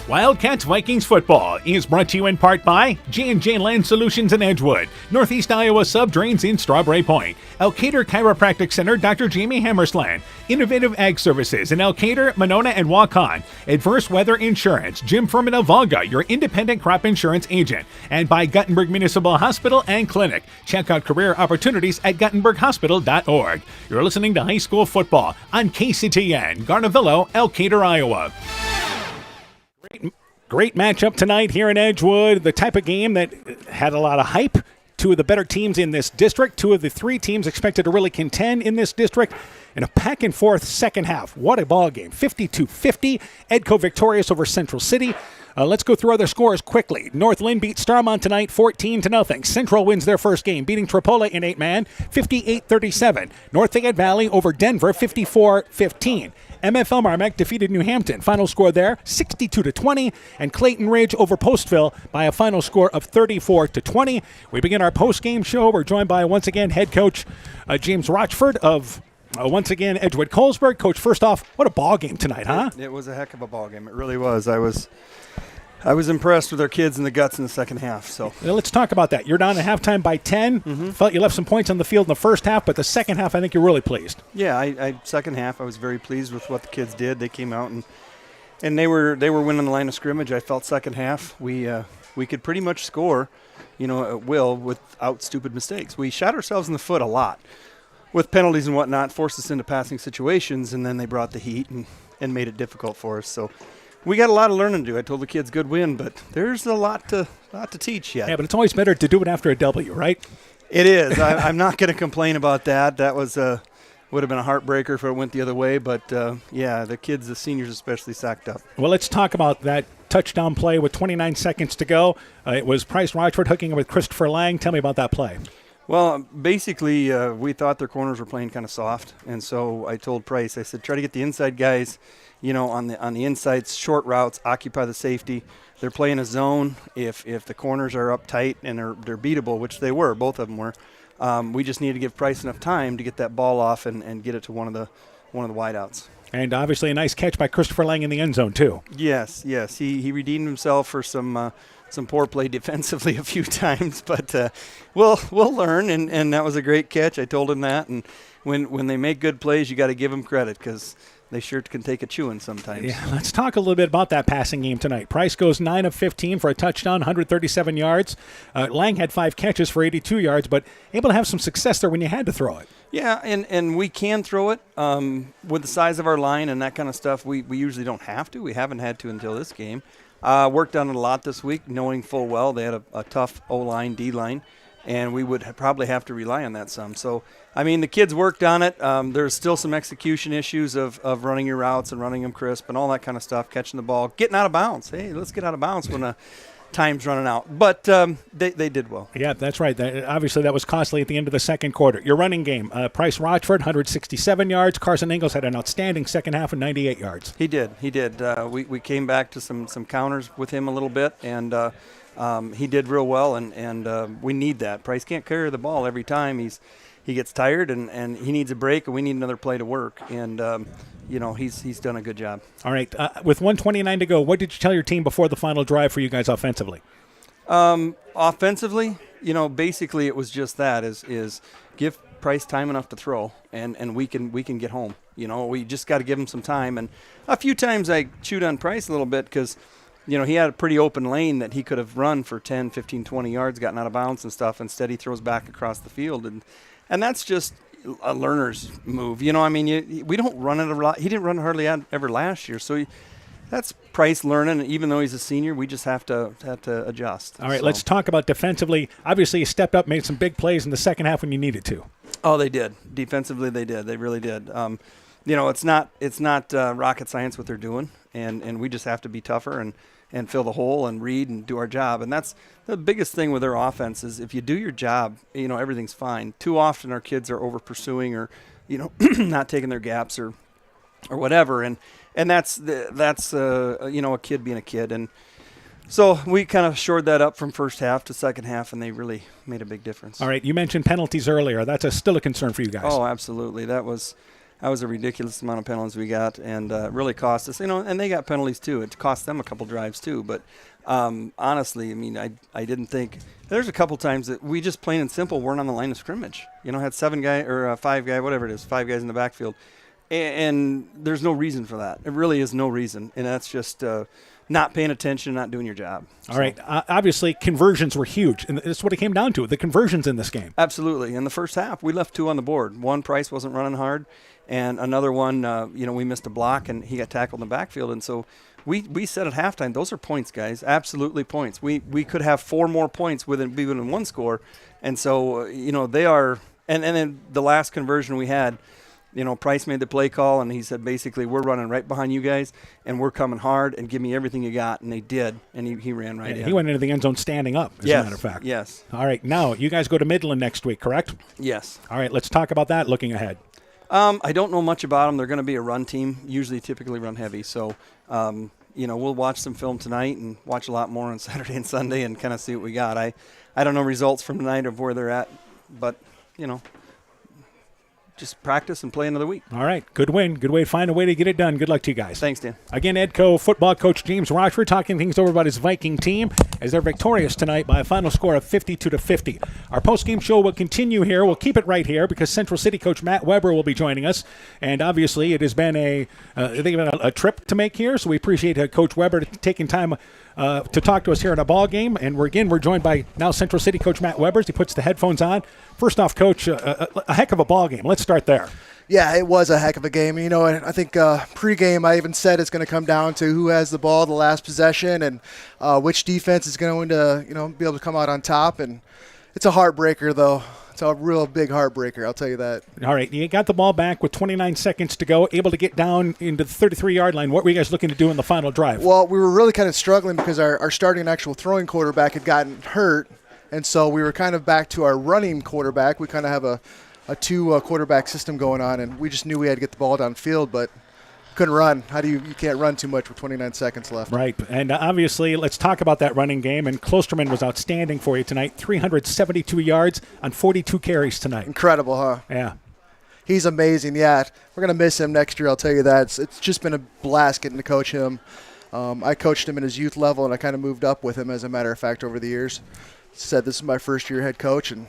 Wildcats Vikings football is brought to you in part by J&J Land Solutions in Edgewood, Northeast Iowa Sub-Drains in Strawberry Point, Elkader Chiropractic Center, Dr. Jamie Hammersland, Innovative Ag Services in Elkader, Monona, and Waukon, Adverse Weather Insurance, Jim Furman of Volga, your independent crop insurance agent, and by Guttenberg Municipal Hospital and Clinic. Check out career opportunities at guttenberghospital.org. You're listening to high school football on KCTN, Garnavillo, Elkader, Iowa. Great matchup tonight here in Edgewood. The type of game that had a lot of hype. Two of the better teams in this district. Two of the three teams expected to really contend in this district. And a back-and-forth second half. What a ball game. 52-50. Edco victorious over Central City. Let's go through other scores quickly. North Lynn beat Starmont tonight 14-0. Central wins their first game, beating Tripola in 8-man 58-37. North Fayette Valley over Denver 54-15. MFL Marmac defeated New Hampton. Final score there 62-20. And Clayton Ridge over Postville by a final score of 34-20. We begin our post-game show. We're joined by, once again, head coach James Rochford of once again, Edgewood Colesburg. Coach, first off, what a ball game tonight, huh? It was a heck of a ball game. It really was. I was impressed with our kids and the guts in the second half. So well, let's talk about that. You're down at halftime by 10. Felt you left some points on the field in the first half, but the second half, I think you're really pleased. Yeah, I second half, I was very pleased with what the kids did. They came out and they were winning the line of scrimmage. I felt second half we could pretty much score, at will without stupid mistakes. We shot ourselves in the foot a lot with penalties and whatnot, forced us into passing situations, and then they brought the heat and made it difficult for us. So we got a lot of learning to do. I told the kids good win, but there's a lot to teach yet. Yeah, but it's always better to do it after a W, right? It is. I'm not going to complain about that. That was would have been a heartbreaker if it went the other way, but the kids, the seniors especially, sacked up. Well, let's talk about that touchdown play with 29 seconds to go. It was Price Rochford hooking up with Christopher Lang. Tell me about that play. Well, basically, we thought their corners were playing kind of soft, and so I told Price, I said, try to get the inside guys, on the insides, short routes, occupy the safety. They're playing a zone. If the corners are up tight and they're beatable, which they were, both of them were, we just need to give Price enough time to get that ball off and get it to one of the wideouts. And obviously a nice catch by Christopher Lang in the end zone too. Yes. He redeemed himself for some poor play defensively a few times, but we'll learn, and that was a great catch. I told him that, and when they make good plays, you got to give them credit because they sure can take a chewing sometimes. Yeah, let's talk a little bit about that passing game tonight. Price goes 9 of 15 for a touchdown, 137 yards. Lang had 5 catches for 82 yards, but able to have some success there when you had to throw it. Yeah, and we can throw it with the size of our line and that kind of stuff. We usually don't have to. We haven't had to until this game. Worked on it a lot this week, knowing full well they had a tough O-line, D-line, and we would probably have to rely on that some. So, I mean, the kids worked on it. There's still some execution issues of running your routes and running them crisp and all that kind of stuff, catching the ball, getting out of bounds. Hey, let's get out of bounds when time's running out. But they did well. Yeah, that's right. Obviously, that was costly at the end of the second quarter. Your running game, Price Rochford, 167 yards. Carson Ingalls had an outstanding second half of 98 yards. He did. We came back to some counters with him a little bit, and he did real well, and we need that. Price can't carry the ball every time. He gets tired, and he needs a break, and we need another play to work. And, he's done a good job. All right. With 1:29 to go, what did you tell your team before the final drive for you guys offensively? Offensively, basically it was just that, is give Price time enough to throw, and we can get home. We just got to give him some time. And a few times I chewed on Price a little bit because – he had a pretty open lane that he could have run for 10, 15, 20 yards, gotten out of bounds and stuff. Instead, he throws back across the field. And that's just a learner's move. We don't run it a lot. He didn't run hardly ever last year. So that's Price learning. Even though he's a senior, we just have to adjust. All right, let's talk about defensively. Obviously, you stepped up, made some big plays in the second half when you needed to. Oh, they did. Defensively, they did. They really did. It's not rocket science what they're doing, and we just have to be tougher and fill the hole and read and do our job. And that's the biggest thing with their offense is if you do your job, everything's fine. Too often our kids are over pursuing or, not taking their gaps or whatever. And that's a kid being a kid. And So we kind of shored that up from first half to second half, and they really made a big difference. All right, you mentioned penalties earlier. That's still a concern for you guys. Oh, absolutely. That was a ridiculous amount of penalties we got, and really cost us. And they got penalties too. It cost them a couple drives too. But honestly, I mean, I didn't think there's a couple times that we just plain and simple weren't on the line of scrimmage. Had 5 guys in the backfield, and there's no reason for that. It really is no reason, and that's just not paying attention, not doing your job. All right. Obviously, conversions were huge, and that's what it came down to, the conversions in this game. Absolutely. In the first half, we left 2 on the board. One, Price wasn't running hard, and another one, we missed a block, and he got tackled in the backfield. And so we said at halftime, those are points, guys, absolutely points. We could have 4 more points within one score. And so, they are – and then the last conversion we had – Price made the play call, and he said, basically, we're running right behind you guys, and we're coming hard, and give me everything you got. And they did, and he ran right in. He went into the end zone standing up, as a matter of fact. Yes. All right, now, you guys go to Midland next week, correct? Yes. All right, let's talk about that looking ahead. I don't know much about them. They're going to be a run team, typically run heavy. So, we'll watch some film tonight and watch a lot more on Saturday and Sunday and kind of see what we got. I don't know results from tonight of where they're at, but, just practice and play another week. All right. Good win. Good way to find a way to get it done. Good luck to you guys. Thanks, Dan. Again, Edco football coach James Rochford talking things over about his Viking team as they're victorious tonight by a final score of 52-50. Our post-game show will continue here. We'll keep it right here because Central City coach Matt Weber will be joining us. And obviously it has been a trip to make here, so we appreciate Coach Weber taking time to talk to us here at a ball game. And we're joined by now Central City coach Matt Weber as he puts the headphones on. First off, Coach, a heck of a ball game. Let's start there. Yeah, it was a heck of a game. I think pregame I even said it's going to come down to who has the ball the last possession and which defense is going to be able to come out on top. And it's a heartbreaker, though. It's a real big heartbreaker, I'll tell you that. All right, you got the ball back with 29 seconds to go, able to get down into the 33-yard line. What were you guys looking to do in the final drive? Well, we were really kind of struggling because our starting actual throwing quarterback had gotten hurt, and so we were kind of back to our running quarterback. We kind of have a 2 quarterback system going on, and we just knew we had to get the ball downfield, but couldn't run. You can't run too much with 29 seconds left. Right, and obviously let's talk about that running game, and Klosterman was outstanding for you tonight, 372 yards on 42 carries tonight. Incredible, huh? Yeah. He's amazing, yeah. We're going to miss him next year, I'll tell you that. It's just been a blast getting to coach him. I coached him in his youth level, and I kind of moved up with him, as a matter of fact, over the years. Said this is my first year head coach, and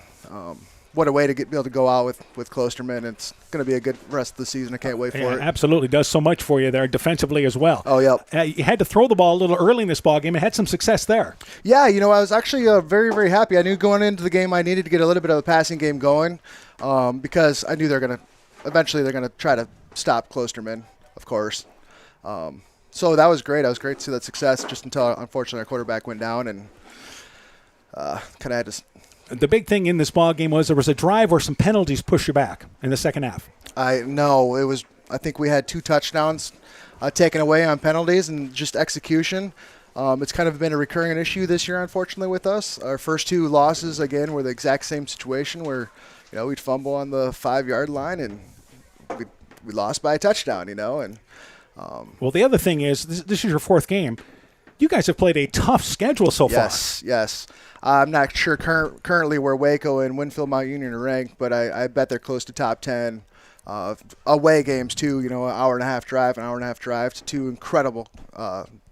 what a way to be able to go out with Klosterman. It's going to be a good rest of the season. I can't wait for it. Absolutely. Does so much for you there defensively as well. Oh, yeah. You had to throw the ball a little early in this ball game and had some success there. Yeah, I was actually very, very happy. I knew going into the game I needed to get a little bit of a passing game going because I knew eventually they're going to try to stop Klosterman, of course. So that was great. I was great to see that success just until, unfortunately, our quarterback went down and kind of had to – The big thing in this ball game was there was a drive where some penalties pushed you back in the second half. I think we had 2 touchdowns taken away on penalties and just execution. It's kind of been a recurring issue this year, unfortunately, with us. Our first 2 losses, again, were the exact same situation where, we'd fumble on the 5-yard line and we lost by a touchdown, and. Well, the other thing is, this is your 4th game. You guys have played a tough schedule so far. Yes. I'm not sure currently where Waco and Winfield Mount Union are ranked, but I bet they're close to top 10. Away games, too, an hour and a half drive to 2 incredible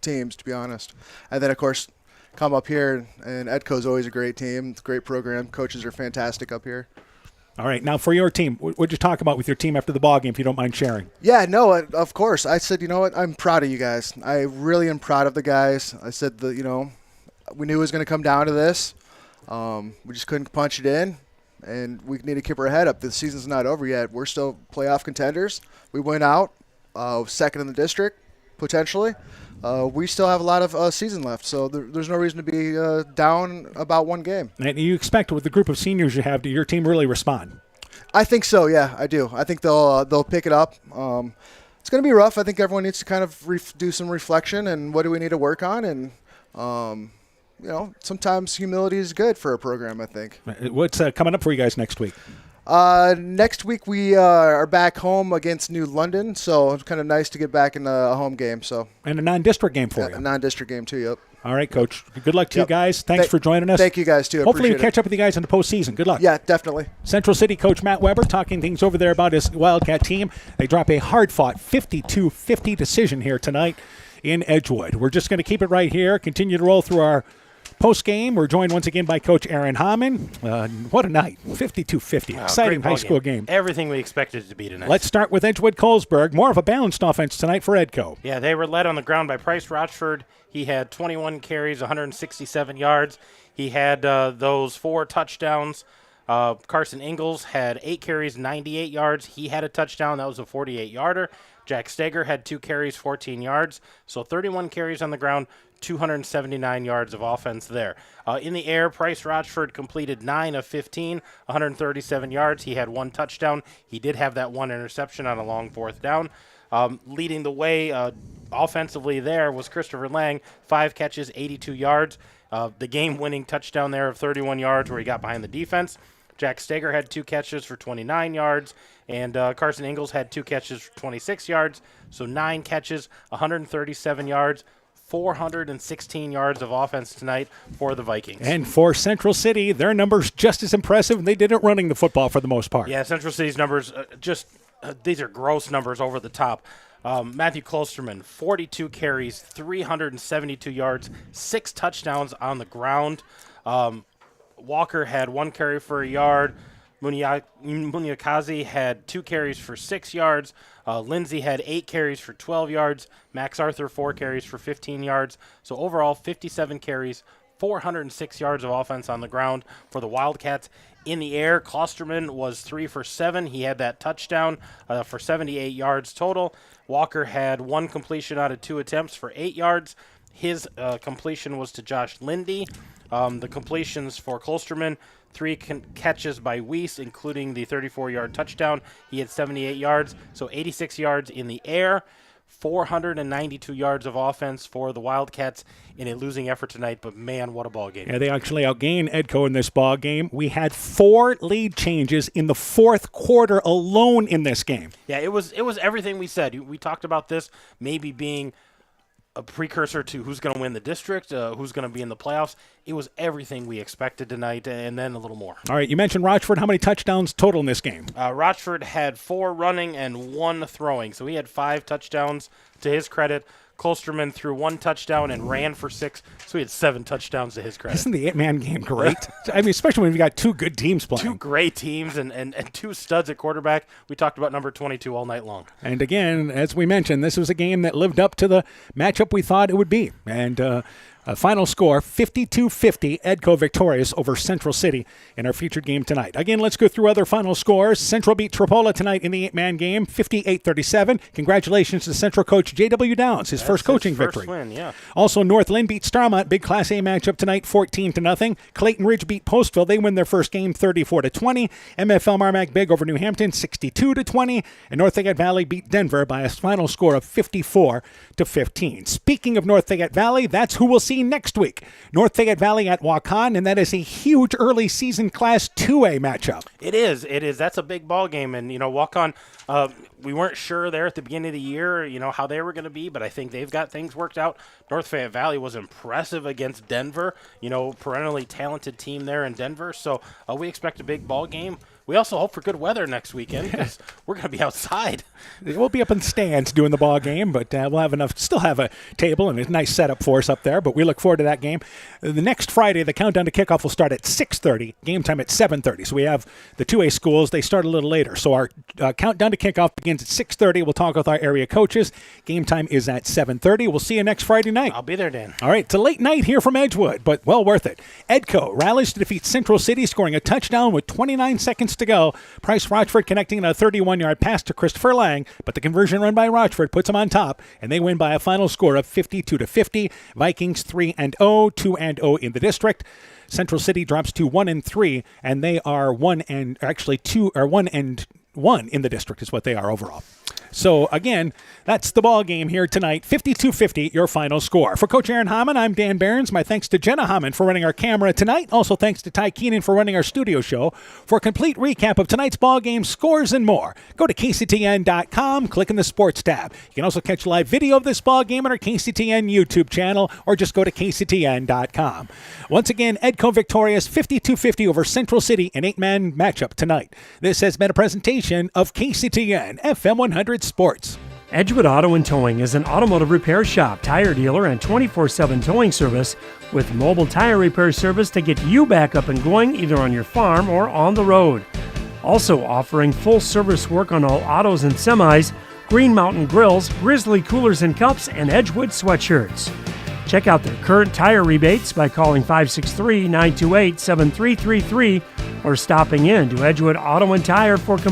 teams, to be honest. And then, of course, come up here, and Edco's always a great team. It's a great program. Coaches are fantastic up here. All right. Now, for your team, what did you talk about with your team after the ball game, if you don't mind sharing? Yeah, no, of course. I said, what, I'm proud of you guys. I really am proud of the guys. I said, we knew it was going to come down to this. We just couldn't punch it in, and we need to keep our head up. The season's not over yet. We're still playoff contenders. We went out second in the district, potentially. We still have a lot of season left, so there's no reason to be down about 1 game. And you expect with the group of seniors you have, your team really respond? I think so, yeah, I do. I think they'll pick it up. It's going to be rough. I think everyone needs to kind of do some reflection and what do we need to work on. And, sometimes humility is good for a program, I think. What's coming up for you guys next week? Next week we are back home against New London, so it's kind of nice to get back in a home game. So and a non-district game for you. A non-district game too. Yep. All right, Coach. Good luck to you guys. Thanks for joining us. Thank you guys too. Hopefully we Appreciate catch up with you guys in the postseason. Good luck. Yeah, definitely. Central City coach Matt Weber talking things over there about his Wildcat team. They drop a hard-fought 52-50 decision here tonight in Edgewood. We're just going to keep it right here, continue to roll through our post-game. We're joined once again by Coach Aaron Hamann. What a night. 52-50. Exciting high school game. Everything we expected it to be tonight. Let's start with Edgewood-Colesburg. More of a balanced offense tonight for Edco. Yeah, they were led on the ground by Price Rochford. He had 21 carries, 167 yards. He had those 4 touchdowns. Carson Ingalls had 8 carries, 98 yards. He had a touchdown. That was a 48-yarder. Jack Steger had 2 carries, 14 yards. So 31 carries on the ground, 279 yards of offense there. In the air, Price Rochford completed 9 of 15, 137 yards. He had 1 touchdown. He did have that 1 interception on a long 4th down. Leading the way offensively there was Christopher Lang, 5 catches, 82 yards. The game-winning touchdown there of 31 yards where he got behind the defense. Jack Steger had 2 catches for 29 yards, and Carson Ingalls had 2 catches for 26 yards. So 9 catches, 137 yards, 416 yards of offense tonight for the Vikings. And for Central City, their numbers just as impressive. They did it running the football for the most part. Yeah, Central City's numbers these are gross numbers over the top. Matthew Klosterman, 42 carries, 372 yards, 6 touchdowns on the ground. Walker had 1 carry for a yard. Munyakazi had 2 carries for 6 yards. Lindsay had 8 carries for 12 yards. Max Arthur, 4 carries for 15 yards. So overall, 57 carries, 406 yards of offense on the ground for the Wildcats. In the air, Klosterman was 3 for 7. He had that touchdown for 78 yards total. Walker had 1 completion out of 2 attempts for 8 yards. His completion was to Josh Lindy. The completions for Klosterman, 3 catches by Weiss, including the 34-yard touchdown. He had 78 yards, so 86 yards in the air. 492 yards of offense for the Wildcats in a losing effort tonight, but man, what a ball game. Yeah, they actually outgained Edco in this ball game. We had 4 lead changes in the 4th quarter alone in this game. Yeah, it was everything we said. We talked about this maybe being a precursor to who's going to win the district, who's going to be in the playoffs. It was everything we expected tonight, and then a little more. All right, you mentioned Rochford. How many touchdowns total in this game? Rochford had 4 running and 1 throwing, so he had 5 touchdowns to his credit. Klosterman threw 1 touchdown and ran for 6, so he had 7 touchdowns to his credit. Isn't the 8-man game great? I mean, especially when you've got 2 good teams playing. 2 great teams and 2 studs at quarterback. We talked about number 22 all night long. And again, as we mentioned, this was a game that lived up to the matchup we thought it would be. And final score, 52-50, Edco victorious over Central City in our featured game tonight. Again, let's go through other final scores. Central beat Tripola tonight in the 8-man game, 58-37. Congratulations to Central coach J.W. Downs, his first coaching victory. Win, yeah. Also, Northland beat Starmont, big Class A matchup tonight, 14-0. Clayton Ridge beat Postville. They win their first game, 34-20. MFL Marmac big over New Hampton, 62-20. And North Fayette Valley beat Denver by a final score of 54-15. Speaking of North Fayette Valley, that's who we'll see next week. North Fayette Valley at Waukon, and that is a huge early season Class 2A matchup. It is. That's a big ball game. And, Waukon, we weren't sure there at the beginning of the year, how they were going to be, but I think they've got things worked out. North Fayette Valley was impressive against Denver, perennially talented team there in Denver. So we expect a big ball game. We also hope for good weather next weekend because we're going to be outside. We'll be up in the stands doing the ball game, but we'll have enough. Still have a table and a nice setup for us up there. But we look forward to that game. The next Friday, the countdown to kickoff will start at 6:30. Game time at 7:30. So we have the 2A schools. They start a little later. So our countdown to kickoff begins at 6:30. We'll talk with our area coaches. Game time is at 7:30. We'll see you next Friday night. I'll be there, Dan. All right, it's a late night here from Edgewood, but well worth it. Edco rallies to defeat Central City, scoring a touchdown with 29 seconds to go. Price Rochford connecting a 31-yard pass to Christopher Lang, but the conversion run by Rochford puts them on top, and they win by a final score of 52-50. Vikings 3-0, 2-0 in the district. Central City drops to 1-3, and they are 1-1 in the district is what they are overall. So, again, that's the ball game here tonight. 52-50, your final score. For Coach Aaron Hamann, I'm Dan Behrens. My thanks to Jenna Hamann for running our camera tonight. Also, thanks to Ty Keenan for running our studio show. For a complete recap of tonight's ball game, scores, and more, go to KCTN.com, click in the Sports tab. You can also catch live video of this ball game on our KCTN YouTube channel, or just go to KCTN.com. Once again, Edco victorious 52-50 over Central City in 8-man matchup tonight. This has been a presentation of KCTN FM 100 Sports. Edgewood Auto and Towing is an automotive repair shop, tire dealer, and 24/7 towing service with mobile tire repair service to get you back up and going either on your farm or on the road. Also offering full service work on all autos and semis, Green Mountain Grills, Grizzly Coolers and Cups, and Edgewood Sweatshirts. Check out their current tire rebates by calling 563-928-7333 or stopping in to Edgewood Auto and Tire for